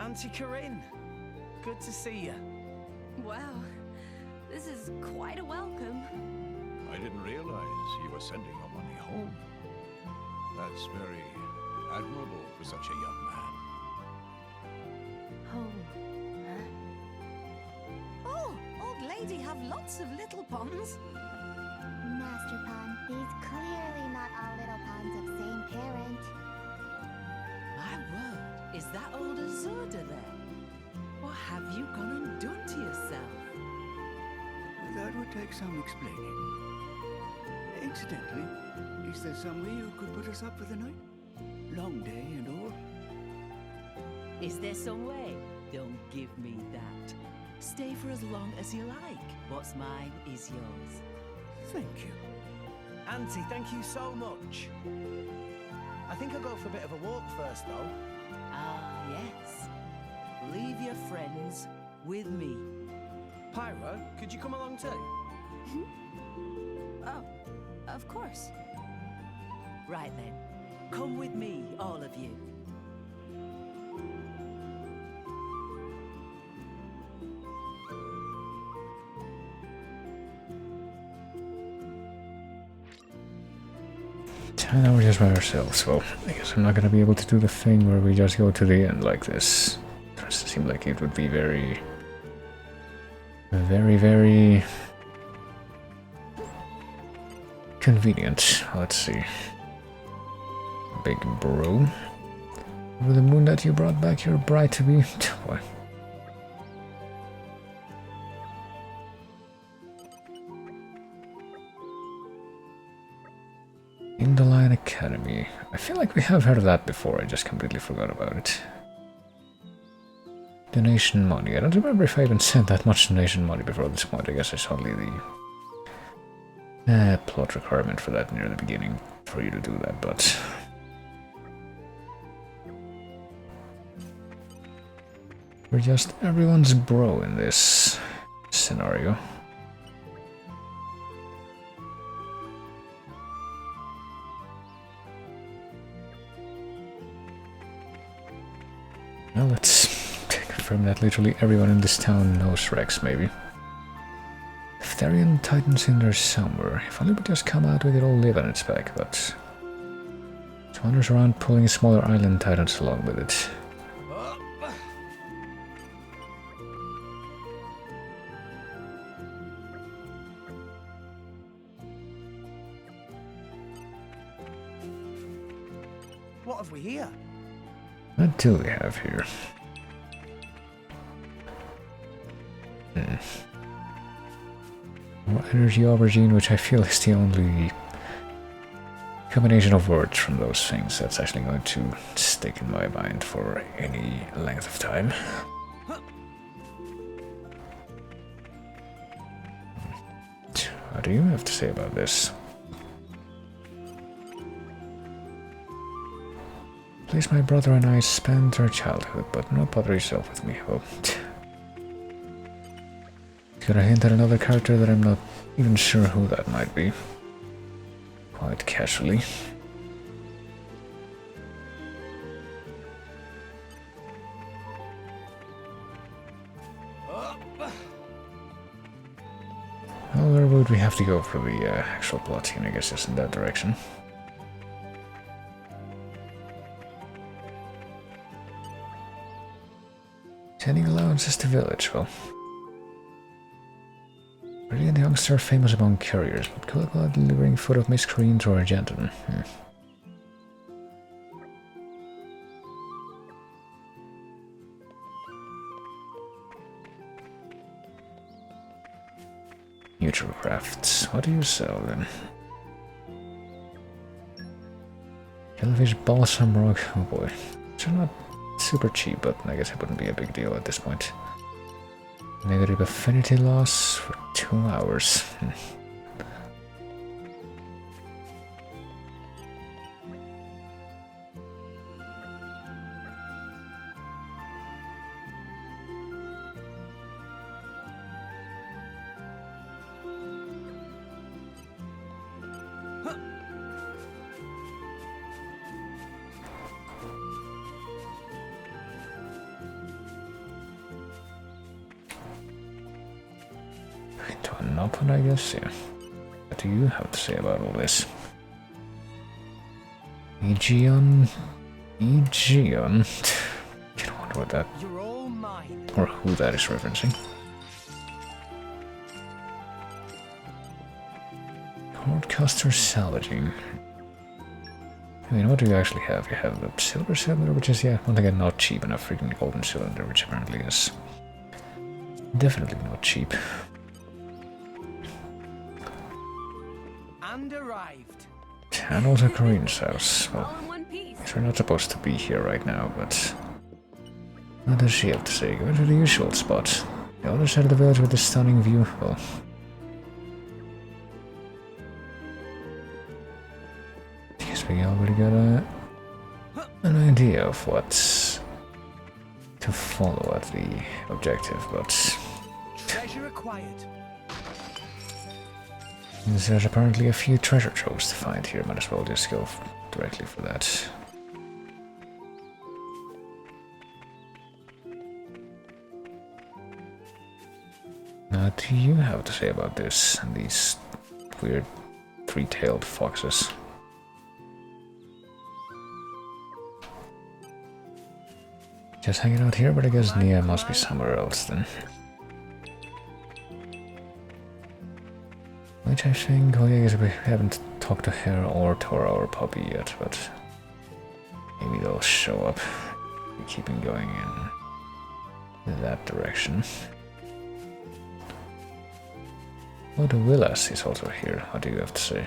[SPEAKER 14] Auntie Corinne, good to see you.
[SPEAKER 3] Wow, this is quite a welcome.
[SPEAKER 10] I didn't realize you were sending your money home. That's very admirable for such a young man.
[SPEAKER 12] Home, huh?
[SPEAKER 17] Oh, old lady have lots of little ponds.
[SPEAKER 18] Master Pond, these clearly not all little ponds of same parent.
[SPEAKER 21] My word, is that old Azurda there? What have you gone and done to yourself?
[SPEAKER 11] That would take some explaining. Incidentally, is there some way you could put us up for the night? Long day and all.
[SPEAKER 21] Is there some way? Don't give me that. Stay for as long as you like. What's mine is yours.
[SPEAKER 11] Thank you.
[SPEAKER 14] Auntie, thank you so much. I think I'll go for a bit of a walk first, though.
[SPEAKER 21] Ah, yes. Leave your friends with me.
[SPEAKER 14] Pyro, could you come along too?
[SPEAKER 3] Oh, of course.
[SPEAKER 21] Right then. Come with me, all of you.
[SPEAKER 1] And now we're just by ourselves. Well, I guess I'm not gonna be able to do the thing where we just go to the end like this. It does seem like it would be very convenient. Let's see. Big bro. Over the moon that you brought back your bride to be. What? In the Line Academy. I feel like we have heard of that before, I just completely forgot about it. Donation money. I don't remember if I even sent that much donation money before this point. I guess I saw only the plot requirement for that near the beginning for you to do that, but... We're just everyone's bro in this scenario. Well, let's confirm that literally everyone in this town knows Rex, maybe. Therian Titans in there somewhere. If only we just come out with it all live on its back, but... It wanders around pulling smaller island titans along with it.
[SPEAKER 14] What have we here?
[SPEAKER 1] What do we have here? More energy aubergine, which I feel is the only combination of words from those things that's actually going to stick in my mind for any length of time. What do you have to say about this? Please, my brother and I spent our childhood, but not bother yourself with me. Oh. Could I hint at another character that I'm not even sure who that might be? Quite casually. Well, where would we have to go for the actual plot scene? I guess just in that direction. Sending allowances to village, well. Brilliant youngster famous among couriers, but cool about delivering food of miscreants or a gentleman. Neutral crafts. What do you sell then? Jellyfish balsam rock. Oh boy. These are not super cheap, but I guess it wouldn't be a big deal at this point. Negative affinity loss for 2 hours. To an open, I guess, yeah. What do you have to say about all this? Aegeon? Aegeon? You don't wonder what that...
[SPEAKER 14] You're all mine.
[SPEAKER 1] Or who that is referencing. Broadcaster salvaging. I mean, what do you actually have? You have the silver cylinder, which is, yeah, once again, not cheap, and a freaking golden cylinder, which apparently is definitely not cheap.
[SPEAKER 14] And arrived.
[SPEAKER 1] And also Korean's house. Well, we're not supposed to be here right now, but what does she have to say? Go to the usual spot. The other side of the village with the stunning view. Well, I guess we already got an idea of what's to follow at the objective, but
[SPEAKER 14] treasure acquired.
[SPEAKER 1] There's apparently a few treasure troves to find here. Might as well just go directly for that. What do you have to say about this and these weird three-tailed foxes? Just hanging out here, but I guess Nia must be somewhere else then. Which I think, well, yeah, I guess we haven't talked to her or Tora or Poppy yet, but maybe they'll show up. We're keeping going in that direction. Oh, the Willas is also here. What do you have to say?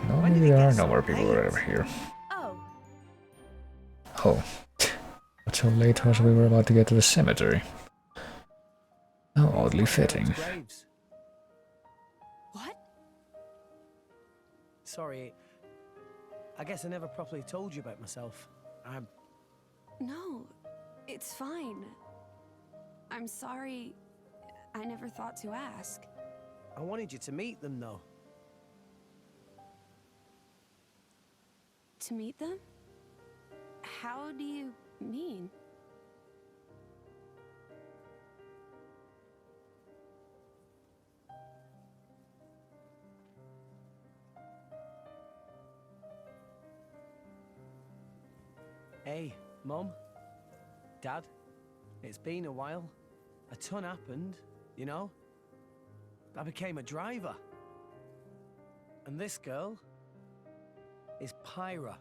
[SPEAKER 1] No, maybe there are no more people right over here. Oh. But so late was we were about to get to the cemetery. How oddly fitting.
[SPEAKER 14] What? Sorry. I guess I never properly told you about myself.
[SPEAKER 3] No, it's fine. I'm sorry. I never thought to ask.
[SPEAKER 14] I wanted you to meet them, though.
[SPEAKER 3] To meet them? How do you mean?
[SPEAKER 14] Hey, Mum, Dad, it's been a while. A ton happened, you know? I became a driver. And this girl is Pyra,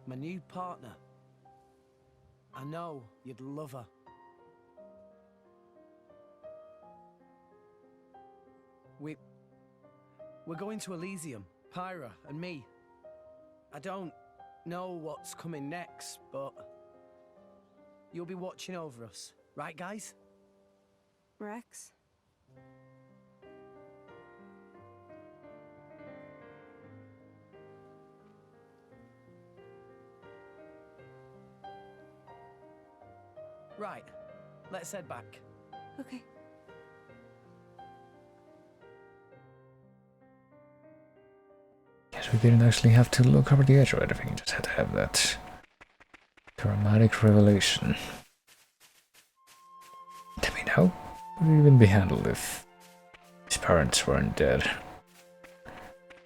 [SPEAKER 14] my new partner. I know you'd love her. We're going to Elysium, Pyra and me. I don't know what's coming next, but you'll be watching over us, right, guys?
[SPEAKER 3] Rex?
[SPEAKER 14] Right, let's head back.
[SPEAKER 3] Okay.
[SPEAKER 1] Guess we didn't actually have to look over the edge or anything, just had to have that dramatic revelation. I mean, how would it even be handled if his parents weren't dead?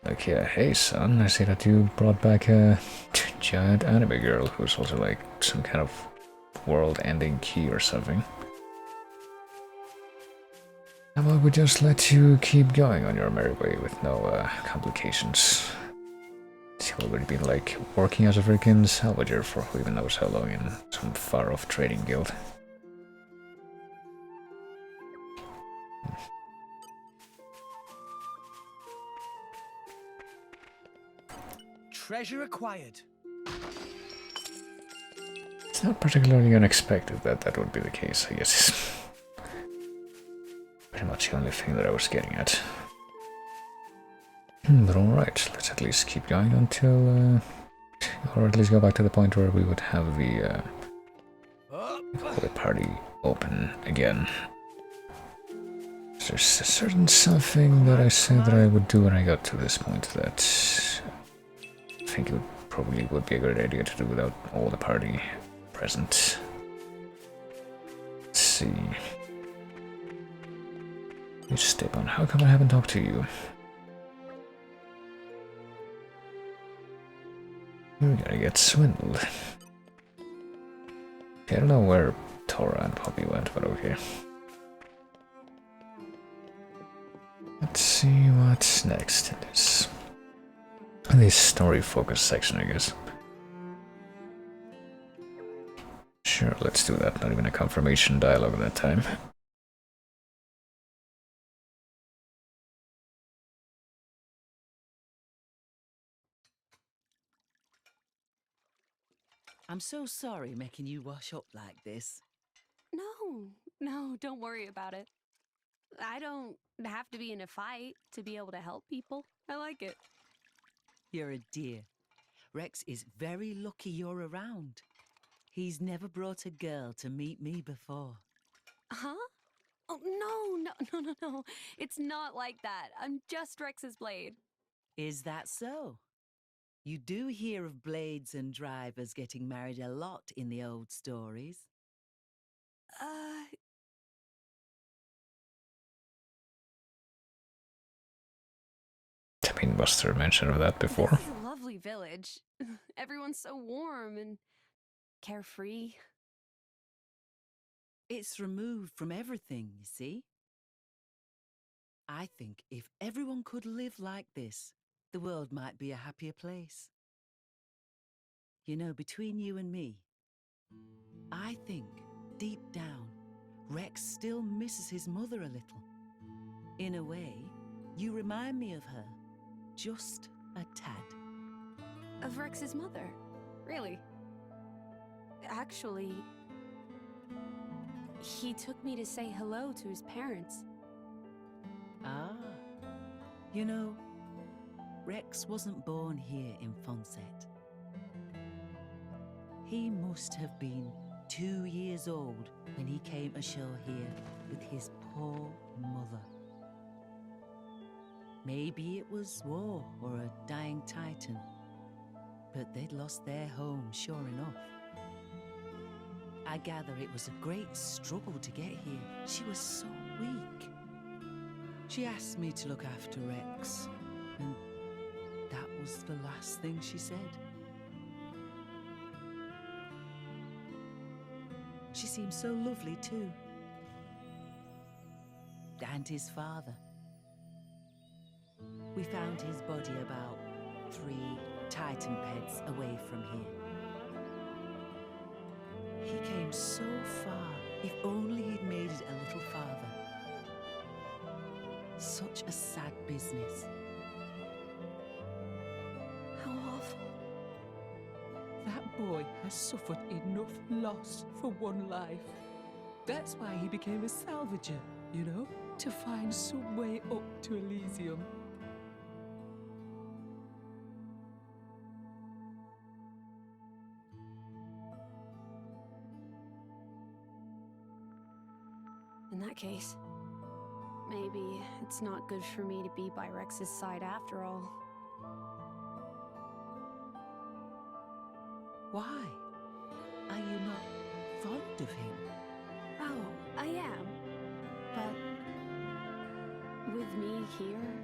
[SPEAKER 1] Like, yeah, hey son, I see that you brought back a giant anime girl who's also like some kind of world-ending key or something. How about we just let you keep going on your merry way with no complications? You've already been like working as a freaking salvager for who even knows how long in some far-off trading guild.
[SPEAKER 14] Treasure acquired.
[SPEAKER 1] It's not particularly unexpected that that would be the case, I guess. Pretty much the only thing that I was getting at. But alright, let's at least keep going until, or at least go back to the point where we would have the party open again. There's a certain something that I said that I would do when I got to this point that I think it probably would be a good idea to do without all the party present. Let's see. You step on. How come I haven't talked to you? We're gonna get swindled. Okay, I don't know where Tora and Poppy went, but okay. Let's see what's next in this story-focused section, I guess. Sure, let's do that. Not even a confirmation dialogue that time.
[SPEAKER 21] I'm so sorry making you wash up like this.
[SPEAKER 3] No, don't worry about it. I don't have to be in a fight to be able to help people. I like it.
[SPEAKER 21] You're a dear. Rex is very lucky you're around. He's never brought a girl to meet me before.
[SPEAKER 3] Huh? Oh, no. It's not like that. I'm just Rex's blade.
[SPEAKER 21] Is that so? You do hear of blades and drivers getting married a lot in the old stories.
[SPEAKER 1] I mean, was there mention of that before?
[SPEAKER 3] This is a lovely village. Everyone's so warm and carefree.
[SPEAKER 21] It's removed from everything, you see? I think if everyone could live like this, the world might be a happier place. You know, between you and me, I think, deep down, Rex still misses his mother a little. In a way, you remind me of her. Just a tad.
[SPEAKER 3] Of Rex's mother? Really? Actually, he took me to say hello to his parents.
[SPEAKER 21] Ah. You know, Rex wasn't born here in Fonset. He must have been 2 years old when he came ashore here with his poor mother. Maybe it was war or a dying titan, but they'd lost their home, sure enough. I gather it was a great struggle to get here. She was so weak. She asked me to look after Rex, and that was the last thing she said. She seemed so lovely too. And his father. We found his body about 3 Titan peds away from here. He came so far. If only he'd made it a little farther. Such a sad business.
[SPEAKER 3] How awful.
[SPEAKER 4] That boy has suffered enough loss for one life. That's why he became a salvager, you know? To find some way up to Elysium.
[SPEAKER 3] In that case, maybe it's not good for me to be by Rex's side after all.
[SPEAKER 21] Why? Are you not fond of him?
[SPEAKER 3] Oh, I am. But with me here,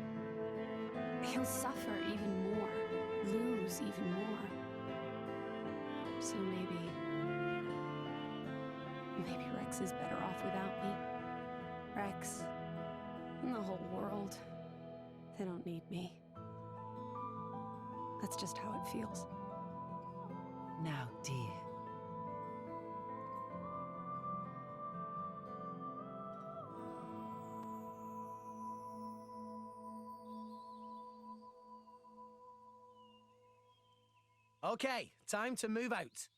[SPEAKER 3] he'll suffer even more, lose even more. So maybe Rex is better off without me. Rex and the whole world, they don't need me. That's just how it feels.
[SPEAKER 21] Now, dear.
[SPEAKER 14] Okay, time to move out.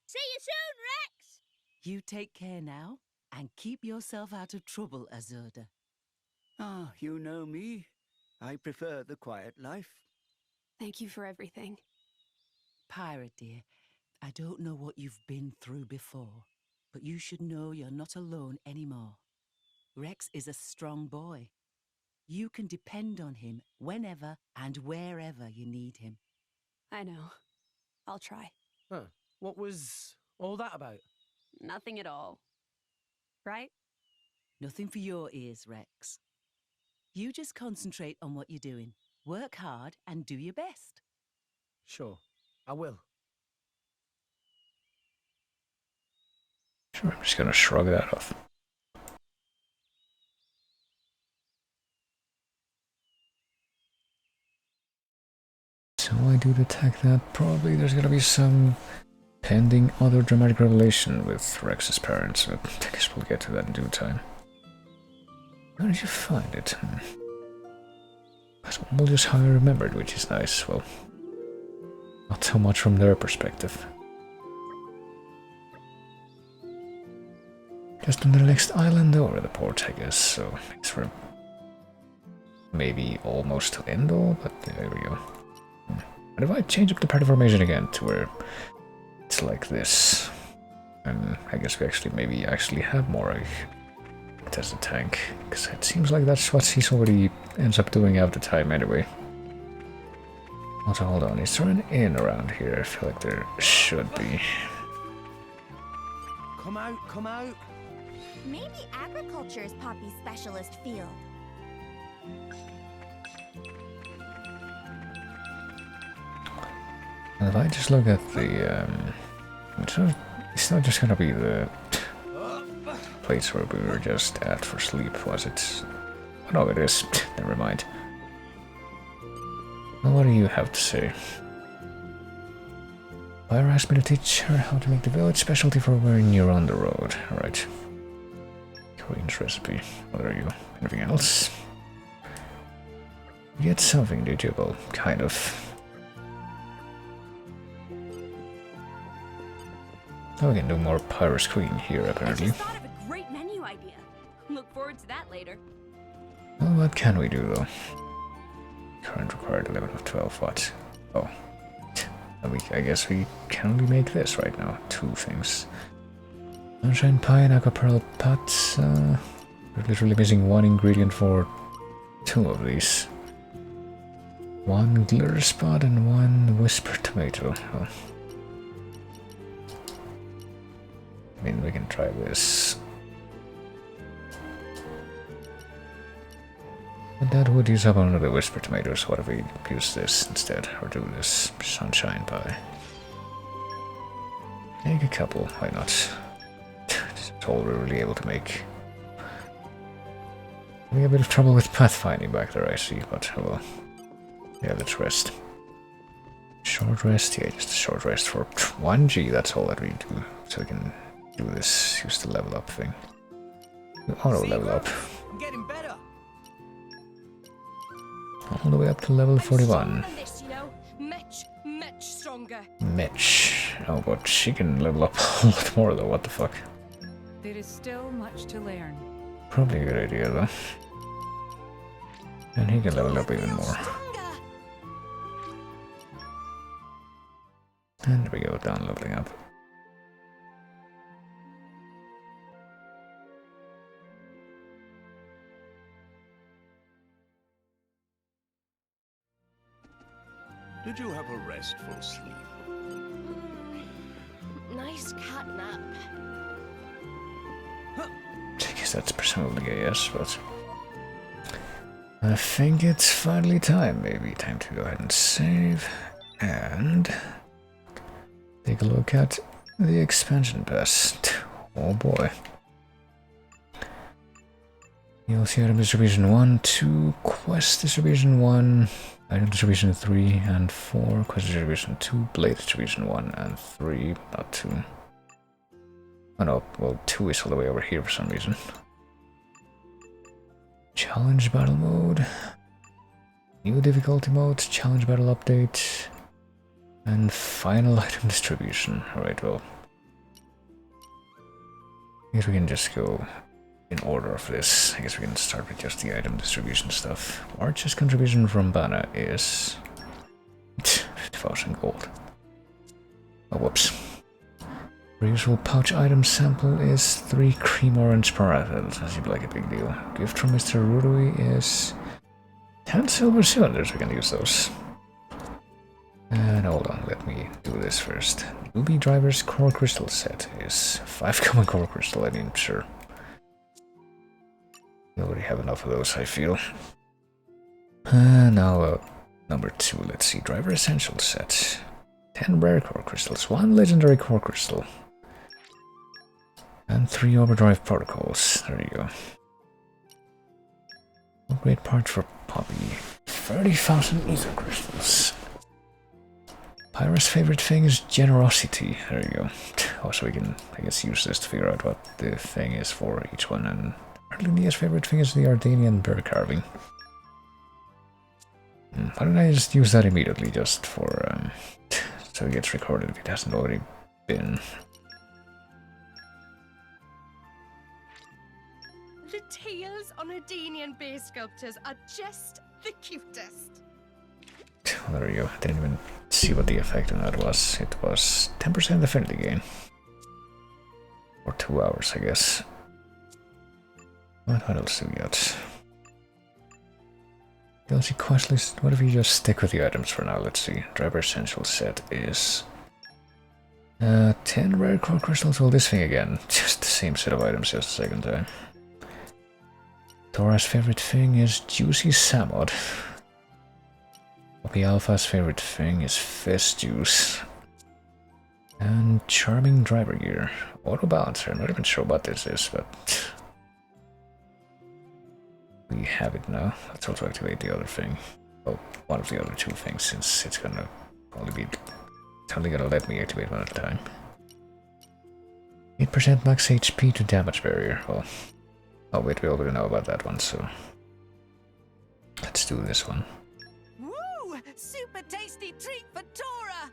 [SPEAKER 12] See you soon, Rex!
[SPEAKER 21] You take care now, and keep yourself out of trouble, Azurda.
[SPEAKER 11] Ah, you know me. I prefer the quiet life.
[SPEAKER 3] Thank you for everything.
[SPEAKER 21] Pirate, dear, I don't know what you've been through before, but you should know you're not alone anymore.
[SPEAKER 11] Rex is a strong boy. You can depend on him whenever and wherever you need him.
[SPEAKER 3] I know. I'll try.
[SPEAKER 14] Huh. What was all that about?
[SPEAKER 3] Nothing at all. Right?
[SPEAKER 11] Nothing for your ears, Rex. You just concentrate on what you're doing. Work hard and do your best.
[SPEAKER 14] Sure, I will.
[SPEAKER 1] Sure, I'm just gonna shrug that off. So I do detect that probably there's gonna be some pending other dramatic revelation with Rex's parents, but I guess we'll get to that in due time. How did you find it? That's all just how I remembered, which is nice. Well, not so much from their perspective. Just on the next island over the port, I guess, so I guess we're maybe almost to Endor, but there we go. And if I change up the part of formation again to where it's like this, and I guess we maybe have Morag as a tank, because it seems like that's what he's already ends up doing half the time anyway. Also, hold on, is there an inn around here? I feel like there should be.
[SPEAKER 14] Come out, come out.
[SPEAKER 18] Maybe agriculture is Poppy's specialist field.
[SPEAKER 1] And if I just look at the, it's not just gonna be the place where we were just at for sleep, was it? Oh, no, it is. Never mind. Well, what do you have to say? Pyra asked me to teach her how to make the village specialty for when you're on the road. Alright. Queen's recipe. What are you? Anything else? You get something, did you? Well, kind of. Oh, we can do more Pyra's Queen here, apparently.
[SPEAKER 3] I just thought of a great menu idea. Look forward to that later.
[SPEAKER 1] Well, what can we do, though? Current required 11 of 12 watts. Oh. I guess we can only make this right now. 2 things. Sunshine Pie and Aqua Pearl Pots. We're literally missing 1 ingredient for 2 of these. 1 glitter spot and 1 whisper tomato. Oh. I mean, we can try this. But that would use up another whisper tomatoes. What if we use this instead? Or do this sunshine pie? Make a couple, why not? It's all we're really able to make. We have a bit of trouble with pathfinding back there, I see, but oh well. Yeah, let's rest. Short rest? Yeah, just a short rest for 1G, that's all that we do. So we can do this, use the level up thing. Auto level up.
[SPEAKER 16] I'm getting better.
[SPEAKER 1] All the way up to level 41.
[SPEAKER 12] This, you know, much stronger.
[SPEAKER 1] Mitch. Oh, but she can level up a lot more though, what the fuck.
[SPEAKER 9] There is still much to learn.
[SPEAKER 1] Probably a good idea though. And he can level up even more. And we go down leveling up.
[SPEAKER 10] Did you have a restful sleep?
[SPEAKER 12] Nice cat nap.
[SPEAKER 1] I guess that's presumably a yes, but I think it's finally time, maybe. Time to go ahead and save and take a look at the expansion pass. Oh boy. You'll see item distribution 1, 2, quest distribution 1, item distribution 3 and 4, quest distribution 2, blade distribution 1 and 3, not 2. Oh no, well 2 is all the way over here for some reason. Challenge battle mode, new difficulty mode, challenge battle update, and final item distribution. Alright, well, I guess we can just go in order of this. I guess we can start with just the item distribution stuff. Archer's contribution from Bana is 50,000 gold. Oh, whoops. Our usual pouch item sample is 3 cream orange paraffin. Doesn't seem like a big deal. Gift from Mr. Rudui is 10 silver cylinders. We can use those. And hold on, let me do this first. Ruby Driver's Core Crystal set is 5 common Core Crystal. I mean, sure. We already have enough of those, I feel. Now, number 2, let's see. Driver Essential set. 10 rare Core Crystals, 1 legendary Core Crystal. And 3 overdrive protocols. There you go. Upgrade part for Poppy. 30,000 ether crystals. Pyra's favorite thing is generosity. There you go. Also, we can, I guess, use this to figure out what the thing is for each one. And Arlenia's favorite thing is the Ardanian bear carving. Why don't I just use that immediately, just for so it gets recorded if it hasn't already been.
[SPEAKER 12] The tails on Ardanian base sculptures are just the cutest.
[SPEAKER 1] Well, there you go. I didn't even see what the effect on that was. It was 10% affinity gain. For 2 hours, I guess. What else do we got? DLC quest list. What if we just stick with the items for now? Let's see. Driver Essential set is 10 rare core crystals. Well, this thing again. Just the same set of items, just the second time. Tora's favorite thing is juicy samod. Poppy Alpha's favorite thing is fizz juice. And charming driver gear. Auto balancer. I'm not even sure what this is, but we have it now. Let's also activate the other thing. Well, one of the other 2 things, since it's gonna only be... It's only gonna let me activate one at a time. 8% max HP to damage barrier. Well, oh wait, we already know about that one, so... Let's do this one.
[SPEAKER 12] Woo! Super tasty treat for Tora!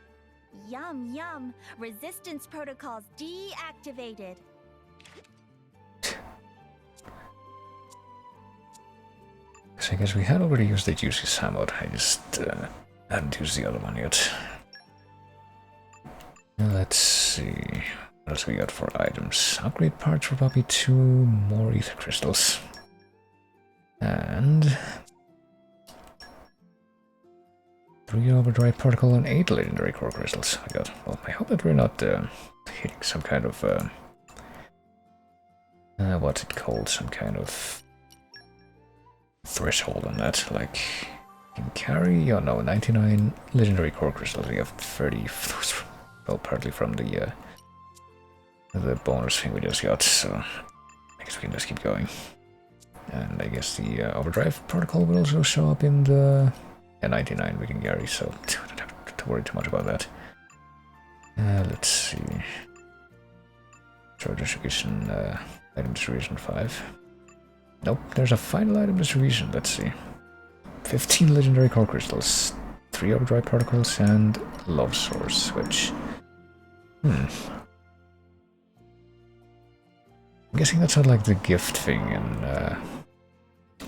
[SPEAKER 18] Yum, yum. Resistance protocols deactivated.
[SPEAKER 1] So I guess we had already used the juicy samod. I just hadn't used the other one yet. Let's see what else we got for items. Upgrade parts for Poppy, 2 more ether crystals. And 3 overdrive particle and 8 legendary core crystals. I got. Well, I hope that we're not hitting some kind of what's it called? Some kind of threshold on that. Like, you can carry, oh no, 99 legendary core crystals. We have 30. Well, partly from the bonus thing we just got. So I guess we can just keep going. And I guess the overdrive protocol will also show up in the 99 we can carry, so I don't have to worry too much about that. Let's see. Charge distribution, item distribution 5. Nope, there's a final item distribution, let's see. 15 legendary core crystals, 3 overdrive particles, and love source, which... I'm guessing that's not like the gift thing in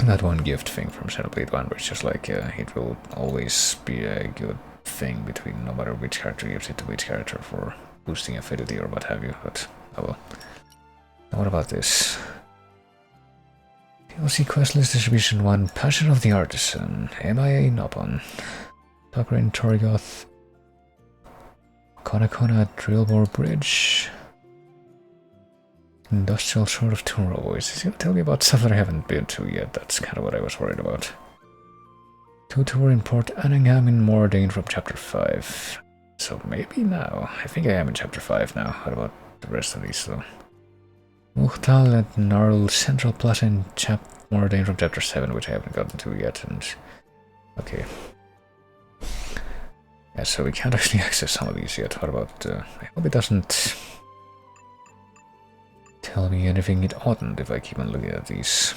[SPEAKER 1] that one gift thing from Xenoblade 1, where it's just like it will always be a good thing between no matter which character gives it to which character for boosting affinity or what have you, but oh well. Now what about this? DLC quest list distribution 1, Passion of the Artisan, MIA Nopon, Tokrin Torgoth, Konakona Drillbore Bridge, Industrial Sword of Tomorrow Boys. He's gonna tell me about stuff that I haven't been to yet. That's kind of what I was worried about. Tutor in Port Anningham in Mordain from Chapter 5. So maybe now. I think I am in Chapter 5 now. What about the rest of these though? Muhtal and Gnarl Central Plaza in Mordain from Chapter 7, which I haven't gotten to yet. And okay. Yeah, so we can't actually access some of these yet. What about... I hope it doesn't tell me anything it oughtn't if I keep on looking at these.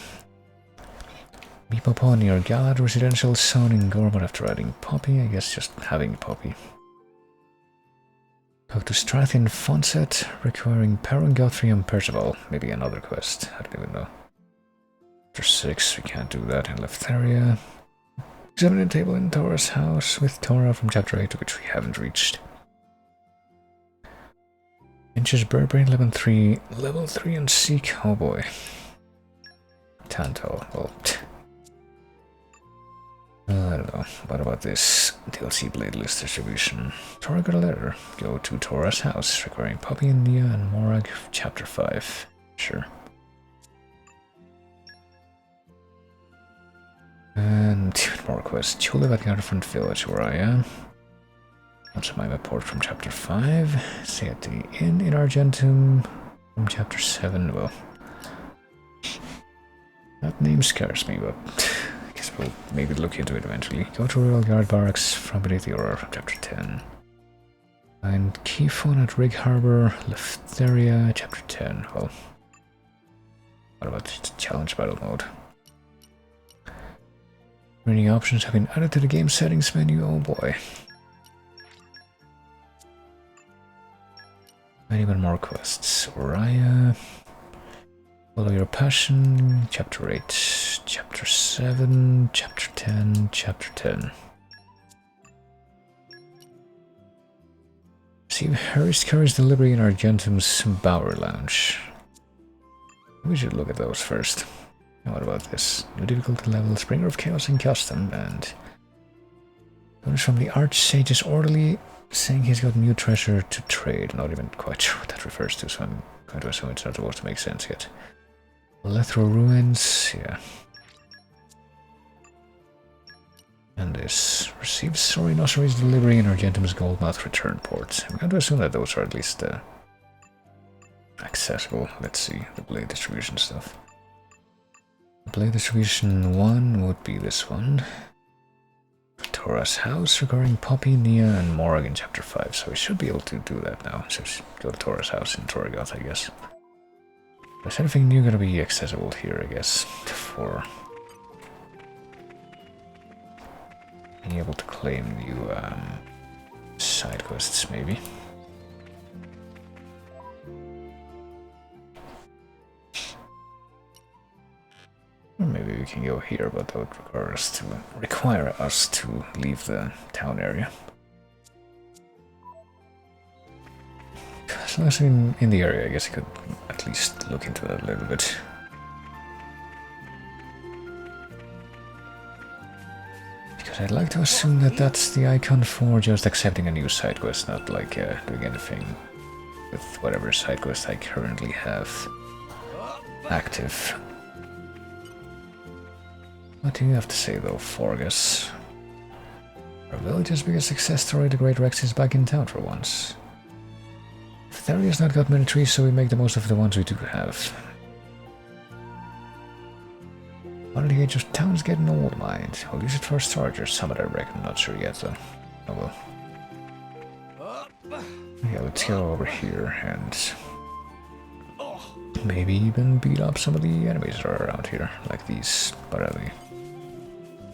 [SPEAKER 1] Meep upon your Galad residential zone in Gorman after adding Poppy. I guess just having Poppy. Talk to Strathian Fonset, requiring Perrin, Guthrie, and Percival. Maybe another quest. I don't even know. After 6, we can't do that in Leftheria. Examining table in Tora's house with Tora from Chapter 8, which we haven't reached. Pinches Burbrain level 3 and Seek. Oh boy. Tanto. Well, I don't know. What about this DLC blade list distribution? Tora got a letter. Go to Tora's house, requiring Poppy and Nia and Morag, chapter 5. Sure. And more quests. You live at the Otterfront village where I am. Also my report from chapter 5. Stay at the inn in Argentum from chapter 7. Well, that name scares me, but I guess we'll maybe look into it eventually. Go to Royal Guard Barracks from beneath the Aurora from chapter 10. And Keyphone at Rig Harbor, Leftheria, chapter 10. Well, what about the challenge battle mode? Many options have been added to the game settings menu. Oh boy. Anyone more quests? Raya. Follow your passion. Chapter 8. Chapter 7. Chapter 10. Chapter 10. See Harry's Curry's delivery in Argentum's Bower Lounge. We should look at those first. What about this? New difficulty level, Springer of Chaos and Custom, and notice from the Archsage's orderly saying he's got new treasure to trade. Not even quite sure what that refers to, so I'm going to assume it's not supposed to make sense yet. Lethro Ruins, yeah. And this receives Sorry Nossery's delivery in Argentum's Goldmouth return port. I'm going to assume that those are at least accessible. Let's see, the blade distribution stuff. Blade distribution 1 would be this one. Tora's house regarding Poppy, Nia, and Morag in chapter 5. So we should be able to do that now. So go to Tora's house in Torgoth, I guess. Is anything new gonna be accessible here, I guess, for being able to claim new side quests, maybe? Or maybe we can go here, but that would require us to leave the town area. As long as I'm in the area, I guess I could at least look into that a little bit. Because I'd like to assume that that's the icon for just accepting a new side quest, not like doing anything with whatever side quest I currently have active. What do you have to say though, Forgus? Our village's biggest success story, the Great Rex, is back in town for once. Theria's not got many trees, so we make the most of the ones we do have. One of the age of town's getting old, mind. I'll use it for a start or summit, I reckon. Not sure yet though. Oh well. Yeah, let's go over here and maybe even beat up some of the enemies that are around here, like these Barelli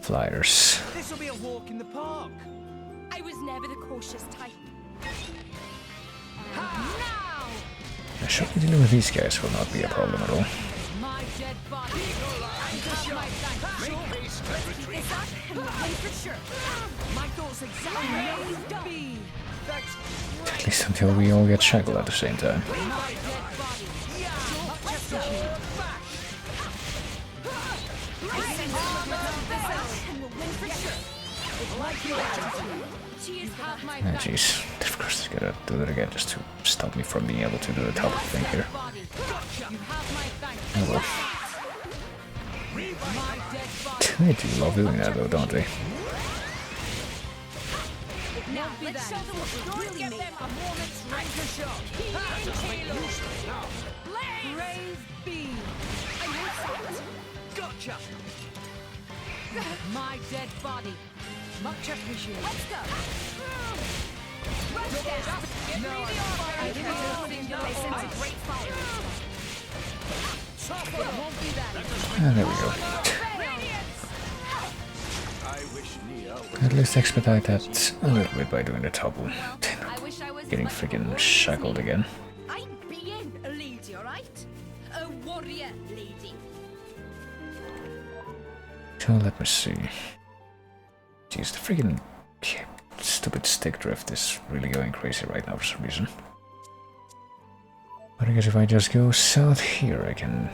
[SPEAKER 1] flyers.
[SPEAKER 16] This'll be a walk in the park.
[SPEAKER 12] I was never the cautious type.
[SPEAKER 1] I should be dealing with these guys, will not be a problem at all.
[SPEAKER 15] My dead body. My thoughts exactly.
[SPEAKER 1] At least until we all get shackled at the same time. Oh, jeez, of course he's gonna do that again just to stop me from being able to do the top thing here. Oh well. They do love doing that though, don't they?
[SPEAKER 15] Now, let's show them what we're really made of. Anchor shot. Brave beam. I want that.
[SPEAKER 16] Gotcha.
[SPEAKER 15] My dead body. Much appreciated. Let's go. Rush down. Give me the order. I didn't know they sent a great fire. It won't be that.
[SPEAKER 1] And there we go. At least expedite that a little bit by doing the topple. Getting freaking shackled again.
[SPEAKER 12] I'm being a lady, alright? A warrior lady.
[SPEAKER 1] So let me see. Jeez, the freaking stupid stick drift is really going crazy right now for some reason. But I guess if I just go south here, I can...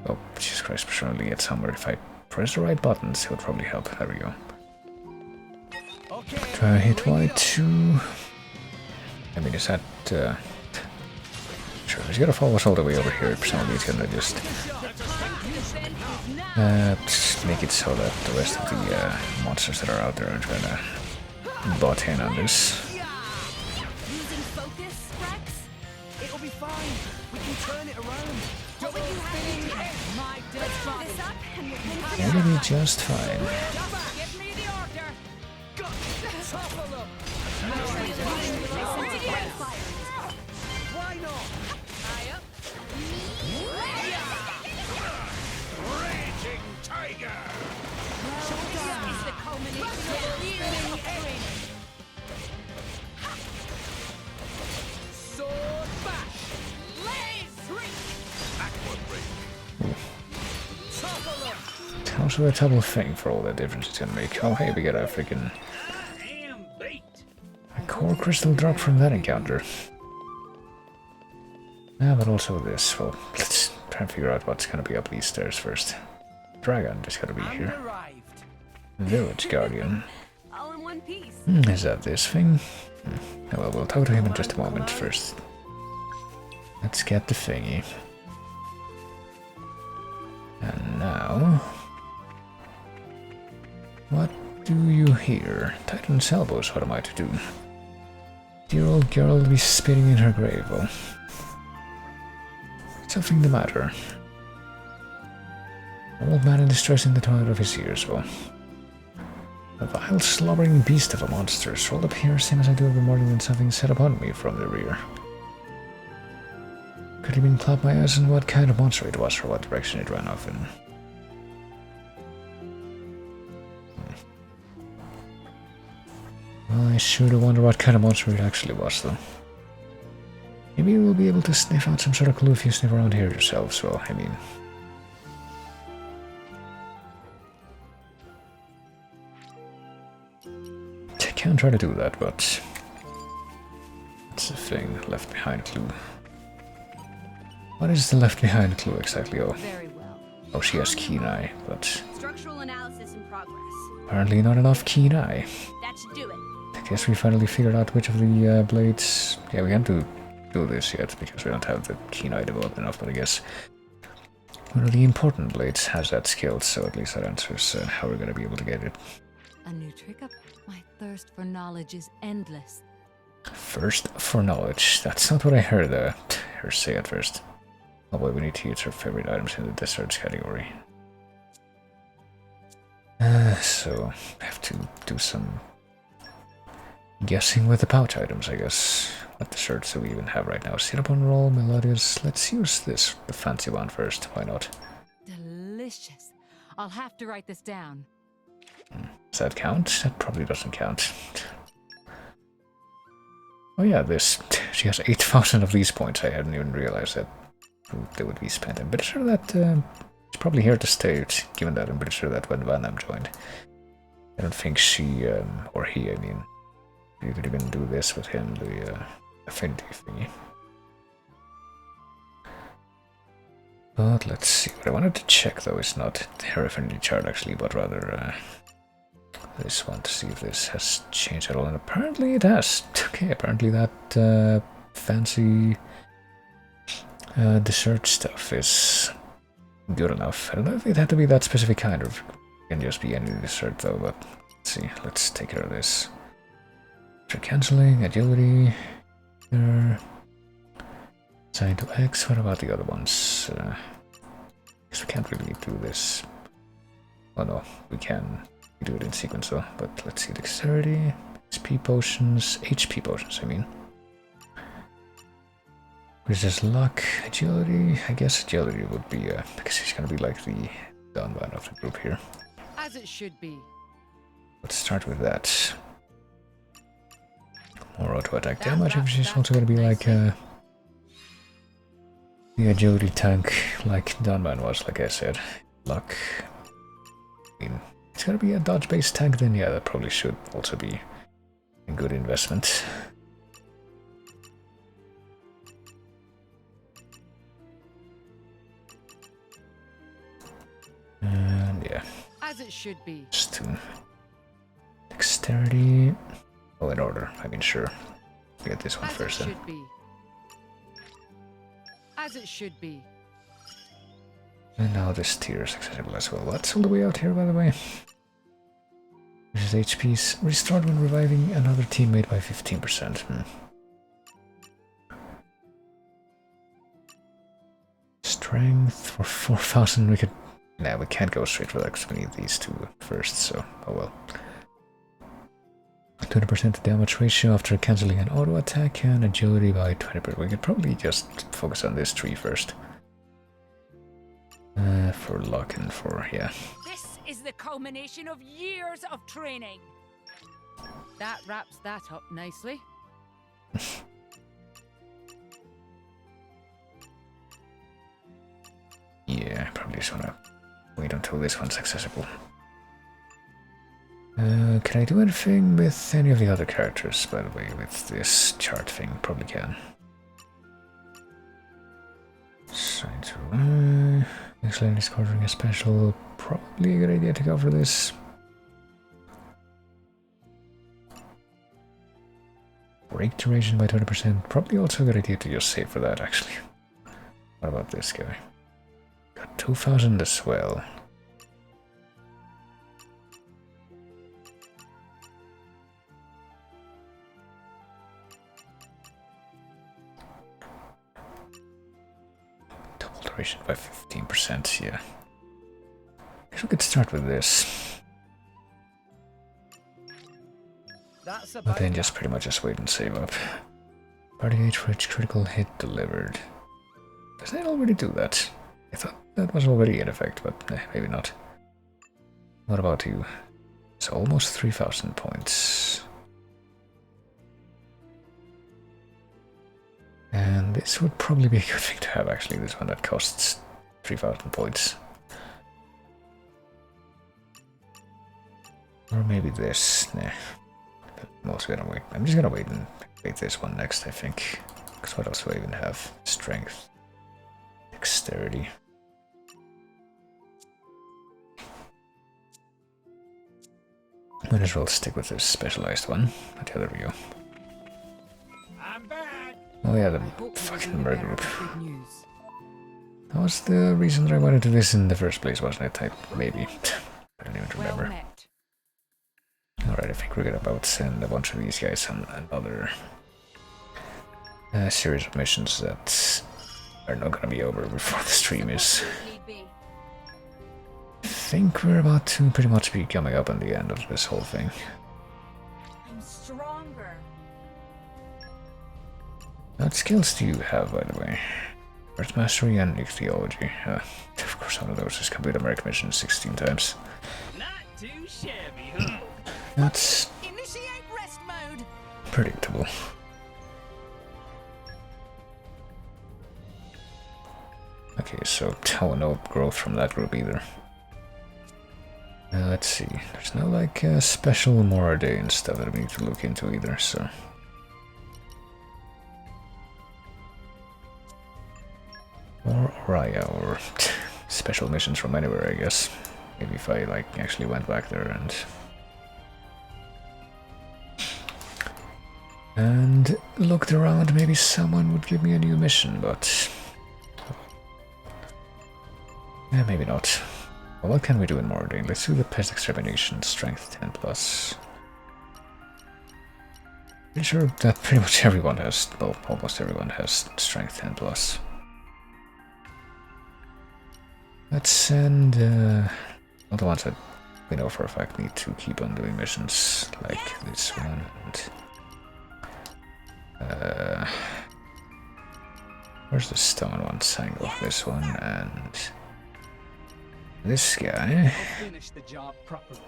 [SPEAKER 1] Oh, Jesus Christ, presumably get somewhere. If I press the right buttons, it would probably help. There we go. Try to hit Y2. I mean, is that... Sure, he's gonna follow us all the way over here. Presumably he's gonna just... make it so that the rest of the monsters that are out there aren't gonna butt in on this.
[SPEAKER 15] Using focus, Rex? It'll be fine. We can turn it around. What would you have to do? My dead body. This up and we'll pin
[SPEAKER 1] It'll be just fine.
[SPEAKER 15] Give me the order. Topple them. Why not? High up.
[SPEAKER 2] Raging tiger!
[SPEAKER 15] Is the culmination of feeling training. Sword bash. Lays reach.
[SPEAKER 2] Backward break.
[SPEAKER 15] Topple them.
[SPEAKER 1] Also a double thing for all the difference it's gonna make. Oh hey, we get a freaking core crystal drop from that encounter. Yeah, but also this. Well, let's try and figure out what's gonna be up these stairs first. Dragon just gotta be here. Village Guardian.
[SPEAKER 3] All in one piece.
[SPEAKER 1] Is that this thing? Oh, well, we'll talk to him in just a moment first. Let's get the thingy. And now... What do you hear? Titan's elbows, what am I to do? Dear old girl will be spitting in her grave. Well, something the matter. Old man in distress in the twilight of his years. Well, a vile, slobbering beast of a monster strolled up here same as I do every morning when something set upon me from the rear. Could even clap my eyes on what kind of monster it was or what direction it ran off in. Well, I sure do wonder what kind of monster it actually was, though. Maybe you will be able to sniff out some sort of clue if you sniff around here yourselves. Well, I mean... I can try to do that, but... That's the thing, left behind clue. What is the left behind clue exactly? Oh,
[SPEAKER 3] Very well.
[SPEAKER 1] oh, she has keen eye, but
[SPEAKER 3] Structural analysis in progress.
[SPEAKER 1] apparently not enough keen eye.
[SPEAKER 3] That should do it.
[SPEAKER 1] I guess we finally figured out which of the blades... Yeah, we can't do this yet because we don't have the keen eye developed enough, but I guess one of the important blades has that skill, so at least that answers how we're going to be able to get it.
[SPEAKER 13] A new trick up. My thirst for knowledge is endless.
[SPEAKER 1] First for knowledge. That's not what I heard her say at first. Oh boy, we need to use her favorite items in the desserts category. So, I have to do some guessing with the pouch items, I guess. What desserts do we even have right now? Cinnamon roll, melodious. Let's use this, the fancy one first. Why not?
[SPEAKER 13] Delicious. I'll have to write this down.
[SPEAKER 1] Does that count? That probably doesn't count. Oh yeah, this. She has 8,000 of these points. I hadn't even realized that they would be spent. I'm pretty sure that she's probably here to stay, given that I'm pretty sure that when Van Am joined. I don't think she, or he, I mean, you could even do this with him, the affinity thingy. But let's see, what I wanted to check though is not her affinity chart actually, but rather this one to see if this has changed at all, and apparently it has. Okay, apparently that fancy dessert stuff is good enough. I don't know if it had to be that specific kind, or if it can just be any dessert though, but let's see, let's take care of this. Cancelling, agility, there. Assign to X, what about the other ones? Guess we can't really do this. Oh no, we can do it in sequence though, but let's see, dexterity, XP potions, HP potions I mean. Resist luck, agility, I guess agility would be, because he's gonna be like the down one of the group here.
[SPEAKER 9] As it should be.
[SPEAKER 1] Let's start with that. More auto attack damage, which is also gonna be like the agility tank, like Dunman was, like I said. Luck. I mean, it's gonna be a dodge-based tank, then yeah, that probably should also be a good investment.
[SPEAKER 9] As it should be.
[SPEAKER 1] Just to dexterity. Oh, in order. I mean, sure. We get this one
[SPEAKER 9] As
[SPEAKER 1] first
[SPEAKER 9] it
[SPEAKER 1] then.
[SPEAKER 9] should be. As it should be.
[SPEAKER 1] And now this tier is accessible as well. What's all the way out here, by the way? This is HP's restored when reviving another teammate by 15%. Strength for 4,000. We could. Nah, we can't go straight for that because we need these two first, so oh well. 20% damage ratio after cancelling an auto attack and agility by 20%. We could probably just focus on this tree first. For luck and for, yeah.
[SPEAKER 15] This is the culmination of years of training.
[SPEAKER 9] That wraps that up nicely.
[SPEAKER 1] Yeah, probably just wanna wait until this one's accessible. Can I do anything with any of the other characters, by the way, with this chart thing? Probably can. Sign to next lane is covering a special. Probably a good idea to go for this. Break duration by 20%. Probably also a good idea to just save for that, actually. What about this guy? Got 2,000 as well. Double duration by 15%, yeah. Guess we could start with this. But then just pretty much just wait and save up. Party age for each critical hit delivered. Doesn't it already do that? I thought that was already in effect, but maybe not. What about you? It's almost 3,000 points. And this would probably be a good thing to have, actually, this one that costs 3,000 points. Or maybe this, nah. But mostly gonna wait. I'm just gonna wait and take this one next, I think. Because what else do I even have? Strength. Dexterity. Might as well stick with this specialized one. But yeah, there we go.
[SPEAKER 2] I'm back.
[SPEAKER 1] Oh yeah, the fucking murder group. That was the reason that I wanted to do this in the first place, wasn't it? Maybe. I don't even remember. Alright, I think we're gonna about send a bunch of these guys on another series of missions that are not gonna be over before the stream is. I think we're about to pretty much be coming up on the end of this whole thing.
[SPEAKER 15] I'm stronger.
[SPEAKER 1] What skills do you have, by the way? Earth Mastery and Ichthyology. Of course, one of those is complete American mission 16 times.
[SPEAKER 15] Not too shabby, huh?
[SPEAKER 1] That's
[SPEAKER 15] Initiate rest mode.
[SPEAKER 1] predictable. Okay, so no growth from that group either. Let's see. There's no like special Mora Day and stuff that we need to look into either, so. Or Raya, or special missions from anywhere, I guess. Maybe if I like actually went back there and looked around, maybe someone would give me a new mission, but yeah, maybe not. Well, what can we do in Mordane? Let's do the pest extermination, strength 10+. Pretty sure that pretty much everyone has, well, almost everyone has strength 10+. Let's send all the ones that we know for a fact need to keep on doing missions, like this one and where's the stone one? Sangle, this one, and this guy.
[SPEAKER 16] Finish the job properly.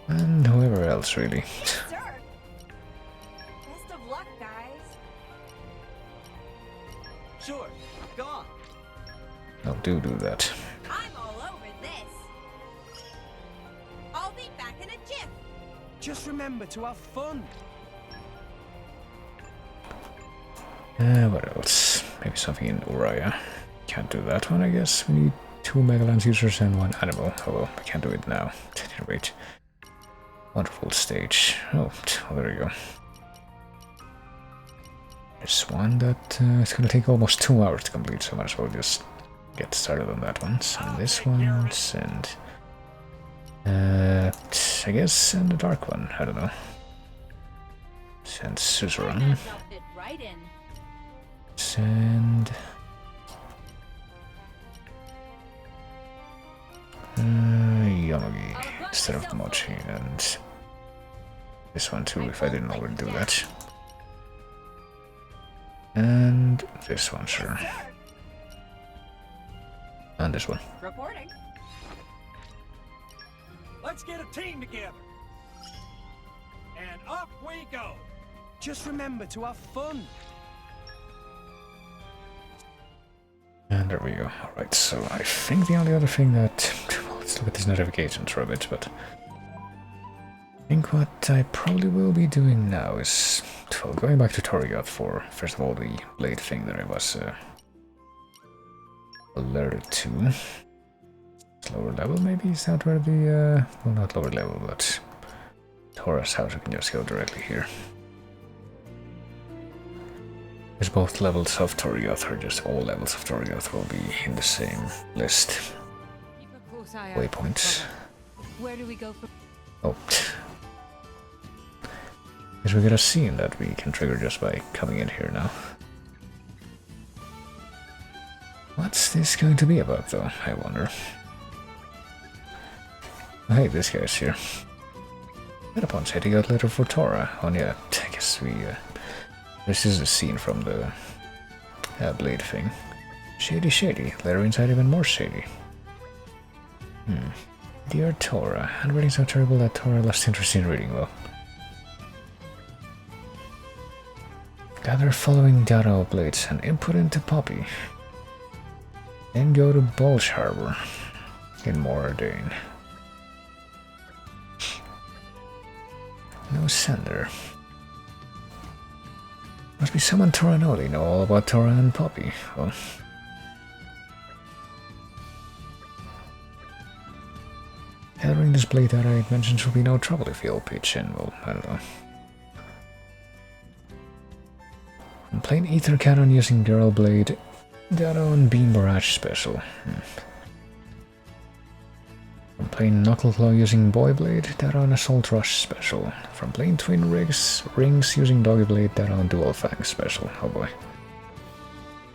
[SPEAKER 1] And whoever else, really.
[SPEAKER 15] Best of luck, guys.
[SPEAKER 16] Sure, go on.
[SPEAKER 1] Oh, do that.
[SPEAKER 15] I'm all over this. I'll be back in a jiff.
[SPEAKER 14] Just remember to have fun.
[SPEAKER 1] What else? maybe something in Uriah. Can't do that one, I guess. We need 2 Megalance users and 1 animal. Oh well, we can't do it now. At any rate. Wonderful stage. Oh, well, there you go. There's one that it's gonna take almost 2 hours to complete, so I might as well just get started on that one. Send this one, send... I guess send the dark one, I don't know. Send Suzerain. Send... Yomogi instead of Mochi, and this one too if I didn't already do that. And this one, sure. And this one.
[SPEAKER 15] Reporting.
[SPEAKER 2] Let's get a team together. And up we go.
[SPEAKER 14] Just remember to have fun.
[SPEAKER 1] And there we go. Alright, so I think the only other thing that... Well, let's look at these notifications for a bit, but... I think what I probably will be doing now is... Well, going back to Toriyot for, first of all, the blade thing that I was alerted to. It's lower level, maybe? Is that where the... well, not lower level, but... Tora's house, we can just go directly here. Because both levels of Toriyot, or just all levels of Toriyot, will be in the same list. Waypoints.
[SPEAKER 15] Where do we go from?
[SPEAKER 1] Oh. Because we got a scene that we can trigger just by coming in here now. What's this going to be about, though, I wonder? Hey, this guy's here. Metapon said he got a letter for Tora. Oh yeah, I guess we... this is a scene from the blade thing. Shady, shady. Letter inside even more shady. Dear Tora, handwriting so terrible that Tora lost interest in reading well. Gather following data of blades and input into Poppy. Then go to Bulge Harbor in Moradane. No sender. Must be someone Tora know. They know all about Tora and Poppy. Well, gathering this blade that I mentioned should be no trouble if you'll pitch in. Well, I don't know. I'm playing Ether Cannon using Girl Blade. Data on Beam Barrage special. I'm playing Knuckle Claw using Boy Blade, data on Assault Rush special. From playing Twin Rings using Doggy Blade, data on Dual Fang special. Oh boy.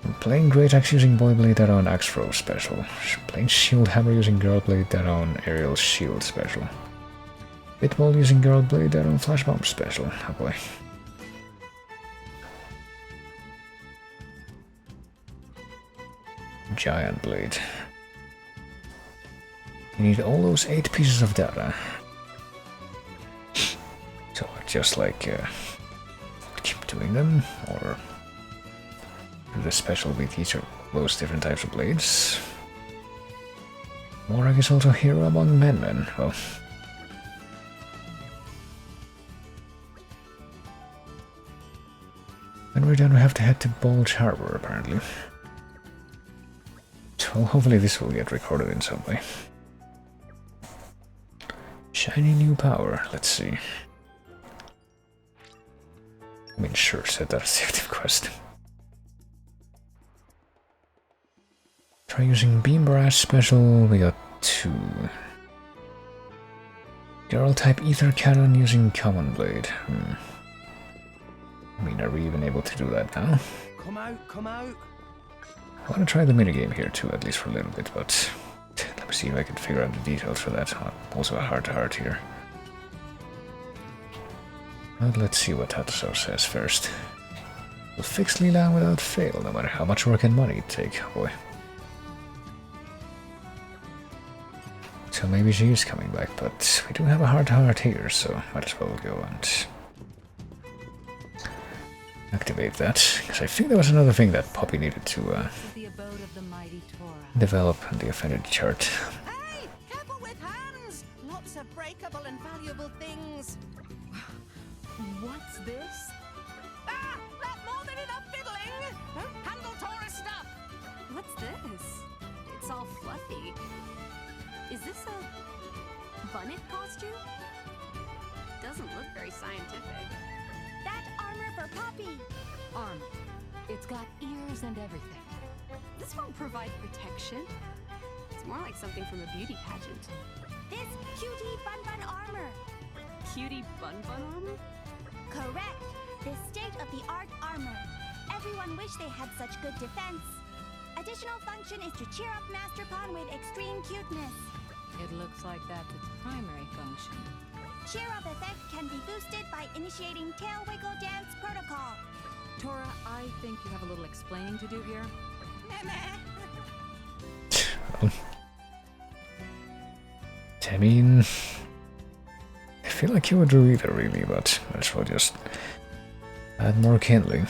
[SPEAKER 1] I'm playing Great Axe using Boy Blade, data on Axe Throw special. Playing Shield Hammer using Girl Blade, data on Aerial Shield special. Bitball using Girl Blade, data on Flash Bomb special. Oh boy. Giant Blade. You need all those 8 pieces of data. So just like keep doing them, or do the special with each of those different types of blades. Morag is also a hero among men. Well, when we're done we have to head to Bulge Harbor apparently. Well, hopefully this will get recorded in some way. Shiny new power, let's see. I mean, sure, set that as the active quest. Try using Beam Barrage special, we got 2. Girl type Ether Cannon using Common Blade. I mean, are we even able to do that now?
[SPEAKER 14] Come out, come out.
[SPEAKER 1] I want to try the minigame here too, at least for a little bit, but let me see if I can figure out the details for that. Also a heart-to-heart here. But let's see what Hataso says first. We'll fix Leela without fail, no matter how much work and money it takes. Oh boy. So maybe she is coming back, but we do have a heart-to-heart here, so might as well go and activate that, because I think there was another thing that Poppy needed to develop in the affinity chart.
[SPEAKER 17] Hey, careful with hands! Lots of breakable and valuable things.
[SPEAKER 15] What's this?
[SPEAKER 17] Ah! Let more than enough fiddling! Handle Taurus stuff!
[SPEAKER 3] What's this? It's all fluffy. Is this a bunnet costume? Doesn't look very scientific.
[SPEAKER 18] That armor for Poppy!
[SPEAKER 13] Armor. It's got ears and everything.
[SPEAKER 3] This won't provide protection. It's more like something from a beauty pageant.
[SPEAKER 18] This cutie bun bun armor!
[SPEAKER 3] Cutie bun bun armor?
[SPEAKER 18] Correct! This state-of-the-art armor. Everyone wished they had such good defense. Additional function is to cheer up Master Pawn with extreme cuteness.
[SPEAKER 13] It looks like that's its primary function.
[SPEAKER 18] Cheer up effect can be boosted by initiating tail wiggle dance protocol.
[SPEAKER 13] Tora, I think you have a little explaining to do here.
[SPEAKER 1] I mean, I feel like you would do either really, but might as well just add more kindling.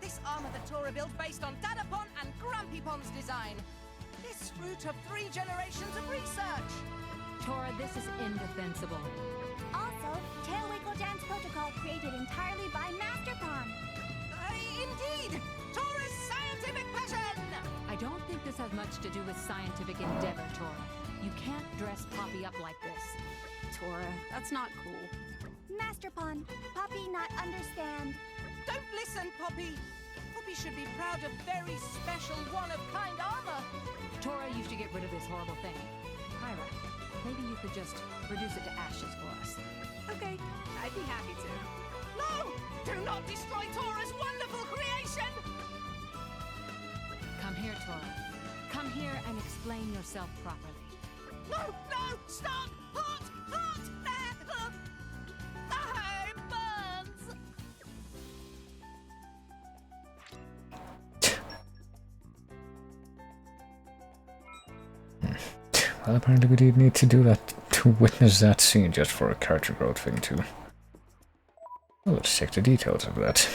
[SPEAKER 17] This armor that Tora built based on Dadapon and Grampypon's design. This fruit of 3 generations of research.
[SPEAKER 13] Tora, this is indefensible.
[SPEAKER 18] Also, tail wiggle dance protocol created entirely by Master Pawn.
[SPEAKER 17] Indeed! Tora's scientific passion!
[SPEAKER 13] I don't think this has much to do with scientific endeavor, Tora. You can't dress Poppy up like this.
[SPEAKER 3] Tora, that's not cool.
[SPEAKER 18] Master Pawn, Poppy not understand.
[SPEAKER 17] Don't listen, Poppy. Poppy should be proud of very special one-of-kind armor.
[SPEAKER 13] Tora, you should get rid of this horrible thing. Pyra, maybe you could just reduce it to ashes for us.
[SPEAKER 3] Okay, I'd be happy to.
[SPEAKER 17] No! Do not destroy Tora's wonderful creation!
[SPEAKER 13] Come here, Tora. Come here and explain yourself properly.
[SPEAKER 17] No! No! Stop! Hot! Hot! It burns!
[SPEAKER 1] Well, apparently we did need to do that to witness that scene just for a character growth thing too. Well, let's check the details of that.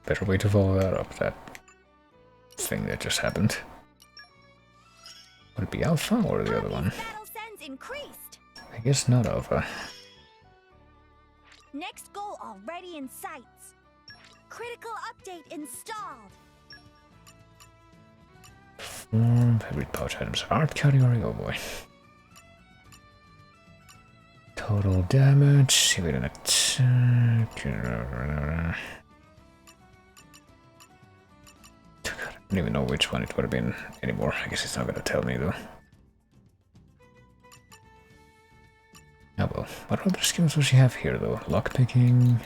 [SPEAKER 1] Better way to follow that up, that thing that just happened. Would it be Alpha or the other one?
[SPEAKER 18] Battle sense increased.
[SPEAKER 1] I guess not Alpha.
[SPEAKER 18] Next goal already in sights. Critical update installed.
[SPEAKER 1] Favorite pouch items. Art category, oh boy. Total damage, see we didn't attack. I don't even know which one it would have been anymore. I guess it's not gonna tell me though. Oh well. What other skills does she have here though? Lockpicking,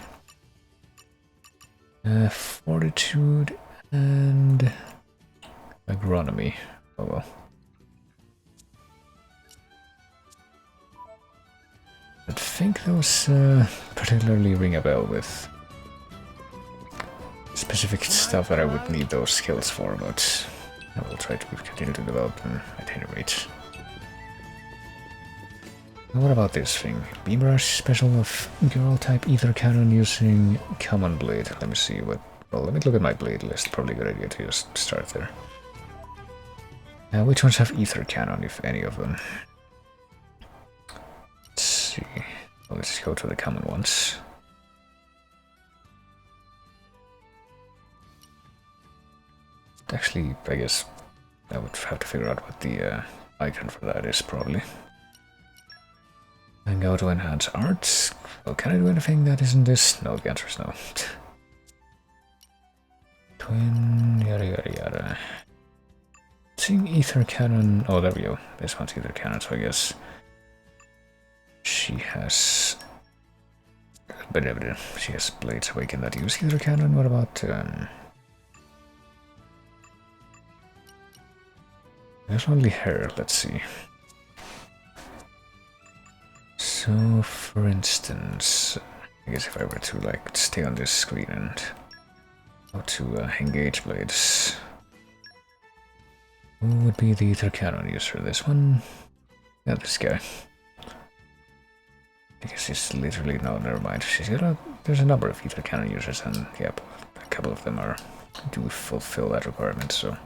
[SPEAKER 1] fortitude, and agronomy. Oh well. I think those particularly ring a bell with specific stuff that I would need those skills for, but I will try to continue to develop them at any rate. And what about this thing? Beam Rush special of girl type ether cannon using common blade. Let me see what. Well, let me look at my blade list. Probably a good idea to just start there. Which ones have ether cannon, if any of them? Let's see. Well, let's go to the common ones. Actually, I guess I would have to figure out what the icon for that is, probably. And go to enhance arts. Well, can I do anything that isn't this? No, the answer is no. Twin, yada yada yada. Seeing ether cannon. Oh, there we go. This one's ether cannon, so I guess she has. But she has blades awakened that use ether cannon. What about there's only her, let's see. So, for instance, I guess if I were to like stay on this screen and go to engage blades, who would be the ether cannon user? This one? Yeah, this guy. I guess he's literally, no, never mind. There's a number of ether cannon users, and yep, a couple of them do fulfill that requirement, so.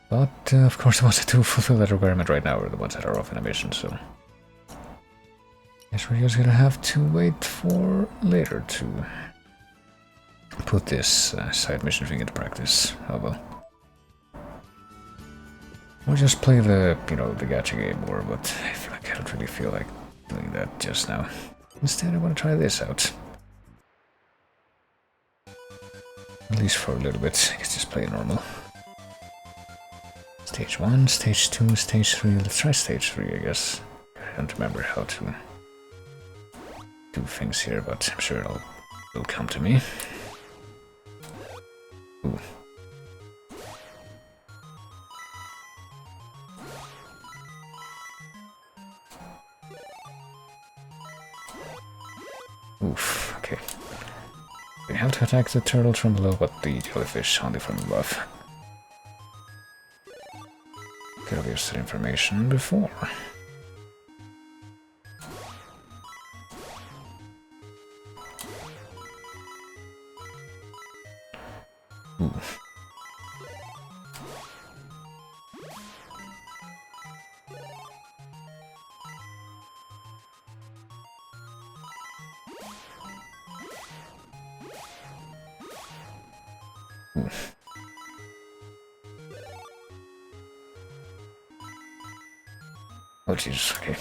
[SPEAKER 1] But, of course, the ones that do fulfill that requirement right now are the ones that are off in a mission, so... Guess we're just gonna have to wait for later to put this side mission thing into practice. Oh well. Or just play the, you know, the gacha game more, but I feel like I don't really feel like doing that just now. Instead, I want to try this out. At least for a little bit. I guess just play normal. Stage 1, stage 2, stage 3. Let's try stage 3, I guess. I don't remember how to do things here, but I'm sure it'll come to me. Ooh. Oof, okay. We have to attack the turtles from below, but the jellyfish only from above. Could have used that information before. Ooh. Ooh. Oh Jesus, okay.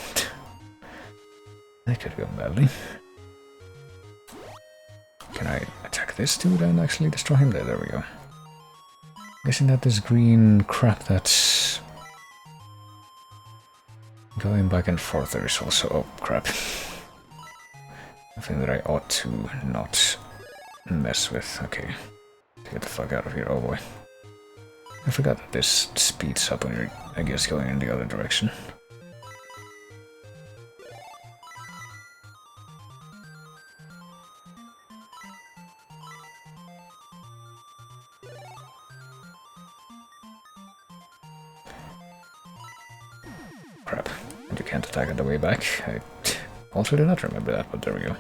[SPEAKER 1] That could have gone badly. Can I attack this dude and actually destroy him? There we go. Guessing that this green crap that's going back and forth there is also... oh crap. I think that I ought to not mess with. Okay. Get the fuck out of here, oh boy. I forgot that this speeds up when you're, I guess, going in the other direction. Crap. And you can't attack on the way back. I also did not remember that, but there we go.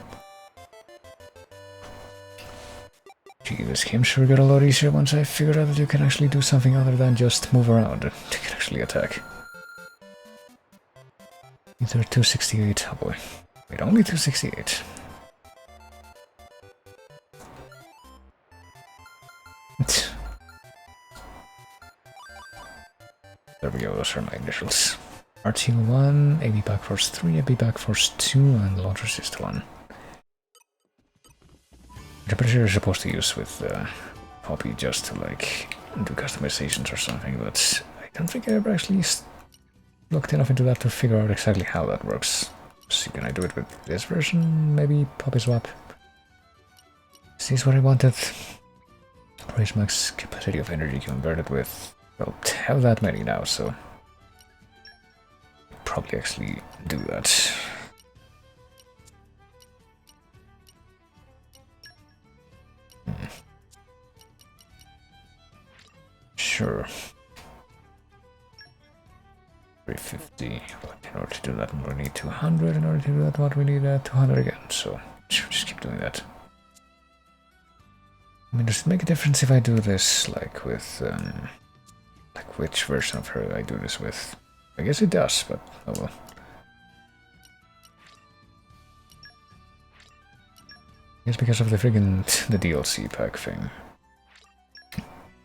[SPEAKER 1] Gee, this game sure got a lot easier once I figured out that you can actually do something other than just move around. You can actually attack. Either 268, oh boy. Wait, only 268. There we go, those are my initials. RT1, AB back force 3, AB back force 2, and launch resist 1. Which I'm pretty sure you're supposed to use with Poppy just to like do customizations or something, but I don't think I ever actually looked enough into that to figure out exactly how that works. So can I do it with this version? Maybe Poppy swap? Is this what I wanted? Raise max capacity of energy converted with... well, I have that many now, so... probably actually do that. Sure. 350, but in order to do that we need 200, in order to do that what we need 200 again, so just keep doing that. I mean, does it make a difference if I do this like with, like which version of her I do this with? I guess it does, but oh well. I guess because of the friggin' the DLC pack thing.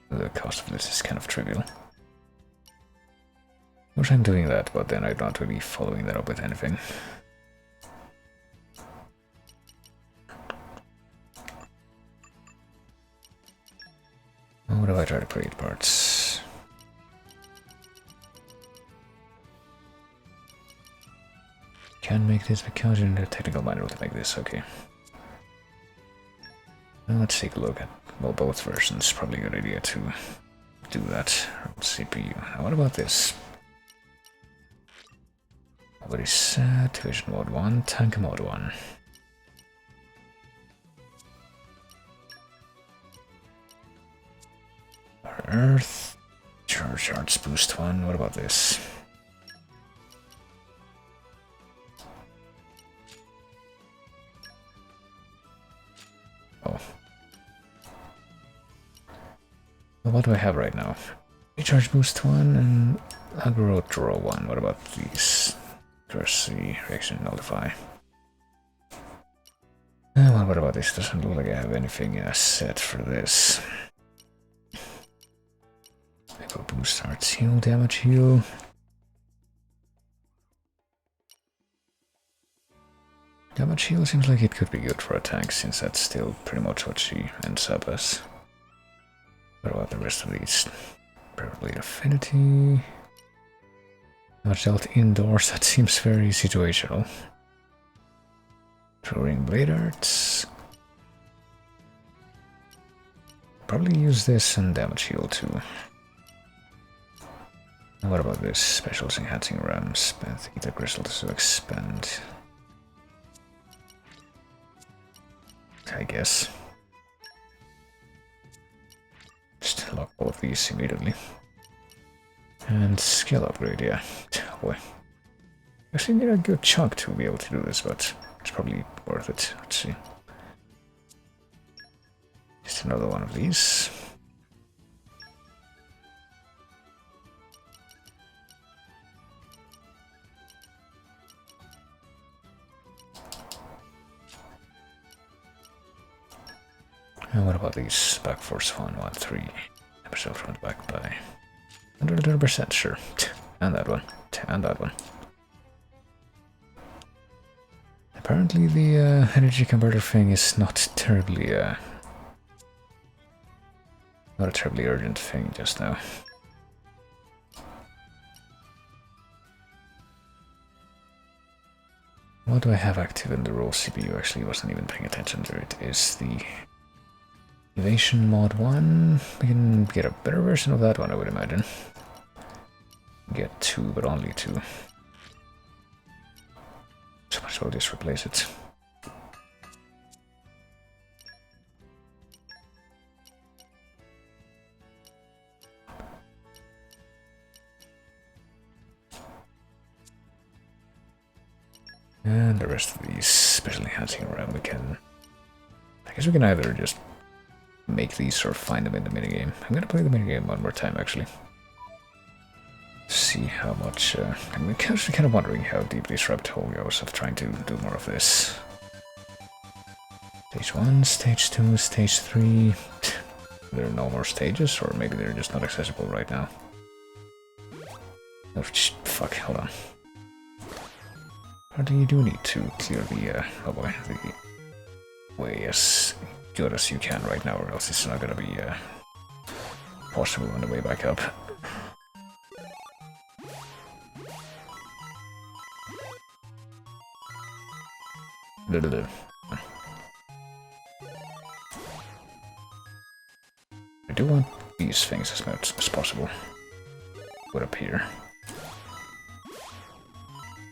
[SPEAKER 1] The cost of this is kind of trivial. I wish I'm doing that, but then I'm not really following that up with anything. What if I try to create parts? Can make this because you're in the technical manual to make this, okay. Now let's take a look at, well, both versions. Probably a good idea to do that. CPU. Now what about this? What is set? Vision mode 1, tank mode 1. Earth. Charge arts boost 1. What about this? Oh. Well, what do I have right now? Recharge boost 1 and aggro draw 1. What about these? Curse 3, reaction nullify. Well, what about this? Doesn't look like I have anything set for this. Maybe we'll boost our heal, damage heal. Damage heal seems like it could be good for a tank, since that's still pretty much what she ends up as. What about the rest of these? Probably affinity. Damage dealt indoors, that seems very situational. Throwing blade arts. Probably use this and damage heal too. And what about this? Specials enhancing rams. Spend ether crystals to expand. I guess. Just lock all of these immediately. And skill upgrade, yeah. Oh boy. Actually need a good chunk to be able to do this, but it's probably worth it. Let's see. Just another one of these. And what about these? Back force 113. Episode from the back by 100%, sure. And that one. And that one. Apparently the energy converter thing is not terribly not a terribly urgent thing just now. What do I have active in the raw CPU? Actually wasn't even paying attention to it. Is the Evasion mod 1. We can get a better version of that one, I would imagine. Get 2, but only 2. So much will just replace it. And the rest of these special enhancing RAM we can... I guess we can either just make these or find them in the minigame. I'm gonna play the minigame one more time actually. See how much... I'm actually kind of wondering how deep this rabbit hole goes of trying to do more of this. Stage 1, Stage 2, Stage 3... There are no more stages, or maybe they're just not accessible right now. Oh, fuck, hold on. Apparently you do need to clear the, oh boy, the way as good as you can right now, or else it's not gonna be possible on the way back up. I do want these things as much as possible. Would appear.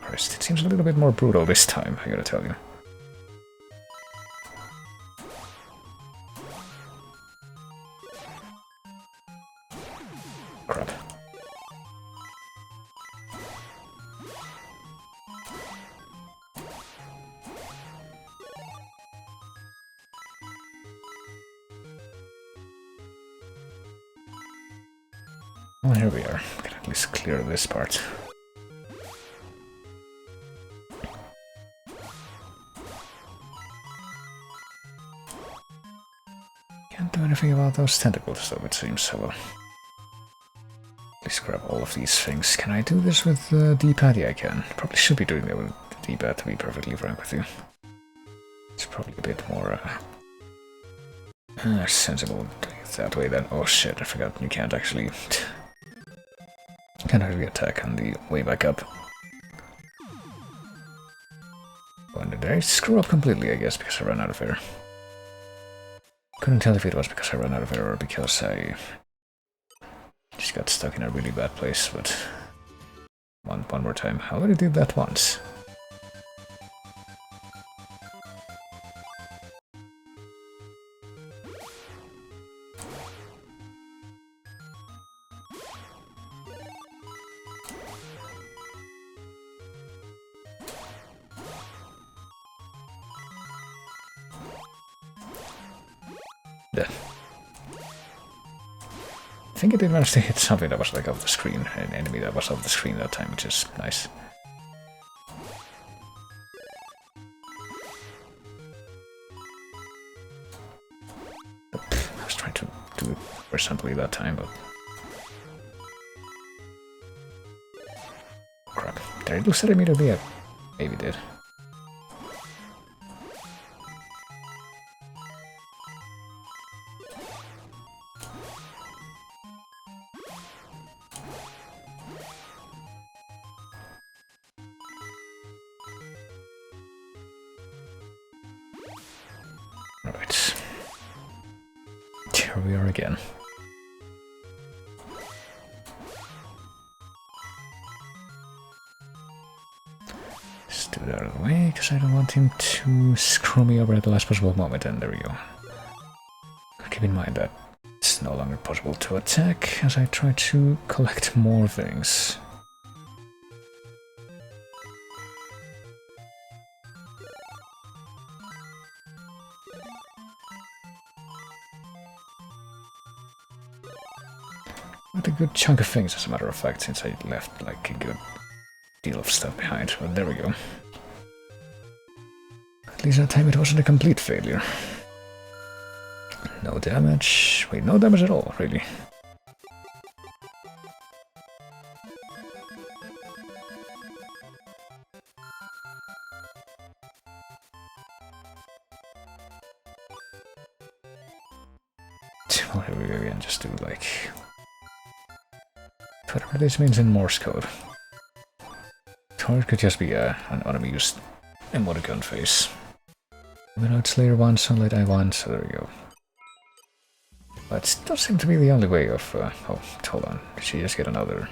[SPEAKER 1] Christ, it seems a little bit more brutal this time, I gotta tell you. Crap. Well, here we are. We can at least clear this part. Can't do anything about those tentacles, though, it seems, so well. At least grab all of these things. Can I do this with the D-pad? Yeah, I can. Probably should be doing it with the D-pad, to be perfectly frank with you. It's probably a bit more sensible doing it that way then. Oh shit, I forgot you can't actually... Can't actually attack on the way back up. When did I screw up completely, I guess, because I ran out of air. Couldn't tell if it was because I ran out of air or because I just got stuck in a really bad place, but one more time. I already did that once. Yeah. I think I did manage to hit something that was like off the screen, an enemy that was off the screen that time, which is nice. I was trying to do it horizontally that time, but... Crap. Did I lose that immediately? I maybe did. Right. Here we are again. Just do that out of the way, because I don't want him to screw me over at the last possible moment, and there we go. Keep in mind that it's no longer possible to attack, as I try to collect more things. With a good chunk of things, as a matter of fact, since I left like a good deal of stuff behind. But there we go. At least that time it wasn't a complete failure. No damage. Wait, no damage at all, really. Well, here we go again, just do like... whatever this means in Morse code. Or it could just be an unused emoticon face. Without Slayer 1, Sunlight I1, so there we go. But it does seem to be the only way of... oh, hold on. Did she just get another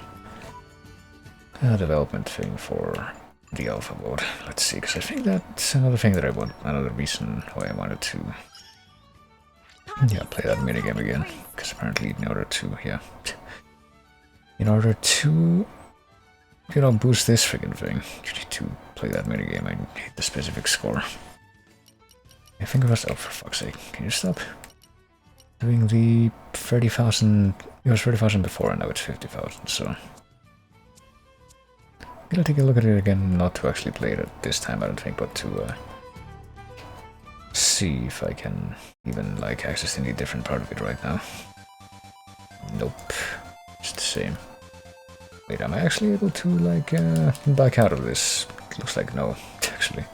[SPEAKER 1] development thing for the alpha mode? Let's see, because I think that's another thing that I want, another reason why I wanted to... yeah, play that minigame again. Because apparently in order to, in order to, you know, boost this friggin' thing, you need to play that minigame and hit the specific score. I think it was, oh for fuck's sake, can you stop? Doing the 30,000, it was 30,000 before and now it's 50,000, so... I'm gonna take a look at it again, not to actually play it this time I don't think, but to see if I can even like access any different part of it right now. Nope, it's the same. Wait, am I actually able to like back out of this? It looks like no, actually.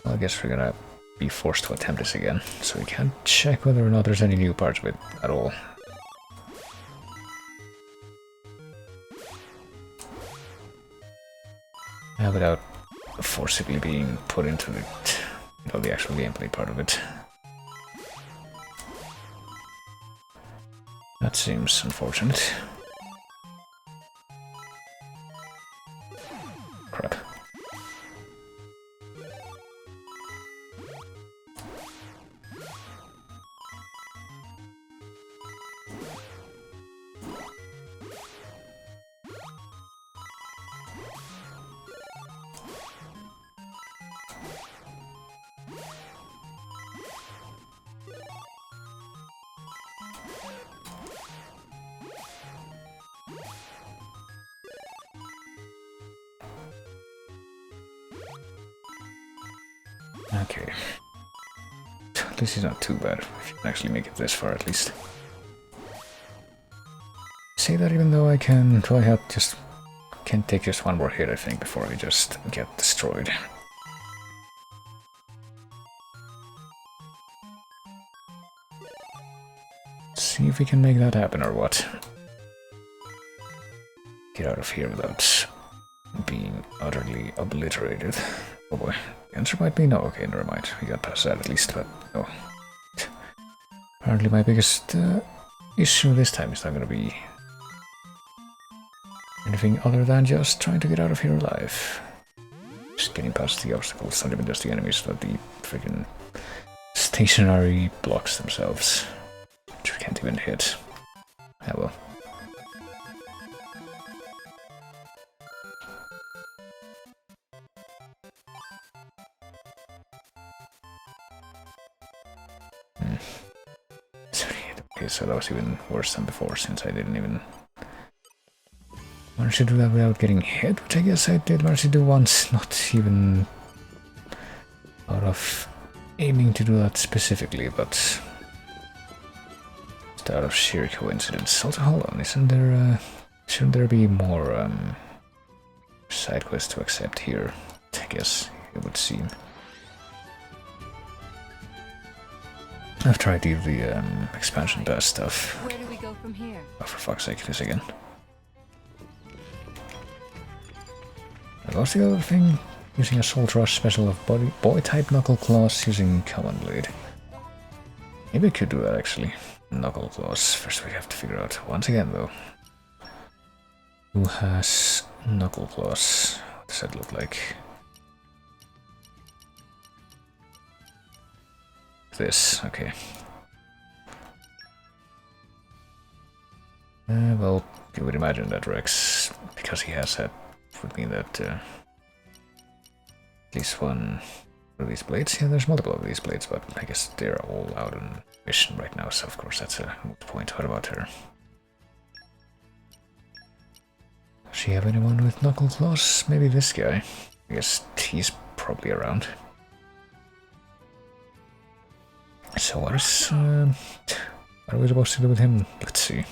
[SPEAKER 1] Well, I guess we're gonna be forced to attempt this again, so we can check whether or not there's any new parts of it at all. Without forcibly being put into the, you know, the actual gameplay part of it. That seems unfortunate. Crap. Okay. This is not too bad, if you can actually make it this far at least. Say that even though I can try out just... can take just one more hit I think before I just get destroyed. See if we can make that happen or what. Get out of here without being utterly obliterated. Oh boy. The answer might be no. Okay, never mind. We got past that at least, but no. Apparently my biggest issue this time is not gonna be anything other than just trying to get out of here alive. Just getting past the obstacles, not even just the enemies, but the freaking stationary blocks themselves, which we can't even hit. Ah well. Okay, so that was even worse than before, since I didn't even manage to do that without getting hit, which I guess I did manage to do once, not even out of aiming to do that specifically, but just out of sheer coincidence. Also, hold on, isn't there, shouldn't there be more side quests to accept here? I guess it would seem. I've tried to do the expansion pass stuff.
[SPEAKER 13] Where do we go from here?
[SPEAKER 1] Oh, for fuck's sake, this again. What's the other thing? Using Assault Rush special of boy type Knuckle Claws using Common Blade. Maybe I could do that actually. Knuckle Claws. First we have to figure out, once again though, who has Knuckle Claws. What does that look like? This, okay. Well, you would imagine that Rex, because he has that, would mean that at least one of these blades. Yeah, there's multiple of these blades, but I guess they're all out on mission right now, so of course that's a moot point. What about her? Does she have anyone with Knuckle Claws? Maybe this guy. I guess he's probably around. So what is, what are we supposed to do with him? Let's see.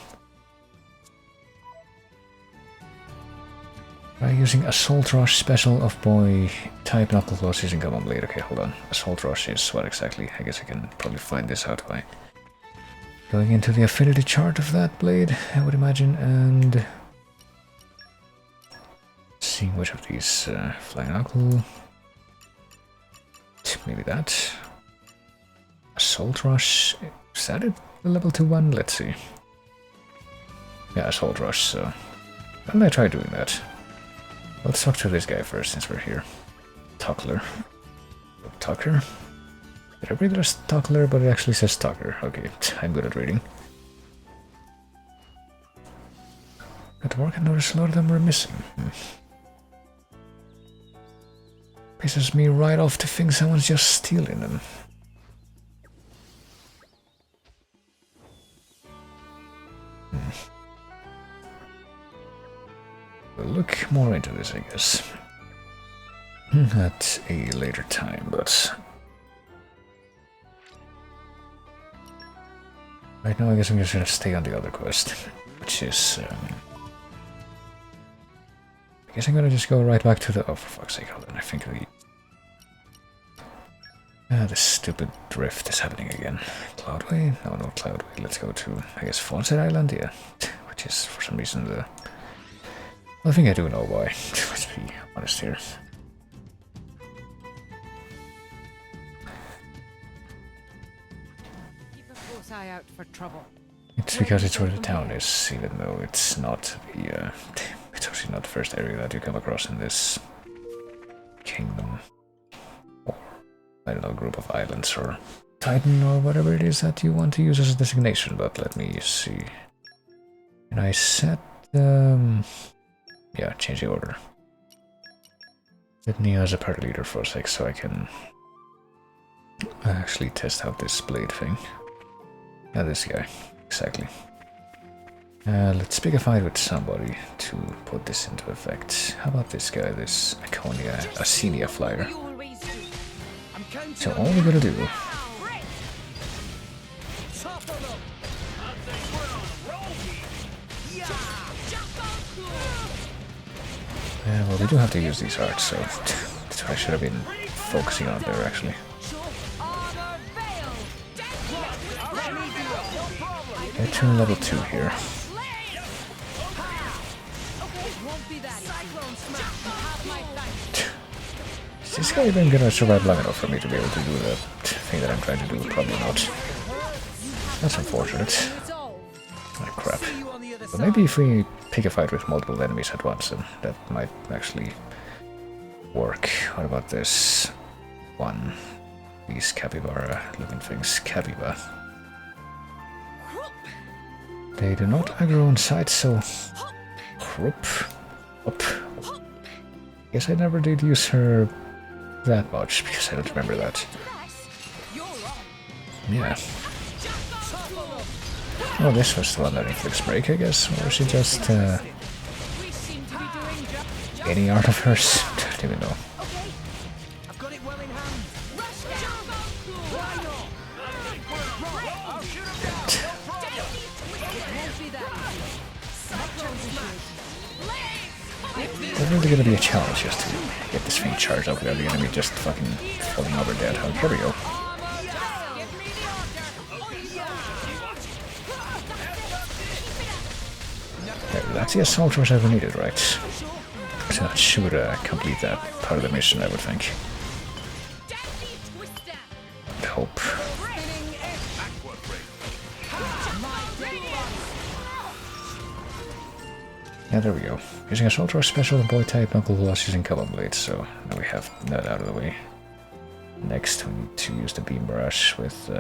[SPEAKER 1] By using Assault Rush special of boy type Knuckle Claws using Common Blade. Okay, hold on. Assault Rush is what exactly? I guess I can probably find this out by going into the affinity chart of that blade, I would imagine, and seeing which of these Flying Knuckle. Maybe that. Assault Rush, is that a level 2 one? Let's see. Yeah, Assault Rush, so why don't I try doing that? Let's talk to this guy first since we're here. Tuckler. Tucker? Did I read there's Tuckler, but it actually says Tucker. Okay, I'm good at reading. At work I noticed a lot of them were missing. Pisses me right off to think someone's just stealing them. We'll look more into this, I guess, at a later time, but right now I guess I'm just gonna stay on the other quest, which is, I guess I'm gonna just go right back to the, oh for fuck's sake, hold on, I think this stupid drift is happening again. Cloudway? No, not Cloudway, let's go to, I guess, Fawcett Island, yeah, which is for some reason the, I think I do know why, let's be honest here.
[SPEAKER 13] Keep a close eye out for trouble.
[SPEAKER 1] It's because it's where the town is, even though it's not the, it's actually not the first area that you come across in this kingdom. Or, I don't know, group of islands or Titan or whatever it is that you want to use as a designation, but let me see. And I set, yeah, change the order. Let me as a party leader for a sec so I can actually test out this blade thing. Yeah, this guy, exactly. Let's pick a fight with somebody to put this into effect. How about this guy, this Iconia Asenia flyer? So all we gotta do. Well, we do have to use these arts, so that's what I should have been focusing on there, actually. Get to level 2 here. Is this guy even gonna survive long enough for me to be able to do the thing that I'm trying to do? Probably not. That's unfortunate. Oh, crap. But maybe if we pick a fight with multiple enemies at once, then that might actually work. What about this one? These capybara looking things. Capybara. They do not aggro on sight, so whoop, up. Guess I never did use her that much because I don't remember that. Yeah. Oh, this was the one that inflicts break, I guess, or is it just any art of hers? I don't even know. It's really gonna be a challenge just to get this thing charged up without the enemy just fucking falling over dead. Oh, here we go. There, that's the assault rush ever needed, right? So that should complete that part of the mission, I would think. I hope. Yeah, there we go. Using Assault Rush Special and Boy type, Knuckle Blast using Xenoblade, so now we have that out of the way. Next, we need to use the Beam Barrage with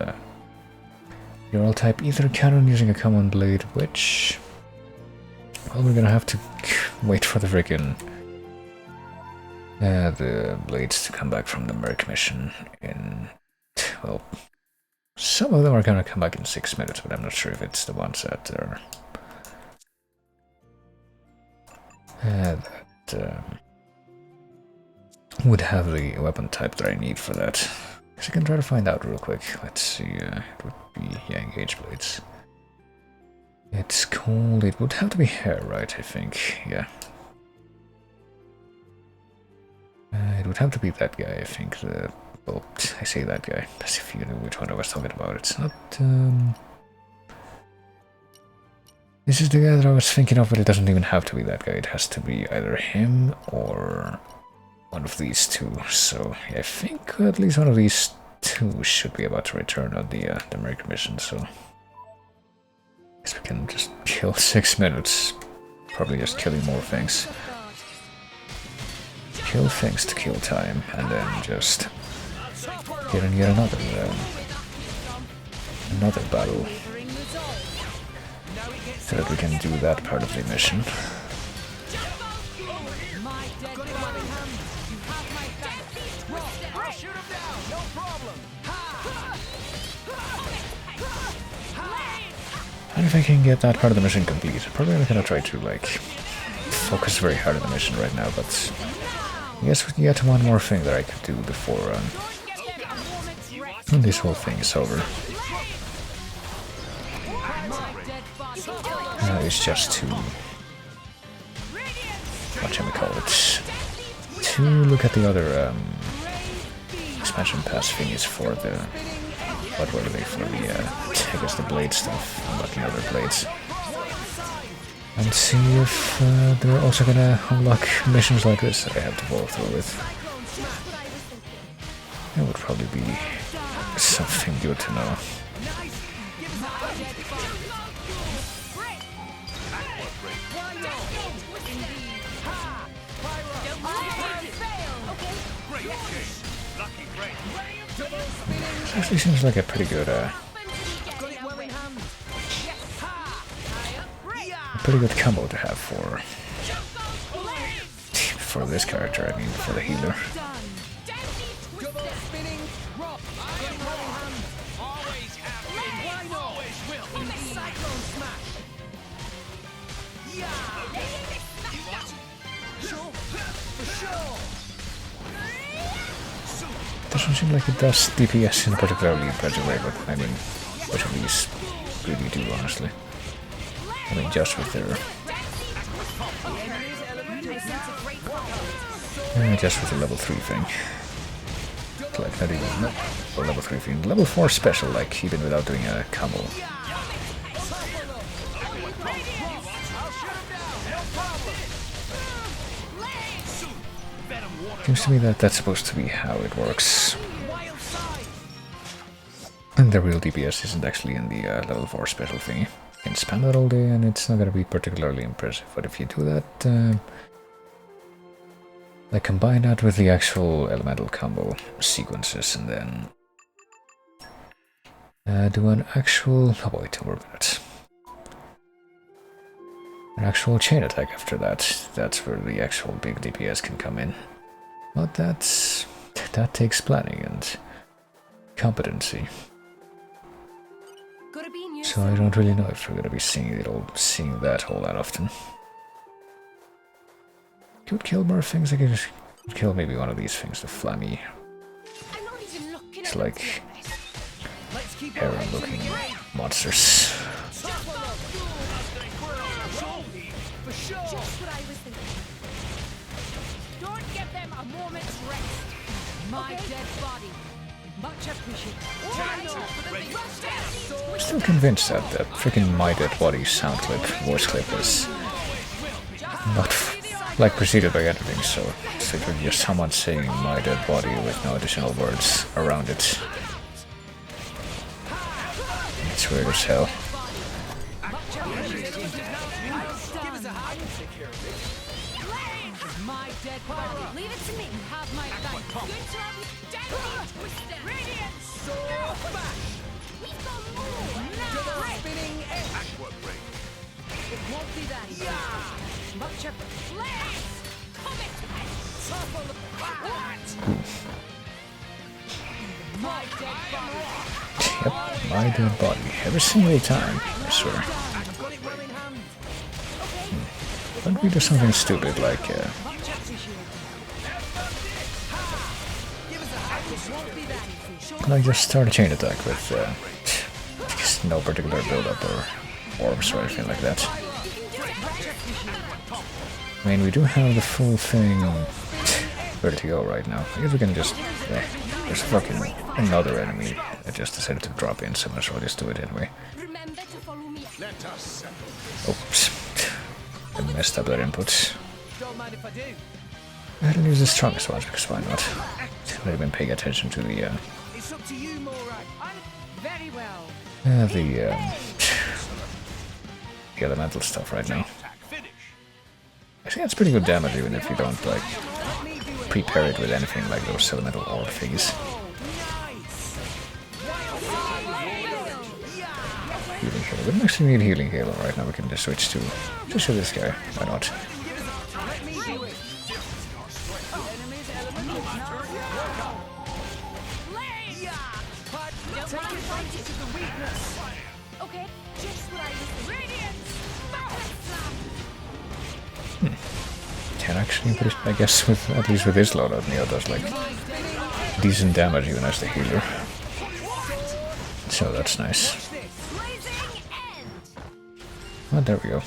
[SPEAKER 1] Neural type Ether Cannon using a Common Blade, which... well, we're gonna have to wait for the frickin' the blades to come back from the Merc mission in... well, some of them are gonna come back in 6 minutes, but I'm not sure if it's the ones that are... that would have the weapon type that I need for that. So I can try to find out real quick. Let's see, it would be, yeah, Engage Blades. It's called, it would have to be hair, right, I think, yeah. It would have to be that guy, I think, well, I say that guy, as if you knew which one I was talking about. It's not, this is the guy that I was thinking of, but it doesn't even have to be that guy. It has to be either him or one of these two. So yeah, I think at least one of these two should be about to return on the Merc mission. So I guess we can just kill 6 minutes. Probably just killing more things. Kill things to kill time, and then just get in yet another battle. So that we can do that part of the mission. And if I can get that part of the mission complete, probably not gonna try to like focus very hard on the mission right now, but I guess yet one more thing that I could do before when this whole thing is over. It's just to, what shall we call it, to look at the other expansion pass thingies for the, what were they, for the, I guess the blade stuff, unlocking other blades. And see if they're also gonna unlock missions like this that I have to follow through with. That would probably be something good to know. It actually seems like a pretty good, combo to have for this character. I mean, for the healer. Doesn't seem like it does DPS in a particularly impressive way, but I mean, which of these really do, honestly. I mean, just with their... just with the level 3 thing. Like, not even a level 3 thing. Level 4 special, like, even without doing a combo. Seems to me that that's supposed to be how it works. And the real DPS isn't actually in the level 4 special thingy. You can spam that all day and it's not going to be particularly impressive. But if you do that, like combine that with the actual elemental combo sequences and then do an actual... oh wait, we're minutes. An actual chain attack after that. That's where the actual big DPS can come in. But that takes planning and competency. So I don't really know if we're gonna be seeing that whole lot often. Could kill more things. I could just kill maybe one of these things, the Flammy. It's like harem-looking monsters.
[SPEAKER 15] Just what I was thinking. Don't give them a moment's rest. My dead body. Much appreciated.
[SPEAKER 1] I'm still convinced that that freaking My Dead Body sound clip, voice clip, is not like preceded by anything, so it's literally just someone saying My Dead Body with no additional words around it. It's weird as hell.
[SPEAKER 15] My dead body. Leave it to me. Have my thanks. Good to have you. Twisted. Radiance. We've got more. Now. Spinning edge. It won't be that easy. Much appreciated. Blaze. Comet. Topple. What? My dead body.
[SPEAKER 1] Yep, My Dead Body. Every single time, I swear. Why don't we do something stupid like just start a chain attack with just no particular build-up or orbs or anything like that. I mean, we do have the full thing ready to go right now. I guess we can just... there's fucking another enemy that just decided to drop in, so much. I'll just do it anyway. Oops. I messed up that input. I didn't use the strongest ones because why not? I've been paying attention to the the elemental stuff right now. I think that's pretty good damage even if you don't like prepare it with anything like those elemental orb things. Healing Halo. We don't actually need Healing Halo right now, we can just switch to this guy, why not? Can actually, but I guess with at least with this loadout, Neo does like decent damage even as the healer. So that's nice. Oh, there we go.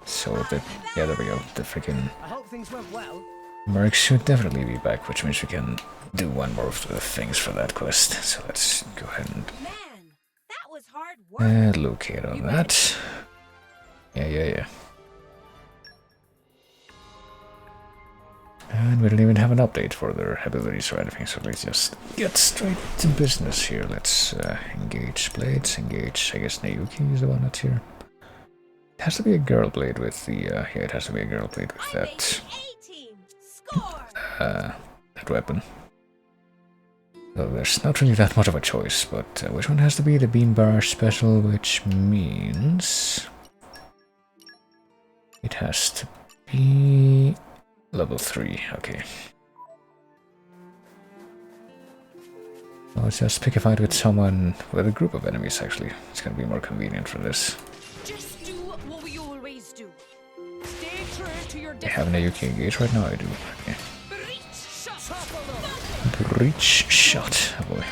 [SPEAKER 1] So yeah, there we go. The freaking Merc should definitely be back, which means we can do one more of the things for that quest. So let's go ahead and locate on that. Yeah. And we don't even have an update for their abilities or anything, so let's just get straight to business here. Let's engage blades, engage, I guess Nayuki is the one that's here. It has to be a girl blade with the, yeah, it has to be a girl blade with that, that weapon. So there's not really that much of a choice, but which one has to be the beam barrage special, which means it has to be level 3, okay. Let's just pick a fight with someone, with a group of enemies actually. It's gonna be more convenient for this.
[SPEAKER 15] Just do what we always do. Stay true to your
[SPEAKER 1] I have Nayuki engaged right now, I do. Okay. Breach shot. Oh boy.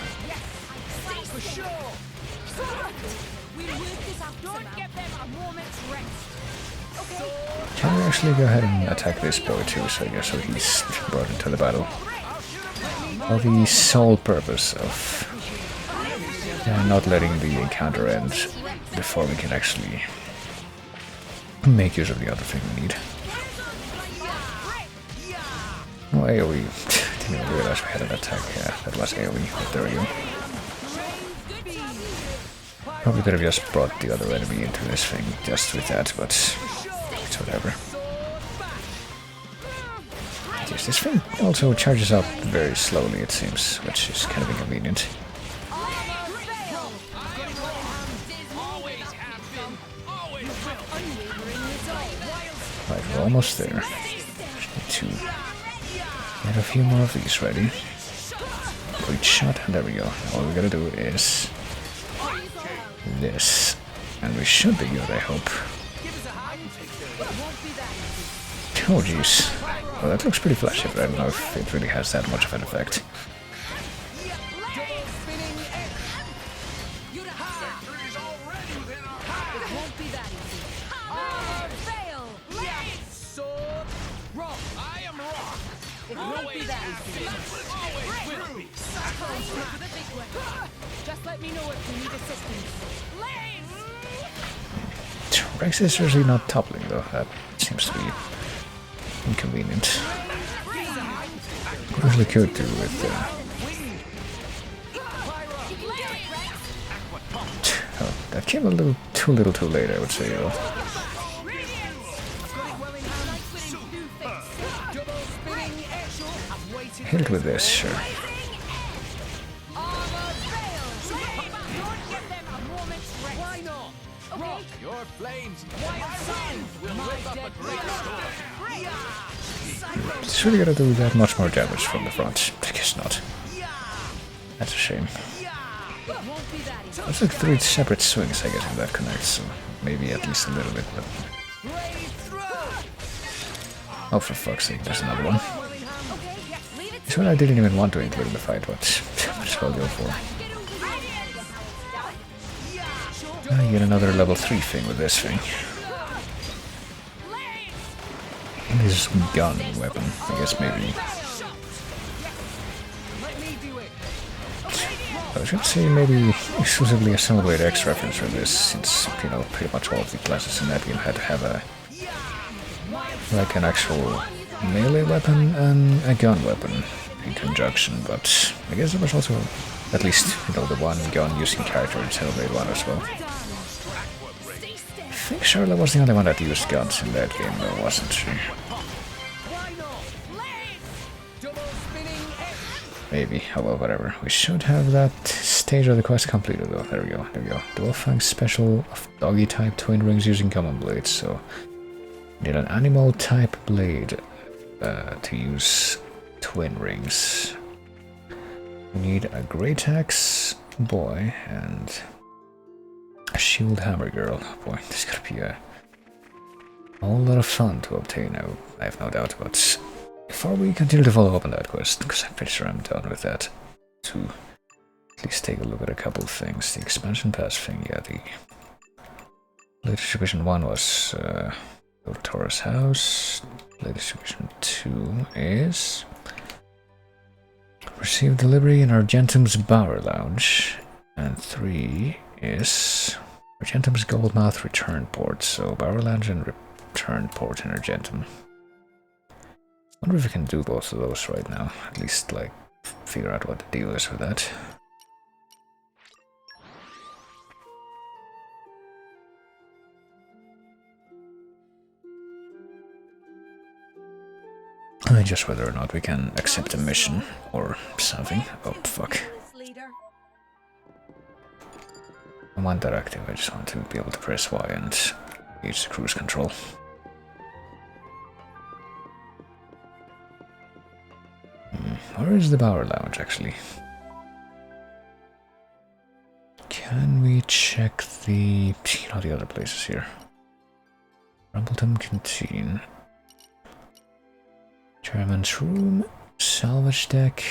[SPEAKER 1] Can we actually go ahead and attack this boy too, so I guess so he's brought into the battle. For the sole purpose of not letting the encounter end before we can actually make use of the other thing we need. Oh, AoE. Didn't even realize we had an attack. Yeah, that was AoE, but there we go. Probably could have just brought the other enemy into this thing just with that, but it's whatever. Yes, this thing also charges up very slowly, it seems, which is kind of inconvenient. Right, we're almost there. Just need to get a few more of these ready. Breach shot, and there we go. All we gotta do is this. And we should be good, I hope. Oh jeez. Well, that looks pretty flashy, but I don't know if it really has that much of an effect.
[SPEAKER 15] It won't be that easy. Armor fail!
[SPEAKER 14] Sword! Rock! I am rock!
[SPEAKER 15] It won't be that easy. Just let me know if you need assistance.
[SPEAKER 1] Rex is usually not toppling though, that seems to be inconvenient. Usually could do with oh, that came a little too late, I would say though. Hit with this, sure.
[SPEAKER 14] Why not? Rock! Your flames! Wild sign! Will whip up a great storm!
[SPEAKER 1] It's really gonna do that much more damage from the front. I guess not. That's a shame. There's like 3 separate swings, I guess, in that connect, so maybe at least a little bit, but... Oh, for fuck's sake, there's another one. This one I didn't even want to include in the fight, but I might as well go for. I get another level 3 thing with this thing. And this gun weapon, I guess maybe. I was gonna say maybe exclusively a Xenoblade X reference for this, since, you know, pretty much all of the classes in that game had to have a... like an actual melee weapon and a gun weapon in conjunction, but I guess there was also at least, you know, the one gun using character in Xenoblade 1 as well. I think Charlotte was the only one that used guns in that game though, wasn't she? Maybe, oh well, whatever. We should have that stage of the quest completed though. There we go, there we go. Dual Fang special of doggy type twin rings using common blades, so need an animal type blade to use twin rings. We need a great axe boy and a shield hammer girl. Boy, this is gonna be a whole lot of fun to obtain, I have no doubt. But before we continue to follow up on that quest, because I'm pretty sure I'm done with that, to at least take a look at a couple of things. The expansion pass thing, yeah, the latest division 1 was go to Tora's house. Latest division 2 is receive delivery in Argentum's Bower Lounge, and 3 is Argentum's Goldmouth return port. So Bower Lounge and return port in Argentum. I wonder if we can do both of those right now. At least, like, figure out what the deal is with that. Just whether or not we can accept a mission or something. Oh, fuck. I want that active. I just want to be able to press Y and use the cruise control. Where is the Bower Lounge, actually? Can we check the... you know, the other places here? Rumbleton Canteen. Chairman's Room. Salvage Deck.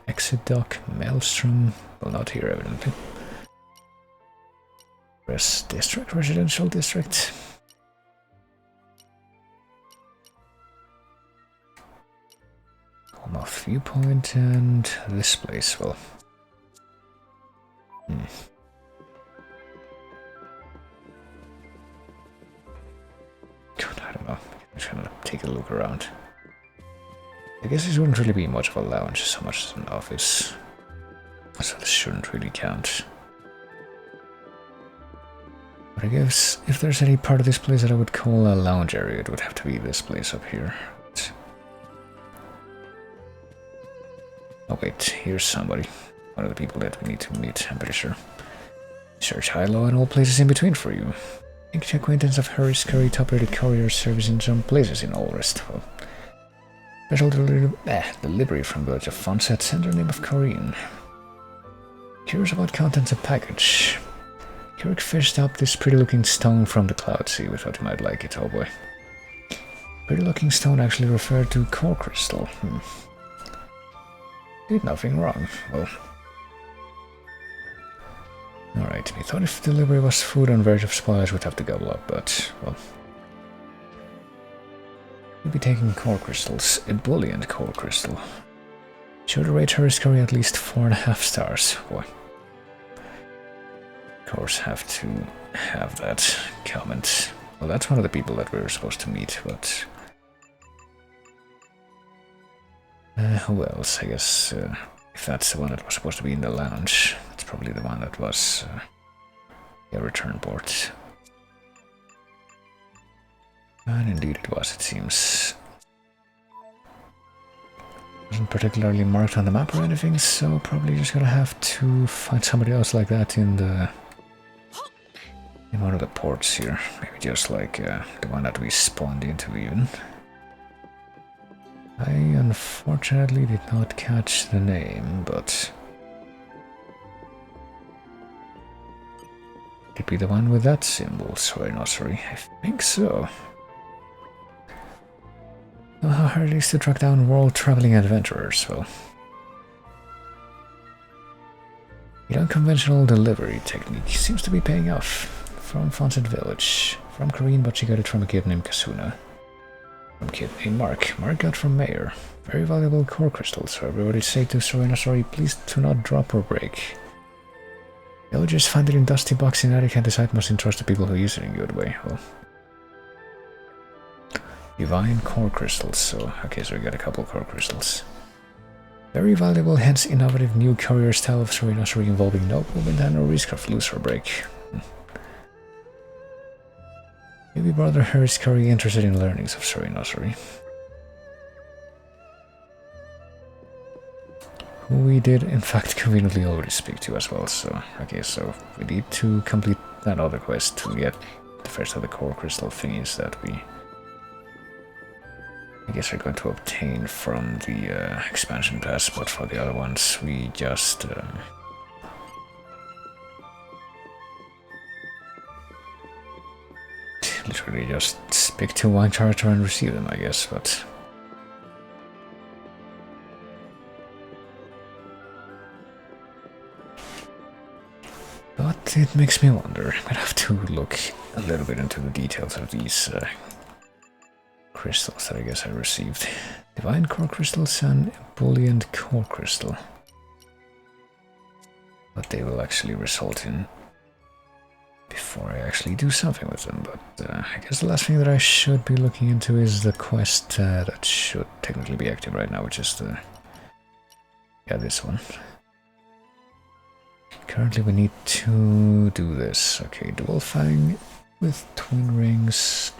[SPEAKER 1] Exit Dock. Maelstrom. Well, not here, evidently. Press District. Residential District. Off viewpoint and this place, well. God, I don't know. I'm just gonna take a look around. I guess this wouldn't really be much of a lounge, so much as an office. So this shouldn't really count. But I guess if there's any part of this place that I would call a lounge area, it would have to be this place up here. Oh wait, here's somebody. One of the people that we need to meet, I'm pretty sure. Search high, low, and all places in between for you. Make your acquaintance of Harry's Curry, top-rated courier service in some places in Allrest. Well, special delivery from village of Fonset, sender name of Corinne. Curious about contents of package. Kirk fished up this pretty-looking stone from the Cloud Sea. We thought you might like it, oh boy. Pretty-looking stone actually referred to core crystal. Did nothing wrong. Well, alright. Right, we thought if delivery was food on verge of spoilers we'd have to gobble up, but, well... We'll be taking core crystals, ebullient core crystal. Should rate her curry at least 4.5 stars. Boy. Of course, have to have that comment. Well, that's one of the people that we were supposed to meet, but... who else? I guess if that's the one that was supposed to be in the lounge, it's probably the one that was a return port. And indeed it was, it seems. Wasn't particularly marked on the map or anything, so probably just gonna have to find somebody else like that in one of the ports here. Maybe just like the one that we spawned into even. I unfortunately did not catch the name, but... Could be the one with that symbol, sorry, I think so. Know how hard it is to track down world-traveling adventurers, well... The unconventional delivery technique seems to be paying off. From Fonset Village. From Korean, but she got it from a kid named Kasuna. From kid named Mark. Mark got from Mayor. Very valuable core crystals, so everybody say to sorry, please do not drop or break. Villagers find it in dusty box in attic and decide must entrust the people who use it in a good way. Well... Divine core crystals, so... Okay, so we got a couple core crystals. Very valuable, hence innovative new courier style of sorry involving no movement and no risk of lose or break. Maybe brother Harry's curry interested in learnings of sorry. Who we did in fact conveniently already speak to as well, so... Okay, so we need to complete that other quest to get the first of the core crystal thingies that we... I guess we're going to obtain from the expansion pass, but for the other ones we just... literally just speak to one character and receive them, I guess, but... But it makes me wonder. I'm gonna have to look a little bit into the details of these crystals that I guess I received. Divine core crystals and ebullient core crystal. What they will actually result in before I actually do something with them, but I guess the last thing that I should be looking into is the quest that should technically be active right now, which is the... yeah, this one. Currently we need to do this. Okay, Dual Fang with Twin Rings.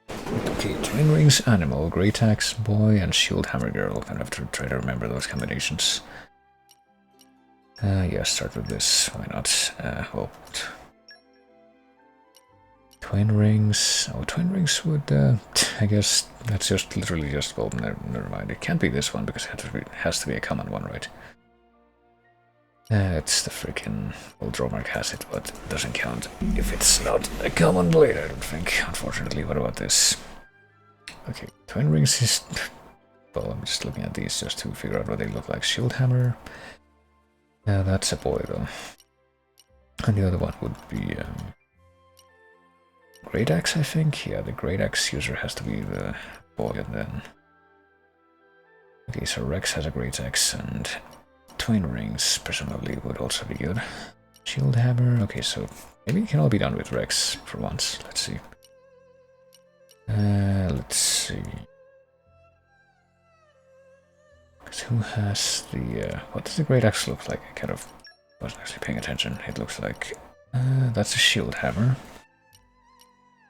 [SPEAKER 1] Okay, Twin Rings, Animal, Great Axe, Boy, and Shield Hammer Girl. I'm gonna have to try to remember those combinations. Yeah, start with this. Why not? Well... Twin Rings... Oh, Twin Rings would... I guess that's just literally just... Well, never mind. It can't be this one because it has to be a common one, right? It's the freaking... Well, Dromark has it, but it doesn't count if it's not a common blade, I don't think. Unfortunately, what about this? Okay, Twin Rings is... Well, I'm just looking at these just to figure out what they look like. Shield Hammer... Yeah, that's a boy, though. And the other one would be... Great Axe, I think? Yeah, the Great Axe user has to be the boy, and then... Okay, so Rex has a Great Axe, and... Twin Rings, presumably, would also be good. Shield Hammer, okay, so... Maybe it can all be done with Rex for once. Let's see. Let's see... Who has the... what does the Great Axe look like? I kind of wasn't actually paying attention. It looks like... that's a Shield Hammer.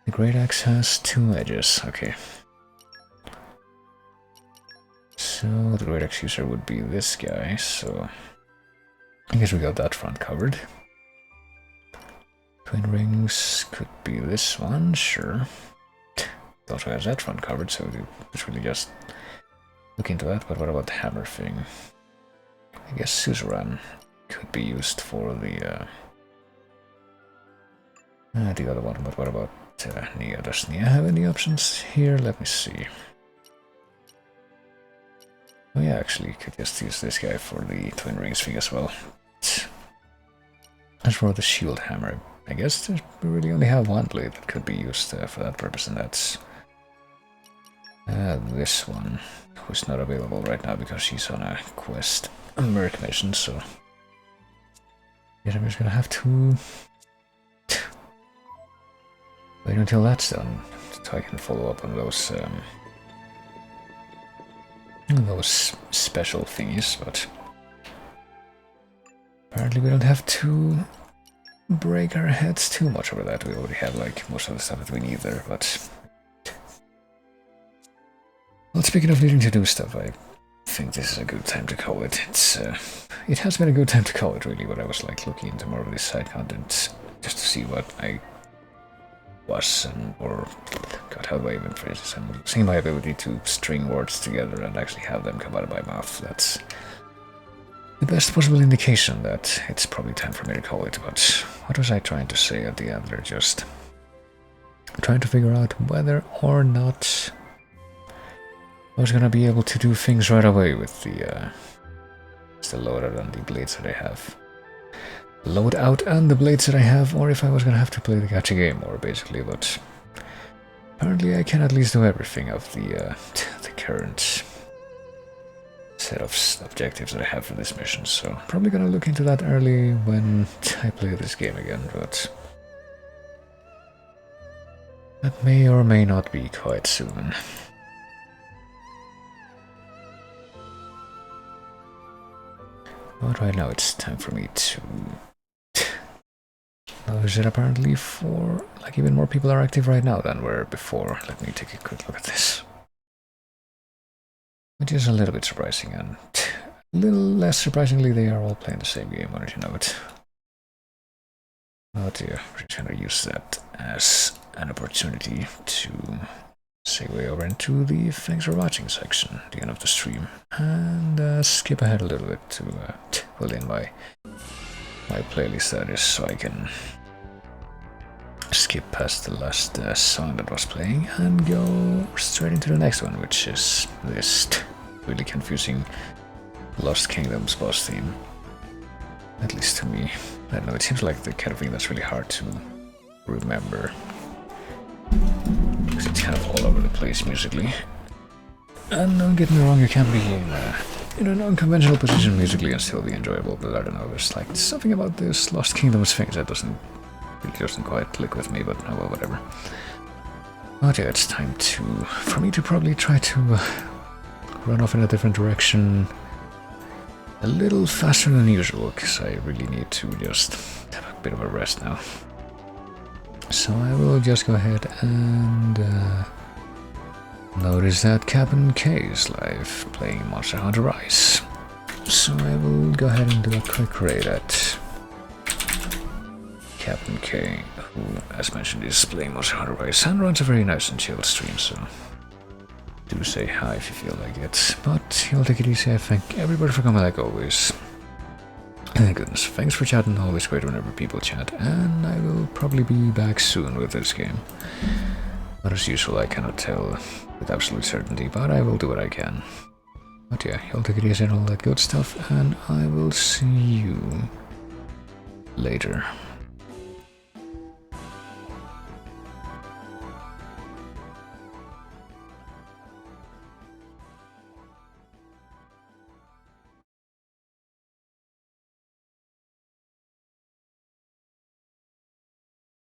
[SPEAKER 1] The Great Axe has 2 edges, okay. So the Great Axe user would be this guy, so... I guess we got that front covered. Twin Rings could be this one, sure. It also has that front covered, so we literally just look into that, but what about the hammer thing? I guess Suzerain could be used for the other one, but what about Nia? Does Nia have any options here? Let me see. Oh yeah, actually, could just use this guy for the Twin Rings thing as well. As for the shield hammer, I guess we really only have one blade that could be used for that purpose, and that's this one, who's not available right now because she's on a quest, a merc mission, so I guess I'm just gonna have to wait until that's done so I can follow up on those special thingies, but apparently we don't have to break our heads too much over that. We already have like most of the stuff that we need there, but well, speaking of needing to do stuff, I think this is a good time to call it. It has been a good time to call it, really, but I was like looking into more of this side content just to see what I was or God, how do I even phrase this? I'm seeing my ability to string words together and actually have them come out of my mouth. That's the best possible indication that it's probably time for me to call it. But what was I trying to say at the end there? Just trying to figure out whether or not I was gonna be able to do things right away with the loadout and the blades that I have. Loadout and the blades that I have, or if I was gonna have to play the gacha game more, basically. But apparently I can at least do everything of the current set of objectives that I have for this mission, so probably gonna look into that early when I play this game again, but that may or may not be quite soon. But right now it's time for me to notice that apparently even more people are active right now than were before. Let me take a quick look at this. Which is a little bit surprising, and a little less surprisingly they are all playing the same game, why don't you know it? But yeah, we're just gonna use that as an opportunity to segue over into the thanks for watching section, the end of the stream, and skip ahead a little bit to fill in my playlist status so I can skip past the last song that was playing and go straight into the next one, which is this really confusing Lost Kingdoms boss theme. At least to me. I don't know, it seems like the kind of thing that's really hard to remember, because it's kind of all over the place musically. And don't get me wrong, you can be in an unconventional position musically and still be enjoyable, but I don't know, there's like something about this Lost Kingdoms thing that doesn't quite click with me, but oh well, whatever. But yeah, it's time for me to probably try to run off in a different direction a little faster than usual, because I really need to just have a bit of a rest now. So I will just go ahead and notice that Captain K is live playing Monster Hunter Rise. So I will go ahead and do a quick raid at Captain K, who, as mentioned, is playing Monster Hunter Rise and runs a very nice and chilled stream, so do say hi if you feel like it. But you'll take it easy. I thank everybody for coming like always. Thank goodness, thanks for chatting, always great whenever people chat, and I will probably be back soon with this game. But as usual, I cannot tell with absolute certainty, but I will do what I can. But yeah, you'll take it easy and all that good stuff, and I will see you later.